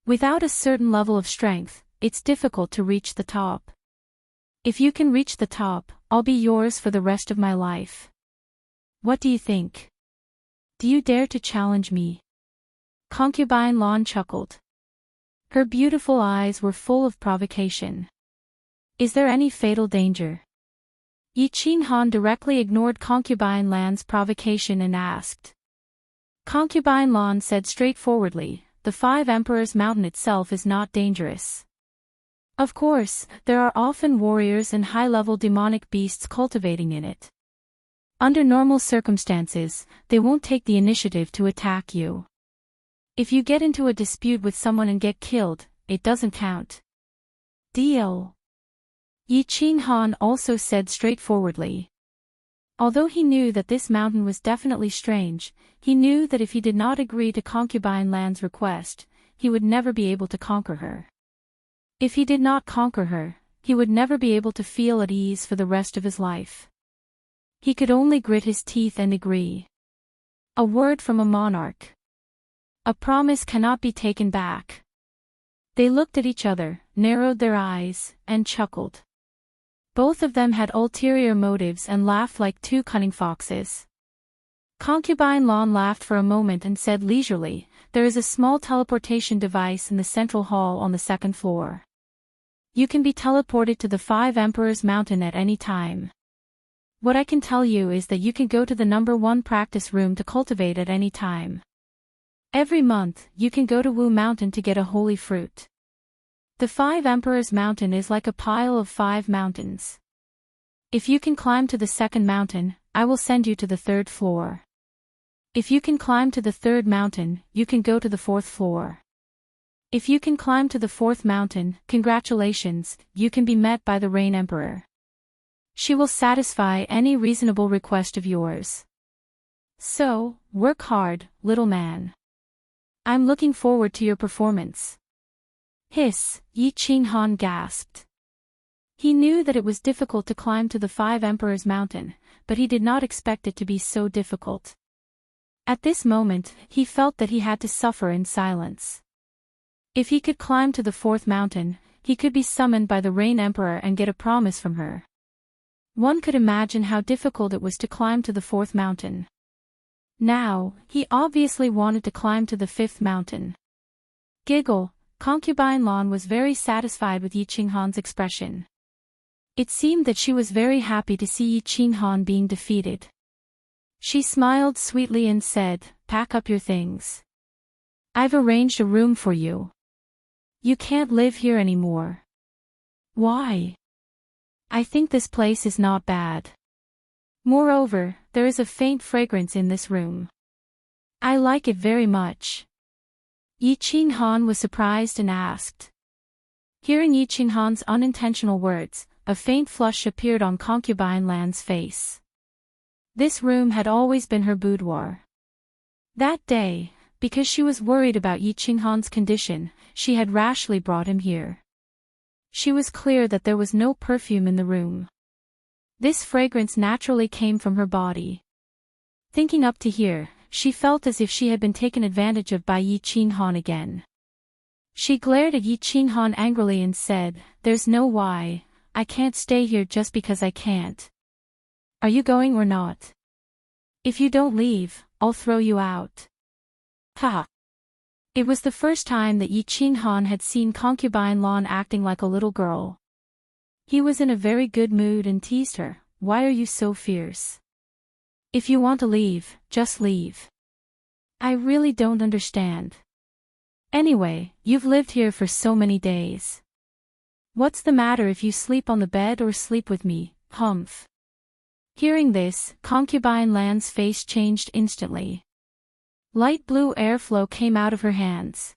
Without a certain level of strength, it's difficult to reach the top. If you can reach the top, I'll be yours for the rest of my life. What do you think? Do you dare to challenge me? Concubine Lan chuckled. Her beautiful eyes were full of provocation. Is there any fatal danger? Yi Qinghan directly ignored Concubine Lan's provocation and asked. Concubine Lan said straightforwardly, "The 5 Emperors Mountain itself is not dangerous. Of course, there are often warriors and high-level demonic beasts cultivating in it. Under normal circumstances, they won't take the initiative to attack you. If you get into a dispute with someone and get killed, it doesn't count. Deal. Yi Qinghan also said straightforwardly. Although he knew that this mountain was definitely strange, he knew that if he did not agree to Concubine Lan's request, he would never be able to conquer her. If he did not conquer her, he would never be able to feel at ease for the rest of his life. He could only grit his teeth and agree. A word from a monarch. A promise cannot be taken back. They looked at each other, narrowed their eyes, and chuckled. Both of them had ulterior motives and laughed like two cunning foxes. Concubine Lan laughed for a moment and said leisurely, "There is a small teleportation device in the central hall on the second floor. You can be teleported to the Five Emperors Mountain at any time. What I can tell you is that you can go to the #1 practice room to cultivate at any time. Every month, you can go to Wu Mountain to get a holy fruit. The Five Emperors Mountain is like a pile of 5 mountains. If you can climb to the second mountain, I will send you to the 3rd floor. If you can climb to the 3rd mountain, you can go to the 4th floor. If you can climb to the 4th mountain, congratulations, you can be met by the Rain Emperor. She will satisfy any reasonable request of yours. So, work hard, little man. I'm looking forward to your performance." Hiss, Yi Qinghan gasped. He knew that it was difficult to climb to the Five Emperors Mountain, but he did not expect it to be so difficult. At this moment, he felt that he had to suffer in silence. If he could climb to the 4th mountain, he could be summoned by the Rain Emperor and get a promise from her. One could imagine how difficult it was to climb to the 4th mountain. Now, he obviously wanted to climb to the 5th mountain. Giggle, Concubine Lan was very satisfied with Yi Qinghan's expression. It seemed that she was very happy to see Yi Qinghan being defeated. She smiled sweetly and said, "Pack up your things. I've arranged a room for you. You can't live here anymore." "Why?" "I think this place is not bad. Moreover, there is a faint fragrance in this room. I like it very much." Yi Qinghan was surprised and asked. Hearing Yi Qinghan's unintentional words, a faint flush appeared on Concubine Lan's face. This room had always been her boudoir. That day, because she was worried about Yi Qinghan's condition, she had rashly brought him here. She was clear that there was no perfume in the room. This fragrance naturally came from her body. Thinking up to here, she felt as if she had been taken advantage of by Yi Qinghan again. She glared at Yi Qinghan angrily and said, "There's no why, I can't stay here just because I can't. Are you going or not? If you don't leave, I'll throw you out." Ha! It was the first time that Yi Qinghan had seen Concubine Lan acting like a little girl. He was in a very good mood and teased her, "Why are you so fierce? If you want to leave, just leave. I really don't understand. Anyway, you've lived here for so many days. What's the matter if you sleep on the bed or sleep with me, humph?" Hearing this, Concubine Lan's face changed instantly. Light blue airflow came out of her hands.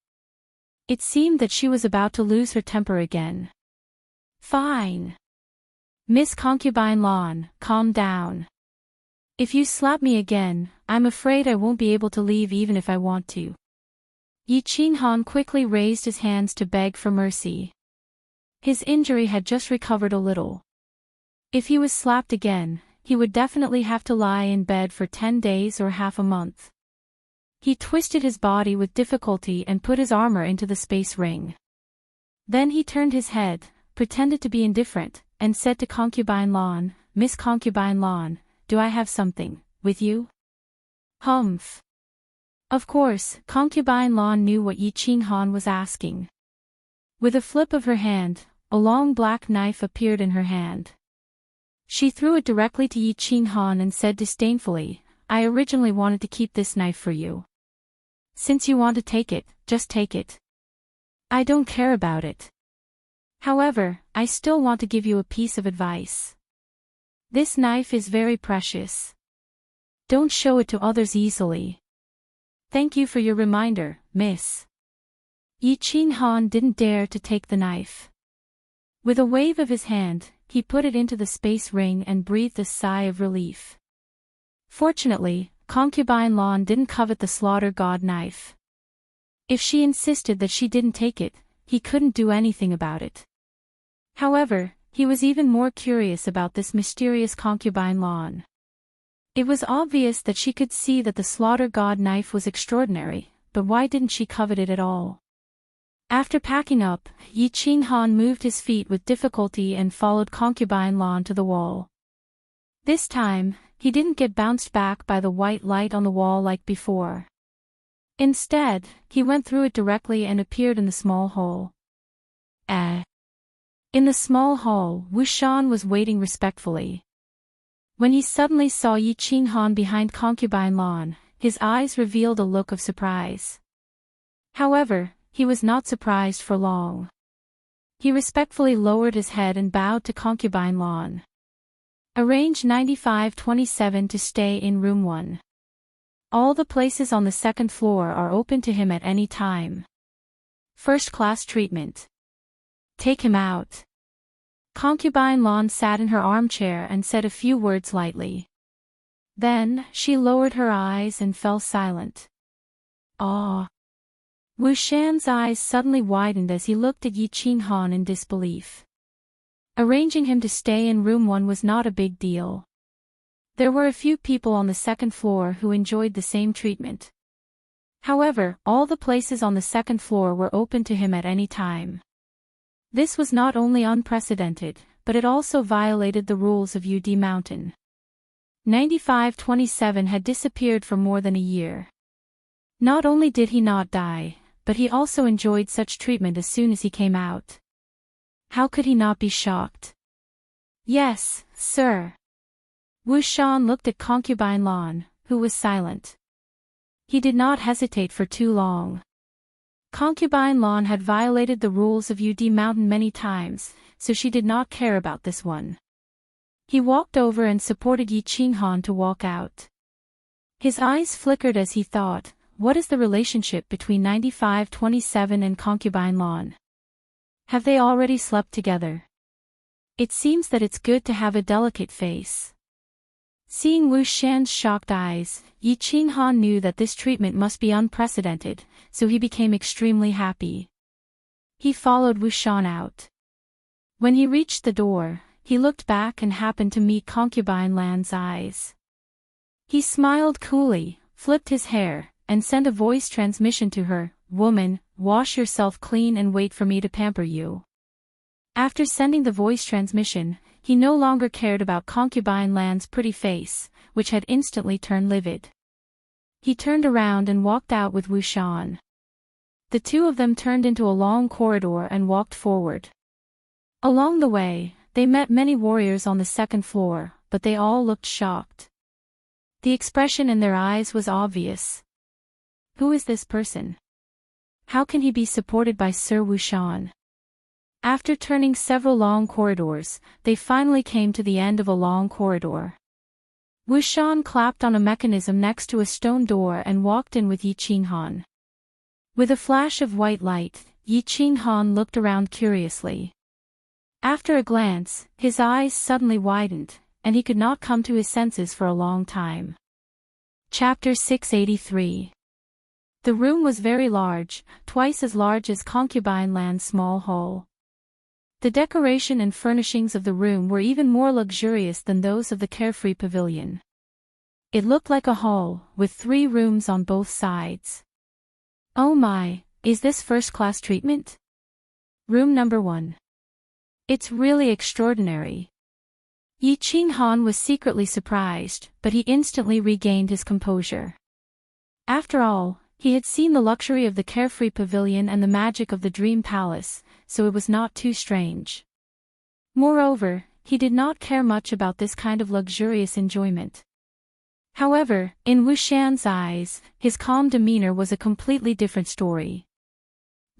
It seemed that she was about to lose her temper again. "Fine. Miss Concubine Lan, calm down. If you slap me again, I'm afraid I won't be able to leave even if I want to." Yi Qinghan quickly raised his hands to beg for mercy. His injury had just recovered a little. If he was slapped again, he would definitely have to lie in bed for 10 days or half a month. He twisted his body with difficulty and put his armor into the space ring. Then he turned his head, pretended to be indifferent, and said to Concubine Lan, "Miss Concubine Lan, do I have something with you?" "Humph." Of course, Concubine Lan knew what Yi Qinghan was asking. With a flip of her hand, a long black knife appeared in her hand. She threw it directly to Yi Qinghan and said disdainfully, "I originally wanted to keep this knife for you. Since you want to take it, just take it. I don't care about it." However, I still want to give you a piece of advice. This knife is very precious. Don't show it to others easily. Thank you for your reminder, miss. Yi Qinghan didn't dare to take the knife. With a wave of his hand, he put it into the space ring and breathed a sigh of relief. Fortunately, concubine Lan didn't covet the slaughter god knife. If she insisted that she didn't take it, he couldn't do anything about it. However, he was even more curious about this mysterious concubine Lan. It was obvious that she could see that the slaughter god knife was extraordinary, but why didn't she covet it at all? After packing up, Yi Qinghan moved his feet with difficulty and followed concubine Lan to the wall. This time, he didn't get bounced back by the white light on the wall like before. Instead, he went through it directly and appeared in the small hole. In the small hall, Wu Shan was waiting respectfully. When he suddenly saw Yi Qinghan behind concubine Lan, his eyes revealed a look of surprise. However, he was not surprised for long. He respectfully lowered his head and bowed to concubine Lan. Arrange 9527 to stay in room 1. All the places on the second floor are open to him at any time. First-class treatment. Take him out. Concubine Lan sat in her armchair and said a few words lightly. Then, she lowered her eyes and fell silent. Aw. Wu Shan's eyes suddenly widened as he looked at Yi Qinghan in disbelief. Arranging him to stay in room 1 was not a big deal. There were a few people on the second floor who enjoyed the same treatment. However, all the places on the second floor were open to him at any time. This was not only unprecedented, but it also violated the rules of UD Mountain. 9527 had disappeared for more than a year. Not only did he not die, but he also enjoyed such treatment as soon as he came out. How could he not be shocked? Yes, sir. Wu Shan looked at concubine Lan, who was silent. He did not hesitate for too long. Concubine Lan had violated the rules of UD Mountain many times, so she did not care about this one. He walked over and supported Yi Qinghan to walk out. His eyes flickered as he thought, what is the relationship between 9527 and concubine Lan? Have they already slept together? It seems that it's good to have a delicate face. Seeing Wu Shan's shocked eyes, Yi Qinghan knew that this treatment must be unprecedented, so he became extremely happy. He followed Wu Shan out. When he reached the door, he looked back and happened to meet concubine Lan's eyes. He smiled coolly, flipped his hair, and sent a voice transmission to her, "Woman, wash yourself clean and wait for me to pamper you." After sending the voice transmission, he no longer cared about concubine Lan's pretty face, which had instantly turned livid. He turned around and walked out with Wu Shan. The two of them turned into a long corridor and walked forward. Along the way, they met many warriors on the second floor, but they all looked shocked. The expression in their eyes was obvious. Who is this person? How can he be supported by Sir Wu Shan? After turning several long corridors, they finally came to the end of a long corridor. Wu Shan clapped on a mechanism next to a stone door and walked in with Yi Qinghan. With a flash of white light, Yi Qinghan looked around curiously. After a glance, his eyes suddenly widened, and he could not come to his senses for a long time. Chapter 683. The room was very large, twice as large as concubine Lan's small hall. The decoration and furnishings of the room were even more luxurious than those of the carefree pavilion. It looked like a hall, with 3 rooms on both sides. Oh my, is this first-class treatment? Room number 1. It's really extraordinary. Yi Qinghan was secretly surprised, but he instantly regained his composure. After all, he had seen the luxury of the carefree pavilion and the magic of the dream palace, so it was not too strange. Moreover, he did not care much about this kind of luxurious enjoyment. However, in Wu Shan's eyes, his calm demeanor was a completely different story.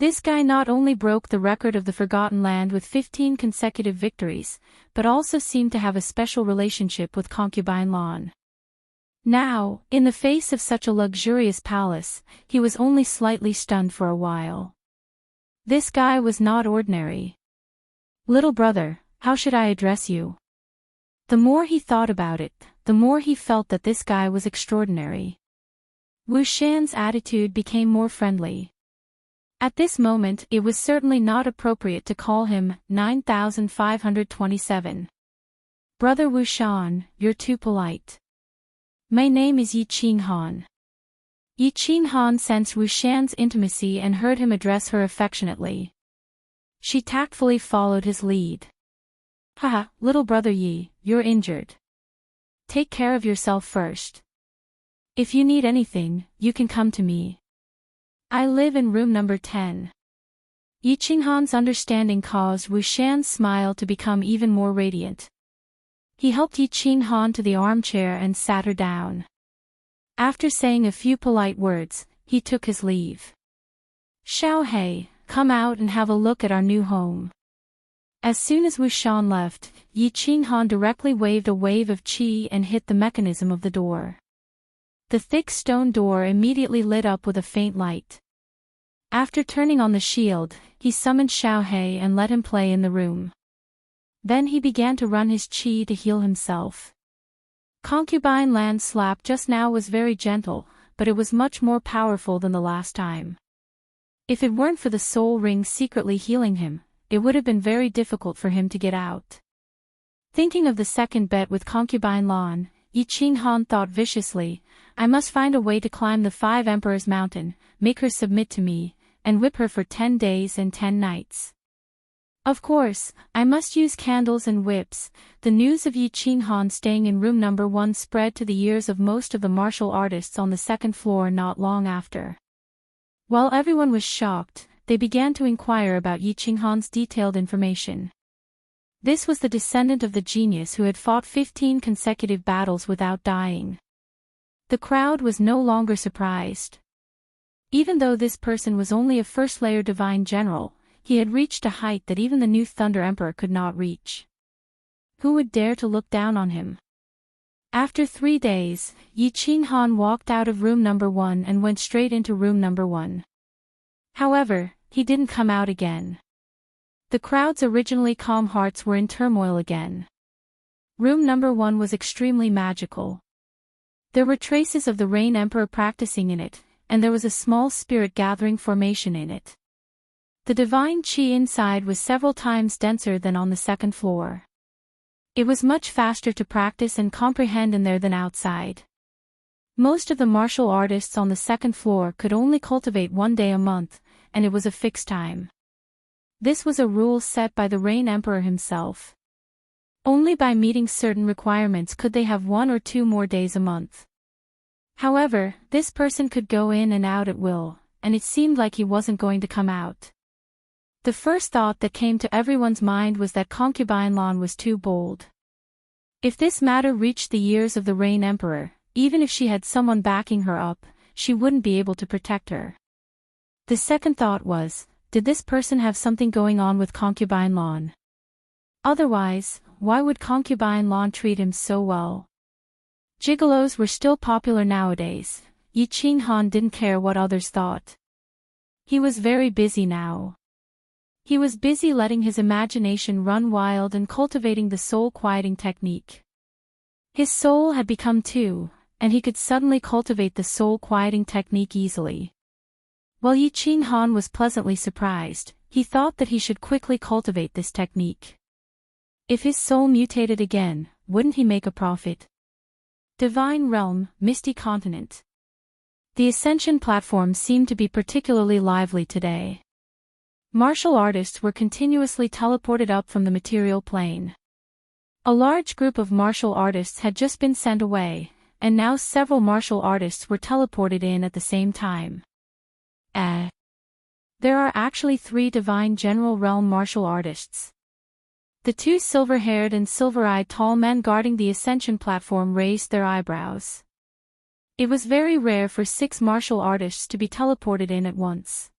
This guy not only broke the record of the Forgotten Land with 15 consecutive victories, but also seemed to have a special relationship with concubine Lan. Now, in the face of such a luxurious palace, he was only slightly stunned for a while. This guy was not ordinary. Little brother, how should I address you? The more he thought about it, the more he felt that this guy was extraordinary. Wu Shan's attitude became more friendly. At this moment, it was certainly not appropriate to call him 9527. Brother Wu Shan, you're too polite. My name is Yi Qinghan. Yi Qinghan sensed Wu Shan's intimacy and heard him address her affectionately. She tactfully followed his lead. Haha, little brother Yi, you're injured. Take care of yourself first. If you need anything, you can come to me. I live in room number 10. Yi Qinghan's understanding caused Wu Shan's smile to become even more radiant. He helped Yi Qinghan to the armchair and sat her down. After saying a few polite words, he took his leave. Xiaohei, come out and have a look at our new home. As soon as Wu Shan left, Yi Qinghan directly waved a wave of qi and hit the mechanism of the door. The thick stone door immediately lit up with a faint light. After turning on the shield, he summoned Xiaohei and let him play in the room. Then he began to run his qi to heal himself. Concubine Lan's slap just now was very gentle, but it was much more powerful than the last time. If it weren't for the soul ring secretly healing him, it would have been very difficult for him to get out. Thinking of the second bet with concubine Lan, Yi Qinghan thought viciously, I must find a way to climb the 5 Emperors Mountain, make her submit to me, and whip her for 10 days and 10 nights. Of course, I must use candles and whips. The news of Yi Qinghan staying in room number 1 spread to the ears of most of the martial artists on the second floor not long after. While everyone was shocked, they began to inquire about Yi Qinghan's detailed information. This was the descendant of the genius who had fought 15 consecutive battles without dying. The crowd was no longer surprised. Even though this person was only a first-layer divine general, he had reached a height that even the new Thunder Emperor could not reach. Who would dare to look down on him? After 3 days, Yi Qinghan walked out of room number 1 and went straight into room number 1. However, he didn't come out again. The crowd's originally calm hearts were in turmoil again. Room number 1 was extremely magical. There were traces of the Rain Emperor practicing in it, and there was a small spirit gathering formation in it. The divine qi inside was several times denser than on the second floor. It was much faster to practice and comprehend in there than outside. Most of the martial artists on the second floor could only cultivate 1 day a month, and it was a fixed time. This was a rule set by the Rain Emperor himself. Only by meeting certain requirements could they have 1 or 2 more days a month. However, this person could go in and out at will, and it seemed like he wasn't going to come out. The first thought that came to everyone's mind was that concubine Lan was too bold. If this matter reached the ears of the Rain Emperor, even if she had someone backing her up, she wouldn't be able to protect her. The second thought was, did this person have something going on with concubine Lan? Otherwise, why would concubine Lan treat him so well? Gigolos were still popular nowadays. Yi Qinghan didn't care what others thought. He was very busy now. He was busy letting his imagination run wild and cultivating the soul-quieting technique. His soul had become 2, and he could suddenly cultivate the soul-quieting technique easily. While Yi Qinghan was pleasantly surprised, he thought that he should quickly cultivate this technique. If his soul mutated again, wouldn't he make a profit? Divine Realm, Misty Continent. The Ascension platform seemed to be particularly lively today. Martial artists were continuously teleported up from the material plane. A large group of martial artists had just been sent away, and now several martial artists were teleported in at the same time. There are actually 3 Divine General Realm martial artists. The 2 silver-haired and silver-eyed tall men guarding the Ascension platform raised their eyebrows. It was very rare for 6 martial artists to be teleported in at once.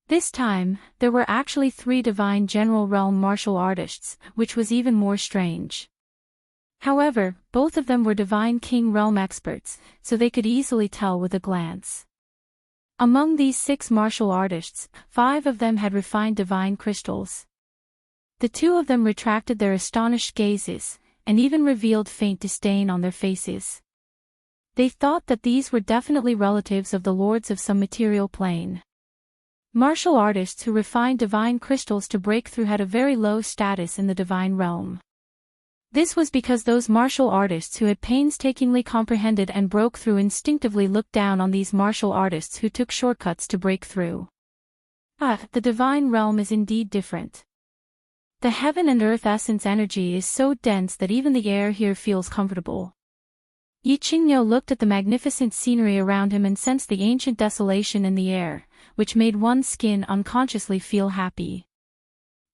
This time, there were actually 3 divine general realm martial artists, which was even more strange. However, both of them were divine king realm experts, so they could easily tell with a glance. Among these 6 martial artists, 5 of them had refined divine crystals. The 2 of them retracted their astonished gazes, and even revealed faint disdain on their faces. They thought that these were definitely relatives of the lords of some material plane. Martial artists who refined divine crystals to break through had a very low status in the divine realm. This was because those martial artists who had painstakingly comprehended and broke through instinctively looked down on these martial artists who took shortcuts to break through. The divine realm is indeed different. The heaven and earth essence energy is so dense that even the air here feels comfortable. Yi Qingniu looked at the magnificent scenery around him and sensed the ancient desolation in the air, which made one's skin unconsciously feel happy.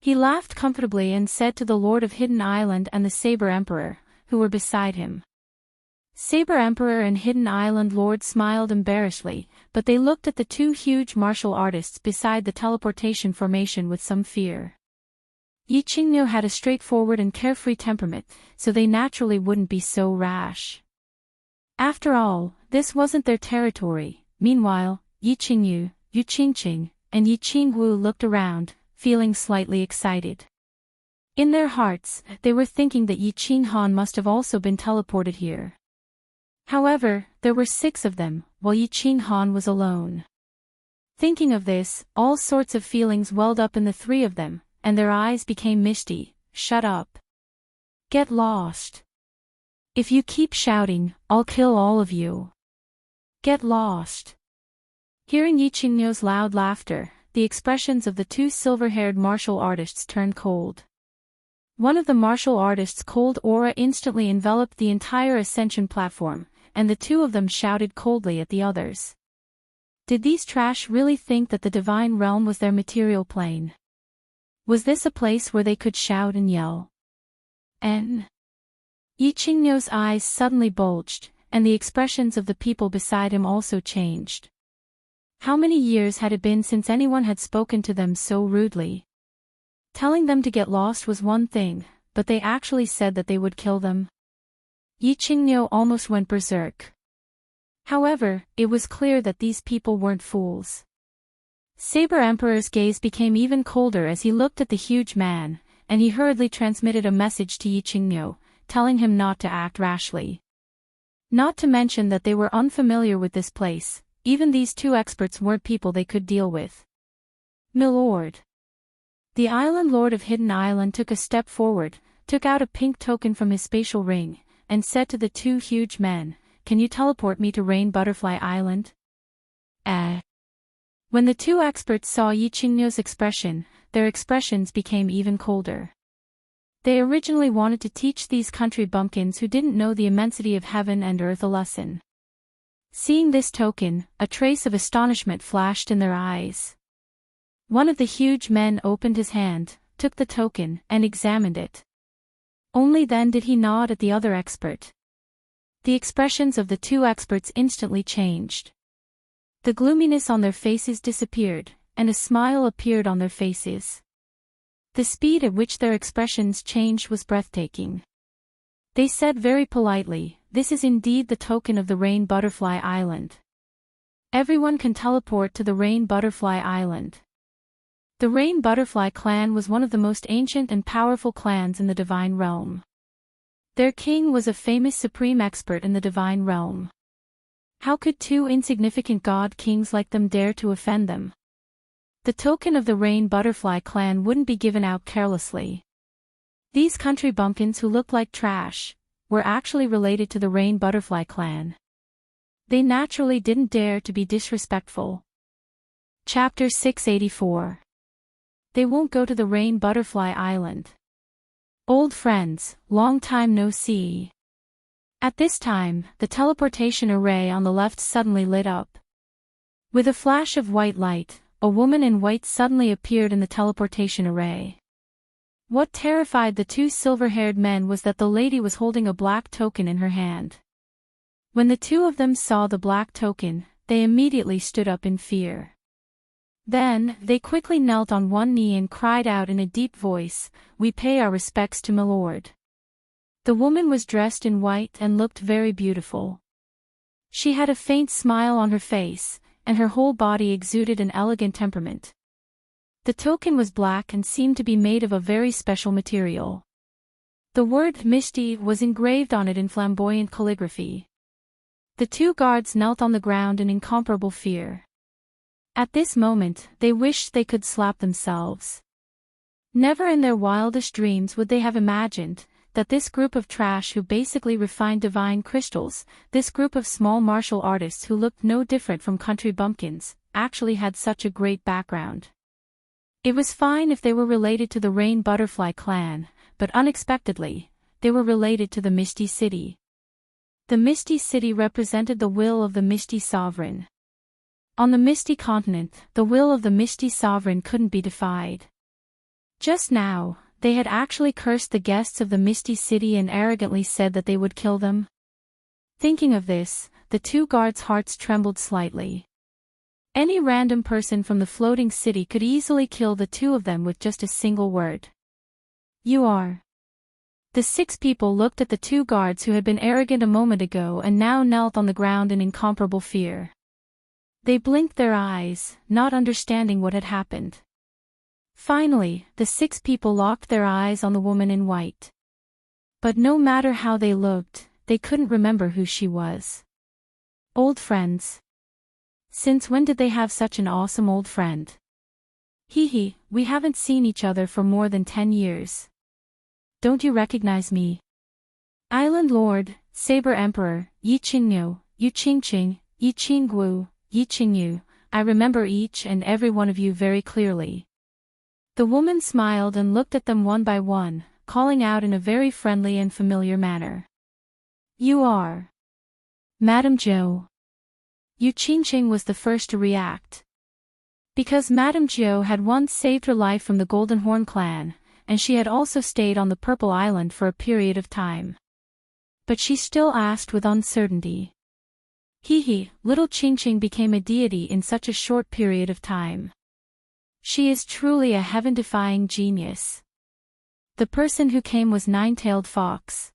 He laughed comfortably and said to the Lord of Hidden Island and the Saber Emperor, who were beside him. Saber Emperor and Hidden Island Lord smiled embarrassedly, but they looked at the 2 huge martial artists beside the teleportation formation with some fear. Yi Qingniu had a straightforward and carefree temperament, so they naturally wouldn't be so rash. After all, this wasn't their territory. Meanwhile, Yi Qingyu, Yu Qingqing, and Yi Qingwu looked around, feeling slightly excited. In their hearts, they were thinking that Yi Qinghan must have also been teleported here. However, there were 6 of them, while Yi Qinghan was alone. Thinking of this, all sorts of feelings welled up in the 3 of them, and their eyes became misty. Shut up. Get lost. If you keep shouting, I'll kill all of you. Get lost. Hearing Yi Qingniu's loud laughter, the expressions of the 2 silver-haired martial artists turned cold. One of the martial artists' cold aura instantly enveloped the entire ascension platform, and the 2 of them shouted coldly at the others. Did these trash really think that the divine realm was their material plane? Was this a place where they could shout and yell? Yi Qingniu's eyes suddenly bulged, and the expressions of the people beside him also changed. How many years had it been since anyone had spoken to them so rudely? Telling them to get lost was one thing, but they actually said that they would kill them. Yi Qingniu almost went berserk. However, it was clear that these people weren't fools. Saber Emperor's gaze became even colder as he looked at the huge man, and he hurriedly transmitted a message to Yi Qingniu, telling him not to act rashly. Not to mention that they were unfamiliar with this place, even these 2 experts weren't people they could deal with. Milord. The Island Lord of Hidden Island took a step forward, took out a pink token from his spatial ring, and said to the 2 huge men, "Can you teleport me to Rain Butterfly Island?" When the 2 experts saw Yi Qingniu's expression, their expressions became even colder. They originally wanted to teach these country bumpkins who didn't know the immensity of heaven and earth a lesson. Seeing this token, a trace of astonishment flashed in their eyes. One of the huge men opened his hand, took the token, and examined it. Only then did he nod at the other expert. The expressions of the 2 experts instantly changed. The gloominess on their faces disappeared, and a smile appeared on their faces. The speed at which their expressions changed was breathtaking. They said very politely, "This is indeed the token of the Rain Butterfly Island. Everyone can teleport to the Rain Butterfly Island." The Rain Butterfly clan was one of the most ancient and powerful clans in the divine realm. Their king was a famous supreme expert in the divine realm. How could 2 insignificant god kings like them dare to offend them? The token of the Rain Butterfly clan wouldn't be given out carelessly. These country bumpkins who looked like trash were actually related to the Rain Butterfly clan. They naturally didn't dare to be disrespectful. Chapter 684. They won't go to the Rain Butterfly Island. Old friends, long time no see. At this time, the teleportation array on the left suddenly lit up. With a flash of white light, a woman in white suddenly appeared in the teleportation array. What terrified the 2 silver-haired men was that the lady was holding a black token in her hand. When the 2 of them saw the black token, they immediately stood up in fear. Then, they quickly knelt on one knee and cried out in a deep voice, "We pay our respects to my lord." The woman was dressed in white and looked very beautiful. She had a faint smile on her face, and her whole body exuded an elegant temperament. The token was black and seemed to be made of a very special material. The word "Misty" was engraved on it in flamboyant calligraphy. The two guards knelt on the ground in incomparable fear. At this moment, they wished they could slap themselves. Never in their wildest dreams would they have imagined that this group of trash who basically refined divine crystals, this group of small martial artists who looked no different from country bumpkins, actually had such a great background. It was fine if they were related to the Rain Butterfly clan, but unexpectedly, they were related to the Misty City. The Misty City represented the will of the Misty Sovereign. On the Misty Continent, the will of the Misty Sovereign couldn't be defied. Just now, they had actually cursed the guests of the Misty City and arrogantly said that they would kill them. Thinking of this, the two guards' hearts trembled slightly. Any random person from the floating city could easily kill the two of them with just a single word. "You are." The 6 people looked at the 2 guards who had been arrogant a moment ago and now knelt on the ground in incomparable fear. They blinked their eyes, not understanding what had happened. Finally, the 6 people locked their eyes on the woman in white. But no matter how they looked, they couldn't remember who she was. Old friends. Since when did they have such an awesome old friend? Hee, we haven't seen each other for more than 10 years. Don't you recognize me? Island Lord, Saber Emperor, Yi Qingyu, Yu Qingqing, Yi Qinggu, Yi Qingyu, I remember each and every one of you very clearly. The woman smiled and looked at them one by one, calling out in a very friendly and familiar manner. You are Madame Zhou. Yu Qingqing was the first to react. Because Madame Zhou had once saved her life from the Golden Horn clan, and she had also stayed on the Purple Island for a period of time. But she still asked with uncertainty. Little Qingqing became a deity in such a short period of time. She is truly a heaven-defying genius. The person who came was Nine-Tailed Fox.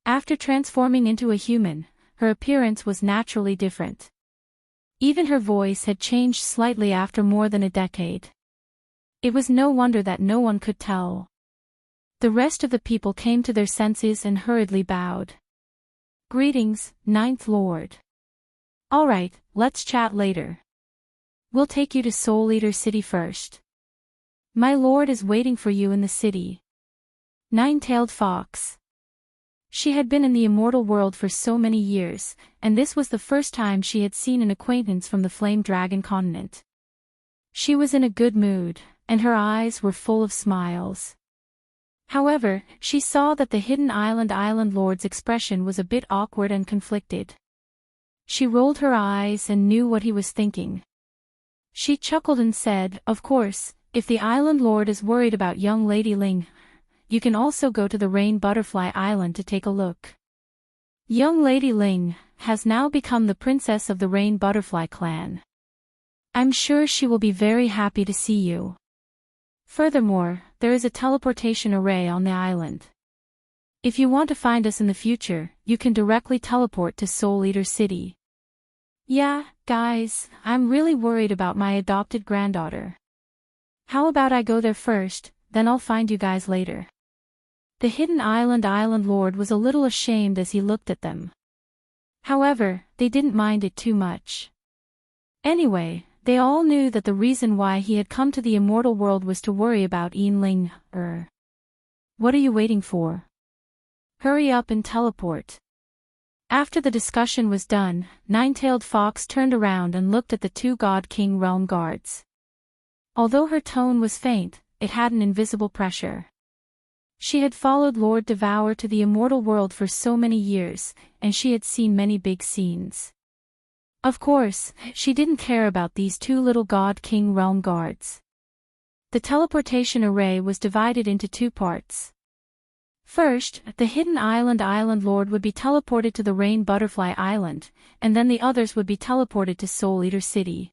After transforming into a human, her appearance was naturally different. Even her voice had changed slightly after more than a decade. It was no wonder that no one could tell. The rest of the people came to their senses and hurriedly bowed. Greetings, Ninth Lord. All right, let's chat later. We'll take you to Soul Eater City first. My lord is waiting for you in the city. Nine-Tailed Fox. She had been in the immortal world for so many years, and this was the first time she had seen an acquaintance from the Flame Dragon continent. She was in a good mood, and her eyes were full of smiles. However, she saw that the hidden Island Lord's expression was a bit awkward and conflicted. She rolled her eyes and knew what he was thinking. She chuckled and said, "Of course, if the Island Lord is worried about young Lady Ling, you can also go to the Rain Butterfly Island to take a look. Young Lady Ling has now become the princess of the Rain Butterfly clan. I'm sure she will be very happy to see you. Furthermore, there is a teleportation array on the island. If you want to find us in the future, you can directly teleport to Soul Eater City." Yeah, guys, I'm really worried about my adopted granddaughter. How about I go there first, then I'll find you guys later. The hidden Island Lord was a little ashamed as he looked at them. However, they didn't mind it too much. Anyway, they all knew that the reason why he had come to the immortal world was to worry about Yin. What are you waiting for? Hurry up and teleport. After the discussion was done, Nine-Tailed Fox turned around and looked at the 2 God King Realm guards. Although her tone was faint, it had an invisible pressure. She had followed Lord Devour to the immortal world for so many years, and she had seen many big scenes. Of course, she didn't care about these 2 little God King Realm guards. The teleportation array was divided into 2 parts. First, the hidden Island Lord would be teleported to the Rain Butterfly Island, and then the others would be teleported to Soul Eater City.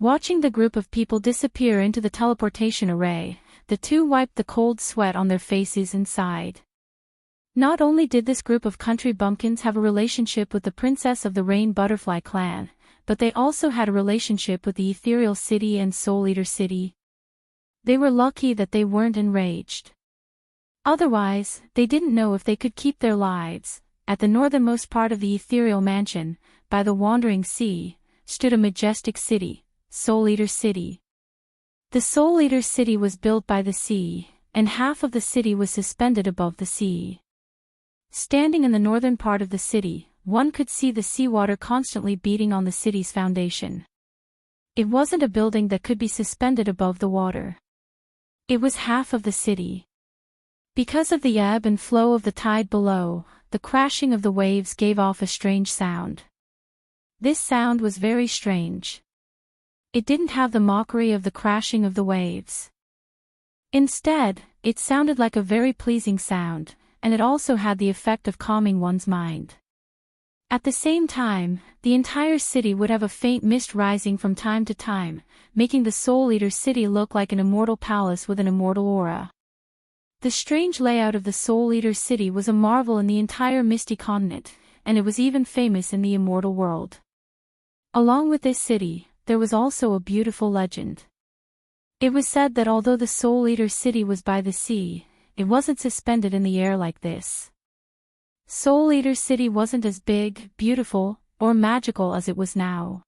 Watching the group of people disappear into the teleportation array, the two wiped the cold sweat on their faces and sighed. Not only did this group of country bumpkins have a relationship with the princess of the Rain Butterfly clan, but they also had a relationship with the Ethereal City and Soul Eater City. They were lucky that they weren't enraged. Otherwise, they didn't know if they could keep their lives. At the northernmost part of the ethereal mansion, by the wandering sea, stood a majestic city, Soul Eater City. The Soul Eater City was built by the sea, and half of the city was suspended above the sea. Standing in the northern part of the city, one could see the seawater constantly beating on the city's foundation. It wasn't a building that could be suspended above the water. It was half of the city. Because of the ebb and flow of the tide below, the crashing of the waves gave off a strange sound. This sound was very strange. It didn't have the mockery of the crashing of the waves. Instead, it sounded like a very pleasing sound, and it also had the effect of calming one's mind. At the same time, the entire city would have a faint mist rising from time to time, making the Soul Eater City look like an immortal palace with an immortal aura. The strange layout of the Soul Eater City was a marvel in the entire Misty Continent, and it was even famous in the immortal world. Along with this city, there was also a beautiful legend. It was said that although the Soul Eater City was by the sea, it wasn't suspended in the air like this. Soul Eater City wasn't as big, beautiful, or magical as it was now.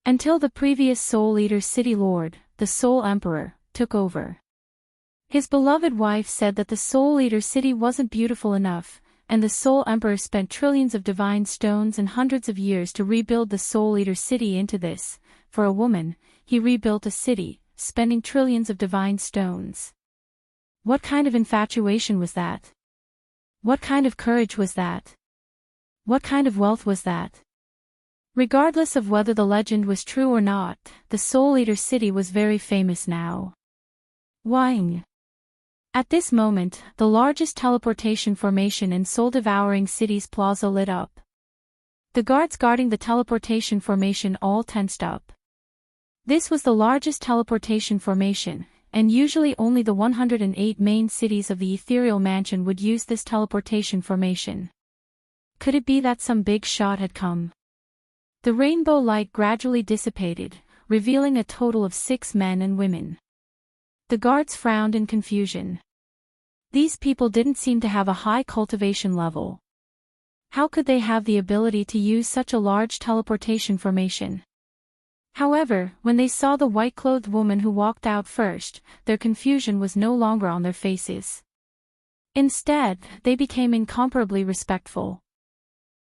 Until the previous Soul Eater City Lord, the Soul Emperor, took over. His beloved wife said that the Soul Eater City wasn't beautiful enough, and the Soul Emperor spent trillions of divine stones and hundreds of years to rebuild the Soul Eater City into this. For a woman, he rebuilt a city, spending trillions of divine stones. What kind of infatuation was that? What kind of courage was that? What kind of wealth was that? Regardless of whether the legend was true or not, the Soul Eater City was very famous now. Wang. At this moment, the largest teleportation formation in soul-devouring city's plaza lit up. The guards guarding the teleportation formation all tensed up. This was the largest teleportation formation, and usually only the 108 main cities of the Ethereal Mansion would use this teleportation formation. Could it be that some big shot had come? The rainbow light gradually dissipated, revealing a total of 6 men and women. The guards frowned in confusion. These people didn't seem to have a high cultivation level. How could they have the ability to use such a large teleportation formation? However, when they saw the white-clothed woman who walked out first, their confusion was no longer on their faces. Instead, they became incomparably respectful.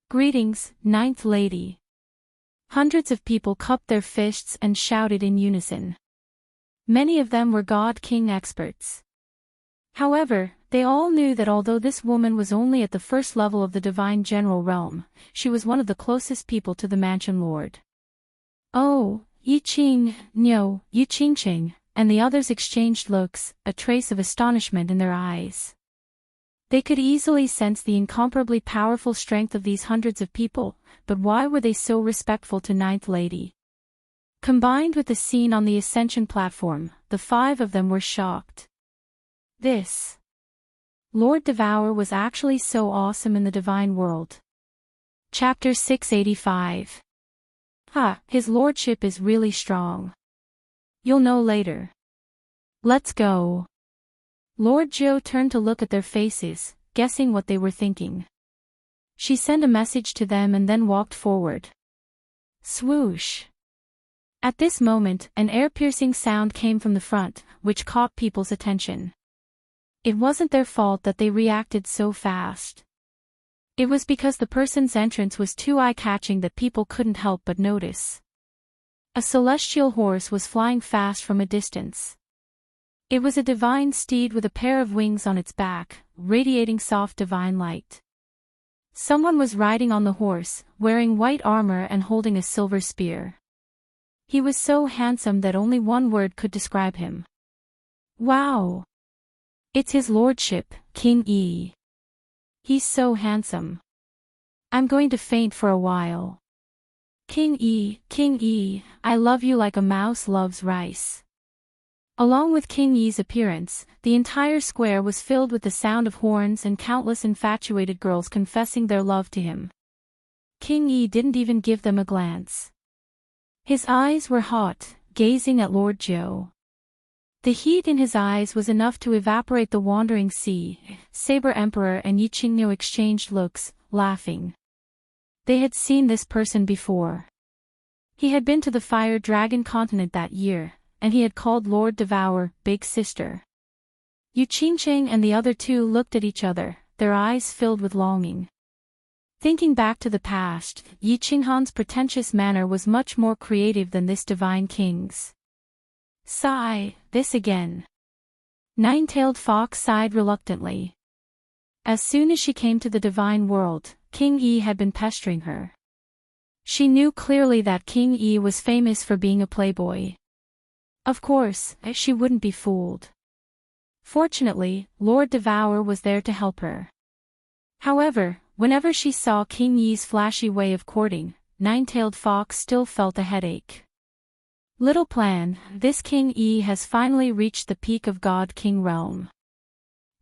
"Greetings, Ninth Lady." Hundreds of people cupped their fists and shouted in unison. Many of them were God King experts. However, they all knew that although this woman was only at the first level of the Divine General Realm, she was one of the closest people to the Mansion Lord. "Oh, Yi Qing, no, Yi Qingqing," and the others exchanged looks, a trace of astonishment in their eyes. They could easily sense the incomparably powerful strength of these hundreds of people, but why were they so respectful to Ninth Lady? Combined with the scene on the Ascension platform, the 5 of them were shocked. This Lord Devour was actually so awesome in the divine world. Chapter 685. His lordship is really strong. You'll know later. Let's go. Lord Zhou turned to look at their faces, guessing what they were thinking. She sent a message to them and then walked forward. Swoosh. At this moment, an ear-piercing sound came from the front, which caught people's attention. It wasn't their fault that they reacted so fast. It was because the person's entrance was too eye-catching that people couldn't help but notice. A celestial horse was flying fast from a distance. It was a divine steed with a pair of wings on its back, radiating soft divine light. Someone was riding on the horse, wearing white armor and holding a silver spear. He was so handsome that only one word could describe him. Wow! It's his lordship, King Yi. He's so handsome. I'm going to faint for a while. King E, I love you like a mouse loves rice." Along with King E's appearance, the entire square was filled with the sound of horns and countless infatuated girls confessing their love to him. King E didn't even give them a glance. His eyes were hot, gazing at Lord Joe. The heat in his eyes was enough to evaporate the wandering sea. Saber Emperor and Yi Qingniu exchanged looks, laughing. They had seen this person before. He had been to the Fire Dragon continent that year, and he had called Lord Devour Big Sister. Yu Qingcheng and the other two looked at each other, their eyes filled with longing. Thinking back to the past, Yi Qinghan's pretentious manner was much more creative than this divine king's. Sigh, this again. Nine-tailed Fox sighed reluctantly. As soon as she came to the divine world, King E had been pestering her. She knew clearly that King E was famous for being a playboy. Of course, she wouldn't be fooled. Fortunately, Lord Devour was there to help her. However, whenever she saw King Yi's flashy way of courting, Nine-tailed Fox still felt a headache. Little plan, this King E has finally reached the peak of God King realm.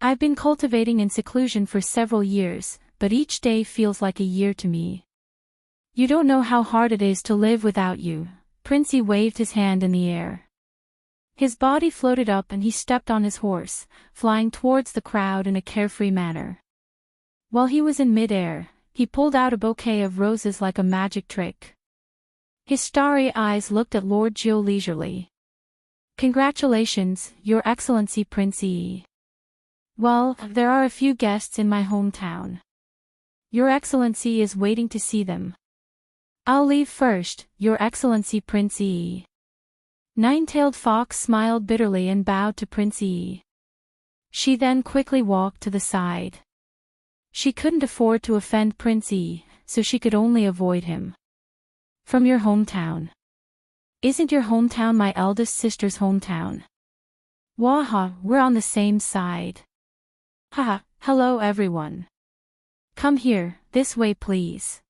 I've been cultivating in seclusion for several years, but each day feels like a year to me. You don't know how hard it is to live without you. Princey waved his hand in the air. His body floated up and he stepped on his horse, flying towards the crowd in a carefree manner. While he was in mid-air, he pulled out a bouquet of roses like a magic trick. His starry eyes looked at Lord Jiu leisurely. "Congratulations, Your Excellency Prince Yi. Well, there are a few guests in my hometown. Your Excellency is waiting to see them. I'll leave first, Your Excellency Prince Yi." Nine-tailed Fox smiled bitterly and bowed to Prince Yi. She then quickly walked to the side. She couldn't afford to offend Prince Yi, so she could only avoid him. "From your hometown. Isn't your hometown my eldest sister's hometown? Waha, we're on the same side. Haha, hello everyone. Come here, this way please.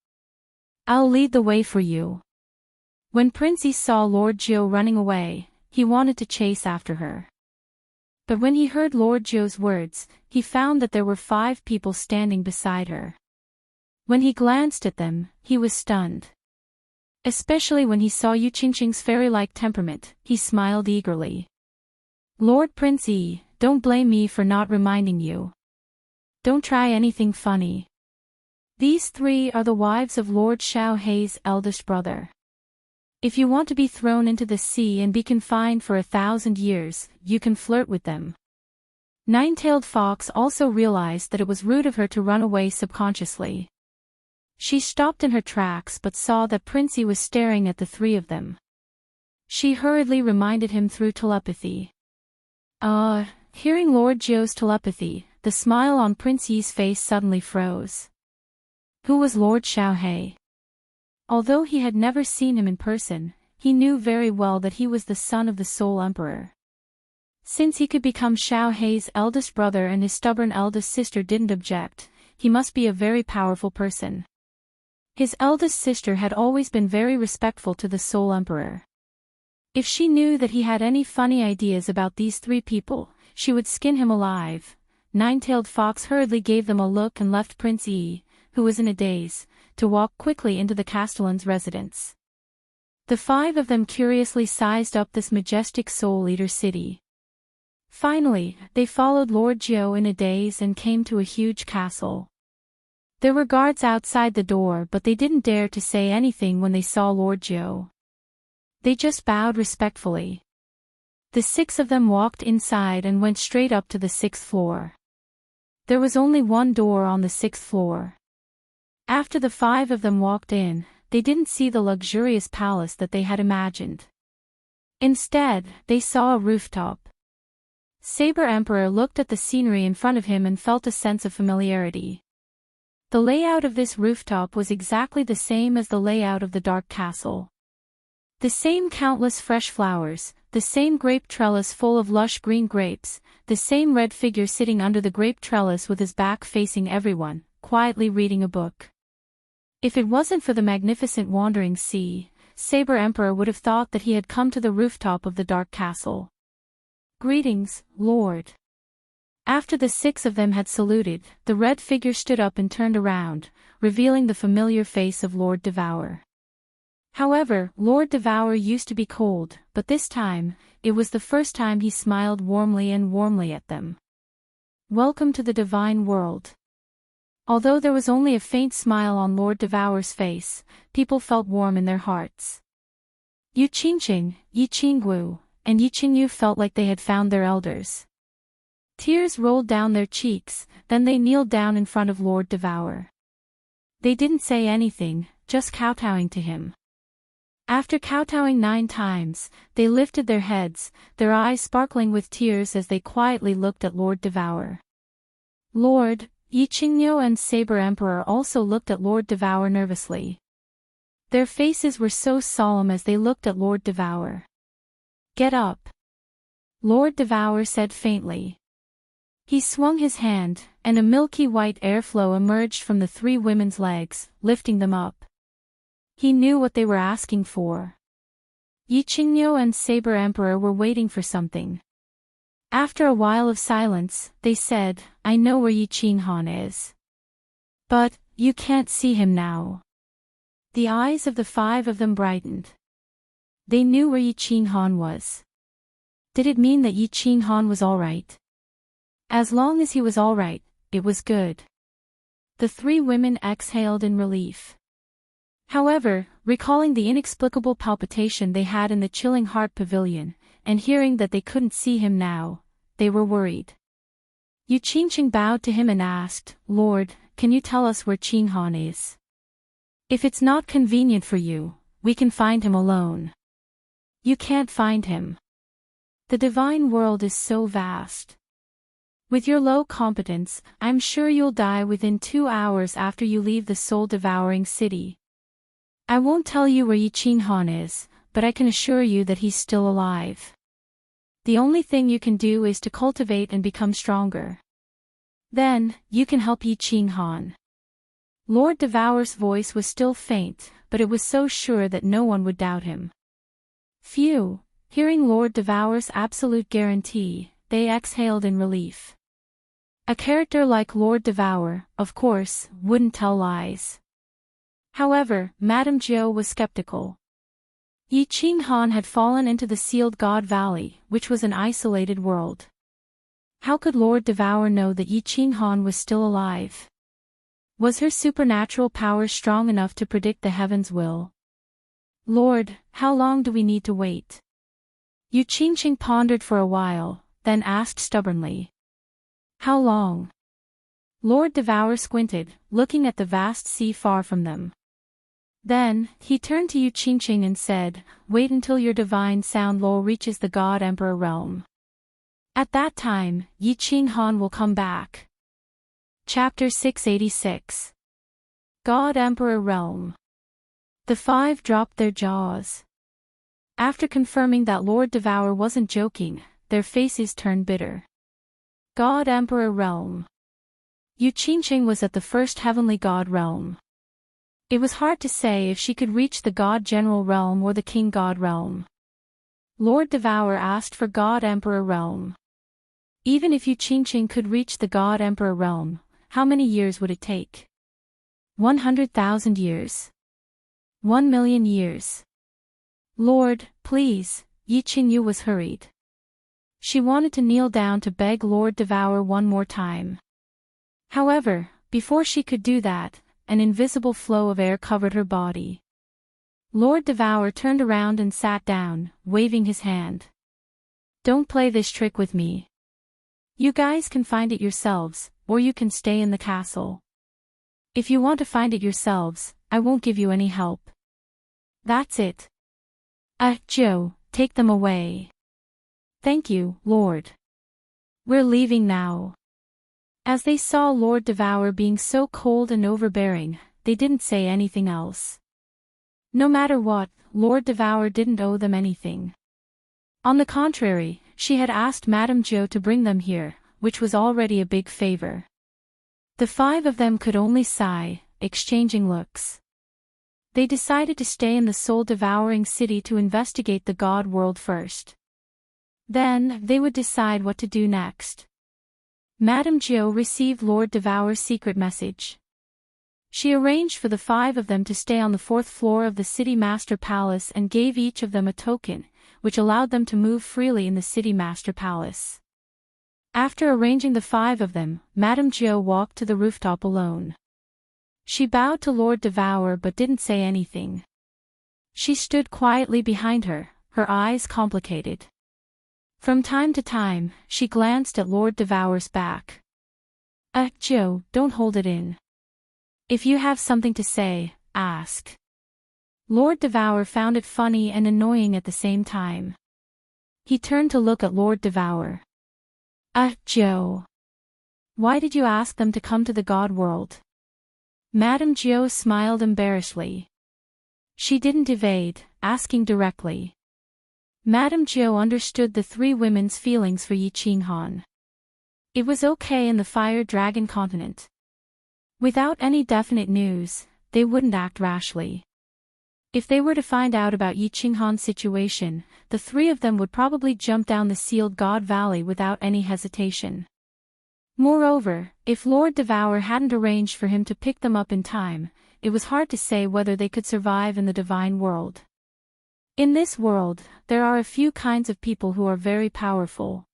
I'll lead the way for you." When Princey saw Lord Jiu running away, he wanted to chase after her. But when he heard Lord Jiu's words, he found that there were 5 people standing beside her. When he glanced at them, he was stunned. Especially when he saw Yu Qingqing's fairy-like temperament, he smiled eagerly. "Lord Prince Yi, don't blame me for not reminding you. Don't try anything funny. These 3 are the wives of Lord Xiao Hei's eldest brother. If you want to be thrown into the sea and be confined for 1,000 years, you can flirt with them." Nine-tailed Fox also realized that it was rude of her to run away subconsciously. She stopped in her tracks but saw that Princey was staring at the 3 of them. She hurriedly reminded him through telepathy. Hearing Lord Jiu's telepathy, the smile on Prince Yi's face suddenly froze. Who was Lord Xiao Hei? Although he had never seen him in person, he knew very well that he was the son of the Soul Emperor. Since he could become Xiao Hei's eldest brother and his stubborn eldest sister didn't object, he must be a very powerful person. His eldest sister had always been very respectful to the Soul Emperor. If she knew that he had any funny ideas about these 3 people, she would skin him alive. Nine-tailed Fox hurriedly gave them a look and left Prince Yi, who was in a daze, to walk quickly into the Castellan's residence. The 5 of them curiously sized up this majestic Soul Eater city. Finally, they followed Lord Jiu in a daze and came to a huge castle. There were guards outside the door but they didn't dare to say anything when they saw Lord Jiu. They just bowed respectfully. The 6 of them walked inside and went straight up to the 6th floor. There was only one door on the 6th floor. After the 5 of them walked in, they didn't see the luxurious palace that they had imagined. Instead, they saw a rooftop. Saber Emperor looked at the scenery in front of him and felt a sense of familiarity. The layout of this rooftop was exactly the same as the layout of the Dark Castle. The same countless fresh flowers, the same grape trellis full of lush green grapes, the same red figure sitting under the grape trellis with his back facing everyone, quietly reading a book. If it wasn't for the magnificent wandering sea, Saber Emperor would have thought that he had come to the rooftop of the dark castle. "Greetings, Lord." After the 6 of them had saluted, the red figure stood up and turned around, revealing the familiar face of Lord Devour. However, Lord Devour used to be cold, but this time, it was the first time he smiled warmly at them. "Welcome to the divine world." Although there was only a faint smile on Lord Devour's face, people felt warm in their hearts. Yi Qingqing, Yi Qinggu, and Yi Qingyu felt like they had found their elders. Tears rolled down their cheeks, then they kneeled down in front of Lord Devour. They didn't say anything, just kowtowing to him. After kowtowing 9 times, they lifted their heads, their eyes sparkling with tears as they quietly looked at Lord Devour. Lord, Yi Qingyu and Saber Emperor also looked at Lord Devour nervously. Their faces were so solemn as they looked at Lord Devour. "Get up," Lord Devour said faintly. He swung his hand, and a milky white airflow emerged from the 3 women's legs, lifting them up. He knew what they were asking for. Yi Qingyu and Saber Emperor were waiting for something. After a while of silence, they said, "I know where Yi Qinghan is. But, you can't see him now." The eyes of the 5 of them brightened. They knew where Yi Qinghan was. Did it mean that Yi Qinghan was alright? As long as he was alright, it was good. The 3 women exhaled in relief. However, recalling the inexplicable palpitation they had in the chilling heart pavilion, and hearing that they couldn't see him now, they were worried. Yi Qingqing bowed to him and asked, "Lord, can you tell us where Qinghan is? If it's not convenient for you, we can find him alone." "You can't find him. The divine world is so vast. With your low competence, I'm sure you'll die within 2 hours after you leave the soul-devouring city. I won't tell you where Yi Qinghan is, but I can assure you that he's still alive. The only thing you can do is to cultivate and become stronger. Then, you can help Yi Qinghan." Lord Devour's voice was still faint, but it was so sure that no one would doubt him. Phew, hearing Lord Devour's absolute guarantee, they exhaled in relief. A character like Lord Devour, of course, wouldn't tell lies. However, Madame Zhou was skeptical. Yi Qinghan had fallen into the sealed God Valley, which was an isolated world. How could Lord Devour know that Yi Qinghan was still alive? Was her supernatural power strong enough to predict the heavens' will? "Lord, how long do we need to wait?" Yi Qingqing pondered for a while, then asked stubbornly. "How long?" Lord Devour squinted, looking at the vast sea far from them. Then, he turned to Yi Qingqing and said, "Wait until your divine sound lull reaches the God Emperor realm. At that time, Yi Qinghan will come back." Chapter 686. God Emperor Realm. The 5 dropped their jaws. After confirming that Lord Devour wasn't joking, their faces turned bitter. God Emperor Realm. Yi Qingqing was at the first heavenly god realm. It was hard to say if she could reach the God General realm or the King God realm. Lord Devour asked for God Emperor realm. Even if Yi Qingqing could reach the God Emperor realm, how many years would it take? 100,000 years. 1,000,000 years. "Lord, please," Yi Qingyu was hurried. She wanted to kneel down to beg Lord Devour one more time. However, before she could do that, an invisible flow of air covered her body. Lord Devour turned around and sat down, waving his hand. "Don't play this trick with me. You guys can find it yourselves, or you can stay in the castle. If you want to find it yourselves, I won't give you any help. That's it. Joe, take them away." "Thank you, Lord. We're leaving now." As they saw Lord Devour being so cold and overbearing, they didn't say anything else. No matter what, Lord Devour didn't owe them anything. On the contrary, she had asked Madame Zhou to bring them here, which was already a big favor. The 5 of them could only sigh, exchanging looks. They decided to stay in the soul-devouring city to investigate the god world first. Then, they would decide what to do next. Madame Gio received Lord Devour's secret message. She arranged for the 5 of them to stay on the 4th floor of the City Master Palace and gave each of them a token, which allowed them to move freely in the City Master Palace. After arranging the 5 of them, Madame Gio walked to the rooftop alone. She bowed to Lord Devour but didn't say anything. She stood quietly behind her, her eyes complicated. From time to time, she glanced at Lord Devour's back. Gio, don't hold it in. If you have something to say, ask. Lord Devour found it funny and annoying at the same time. He turned to look at Lord Devour. Gio. Why did you ask them to come to the god world? Madame Gio smiled embarrassedly. She didn't evade, asking directly. Madame Gio understood the 3 women's feelings for Yi Qinghan. It was okay in the Fire Dragon continent. Without any definite news, they wouldn't act rashly. If they were to find out about Yi Qinghan's situation, the 3 of them would probably jump down the sealed God Valley without any hesitation. Moreover, if Lord Devour hadn't arranged for him to pick them up in time, it was hard to say whether they could survive in the divine world. In this world, there are a few kinds of people who are very powerful.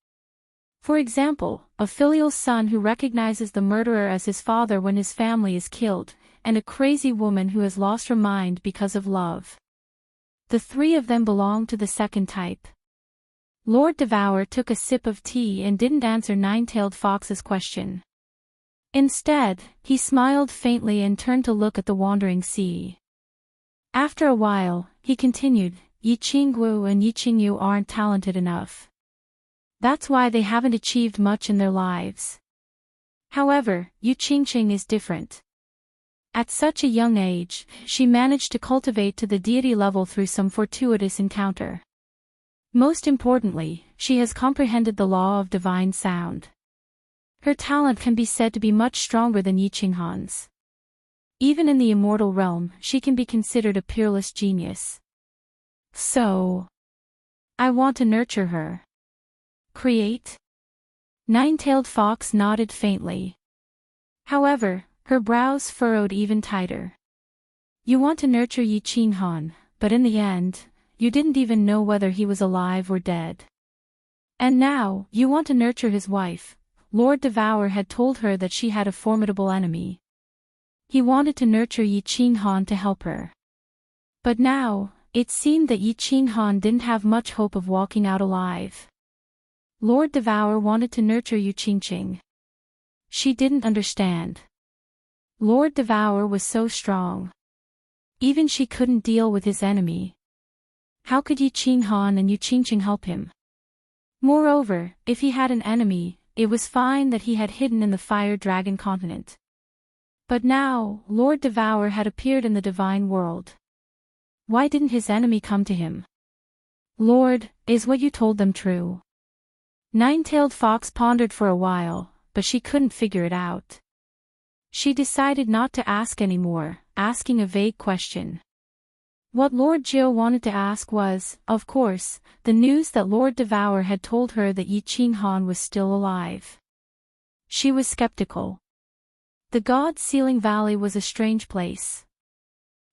For example, a filial son who recognizes the murderer as his father when his family is killed, and a crazy woman who has lost her mind because of love. The 3 of them belong to the second type. Lord Devour took a sip of tea and didn't answer Nine-Tailed Fox's question. Instead, he smiled faintly and turned to look at the wandering sea. After a while, he continued, Yi Qingguo and Yi Qingyu aren't talented enough. That's why they haven't achieved much in their lives. However, Yi Qingqing is different. At such a young age, she managed to cultivate to the deity level through some fortuitous encounter. Most importantly, she has comprehended the law of divine sound. Her talent can be said to be much stronger than Yi Qinghan's. Even in the immortal realm, she can be considered a peerless genius. So, I want to nurture her. Create? Nine-Tailed Fox nodded faintly. However, her brows furrowed even tighter. You want to nurture Yi Qinghan, but in the end, you didn't even know whether he was alive or dead. And now, you want to nurture his wife. Lord Devour had told her that she had a formidable enemy. He wanted to nurture Yi Qinghan to help her. But now, it seemed that Yi Qinghan didn't have much hope of walking out alive. Lord Devour wanted to nurture Yi Qingqing. She didn't understand. Lord Devour was so strong. Even she couldn't deal with his enemy. How could Yi Qinghan and Yi Qingqing help him? Moreover, if he had an enemy, it was fine that he had hidden in the Fire Dragon continent. But now, Lord Devour had appeared in the divine world. Why didn't his enemy come to him? Lord, is what you told them true? Nine-Tailed Fox pondered for a while, but she couldn't figure it out. She decided not to ask anymore, asking a vague question. What Lord Jiu wanted to ask was, of course, the news that Lord Devour had told her that Yi Qinghan was still alive. She was skeptical. The God-Sealing Valley was a strange place.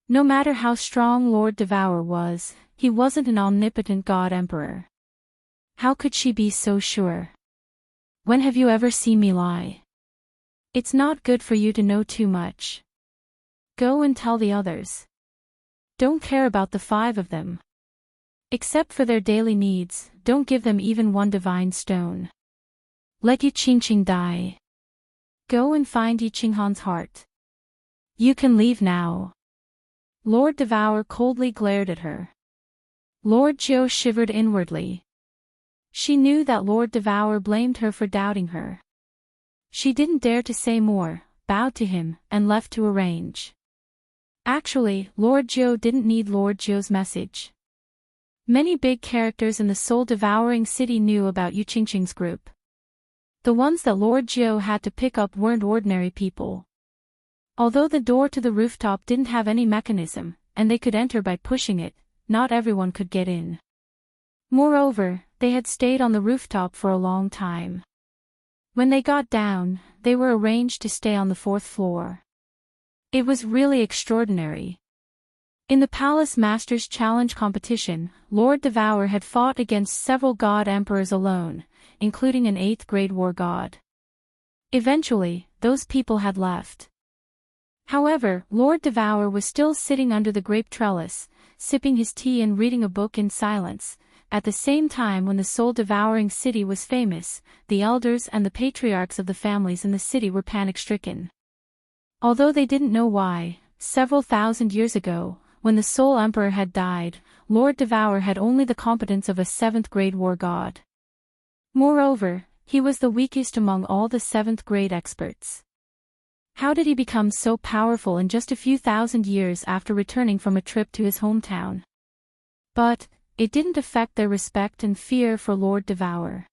No matter how strong Lord Devour was, he wasn't an omnipotent God-Emperor. How could she be so sure? When have you ever seen me lie? It's not good for you to know too much. Go and tell the others. Don't care about the 5 of them. Except for their daily needs, don't give them even one divine stone. Let Yi Qingqing die. Go and find Yi Qinghan's heart. You can leave now. Lord Devour coldly glared at her. Lord Jiu shivered inwardly. She knew that Lord Devour blamed her for doubting her. She didn't dare to say more, bowed to him, and left to arrange. Actually, Lord Jiu didn't need Lord Jiu's message. Many big characters in the soul-devouring city knew about Yi Qingqing's group. The ones that Lord Jiu had to pick up weren't ordinary people. Although the door to the rooftop didn't have any mechanism, and they could enter by pushing it. Not everyone could get in. Moreover, they had stayed on the rooftop for a long time. When they got down, they were arranged to stay on the 4th floor. It was really extraordinary. In the Palace Masters Challenge competition, Lord Devour had fought against several god emperors alone, including an 8th grade war god. Eventually, those people had left. However, Lord Devour was still sitting under the grape trellis, sipping his tea and reading a book in silence. At the same time, when the soul-devouring city was famous, the elders and the patriarchs of the families in the city were panic-stricken. Although they didn't know why, several thousand years ago, when the Soul Emperor had died, Lord Devour had only the competence of a 7th grade war god. Moreover, he was the weakest among all the 7th grade experts. How did he become so powerful in just a few thousand years after returning from a trip to his hometown? But it didn't affect their respect and fear for Lord Devour.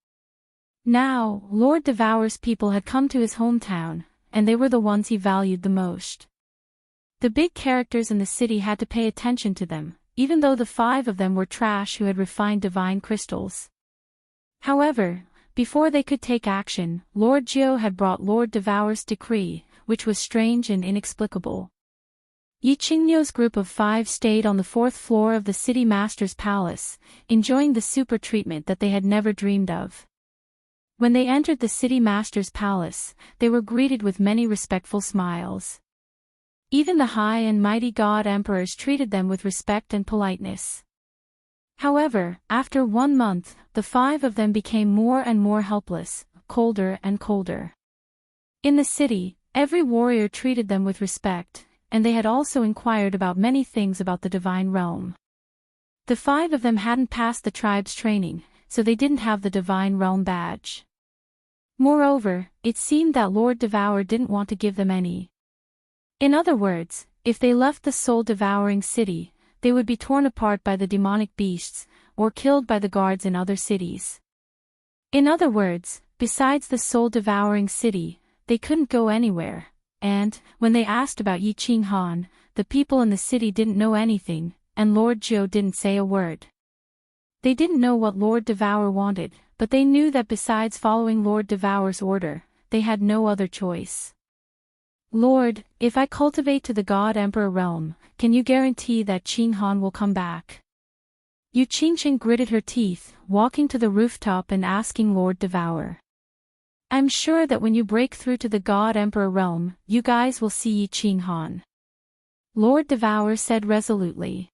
Now, Lord Devour's people had come to his hometown, and they were the ones he valued the most. The big characters in the city had to pay attention to them, even though the 5 of them were trash who had refined divine crystals. However, before they could take action, Lord Geo had brought Lord Devour's decree, which was strange and inexplicable. Yi Qingniu's group of 5 stayed on the 4th floor of the city master's palace, enjoying the super treatment that they had never dreamed of. When they entered the city master's palace, they were greeted with many respectful smiles. Even the high and mighty god emperors treated them with respect and politeness. However, after 1 month, the 5 of them became more and more helpless, colder and colder. In the city, every warrior treated them with respect, and they had also inquired about many things about the divine realm. The 5 of them hadn't passed the tribe's training, so they didn't have the divine realm badge. Moreover, it seemed that Lord Devour didn't want to give them any. In other words, if they left the soul-devouring city, they would be torn apart by the demonic beasts, or killed by the guards in other cities. In other words, besides the soul-devouring city, they couldn't go anywhere, and, when they asked about Yi Qinghan, the people in the city didn't know anything, and Lord Zhou didn't say a word. They didn't know what Lord Devour wanted, but they knew that besides following Lord Devour's order, they had no other choice. Lord, if I cultivate to the God Emperor realm, can you guarantee that Qinghan will come back? Yu Qingqing gritted her teeth, walking to the rooftop and asking Lord Devour. I'm sure that when you break through to the God Emperor realm, you guys will see Yi Qinghan. Lord Devour said resolutely.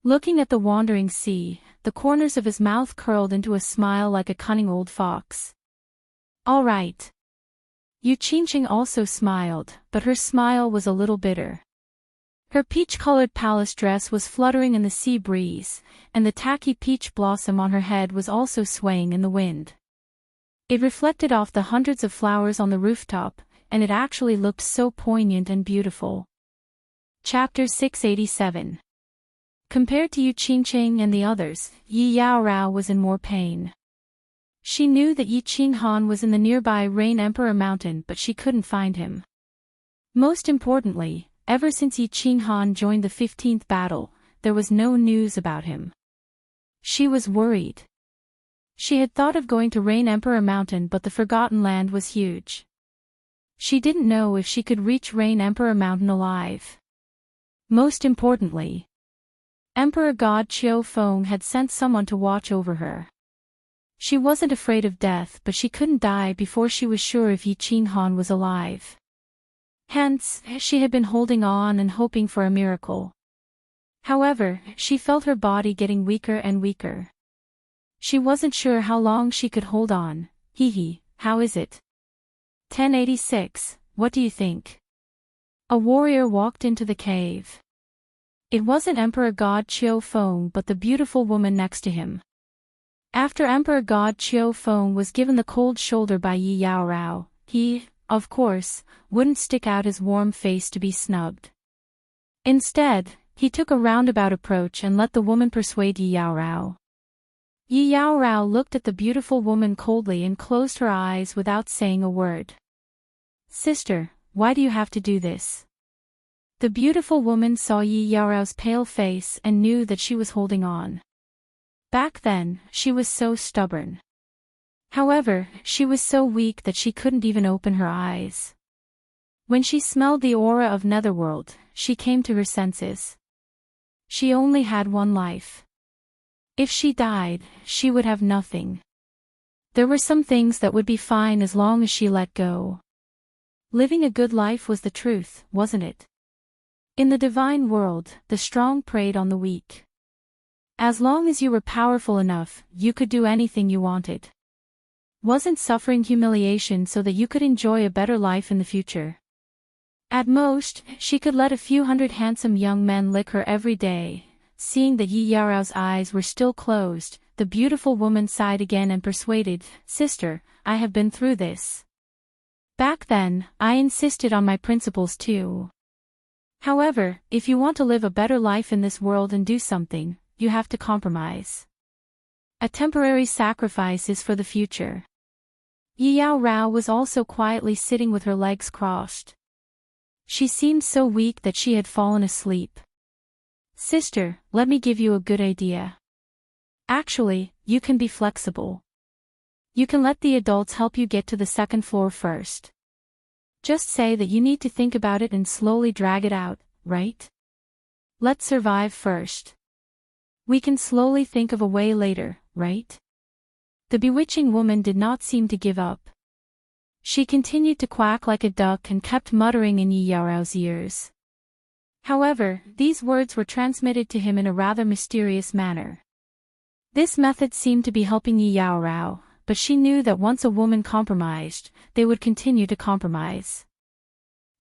Looking at the wandering sea, the corners of his mouth curled into a smile like a cunning old fox. All right. Yu Qingqing also smiled, but her smile was a little bitter. Her peach-colored palace dress was fluttering in the sea breeze, and the tacky peach blossom on her head was also swaying in the wind. It reflected off the hundreds of flowers on the rooftop, and it actually looked so poignant and beautiful. Chapter 687. Compared to Yu Qingqing and the others, Yi Yaorao was in more pain. She knew that Yi Qinghan was in the nearby Rain Emperor Mountain, but she couldn't find him. Most importantly, ever since Yi Qinghan joined the 15th battle, there was no news about him. She was worried. She had thought of going to Rain Emperor Mountain, but the Forgotten Land was huge. She didn't know if she could reach Rain Emperor Mountain alive. Most importantly, Emperor God Qiu Feng had sent someone to watch over her. She wasn't afraid of death, but she couldn't die before she was sure if Yi Qinghan was alive. Hence, she had been holding on and hoping for a miracle. However, she felt her body getting weaker and weaker. She wasn't sure how long she could hold on. Hee, how is it? 1086, what do you think? A warrior walked into the cave. It wasn't Emperor God Qiu Feng but the beautiful woman next to him. After Emperor God Qiu Feng was given the cold shoulder by Yi Yaorao, he, of course, wouldn't stick out his warm face to be snubbed. Instead, he took a roundabout approach and let the woman persuade Yi Yaorao. Yi Yaorao looked at the beautiful woman coldly and closed her eyes without saying a word. Sister, why do you have to do this? The beautiful woman saw Yi Yaorao's pale face and knew that she was holding on. Back then, she was so stubborn. However, she was so weak that she couldn't even open her eyes. When she smelled the aura of Netherworld, she came to her senses. She only had one life. If she died, she would have nothing. There were some things that would be fine as long as she let go. Living a good life was the truth, wasn't it? In the divine world, the strong preyed on the weak. As long as you were powerful enough, you could do anything you wanted. Wasn't suffering humiliation so that you could enjoy a better life in the future. At most, she could let a few hundred handsome young men lick her every day. Seeing that Yi Yaorao's eyes were still closed, the beautiful woman sighed again and persuaded, "Sister, I have been through this. Back then, I insisted on my principles too. However, if you want to live a better life in this world and do something, you have to compromise. A temporary sacrifice is for the future." Yi Yaorao was also quietly sitting with her legs crossed. She seemed so weak that she had fallen asleep. "Sister, let me give you a good idea. Actually, you can be flexible. You can let the adults help you get to the second floor first. Just say that you need to think about it and slowly drag it out, right? Let's survive first. We can slowly think of a way later, right?" The bewitching woman did not seem to give up. She continued to quack like a duck and kept muttering in Yi Yaorao's ears. However, these words were transmitted to him in a rather mysterious manner. This method seemed to be helping Yi Yaorao, but she knew that once a woman compromised, they would continue to compromise.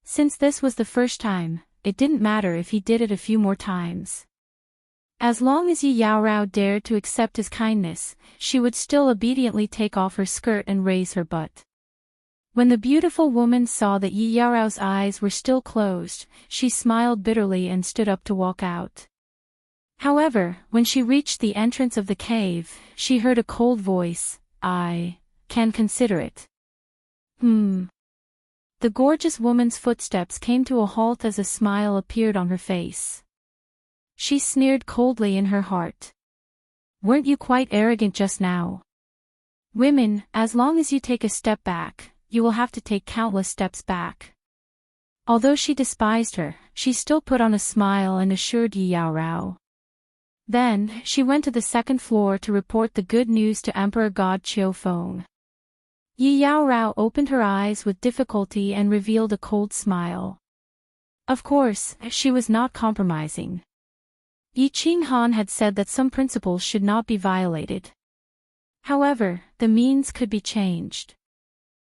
Since this was the first time, it didn't matter if he did it a few more times. As long as Yi Yaorao dared to accept his kindness, she would still obediently take off her skirt and raise her butt. When the beautiful woman saw that Yi Yaorao's eyes were still closed, she smiled bitterly and stood up to walk out. However, when she reached the entrance of the cave, she heard a cold voice, "I can consider it." The gorgeous woman's footsteps came to a halt as a smile appeared on her face. She sneered coldly in her heart. "Weren't you quite arrogant just now? Women, as long as you take a step back, you will have to take countless steps back." Although she despised her, she still put on a smile and assured Yi Yaorao. Then, she went to the second floor to report the good news to Emperor God Qiufeng. Yi Yaorao opened her eyes with difficulty and revealed a cold smile. Of course, she was not compromising. Yi Qinghan had said that some principles should not be violated. However, the means could be changed.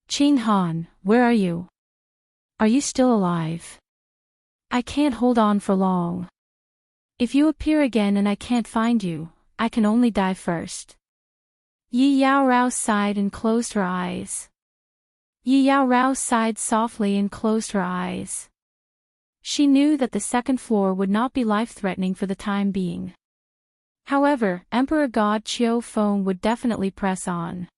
"Qinghan, where are you? Are you still alive? I can't hold on for long. If you appear again and I can't find you, I can only die first." Yi Yaorao sighed and closed her eyes. Yi Yaorao sighed softly and closed her eyes. She knew that the second floor would not be life-threatening for the time being. However, Emperor God Qiufeng would definitely press on.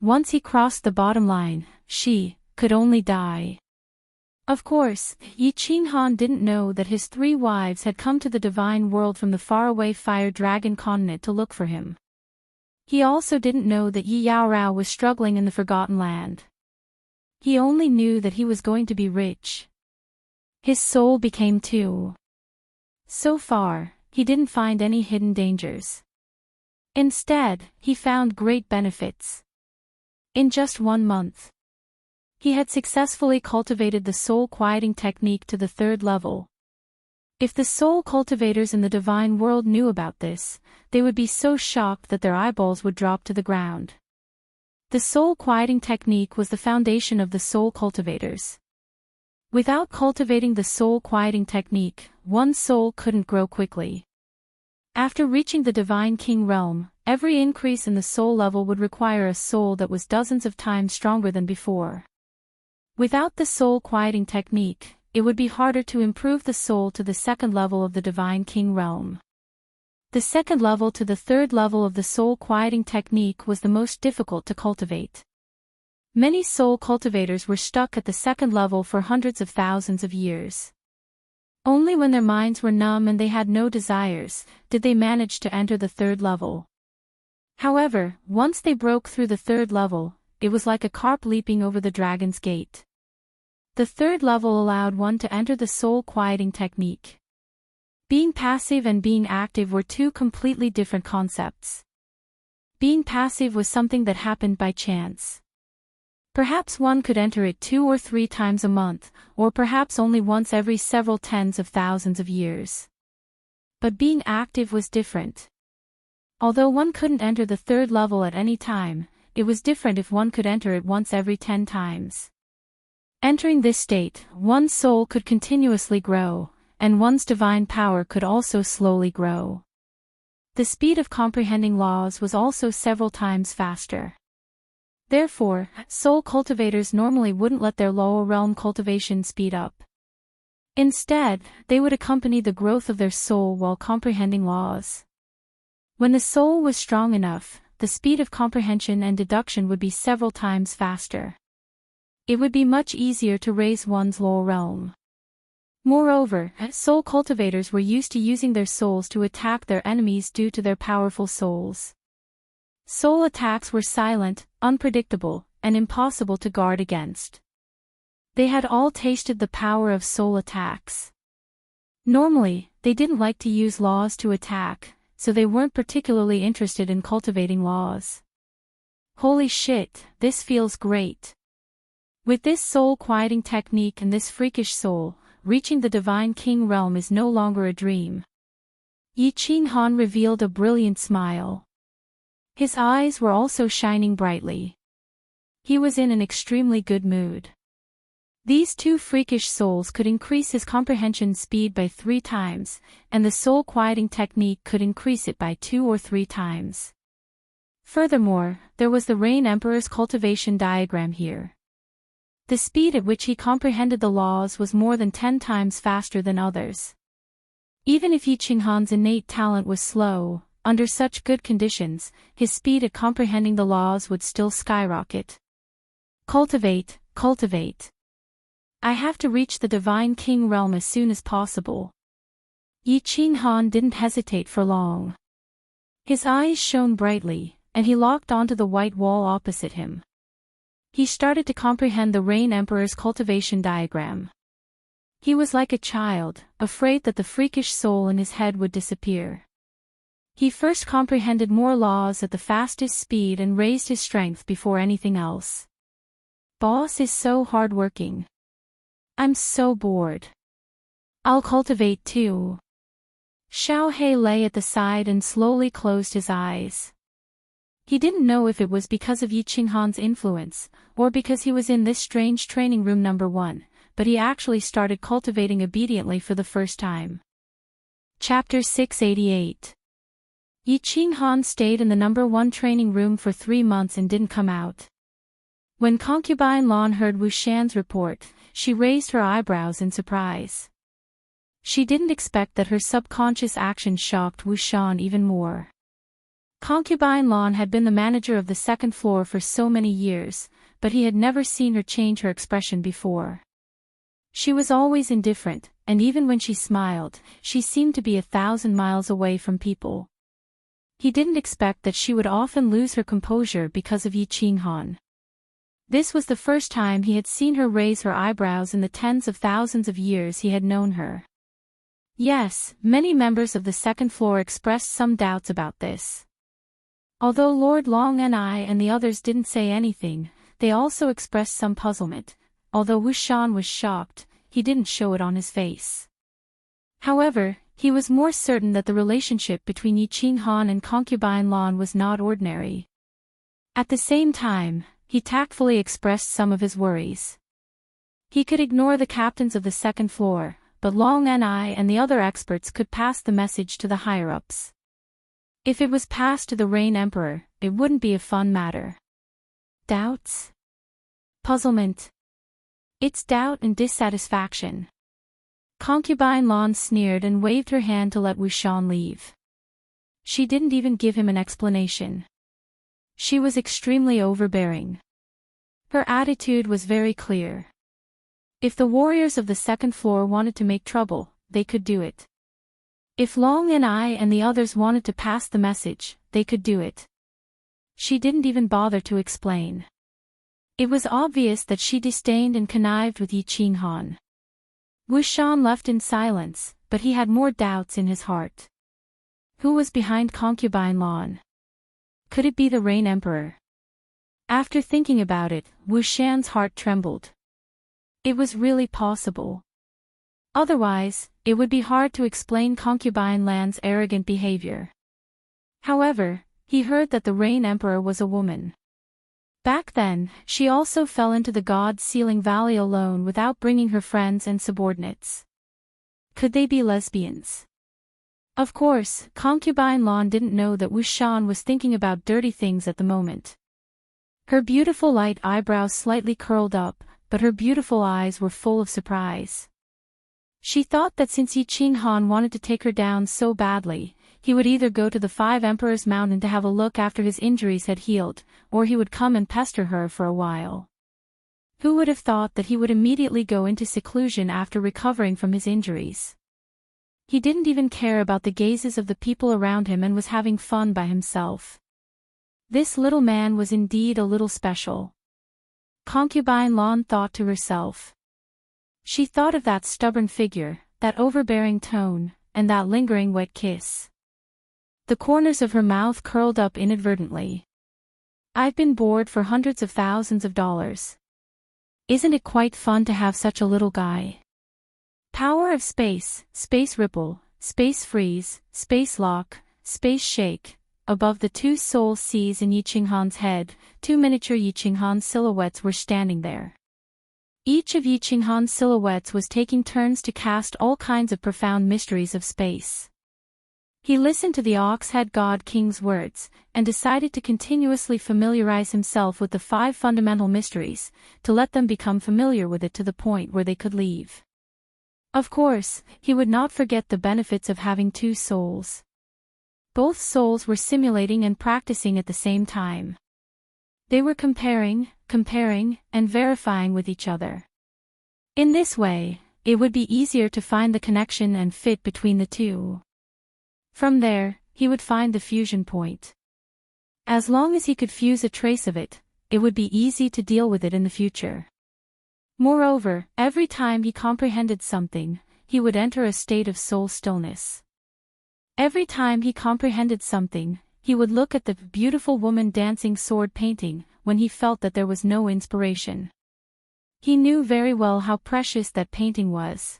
Once he crossed the bottom line, she could only die. Of course, Yi Qinghan didn't know that his 3 wives had come to the divine world from the faraway Fire Dragon continent to look for him. He also didn't know that Yi Yaorao was struggling in the Forgotten Land. He only knew that he was going to be rich. His soul became too. So far, he didn't find any hidden dangers. Instead, he found great benefits. In just 1 month, he had successfully cultivated the soul-quieting technique to the 3rd level. If the soul cultivators in the divine world knew about this, they would be so shocked that their eyeballs would drop to the ground. The soul-quieting technique was the foundation of the soul cultivators. Without cultivating the soul-quieting technique, one soul couldn't grow quickly. After reaching the Divine King realm, every increase in the soul level would require a soul that was dozens of times stronger than before. Without the soul-quieting technique, it would be harder to improve the soul to the 2nd level of the Divine King realm. The 2nd level to the 3rd level of the soul-quieting technique was the most difficult to cultivate. Many soul cultivators were stuck at the 2nd level for hundreds of thousands of years. Only when their minds were numb and they had no desires, did they manage to enter the third level. However, once they broke through the third level, it was like a carp leaping over the dragon's gate. The third level allowed one to enter the soul-quieting technique. Being passive and being active were two completely different concepts. Being passive was something that happened by chance. Perhaps one could enter it 2 or 3 times a month, or perhaps only once every several tens of thousands of years. But being active was different. Although one couldn't enter the third level at any time, it was different if one could enter it once every 10 times. Entering this state, one's soul could continuously grow, and one's divine power could also slowly grow. The speed of comprehending laws was also several times faster. Therefore, soul cultivators normally wouldn't let their lower realm cultivation speed up. Instead, they would accompany the growth of their soul while comprehending laws. When the soul was strong enough, the speed of comprehension and deduction would be several times faster. It would be much easier to raise one's lower realm. Moreover, soul cultivators were used to using their souls to attack their enemies due to their powerful souls. Soul attacks were silent, unpredictable, and impossible to guard against. They had all tasted the power of soul attacks. Normally, they didn't like to use laws to attack, so they weren't particularly interested in cultivating laws. Holy shit, this feels great. With this soul-quieting technique and this freakish soul, reaching the Divine King realm is no longer a dream. Yi Ching Han revealed a brilliant smile. His eyes were also shining brightly. He was in an extremely good mood. These two freakish souls could increase his comprehension speed by 3 times, and the soul-quieting technique could increase it by 2 or 3 times. Furthermore, there was the Rain Emperor's cultivation diagram here. The speed at which he comprehended the laws was more than 10 times faster than others. Even if Yi Ching Han's innate talent was slow, under such good conditions, his speed at comprehending the laws would still skyrocket. Cultivate, cultivate. I have to reach the Divine King realm as soon as possible. Yi Ching Han didn't hesitate for long. His eyes shone brightly, and he locked onto the white wall opposite him. He started to comprehend the Rain Emperor's cultivation diagram. He was like a child, afraid that the freakish soul in his head would disappear. He first comprehended more laws at the fastest speed and raised his strength before anything else. Boss is so hardworking. I'm so bored. I'll cultivate too. Xiao He lay at the side and slowly closed his eyes. He didn't know if it was because of Yi Ching Han's influence, or because he was in this strange training room number 1, but he actually started cultivating obediently for the first time. Chapter 688. Yi Ching Han stayed in the number 1 training room for 3 months and didn't come out. When Concubine Lan heard Wu Shan's report, she raised her eyebrows in surprise. She didn't expect that her subconscious action shocked Wu Shan even more. Concubine Lan had been the manager of the 2nd floor for so many years, but he had never seen her change her expression before. She was always indifferent, and even when she smiled, she seemed to be 1,000 miles away from people. He didn't expect that she would often lose her composure because of Yi Ching Han. This was the first time he had seen her raise her eyebrows in the tens of thousands of years he had known her. Yes, many members of the 2nd floor expressed some doubts about this. Although Lord Long Ni and the others didn't say anything, they also expressed some puzzlement. Although Wu Shan was shocked, he didn't show it on his face. However, he was more certain that the relationship between Yi Ching Han and Concubine Lan was not ordinary. At the same time, he tactfully expressed some of his worries. He could ignore the captains of the 2nd floor, but Long Ni and the other experts could pass the message to the higher-ups. If it was passed to the Rain Emperor, it wouldn't be a fun matter. Doubts? Puzzlement? It's doubt and dissatisfaction. Concubine Lan sneered and waved her hand to let Wu Shan leave. She didn't even give him an explanation. She was extremely overbearing. Her attitude was very clear. If the warriors of the 2nd floor wanted to make trouble, they could do it. If Long and I and the others wanted to pass the message, they could do it. She didn't even bother to explain. It was obvious that she disdained and connived with Yi Qinghan. Wu Shan left in silence, but he had more doubts in his heart. Who was behind Concubine Lan? Could it be the Rain Emperor? After thinking about it, Wu Shan's heart trembled. It was really possible. Otherwise, it would be hard to explain Concubine Lan's arrogant behavior. However, he heard that the Rain Emperor was a woman. Back then, she also fell into the God-Sealing Valley alone without bringing her friends and subordinates. Could they be lesbians? Of course, Concubine Lan didn't know that Wu Shan was thinking about dirty things at the moment. Her beautiful light eyebrows slightly curled up, but her beautiful eyes were full of surprise. She thought that since Yi Qinghan wanted to take her down so badly, he would either go to the Five Emperors Mountain to have a look after his injuries had healed, or he would come and pester her for a while. Who would have thought that he would immediately go into seclusion after recovering from his injuries? He didn't even care about the gazes of the people around him and was having fun by himself. This little man was indeed a little special. Concubine Lan thought to herself. She thought of that stubborn figure, that overbearing tone, and that lingering wet kiss. The corners of her mouth curled up inadvertently. I've been bored for hundreds of thousands of dollars. Isn't it quite fun to have such a little guy? Power of space, space ripple, space freeze, space lock, space shake. Above the two soul seas in Yi Qinghan's head, two miniature Yi Qinghan silhouettes were standing there. Each of Yi Qinghan's silhouettes was taking turns to cast all kinds of profound mysteries of space. He listened to the Ox-Head God King's words, and decided to continuously familiarize himself with the 5 fundamental mysteries, to let them become familiar with it to the point where they could leave. Of course, he would not forget the benefits of having 2 souls. Both souls were simulating and practicing at the same time. They were comparing, and verifying with each other. In this way, it would be easier to find the connection and fit between the two. From there, he would find the fusion point. As long as he could fuse a trace of it, it would be easy to deal with it in the future. Moreover, every time he comprehended something, he would enter a state of soul stillness. Every time he comprehended something, he would look at the beautiful woman dancing sword painting, when he felt that there was no inspiration. He knew very well how precious that painting was.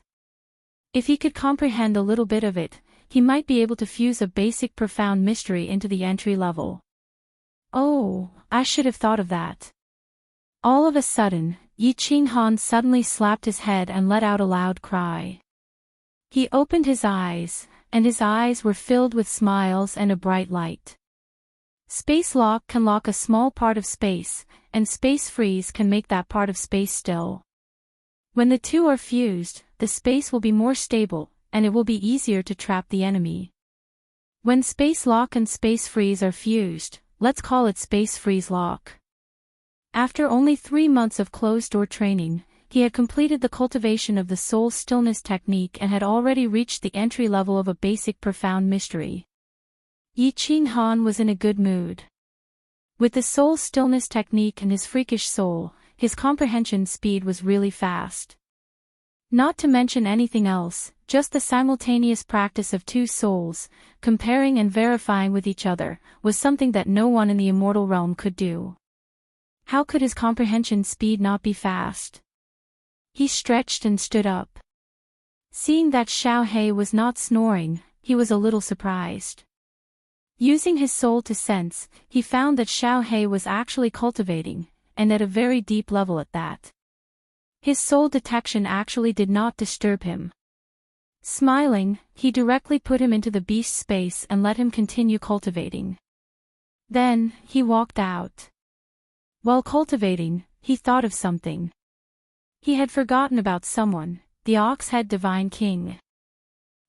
If he could comprehend a little bit of it, he might be able to fuse a basic profound mystery into the entry level. Oh, I should have thought of that. All of a sudden, Yi Qinghan suddenly slapped his head and let out a loud cry. He opened his eyes, and his eyes were filled with smiles and a bright light. Space lock can lock a small part of space, and space freeze can make that part of space still. When the two are fused, the space will be more stable, and it will be easier to trap the enemy. When space lock and space freeze are fused, let's call it space freeze lock. After only 3 months of closed-door training, he had completed the cultivation of the soul stillness technique and had already reached the entry level of a basic profound mystery. Yi Qinghan was in a good mood. With the soul stillness technique and his freakish soul, his comprehension speed was really fast. Not to mention anything else, just the simultaneous practice of 2 souls, comparing and verifying with each other, was something that no one in the immortal realm could do. How could his comprehension speed not be fast? He stretched and stood up. Seeing that Xiao He was not snoring, he was a little surprised. Using his soul to sense, he found that Xiao He was actually cultivating, and at a very deep level at that. His soul detection actually did not disturb him. Smiling, he directly put him into the beast space and let him continue cultivating. Then, he walked out. While cultivating, he thought of something. He had forgotten about someone, the Ox-Head Divine King.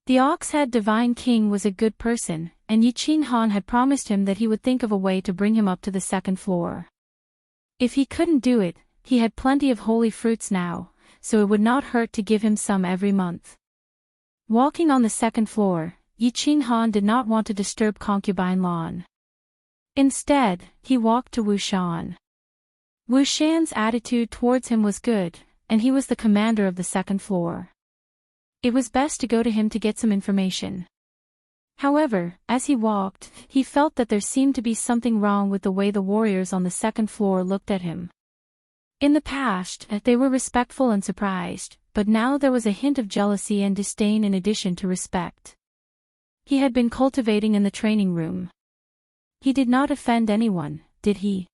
The Ox-Head Divine King was a good person, and Yi Qinghan had promised him that he would think of a way to bring him up to the 2nd floor. If he couldn't do it, he had plenty of holy fruits now, so it would not hurt to give him some every month. Walking on the second floor, Yi Qinghan did not want to disturb concubine Lan. Instead, he walked to Wu Shan. Wu Shan's attitude towards him was good, and he was the commander of the second floor. It was best to go to him to get some information. However, as he walked, he felt that there seemed to be something wrong with the way the warriors on the second floor looked at him. In the past, they were respectful and surprised, but now there was a hint of jealousy and disdain in addition to respect. He had been cultivating in the training room. He did not offend anyone, did he?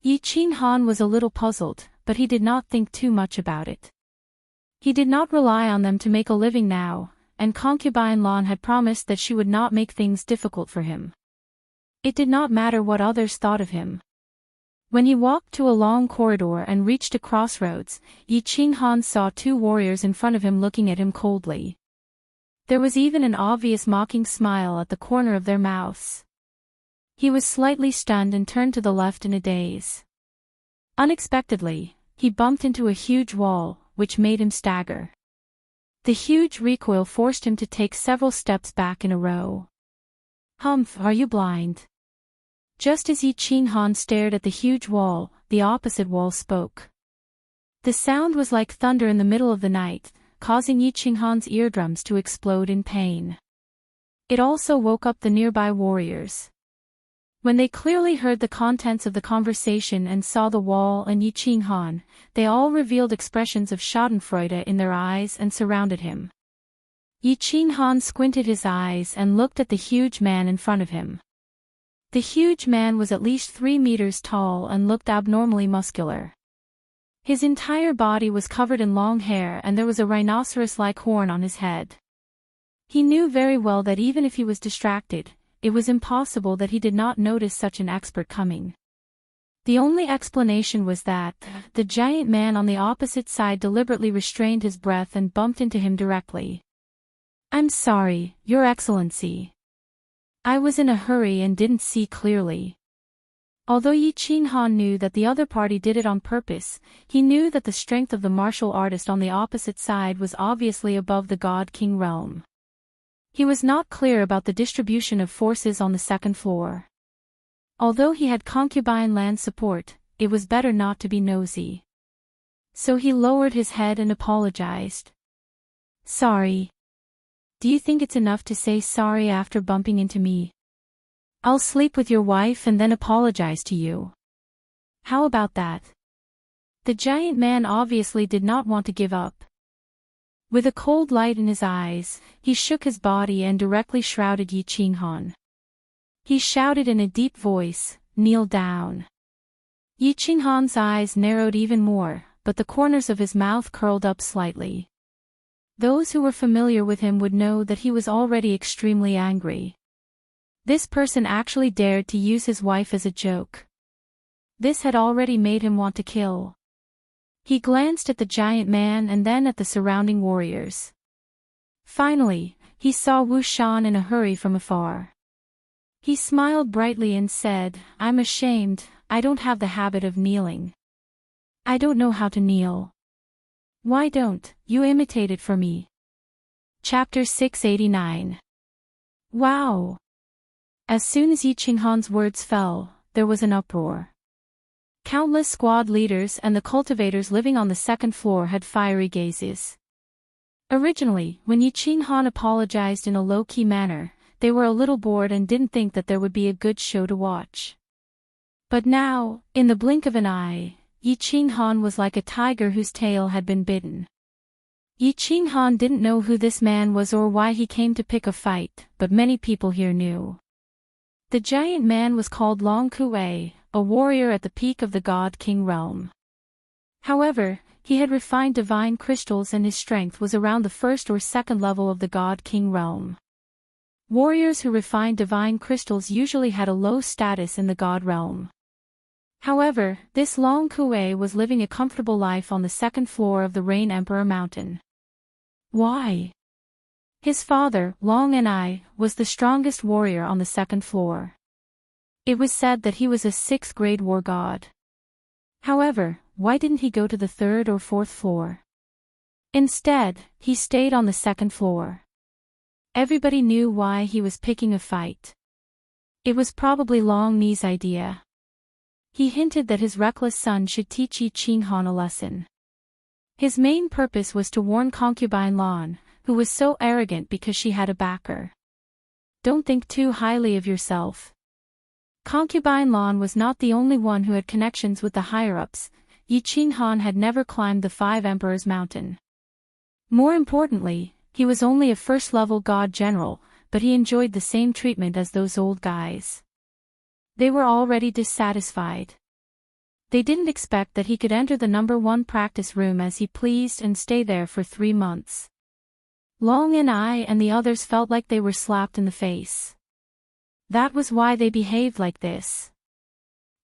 Yi Qinghan was a little puzzled, but he did not think too much about it. He did not rely on them to make a living now, and concubine Lan had promised that she would not make things difficult for him. It did not matter what others thought of him. When he walked to a long corridor and reached a crossroads, Yi Qinghan saw two warriors in front of him looking at him coldly. There was even an obvious mocking smile at the corner of their mouths. He was slightly stunned and turned to the left in a daze. Unexpectedly, he bumped into a huge wall, which made him stagger. The huge recoil forced him to take several steps back in a row. "Humph, are you blind?" Just as Yi Qinghan stared at the huge wall, the opposite wall spoke. The sound was like thunder in the middle of the night, causing Yi Qinghan's eardrums to explode in pain. It also woke up the nearby warriors. When they clearly heard the contents of the conversation and saw the wall and Yi Qinghan, they all revealed expressions of schadenfreude in their eyes and surrounded him. Yi Qinghan squinted his eyes and looked at the huge man in front of him. The huge man was at least 3 meters tall and looked abnormally muscular. His entire body was covered in long hair and there was a rhinoceros-like horn on his head. He knew very well that even if he was distracted, it was impossible that he did not notice such an expert coming. The only explanation was that the giant man on the opposite side deliberately restrained his breath and bumped into him directly. "I'm sorry, Your Excellency. I was in a hurry and didn't see clearly." Although Yi Qinghan knew that the other party did it on purpose, he knew that the strength of the martial artist on the opposite side was obviously above the God-King realm. He was not clear about the distribution of forces on the second floor. Although he had concubine Lan's support, it was better not to be nosy. So he lowered his head and apologized. "Sorry. Do you think it's enough to say sorry after bumping into me? I'll sleep with your wife and then apologize to you. How about that?" The giant man obviously did not want to give up. With a cold light in his eyes, he shook his body and directly shrouded Yi Qinghan. He shouted in a deep voice, "Kneel down." Yi Qinghan's eyes narrowed even more, but the corners of his mouth curled up slightly. Those who were familiar with him would know that he was already extremely angry. This person actually dared to use his wife as a joke. This had already made him want to kill. He glanced at the giant man and then at the surrounding warriors. Finally, he saw Wu Shan in a hurry from afar. He smiled brightly and said, "I'm ashamed, I don't have the habit of kneeling. I don't know how to kneel. Why don't you imitate it for me?" Chapter 689. Wow! As soon as Yi Qinghan's words fell, there was an uproar. Countless squad leaders and the cultivators living on the second floor had fiery gazes. Originally, when Yi Qinghan apologized in a low-key manner, they were a little bored and didn't think that there would be a good show to watch. But now, in the blink of an eye, Yi Qinghan was like a tiger whose tail had been bitten. Yi Qinghan didn't know who this man was or why he came to pick a fight, but many people here knew. The giant man was called Long Kuei, a warrior at the peak of the God-King realm. However, he had refined divine crystals and his strength was around the first or second level of the God-King realm. Warriors who refined divine crystals usually had a low status in the God realm. However, this Long Kuei was living a comfortable life on the second floor of the Rain Emperor Mountain. Why? His father, Long Ni, was the strongest warrior on the second floor. It was said that he was a 6th-grade war god. However, why didn't he go to the 3rd or 4th floor? Instead, he stayed on the second floor. Everybody knew why he was picking a fight. It was probably Long Ni's idea. He hinted that his reckless son should teach Yi Qinghan a lesson. His main purpose was to warn concubine Lan, who was so arrogant because she had a backer. Don't think too highly of yourself. Concubine Lan was not the only one who had connections with the higher-ups. Yi Qinghan had never climbed the Five Emperors Mountain. More importantly, he was only a first-level god general, but he enjoyed the same treatment as those old guys. They were already dissatisfied. They didn't expect that he could enter the #1 practice room as he pleased and stay there for 3 months. Long Ni and the others felt like they were slapped in the face. That was why they behaved like this.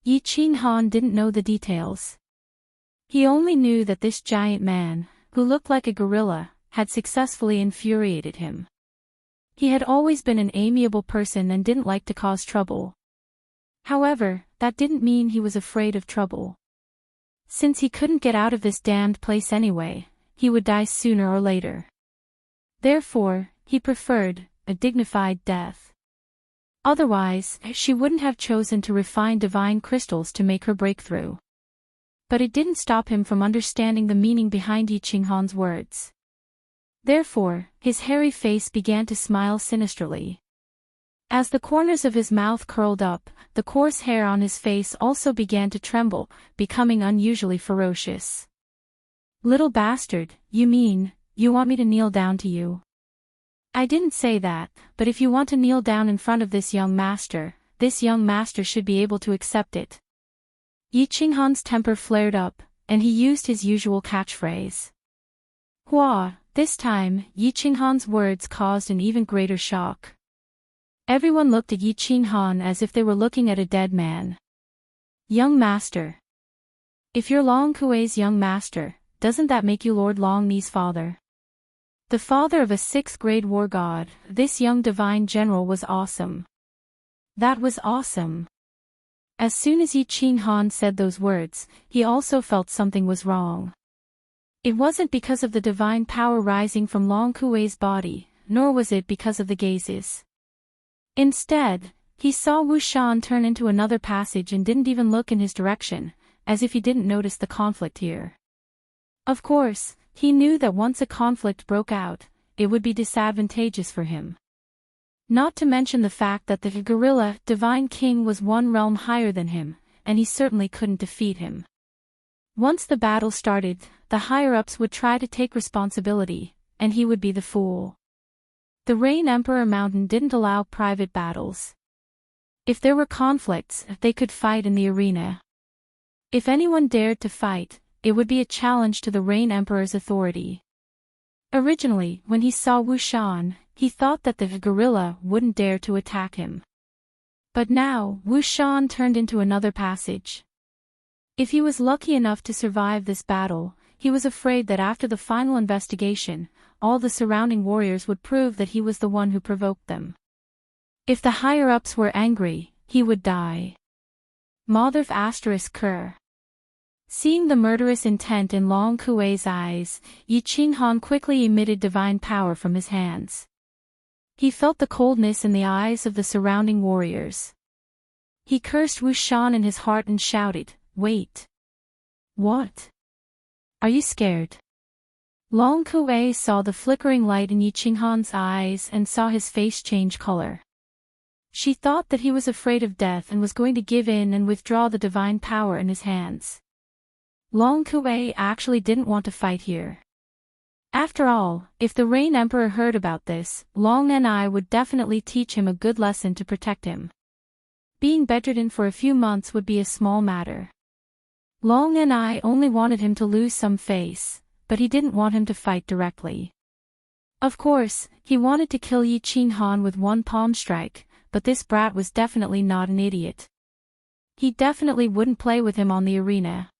Yi Qinghan didn't know the details. He only knew that this giant man, who looked like a gorilla, had successfully infuriated him. He had always been an amiable person and didn't like to cause trouble. However, that didn't mean he was afraid of trouble. Since he couldn't get out of this damned place anyway, he would die sooner or later. Therefore, he preferred a dignified death. Otherwise, she wouldn't have chosen to refine divine crystals to make her breakthrough. But it didn't stop him from understanding the meaning behind Yi Qinghan's words. Therefore, his hairy face began to smile sinisterly. As the corners of his mouth curled up, the coarse hair on his face also began to tremble, becoming unusually ferocious. Little bastard, you mean, you want me to kneel down to you? I didn't say that, but if you want to kneel down in front of this young master should be able to accept it. Yi Qinghan's temper flared up, and he used his usual catchphrase. Hua! This time, Yi Qinghan's words caused an even greater shock. Everyone looked at Yi Qinghan as if they were looking at a dead man. Young master. If you're Long Kuei's young master, doesn't that make you Lord Long Ni's father? The father of a 6th-grade war god, this young divine general was awesome. That was awesome. As soon as Yi Qinghan said those words, he also felt something was wrong. It wasn't because of the divine power rising from Long Kuei's body, nor was it because of the gazes. Instead, he saw Wu Shan turn into another passage and didn't even look in his direction, as if he didn't notice the conflict here. Of course, he knew that once a conflict broke out, it would be disadvantageous for him. Not to mention the fact that the gorilla divine king was 1 realm higher than him, and he certainly couldn't defeat him. Once the battle started, the higher-ups would try to take responsibility, and he would be the fool. The Rain Emperor Mountain didn't allow private battles. If there were conflicts, they could fight in the arena. If anyone dared to fight, it would be a challenge to the Rain Emperor's authority. Originally, when he saw Wu Shan, he thought that the gorilla wouldn't dare to attack him. But now, Wu Shan turned into another passage. If he was lucky enough to survive this battle, he was afraid that after the final investigation, all the surrounding warriors would prove that he was the one who provoked them. If the higher-ups were angry, he would die. Motherf *Ker. Seeing the murderous intent in Long Kuei's eyes, Yi Qinghan quickly emitted divine power from his hands. He felt the coldness in the eyes of the surrounding warriors. He cursed Wu Shan in his heart and shouted, "Wait! What? Are you scared?" Long Kuei saw the flickering light in Yi Qinghan's eyes and saw his face change color. She thought that he was afraid of death and was going to give in and withdraw the divine power in his hands. Long Kuei actually didn't want to fight here. After all, if the Rain Emperor heard about this, Long Ni would definitely teach him a good lesson to protect him. Being bedridden for a few months would be a small matter. Long Ni only wanted him to lose some face, but he didn't want him to fight directly. Of course, he wanted to kill Yi Qinghan with 1 palm strike, but this brat was definitely not an idiot. He definitely wouldn't play with him on the arena.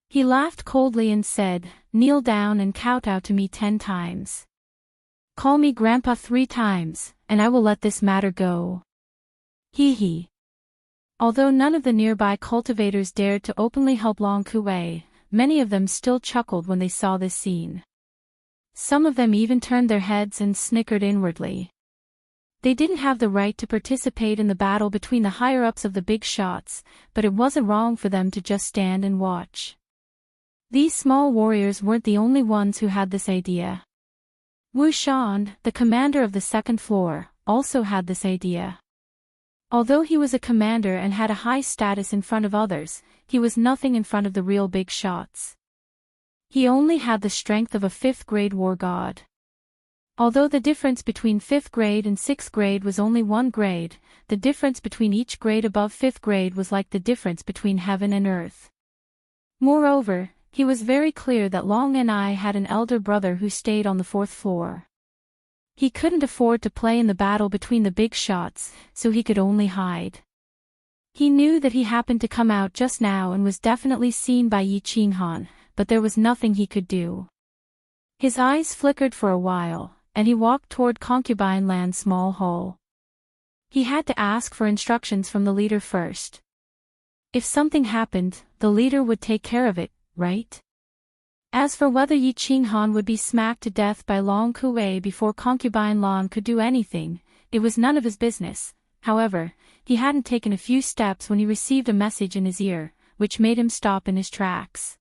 He laughed coldly and said, "Kneel down and kowtow to me 10 times. Call me Grandpa 3 times, and I will let this matter go." Hee hee. Although none of the nearby cultivators dared to openly help Long Kuei, many of them still chuckled when they saw this scene. Some of them even turned their heads and snickered inwardly. They didn't have the right to participate in the battle between the higher-ups of the big shots, but it wasn't wrong for them to just stand and watch. These small warriors weren't the only ones who had this idea. Wu Shan, the commander of the second floor, also had this idea. Although he was a commander and had a high status in front of others, he was nothing in front of the real big shots. He only had the strength of a 5th grade war god. Although the difference between 5th grade and 6th grade was only 1 grade, the difference between each grade above 5th grade was like the difference between heaven and earth. Moreover, he was very clear that Long Ni had an elder brother who stayed on the 4th floor. He couldn't afford to play in the battle between the big shots, so he could only hide. He knew that he happened to come out just now and was definitely seen by Yi Qinghan, but there was nothing he could do. His eyes flickered for a while, and he walked toward Concubine Land's small hall. He had to ask for instructions from the leader first. If something happened, the leader would take care of it, right? As for whether Yi Qinghan would be smacked to death by Long Kuei before Concubine Lan could do anything, it was none of his business. However, he hadn't taken a few steps when he received a message in his ear, which made him stop in his tracks.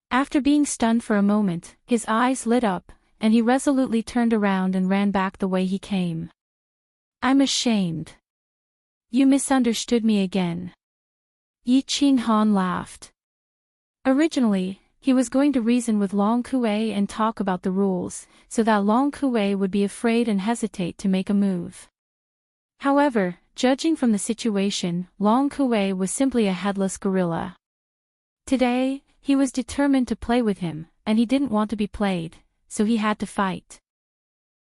After being stunned for a moment, his eyes lit up, and he resolutely turned around and ran back the way he came. I'm ashamed. You misunderstood me again. Yi Qinghan laughed. Originally, he was going to reason with Long Kuei and talk about the rules, so that Long Kuei would be afraid and hesitate to make a move. However, judging from the situation, Long Kuei was simply a headless gorilla. Today, he was determined to play with him, and he didn't want to be played, so he had to fight.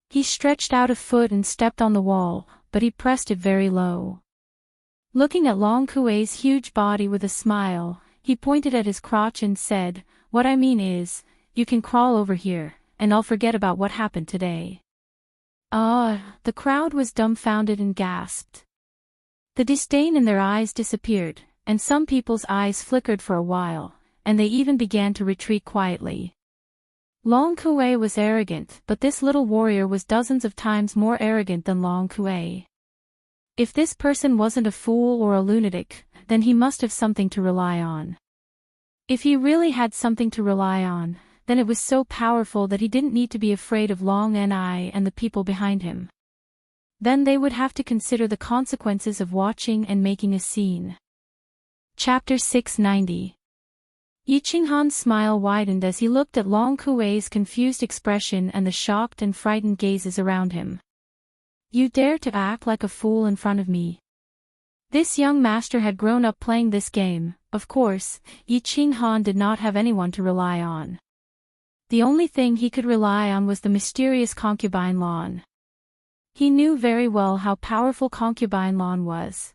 He stretched out a foot and stepped on the wall, but he pressed it very low. Looking at Long Kuei's huge body with a smile, he pointed at his crotch and said, "What I mean is, you can crawl over here, and I'll forget about what happened today." The crowd was dumbfounded and gasped. The disdain in their eyes disappeared, and some people's eyes flickered for a while, and they even began to retreat quietly. Long Kuei was arrogant, but this little warrior was dozens of times more arrogant than Long Kuei. If this person wasn't a fool or a lunatic, then he must have something to rely on. If he really had something to rely on, then it was so powerful that he didn't need to be afraid of Long Ni and the people behind him. Then they would have to consider the consequences of watching and making a scene. Chapter 690. Yi Qinghan's smile widened as he looked at Long Kuei's confused expression and the shocked and frightened gazes around him. You dare to act like a fool in front of me. This young master had grown up playing this game. Of course, Yi Qinghan did not have anyone to rely on. The only thing he could rely on was the mysterious Concubine Lan. He knew very well how powerful Concubine Lan was.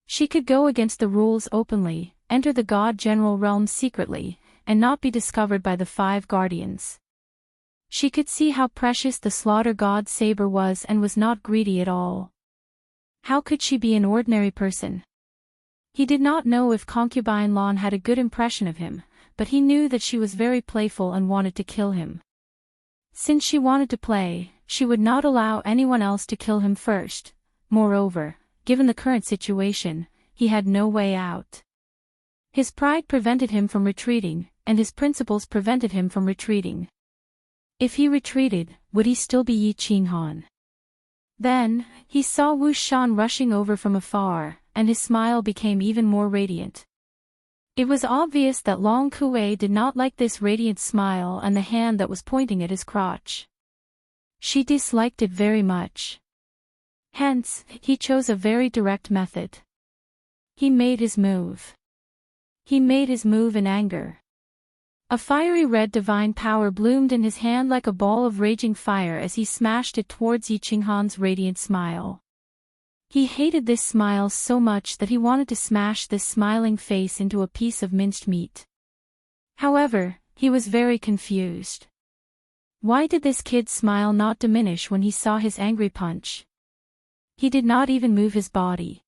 She could go against the rules openly, enter the God General realm secretly, and not be discovered by the 5 guardians. She could see how precious the slaughter god saber was and was not greedy at all. How could she be an ordinary person? He did not know if Concubine Lan had a good impression of him, but he knew that she was very playful and wanted to kill him. Since she wanted to play, she would not allow anyone else to kill him first. Moreover, given the current situation, he had no way out. His pride prevented him from retreating, and his principles prevented him from retreating. If he retreated, would he still be Yi Qinghan? Then, he saw Wu Shan rushing over from afar, and his smile became even more radiant. It was obvious that Long Kuei did not like this radiant smile and the hand that was pointing at his crotch. She disliked it very much. Hence, he chose a very direct method. He made his move. He made his move in anger. A fiery red divine power bloomed in his hand like a ball of raging fire as he smashed it towards Yi Qinghan's radiant smile. He hated this smile so much that he wanted to smash this smiling face into a piece of minced meat. However, he was very confused. Why did this kid's smile not diminish when he saw his angry punch? He did not even move his body.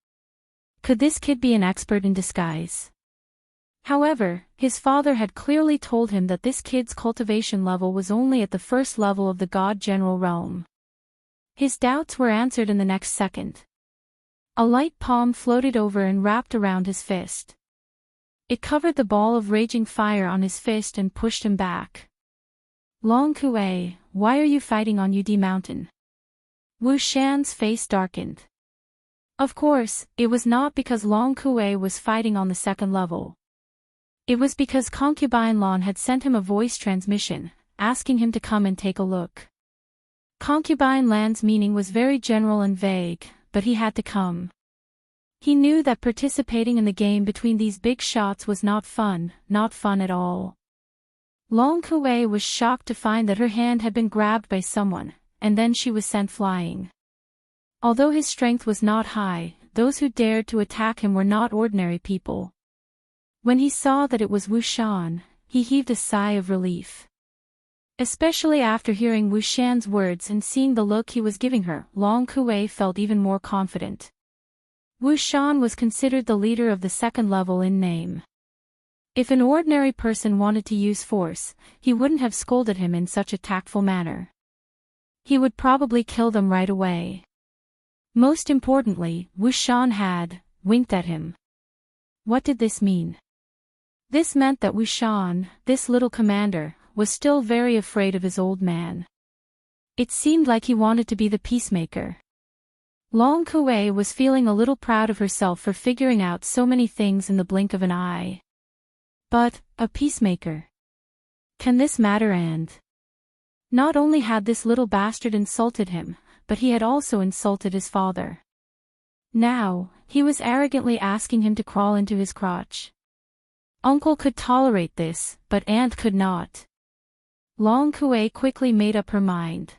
Could this kid be an expert in disguise? However, his father had clearly told him that this kid's cultivation level was only at the first level of the God General realm. His doubts were answered in the next second. A light palm floated over and wrapped around his fist. It covered the ball of raging fire on his fist and pushed him back. Long Kuei, why are you fighting on Ud Mountain? Wu Shan's face darkened. Of course, it was not because Long Kuei was fighting on the second level. It was because Concubine Lan had sent him a voice transmission, asking him to come and take a look. Concubine Lan's meaning was very general and vague, but he had to come. He knew that participating in the game between these big shots was not fun at all. Long Kuei was shocked to find that her hand had been grabbed by someone, and then she was sent flying. Although his strength was not high, those who dared to attack him were not ordinary people. When he saw that it was Wu Shan, he heaved a sigh of relief. Especially after hearing Wu Shan's words and seeing the look he was giving her, Long Kuei felt even more confident. Wu Shan was considered the leader of the second level in name. If an ordinary person wanted to use force, he wouldn't have scolded him in such a tactful manner. He would probably kill them right away. Most importantly, Wu Shan had winked at him. What did this mean? This meant that Wu Shan, this little commander, was still very afraid of his old man. It seemed like he wanted to be the peacemaker. Long Kuei was feeling a little proud of herself for figuring out so many things in the blink of an eye. But, a peacemaker. Can this matter? And not only had this little bastard insulted him, but he had also insulted his father. Now, he was arrogantly asking him to crawl into his crotch. Uncle could tolerate this, but Aunt could not. Long Kuei quickly made up her mind.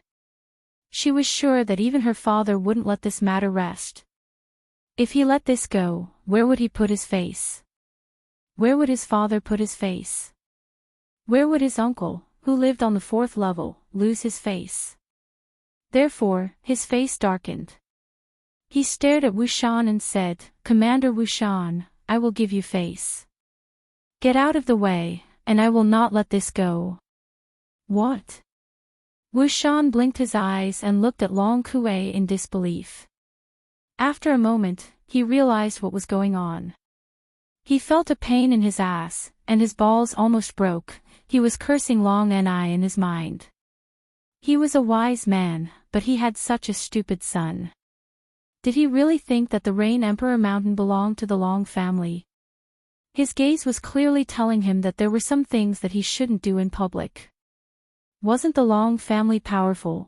She was sure that even her father wouldn't let this matter rest. If he let this go, where would he put his face? Where would his father put his face? Where would his uncle, who lived on the fourth level, lose his face? Therefore, his face darkened. He stared at Wu Shan and said, "Commander Wu Shan, I will give you face. Get out of the way, and I will not let this go." What? Wu Shan blinked his eyes and looked at Long Kuei in disbelief. After a moment, he realized what was going on. He felt a pain in his ass, and his balls almost broke. He was cursing Long Ni in his mind. He was a wise man, but he had such a stupid son. Did he really think that the Rain Emperor Mountain belonged to the Long family? His gaze was clearly telling him that there were some things that he shouldn't do in public. Wasn't the Long family powerful?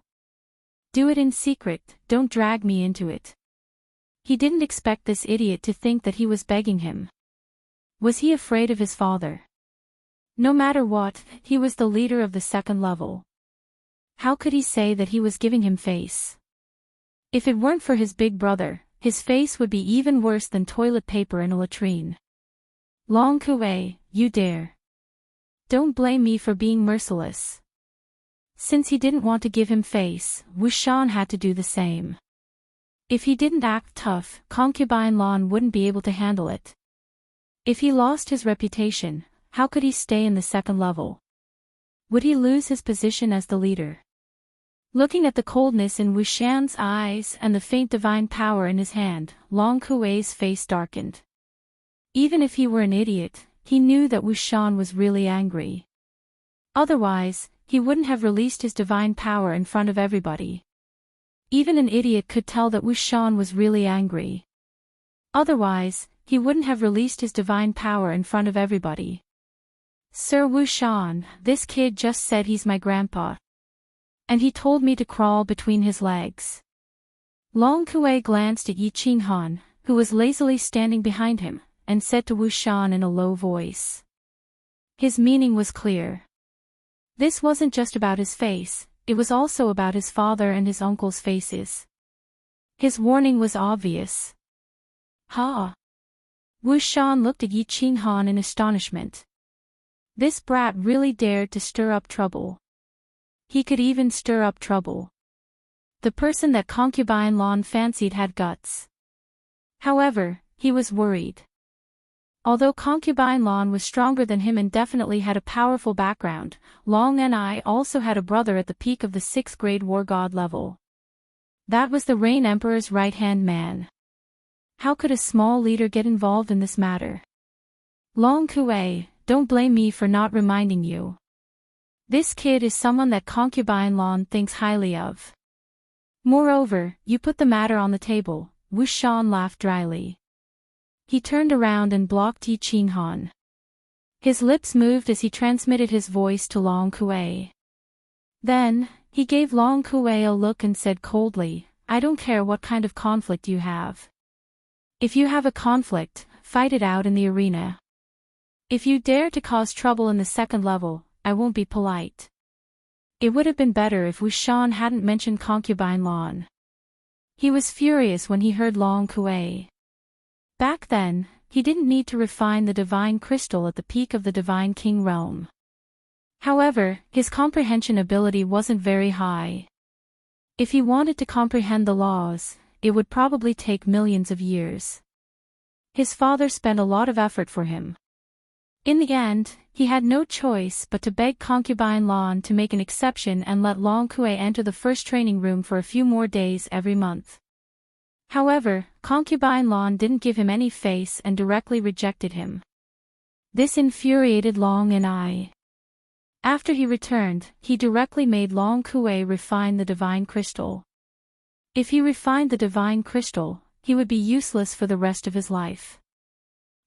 Do it in secret, don't drag me into it. He didn't expect this idiot to think that he was begging him. Was he afraid of his father? No matter what, he was the leader of the second level. How could he say that he was giving him face? If it weren't for his big brother, his face would be even worse than toilet paper in a latrine. Long Kuei, you dare. Don't blame me for being merciless. Since he didn't want to give him face, Wu Shan had to do the same. If he didn't act tough, Concubine Lan wouldn't be able to handle it. If he lost his reputation, how could he stay in the second level? Would he lose his position as the leader? Looking at the coldness in Wu Shan's eyes and the faint divine power in his hand, Long Kuei's face darkened. Even if he were an idiot, he knew that Wu Shan was really angry. Otherwise, he wouldn't have released his divine power in front of everybody. Even an idiot could tell that Wu Shan was really angry. Otherwise, he wouldn't have released his divine power in front of everybody. Sir Wu Shan, this kid just said he's my grandpa. And he told me to crawl between his legs. Long Kuei glanced at Yi Qinghan, who was lazily standing behind him, and said to Wu Shan in a low voice. His meaning was clear. This wasn't just about his face, it was also about his father and his uncle's faces. His warning was obvious. Ha! Wu Shan looked at Yi Qinghan in astonishment. This brat really dared to stir up trouble. He could even stir up trouble. The person that Concubine Lan fancied had guts. However, he was worried. Although concubine Lan was stronger than him and definitely had a powerful background, Long Ni also had a brother at the peak of the 6th grade war god level. That was the Rain Emperor's right-hand man. How could a small leader get involved in this matter? Long Kuei, don't blame me for not reminding you. This kid is someone that concubine Lan thinks highly of. Moreover, you put the matter on the table, Wu Shan laughed dryly. He turned around and blocked Yi Qinghan. His lips moved as he transmitted his voice to Long Kuei. Then, he gave Long Kuei a look and said coldly, I don't care what kind of conflict you have. If you have a conflict, fight it out in the arena. If you dare to cause trouble in the 2nd level, I won't be polite. It would have been better if Wu Shan hadn't mentioned concubine Lan. He was furious when he heard Long Kuei. Back then, he didn't need to refine the divine crystal at the peak of the divine king realm. However, his comprehension ability wasn't very high. If he wanted to comprehend the laws, it would probably take millions of years. His father spent a lot of effort for him. In the end, he had no choice but to beg concubine Lan to make an exception and let Long Kuei enter the first training room for a few more days every month. However, concubine Lan didn't give him any face and directly rejected him. This infuriated Long Ni. After he returned, he directly made Long Kuei refine the divine crystal. If he refined the divine crystal, he would be useless for the rest of his life.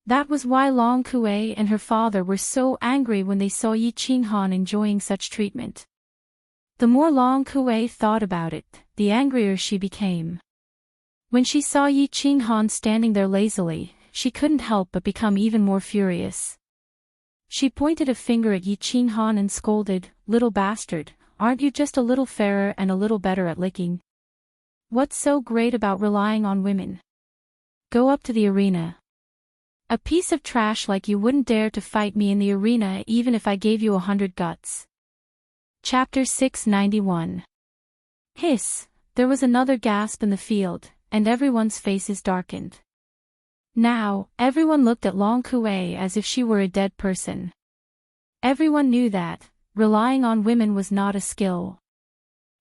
That was why Long Kuei and her father were so angry when they saw Yi Qinghan enjoying such treatment. The more Long Kuei thought about it, the angrier she became. When she saw Yi Qinghan standing there lazily, she couldn't help but become even more furious. She pointed a finger at Yi Qinghan and scolded, little bastard, aren't you just a little fairer and a little better at licking? What's so great about relying on women? Go up to the arena. A piece of trash like you wouldn't dare to fight me in the arena even if I gave you 100 guts. Chapter 691. Hiss, there was another gasp in the field, and everyone's faces darkened. Now, everyone looked at Long Kuei as if she were a dead person. Everyone knew that, relying on women was not a skill.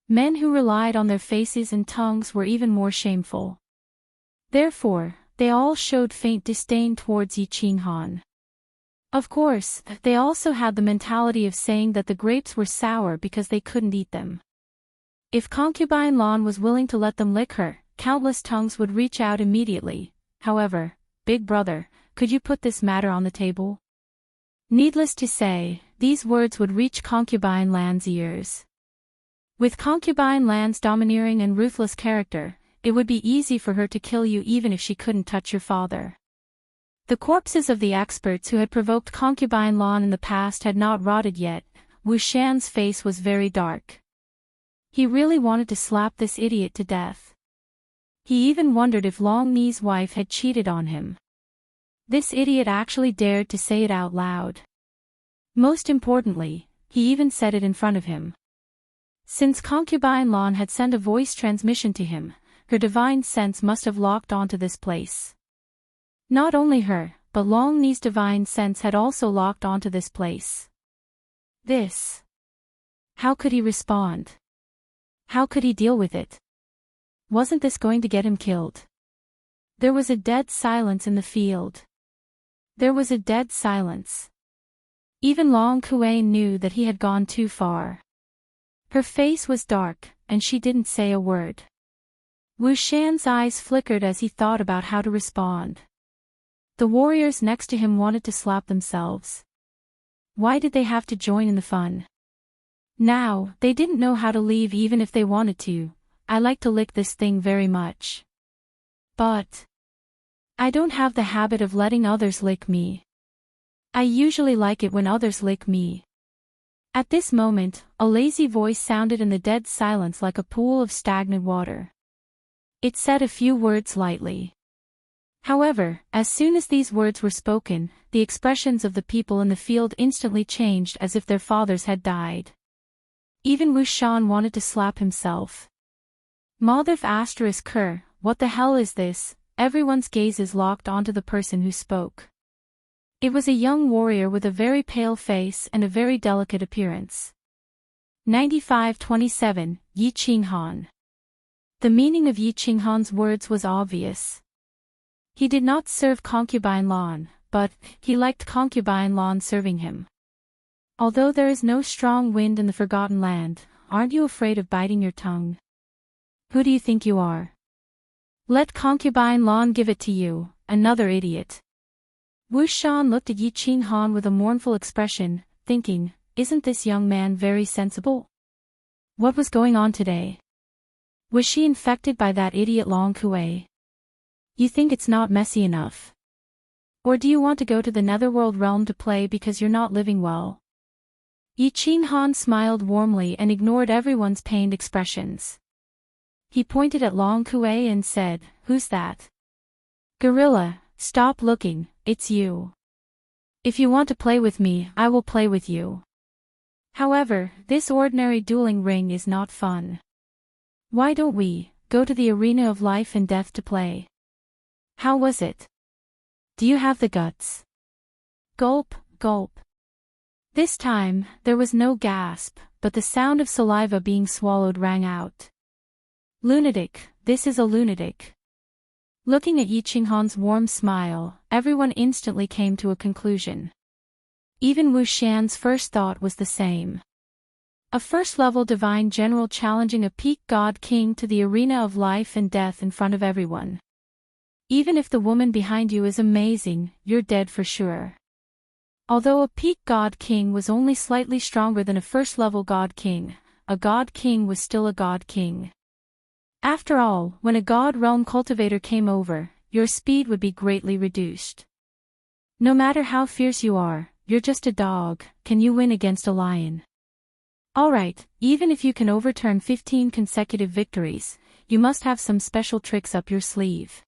Men who relied on their faces and tongues were even more shameful. Therefore, they all showed faint disdain towards Yi Qinghan. Of course, they also had the mentality of saying that the grapes were sour because they couldn't eat them. If concubine Lan was willing to let them lick her, countless tongues would reach out immediately. However, Big Brother, could you put this matter on the table? Needless to say, these words would reach concubine Lan's ears. With concubine Lan's domineering and ruthless character, it would be easy for her to kill you even if she couldn't touch your father. The corpses of the experts who had provoked concubine Lan in the past had not rotted yet. Wu Shan's face was very dark. He really wanted to slap this idiot to death. He even wondered if Long Ni's wife had cheated on him. This idiot actually dared to say it out loud. Most importantly, he even said it in front of him. Since concubine Lan had sent a voice transmission to him, her divine sense must have locked onto this place. Not only her, but Long Ni's divine sense had also locked onto this place. This. How could he respond? How could he deal with it? Wasn't this going to get him killed? There was a dead silence in the field. There was a dead silence. Even Long Kuei knew that he had gone too far. Her face was dark, and she didn't say a word. Wu Shan's eyes flickered as he thought about how to respond. The warriors next to him wanted to slap themselves. Why did they have to join in the fun? Now, they didn't know how to leave even if they wanted to. I like to lick this thing very much. But I don't have the habit of letting others lick me. I usually like it when others lick me. At this moment, a lazy voice sounded in the dead silence like a pool of stagnant water. It said a few words lightly. However, as soon as these words were spoken, the expressions of the people in the field instantly changed as if their fathers had died. Even Wu Shan wanted to slap himself. Mother***, what the hell is this? Everyone's gazes locked onto the person who spoke. It was a young warrior with a very pale face and a very delicate appearance. 95-27, Yi Qinghan. The meaning of Yi Qinghan's words was obvious. He did not serve concubine Lan, but he liked concubine Lan serving him. Although there is no strong wind in the Forgotten Land, aren't you afraid of biting your tongue? Who do you think you are? Let concubine Lan give it to you, another idiot. Wu Shan looked at Yi Qinghan with a mournful expression, thinking, isn't this young man very sensible? What was going on today? Was she infected by that idiot Long Kuei? You think it's not messy enough? Or do you want to go to the Netherworld realm to play because you're not living well? Yi Qinghan smiled warmly and ignored everyone's pained expressions. He pointed at Long Kuei and said, who's that? Gorilla, stop looking, it's you. If you want to play with me, I will play with you. However, this ordinary dueling ring is not fun. Why don't we go to the arena of life and death to play? How was it? Do you have the guts? Gulp, gulp. This time, there was no gasp, but the sound of saliva being swallowed rang out. Lunatic, this is a lunatic. Looking at Yi Qinghan's warm smile, everyone instantly came to a conclusion. Even Wu Shan's first thought was the same. A first-level divine general challenging a peak god king to the arena of life and death in front of everyone. Even if the woman behind you is amazing, you're dead for sure. Although a peak god king was only slightly stronger than a first-level god king, a god king was still a god king. After all, when a god realm cultivator came over, your speed would be greatly reduced. No matter how fierce you are, you're just a dog, can you win against a lion? Alright, even if you can overturn 15 consecutive victories, you must have some special tricks up your sleeve.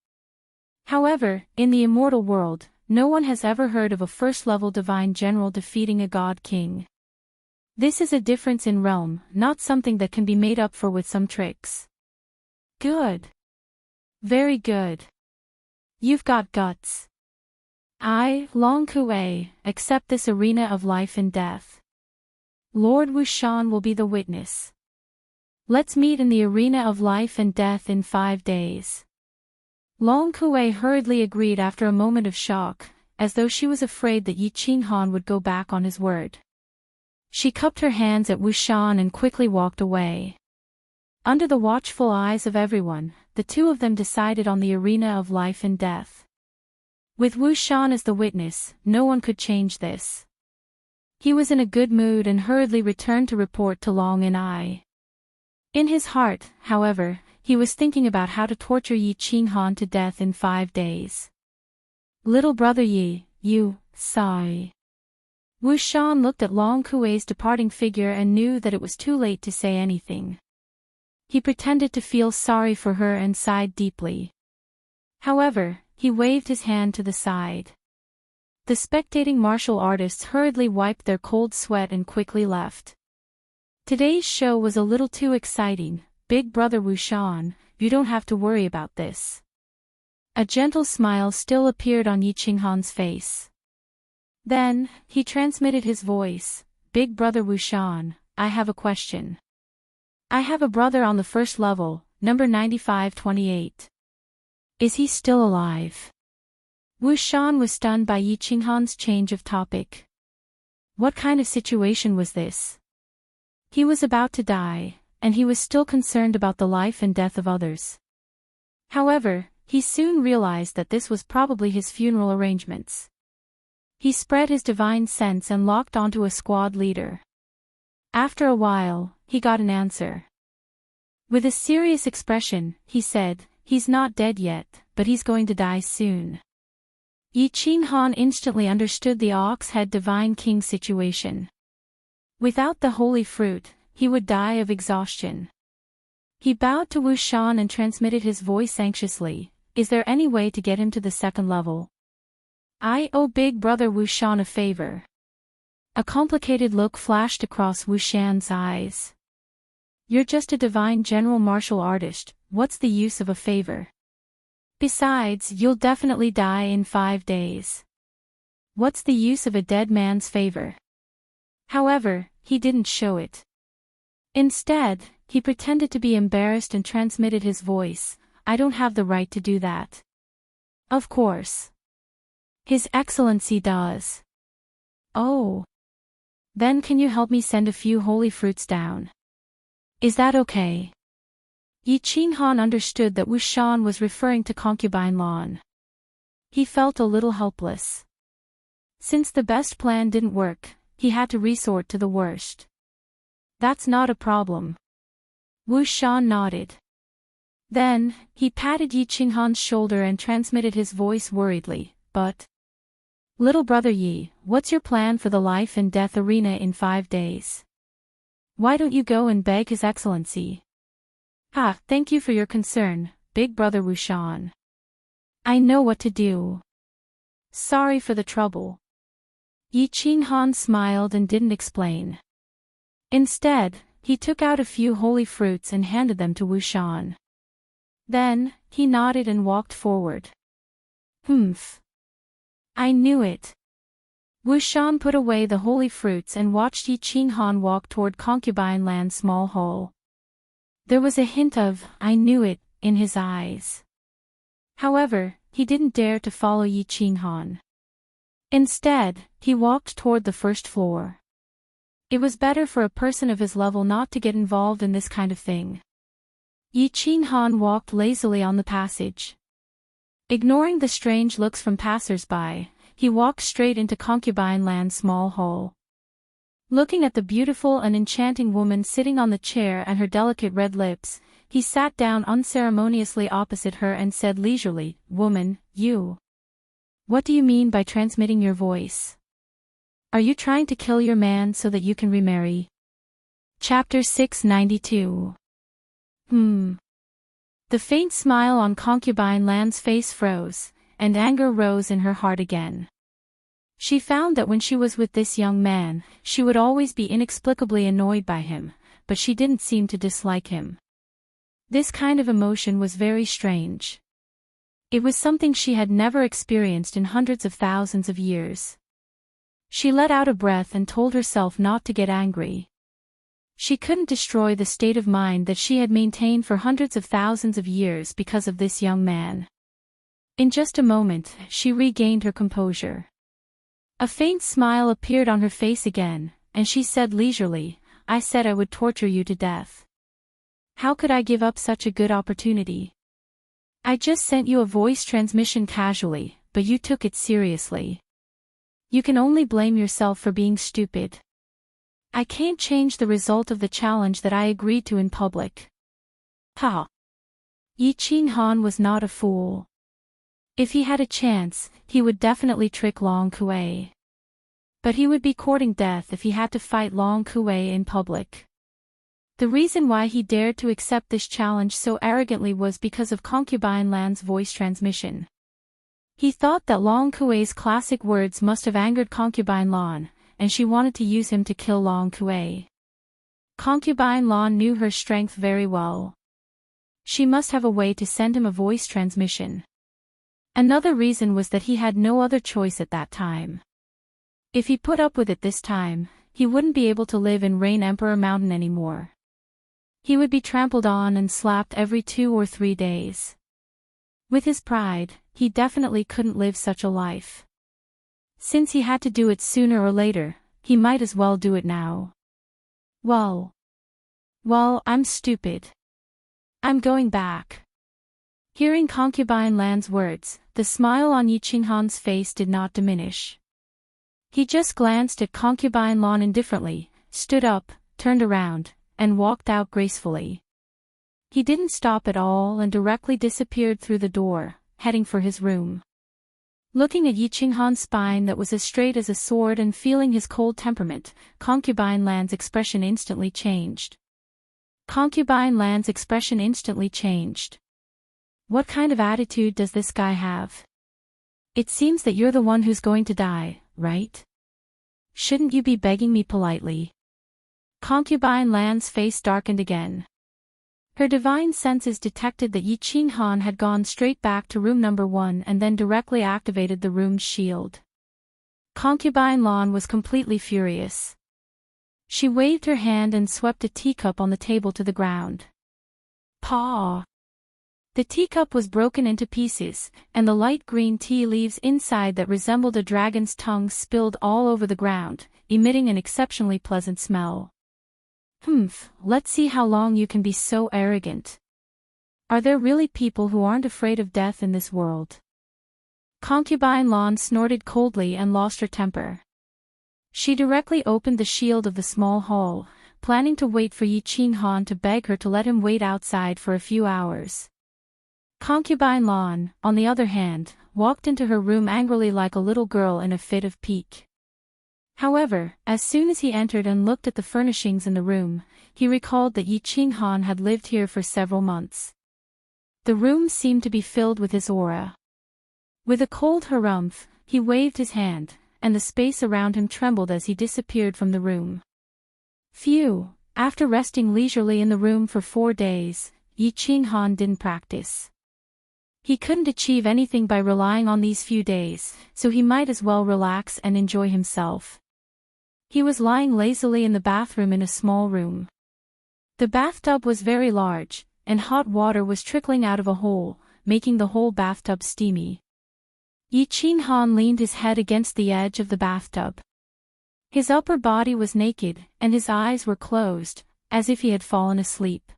However, in the immortal world, no one has ever heard of a first-level divine general defeating a god king. This is a difference in realm, not something that can be made up for with some tricks. Good. Very good. You've got guts. I, Long Kuei, accept this arena of life and death. Lord Wu Shan will be the witness. Let's meet in the arena of life and death in 5 days. Long Kuei hurriedly agreed after a moment of shock, as though she was afraid that Yi Qinghan would go back on his word. She cupped her hands at Wu Shan and quickly walked away. Under the watchful eyes of everyone, the two of them decided on the arena of life and death. With Wu Shan as the witness, no one could change this. He was in a good mood and hurriedly returned to report to Long and I. In his heart, however, he was thinking about how to torture Yi Qinghan to death in 5 days. Little brother Yi, you, sigh. Wu Shan looked at Long Kuei's departing figure and knew that it was too late to say anything. He pretended to feel sorry for her and sighed deeply. However, he waved his hand to the side. The spectating martial artists hurriedly wiped their cold sweat and quickly left. Today's show was a little too exciting, Big Brother Wu Shan, you don't have to worry about this. A gentle smile still appeared on Yi Qinghan's face. Then, he transmitted his voice, Big Brother Wu Shan, I have a question. I have a brother on the first level, number 9528. Is he still alive? Wu Shan was stunned by Yi Qinghan's change of topic. What kind of situation was this? He was about to die, and he was still concerned about the life and death of others. However, he soon realized that this was probably his funeral arrangements. He spread his divine sense and locked onto a squad leader. After a while, he got an answer. With a serious expression, he said, he's not dead yet, but he's going to die soon. Yi Qinghan instantly understood the ox-head divine king situation. Without the holy fruit, he would die of exhaustion. He bowed to Wu Shan and transmitted his voice anxiously, is there any way to get him to the second level? I owe Big Brother Wu Shan a favor. A complicated look flashed across Wu Shan's eyes. You're just a divine general martial artist, what's the use of a favor? Besides, you'll definitely die in 5 days. What's the use of a dead man's favor? However, he didn't show it. Instead, he pretended to be embarrassed and transmitted his voice, I don't have the right to do that. Of course. His Excellency does. Oh. Then can you help me send a few holy fruits down? Is that okay? Yi Qinghan understood that Wu Shan was referring to concubine Lan. He felt a little helpless. Since the best plan didn't work, he had to resort to the worst. That's not a problem. Wu Shan nodded. Then, he patted Yi Qinghan's shoulder and transmitted his voice worriedly, but... Little brother Yi, what's your plan for the life and death arena in 5 days? Why don't you go and beg His Excellency? Ah, thank you for your concern, big brother Wu Shan. I know what to do. Sorry for the trouble. Yi Qinghan smiled and didn't explain. Instead, he took out a few holy fruits and handed them to Wu Shan. Then, he nodded and walked forward. Humph. I knew it. Wu Shan put away the holy fruits and watched Yi Qinghan walk toward Concubine Land's small hall. There was a hint of, I knew it, in his eyes. However, he didn't dare to follow Yi Qinghan. Instead, he walked toward the first floor. It was better for a person of his level not to get involved in this kind of thing. Yi Qinghan walked lazily on the passage. Ignoring the strange looks from passers-by, he walked straight into Concubine Land's small hall. Looking at the beautiful and enchanting woman sitting on the chair and her delicate red lips, he sat down unceremoniously opposite her and said leisurely, Woman, you. What do you mean by transmitting your voice? Are you trying to kill your man so that you can remarry? Chapter 692. The faint smile on Concubine Land's face froze, and anger rose in her heart again. She found that when she was with this young man, she would always be inexplicably annoyed by him, but she didn't seem to dislike him. This kind of emotion was very strange. It was something she had never experienced in hundreds of thousands of years. She let out a breath and told herself not to get angry. She couldn't destroy the state of mind that she had maintained for hundreds of thousands of years because of this young man. In just a moment, she regained her composure. A faint smile appeared on her face again, and she said leisurely, I said I would torture you to death. How could I give up such a good opportunity? I just sent you a voice transmission casually, but you took it seriously. You can only blame yourself for being stupid. I can't change the result of the challenge that I agreed to in public. Ha! Yi Qinghan was not a fool. If he had a chance, he would definitely trick Long Kuei. But he would be courting death if he had to fight Long Kuei in public. The reason why he dared to accept this challenge so arrogantly was because of Concubine Land's voice transmission. He thought that Long Kuei's classic words must have angered Concubine Lan, and she wanted to use him to kill Long Kuei. Concubine Lan knew her strength very well. She must have a way to send him a voice transmission. Another reason was that he had no other choice at that time. If he put up with it this time, he wouldn't be able to live in Rain Emperor Mountain anymore. He would be trampled on and slapped every 2 or 3 days. With his pride, he definitely couldn't live such a life. Since he had to do it sooner or later, he might as well do it now. Well, I'm stupid. I'm going back. Hearing Concubine Lan's words, the smile on Yi Qinghan's face did not diminish. He just glanced at Concubine Lan indifferently, stood up, turned around, and walked out gracefully. He didn't stop at all and directly disappeared through the door, heading for his room. Looking at Yi Qinghan's spine that was as straight as a sword and feeling his cold temperament, Concubine Lan's expression instantly changed. Concubine Lan's expression instantly changed. What kind of attitude does this guy have? It seems that you're the one who's going to die, right? Shouldn't you be begging me politely? Concubine Lan's face darkened again. Her divine senses detected that Yi Qinghan had gone straight back to room number 1 and then directly activated the room's shield. Concubine Lan was completely furious. She waved her hand and swept a teacup on the table to the ground. Paw! The teacup was broken into pieces, and the light green tea leaves inside that resembled a dragon's tongue spilled all over the ground, emitting an exceptionally pleasant smell. Let's see how long you can be so arrogant. Are there really people who aren't afraid of death in this world? Concubine Lan snorted coldly and lost her temper. She directly opened the shield of the small hall, planning to wait for Yi Qinghan to beg her to let him wait outside for a few hours. Concubine Lan, on the other hand, walked into her room angrily like a little girl in a fit of pique. However, as soon as he entered and looked at the furnishings in the room, he recalled that Yi Qinghan had lived here for several months. The room seemed to be filled with his aura. With a cold harumph, he waved his hand, and the space around him trembled as he disappeared from the room. Phew! After resting leisurely in the room for 4 days, Yi Qinghan didn't practice. He couldn't achieve anything by relying on these few days, so he might as well relax and enjoy himself. He was lying lazily in the bathroom in a small room. The bathtub was very large, and hot water was trickling out of a hole, making the whole bathtub steamy. Yi Qinghan leaned his head against the edge of the bathtub. His upper body was naked, and his eyes were closed, as if he had fallen asleep.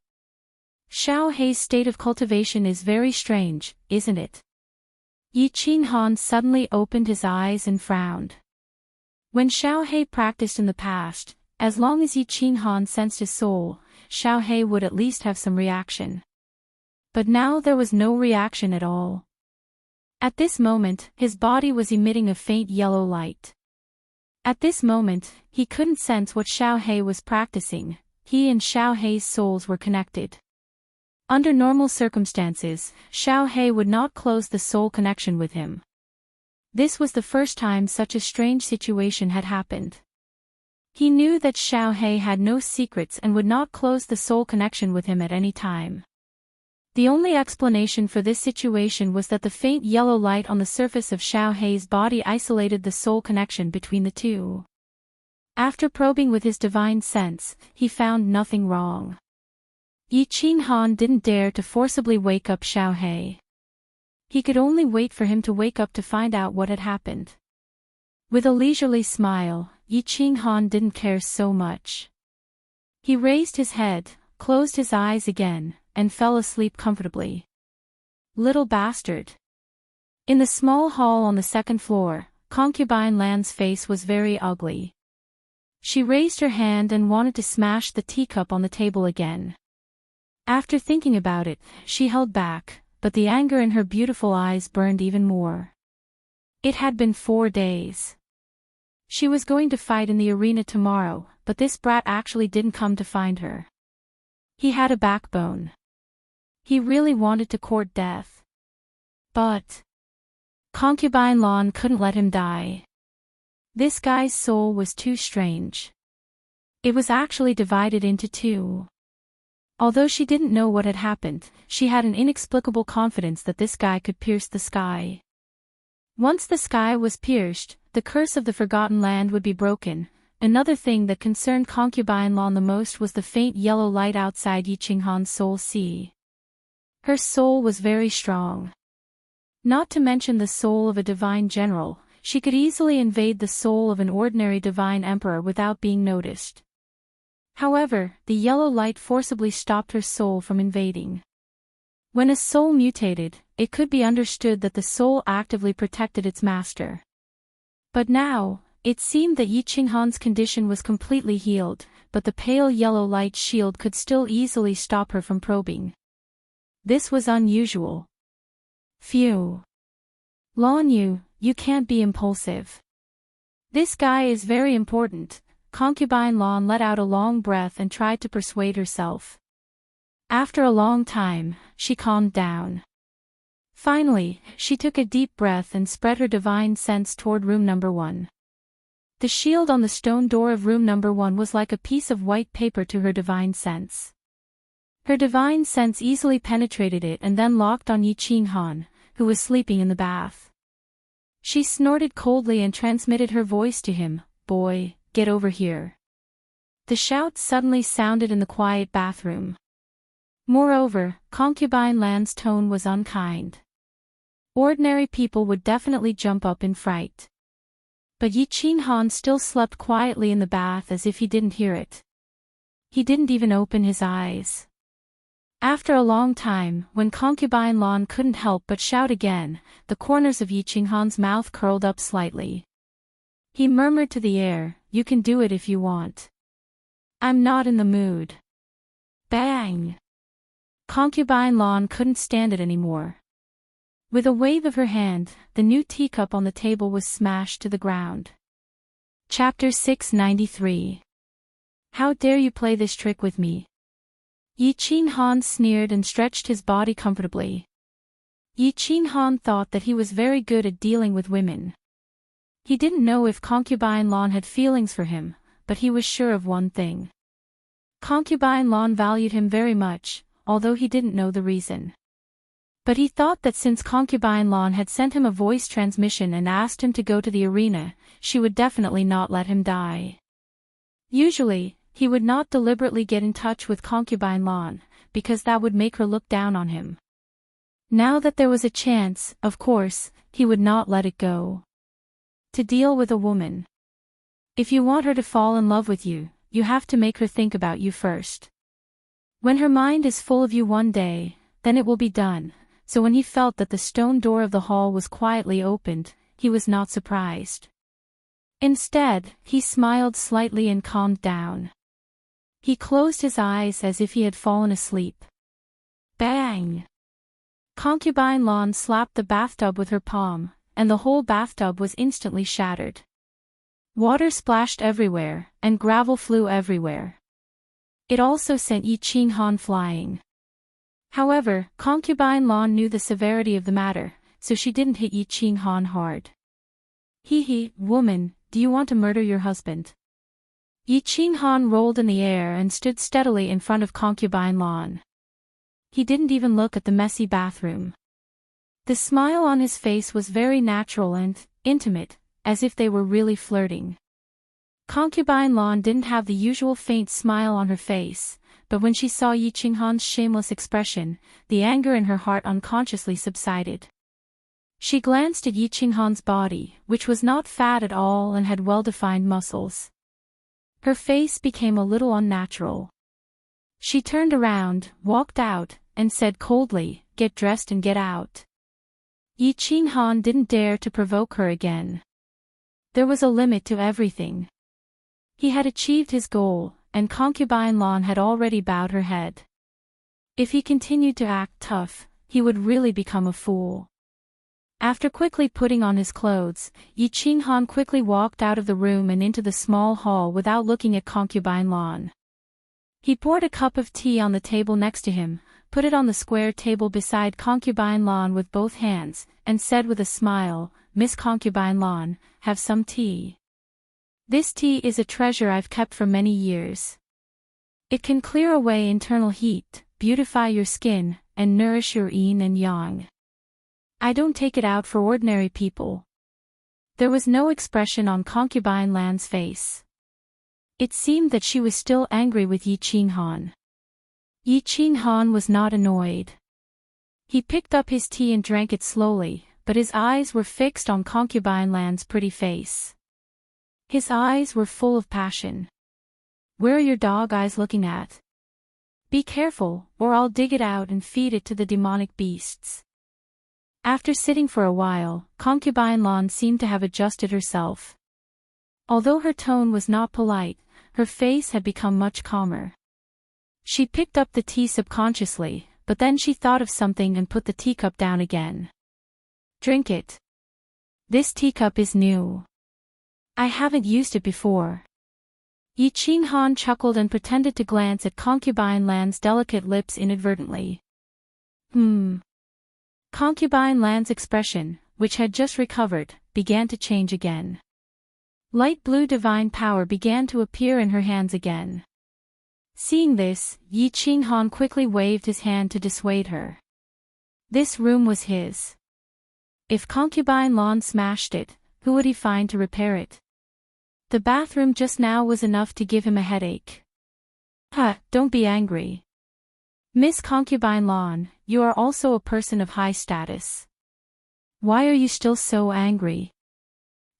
Xiao Hei's state of cultivation is very strange, isn't it? Yi Qinghan suddenly opened his eyes and frowned. When Xiao Hei practiced in the past, as long as Yi Qinghan sensed his soul, Xiao Hei would at least have some reaction. But now there was no reaction at all. At this moment, his body was emitting a faint yellow light. At this moment, he couldn't sense what Xiao Hei was practicing. He and Xiao Hei's souls were connected. Under normal circumstances, Xiao Hei would not close the soul connection with him. This was the first time such a strange situation had happened. He knew that Xiao Hei had no secrets and would not close the soul connection with him at any time. The only explanation for this situation was that the faint yellow light on the surface of Xiao Hei's body isolated the soul connection between the two. After probing with his divine sense, he found nothing wrong. Yi Qinghan didn't dare to forcibly wake up Xiao Hei. He could only wait for him to wake up to find out what had happened. With a leisurely smile, Yi Qinghan didn't care so much. He raised his head, closed his eyes again, and fell asleep comfortably. Little bastard. In the small hall on the second floor, Concubine Lan's face was very ugly. She raised her hand and wanted to smash the teacup on the table again. After thinking about it, she held back, but the anger in her beautiful eyes burned even more. It had been 4 days. She was going to fight in the arena tomorrow, but this brat actually didn't come to find her. He had a backbone. He really wanted to court death. But Concubine Lan couldn't let him die. This guy's soul was too strange. It was actually divided into 2. Although she didn't know what had happened, she had an inexplicable confidence that this guy could pierce the sky. Once the sky was pierced, the curse of the Forgotten Land would be broken. Another thing that concerned Concubine Lan the most was the faint yellow light outside Yi Qinghan's soul sea. Her soul was very strong. Not to mention the soul of a divine general, she could easily invade the soul of an ordinary divine emperor without being noticed. However, the yellow light forcibly stopped her soul from invading. When a soul mutated, it could be understood that the soul actively protected its master. But now, it seemed that Yi Qinghan's condition was completely healed, but the pale yellow light shield could still easily stop her from probing. This was unusual. Phew. Lan Yu, you can't be impulsive. This guy is very important. Concubine Lan let out a long breath and tried to persuade herself. After a long time, she calmed down. Finally, she took a deep breath and spread her divine sense toward room number 1. The shield on the stone door of room number 1 was like a piece of white paper to her divine sense. Her divine sense easily penetrated it and then locked on Yi Qinghan, who was sleeping in the bath. She snorted coldly and transmitted her voice to him, "Boy, get over here." The shout suddenly sounded in the quiet bathroom. Moreover, Concubine Lan's tone was unkind. Ordinary people would definitely jump up in fright. But Yi Qinghan still slept quietly in the bath as if he didn't hear it. He didn't even open his eyes. After a long time, when Concubine Lan couldn't help but shout again, the corners of Yi Qinghan's mouth curled up slightly. He murmured to the air, "You can do it if you want. I'm not in the mood." Bang! Concubine Lan couldn't stand it anymore. With a wave of her hand, the new teacup on the table was smashed to the ground. Chapter 693. How dare you play this trick with me? Yi Qinghan sneered and stretched his body comfortably. Yi Qinghan thought that he was very good at dealing with women. He didn't know if Concubine Lan had feelings for him, but he was sure of one thing. Concubine Lan valued him very much, although he didn't know the reason. But he thought that since Concubine Lan had sent him a voice transmission and asked him to go to the arena, she would definitely not let him die. Usually, he would not deliberately get in touch with Concubine Lan, because that would make her look down on him. Now that there was a chance, of course, he would not let it go. To deal with a woman. If you want her to fall in love with you, you have to make her think about you first. When her mind is full of you one day, then it will be done. So when he felt that the stone door of the hall was quietly opened, he was not surprised. Instead, he smiled slightly and calmed down. He closed his eyes as if he had fallen asleep. Bang! Concubine Lan slapped the bathtub with her palm, and the whole bathtub was instantly shattered. Water splashed everywhere, and gravel flew everywhere. It also sent Yi Qinghan flying. However, Concubine Lan knew the severity of the matter, so she didn't hit Yi Qinghan hard. Hee, woman, do you want to murder your husband? Yi Qinghan rolled in the air and stood steadily in front of Concubine Lan. He didn't even look at the messy bathroom. The smile on his face was very natural and intimate, as if they were really flirting. Concubine Lan didn't have the usual faint smile on her face, but when she saw Yi Qinghan's shameless expression, the anger in her heart unconsciously subsided. She glanced at Yi Qinghan's body, which was not fat at all and had well-defined muscles. Her face became a little unnatural. She turned around, walked out, and said coldly, "Get dressed and get out." Yi Qinghan didn't dare to provoke her again. There was a limit to everything. He had achieved his goal, and Concubine Lan had already bowed her head. If he continued to act tough, he would really become a fool. After quickly putting on his clothes, Yi Qinghan quickly walked out of the room and into the small hall without looking at Concubine Lan. He poured a cup of tea on the table next to him, put it on the square table beside Concubine Lan with both hands, and said with a smile, "Miss Concubine Lan, have some tea. This tea is a treasure I've kept for many years. It can clear away internal heat, beautify your skin, and nourish your yin and yang. I don't take it out for ordinary people." There was no expression on Concubine Lan's face. It seemed that she was still angry with Yi Qinghan. Yi Qinghan was not annoyed. He picked up his tea and drank it slowly, but his eyes were fixed on Concubine Lan's pretty face. His eyes were full of passion. "Where are your dog eyes looking at? Be careful, or I'll dig it out and feed it to the demonic beasts." After sitting for a while, Concubine Lan seemed to have adjusted herself. Although her tone was not polite, her face had become much calmer. She picked up the tea subconsciously, but then she thought of something and put the teacup down again. "Drink it. This teacup is new. I haven't used it before." Yi Qinghan chuckled and pretended to glance at Concubine Lan's delicate lips inadvertently. Concubine Lan's expression, which had just recovered, began to change again. Light blue divine power began to appear in her hands again. Seeing this, Yi Qinghan quickly waved his hand to dissuade her. This room was his. If Concubine Lawn smashed it, who would he find to repair it? The bathroom just now was enough to give him a headache. Don't be angry. Miss Concubine Lawn, you are also a person of high status. Why are you still so angry?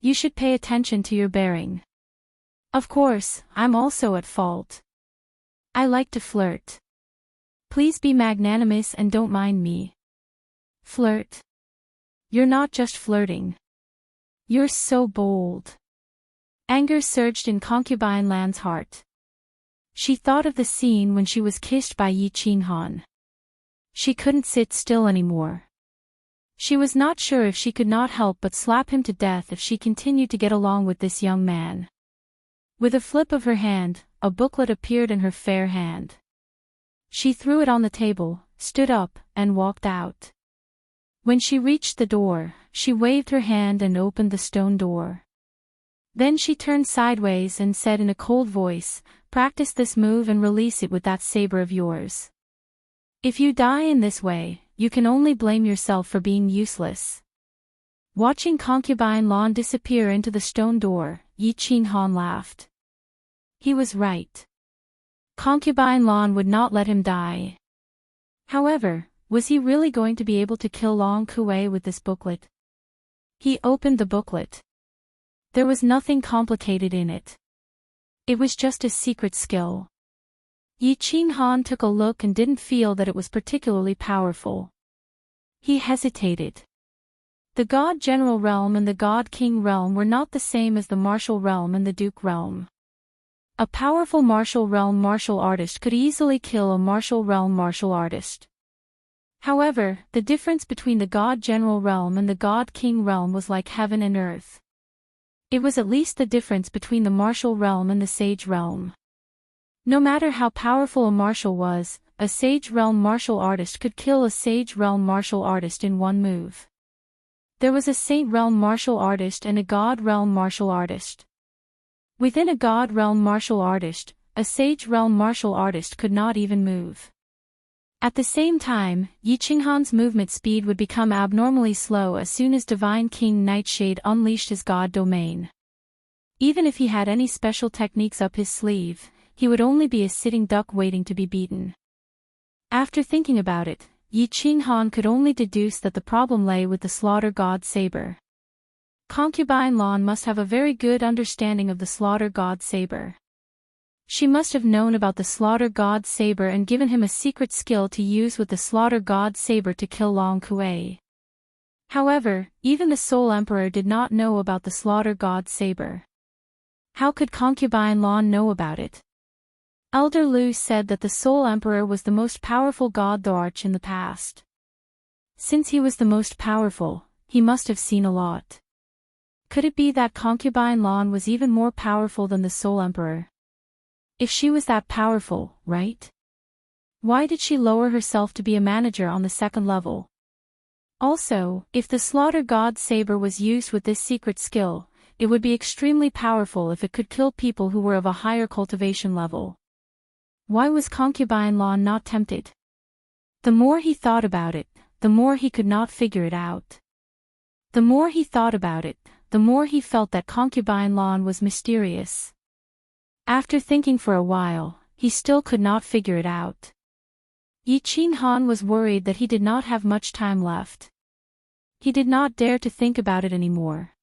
You should pay attention to your bearing. Of course, I'm also at fault. I like to flirt. Please be magnanimous and don't mind me. Flirt? You're not just flirting. You're so bold. Anger surged in Concubine Lan's heart. She thought of the scene when she was kissed by Yi Qinghan. She couldn't sit still anymore. She was not sure if she could not help but slap him to death if she continued to get along with this young man. With a flip of her hand, a booklet appeared in her fair hand. She threw it on the table, stood up, and walked out. When she reached the door, she waved her hand and opened the stone door. Then she turned sideways and said in a cold voice, "Practice this move and release it with that saber of yours. If you die in this way, you can only blame yourself for being useless." Watching Concubine Lawn disappear into the stone door, Yi Qinghan laughed. He was right. Concubine Lawn would not let him die. However, was he really going to be able to kill Long Kuei with this booklet? He opened the booklet. There was nothing complicated in it. It was just a secret skill. Yi Qinghan took a look and didn't feel that it was particularly powerful. He hesitated. The God General Realm and the God King Realm were not the same as the Martial Realm and the Duke Realm. A powerful Martial Realm martial artist could easily kill a Martial Realm martial artist. However, the difference between the God General Realm and the God King Realm was like heaven and earth. It was at least the difference between the Martial Realm and the Sage Realm. No matter how powerful a martial was, a Sage Realm martial artist could kill a Sage Realm martial artist in one move. There was a Saint Realm martial artist and a God Realm martial artist. Within a God Realm martial artist, a Sage Realm martial artist could not even move. At the same time, Yi Qinghan's movement speed would become abnormally slow as soon as Divine King Nightshade unleashed his God domain. Even if he had any special techniques up his sleeve, he would only be a sitting duck waiting to be beaten. After thinking about it, Yi Qinghan could only deduce that the problem lay with the Slaughter God Saber. Concubine Lawn must have a very good understanding of the Slaughter God Saber. She must have known about the Slaughter God Saber and given him a secret skill to use with the Slaughter God Saber to kill Long Kuei. However, even the Soul Emperor did not know about the Slaughter God Saber. How could Concubine Lawn know about it? Elder Lu said that the Soul Emperor was the most powerful god the Arch in the past. Since he was the most powerful, he must have seen a lot. Could it be that Concubine Lawn was even more powerful than the Soul Emperor? If she was that powerful, right? Why did she lower herself to be a manager on the second level? Also, if the Slaughter God Saber was used with this secret skill, it would be extremely powerful if it could kill people who were of a higher cultivation level. Why was Concubine Lawn not tempted? The more he thought about it, the more he could not figure it out. The more he thought about it, the more he felt that Concubine Lawn was mysterious. After thinking for a while, he still could not figure it out. Yi Qinghan was worried that he did not have much time left. He did not dare to think about it anymore.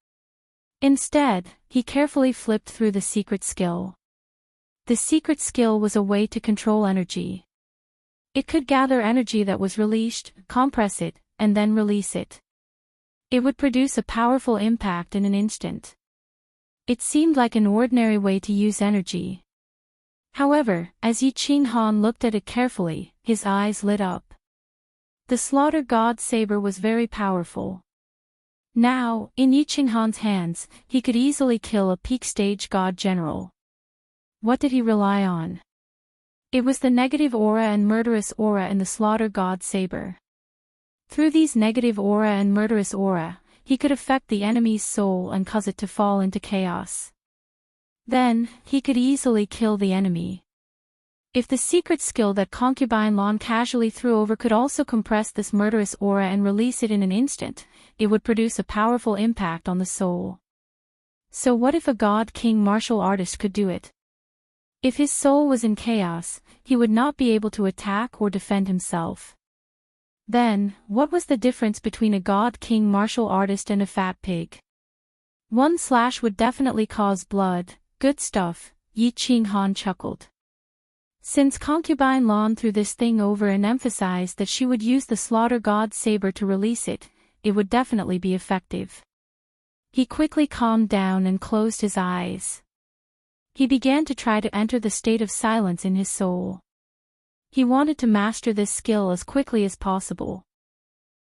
Instead, he carefully flipped through the secret skill. The secret skill was a way to control energy. It could gather energy that was released, compress it, and then release it. It would produce a powerful impact in an instant. It seemed like an ordinary way to use energy. However, as Yi Qinghan looked at it carefully, his eyes lit up. The Slaughter God Saber was very powerful. Now, in Yi Qinghan's hands, he could easily kill a peak stage God General. What did he rely on? It was the negative aura and murderous aura in the Slaughter God Saber. Through these negative aura and murderous aura, he could affect the enemy's soul and cause it to fall into chaos. Then, he could easily kill the enemy. If the secret skill that Concubine Lawn casually threw over could also compress this murderous aura and release it in an instant, it would produce a powerful impact on the soul. So what if a God King martial artist could do it? If his soul was in chaos, he would not be able to attack or defend himself. Then, what was the difference between a God King martial artist and a fat pig? One slash would definitely cause blood. Good stuff, Yi Ching Han chuckled. Since concubine Lan threw this thing over and emphasized that she would use the slaughter god's saber to release it, it would definitely be effective. He quickly calmed down and closed his eyes. He began to try to enter the state of silence in his soul. He wanted to master this skill as quickly as possible.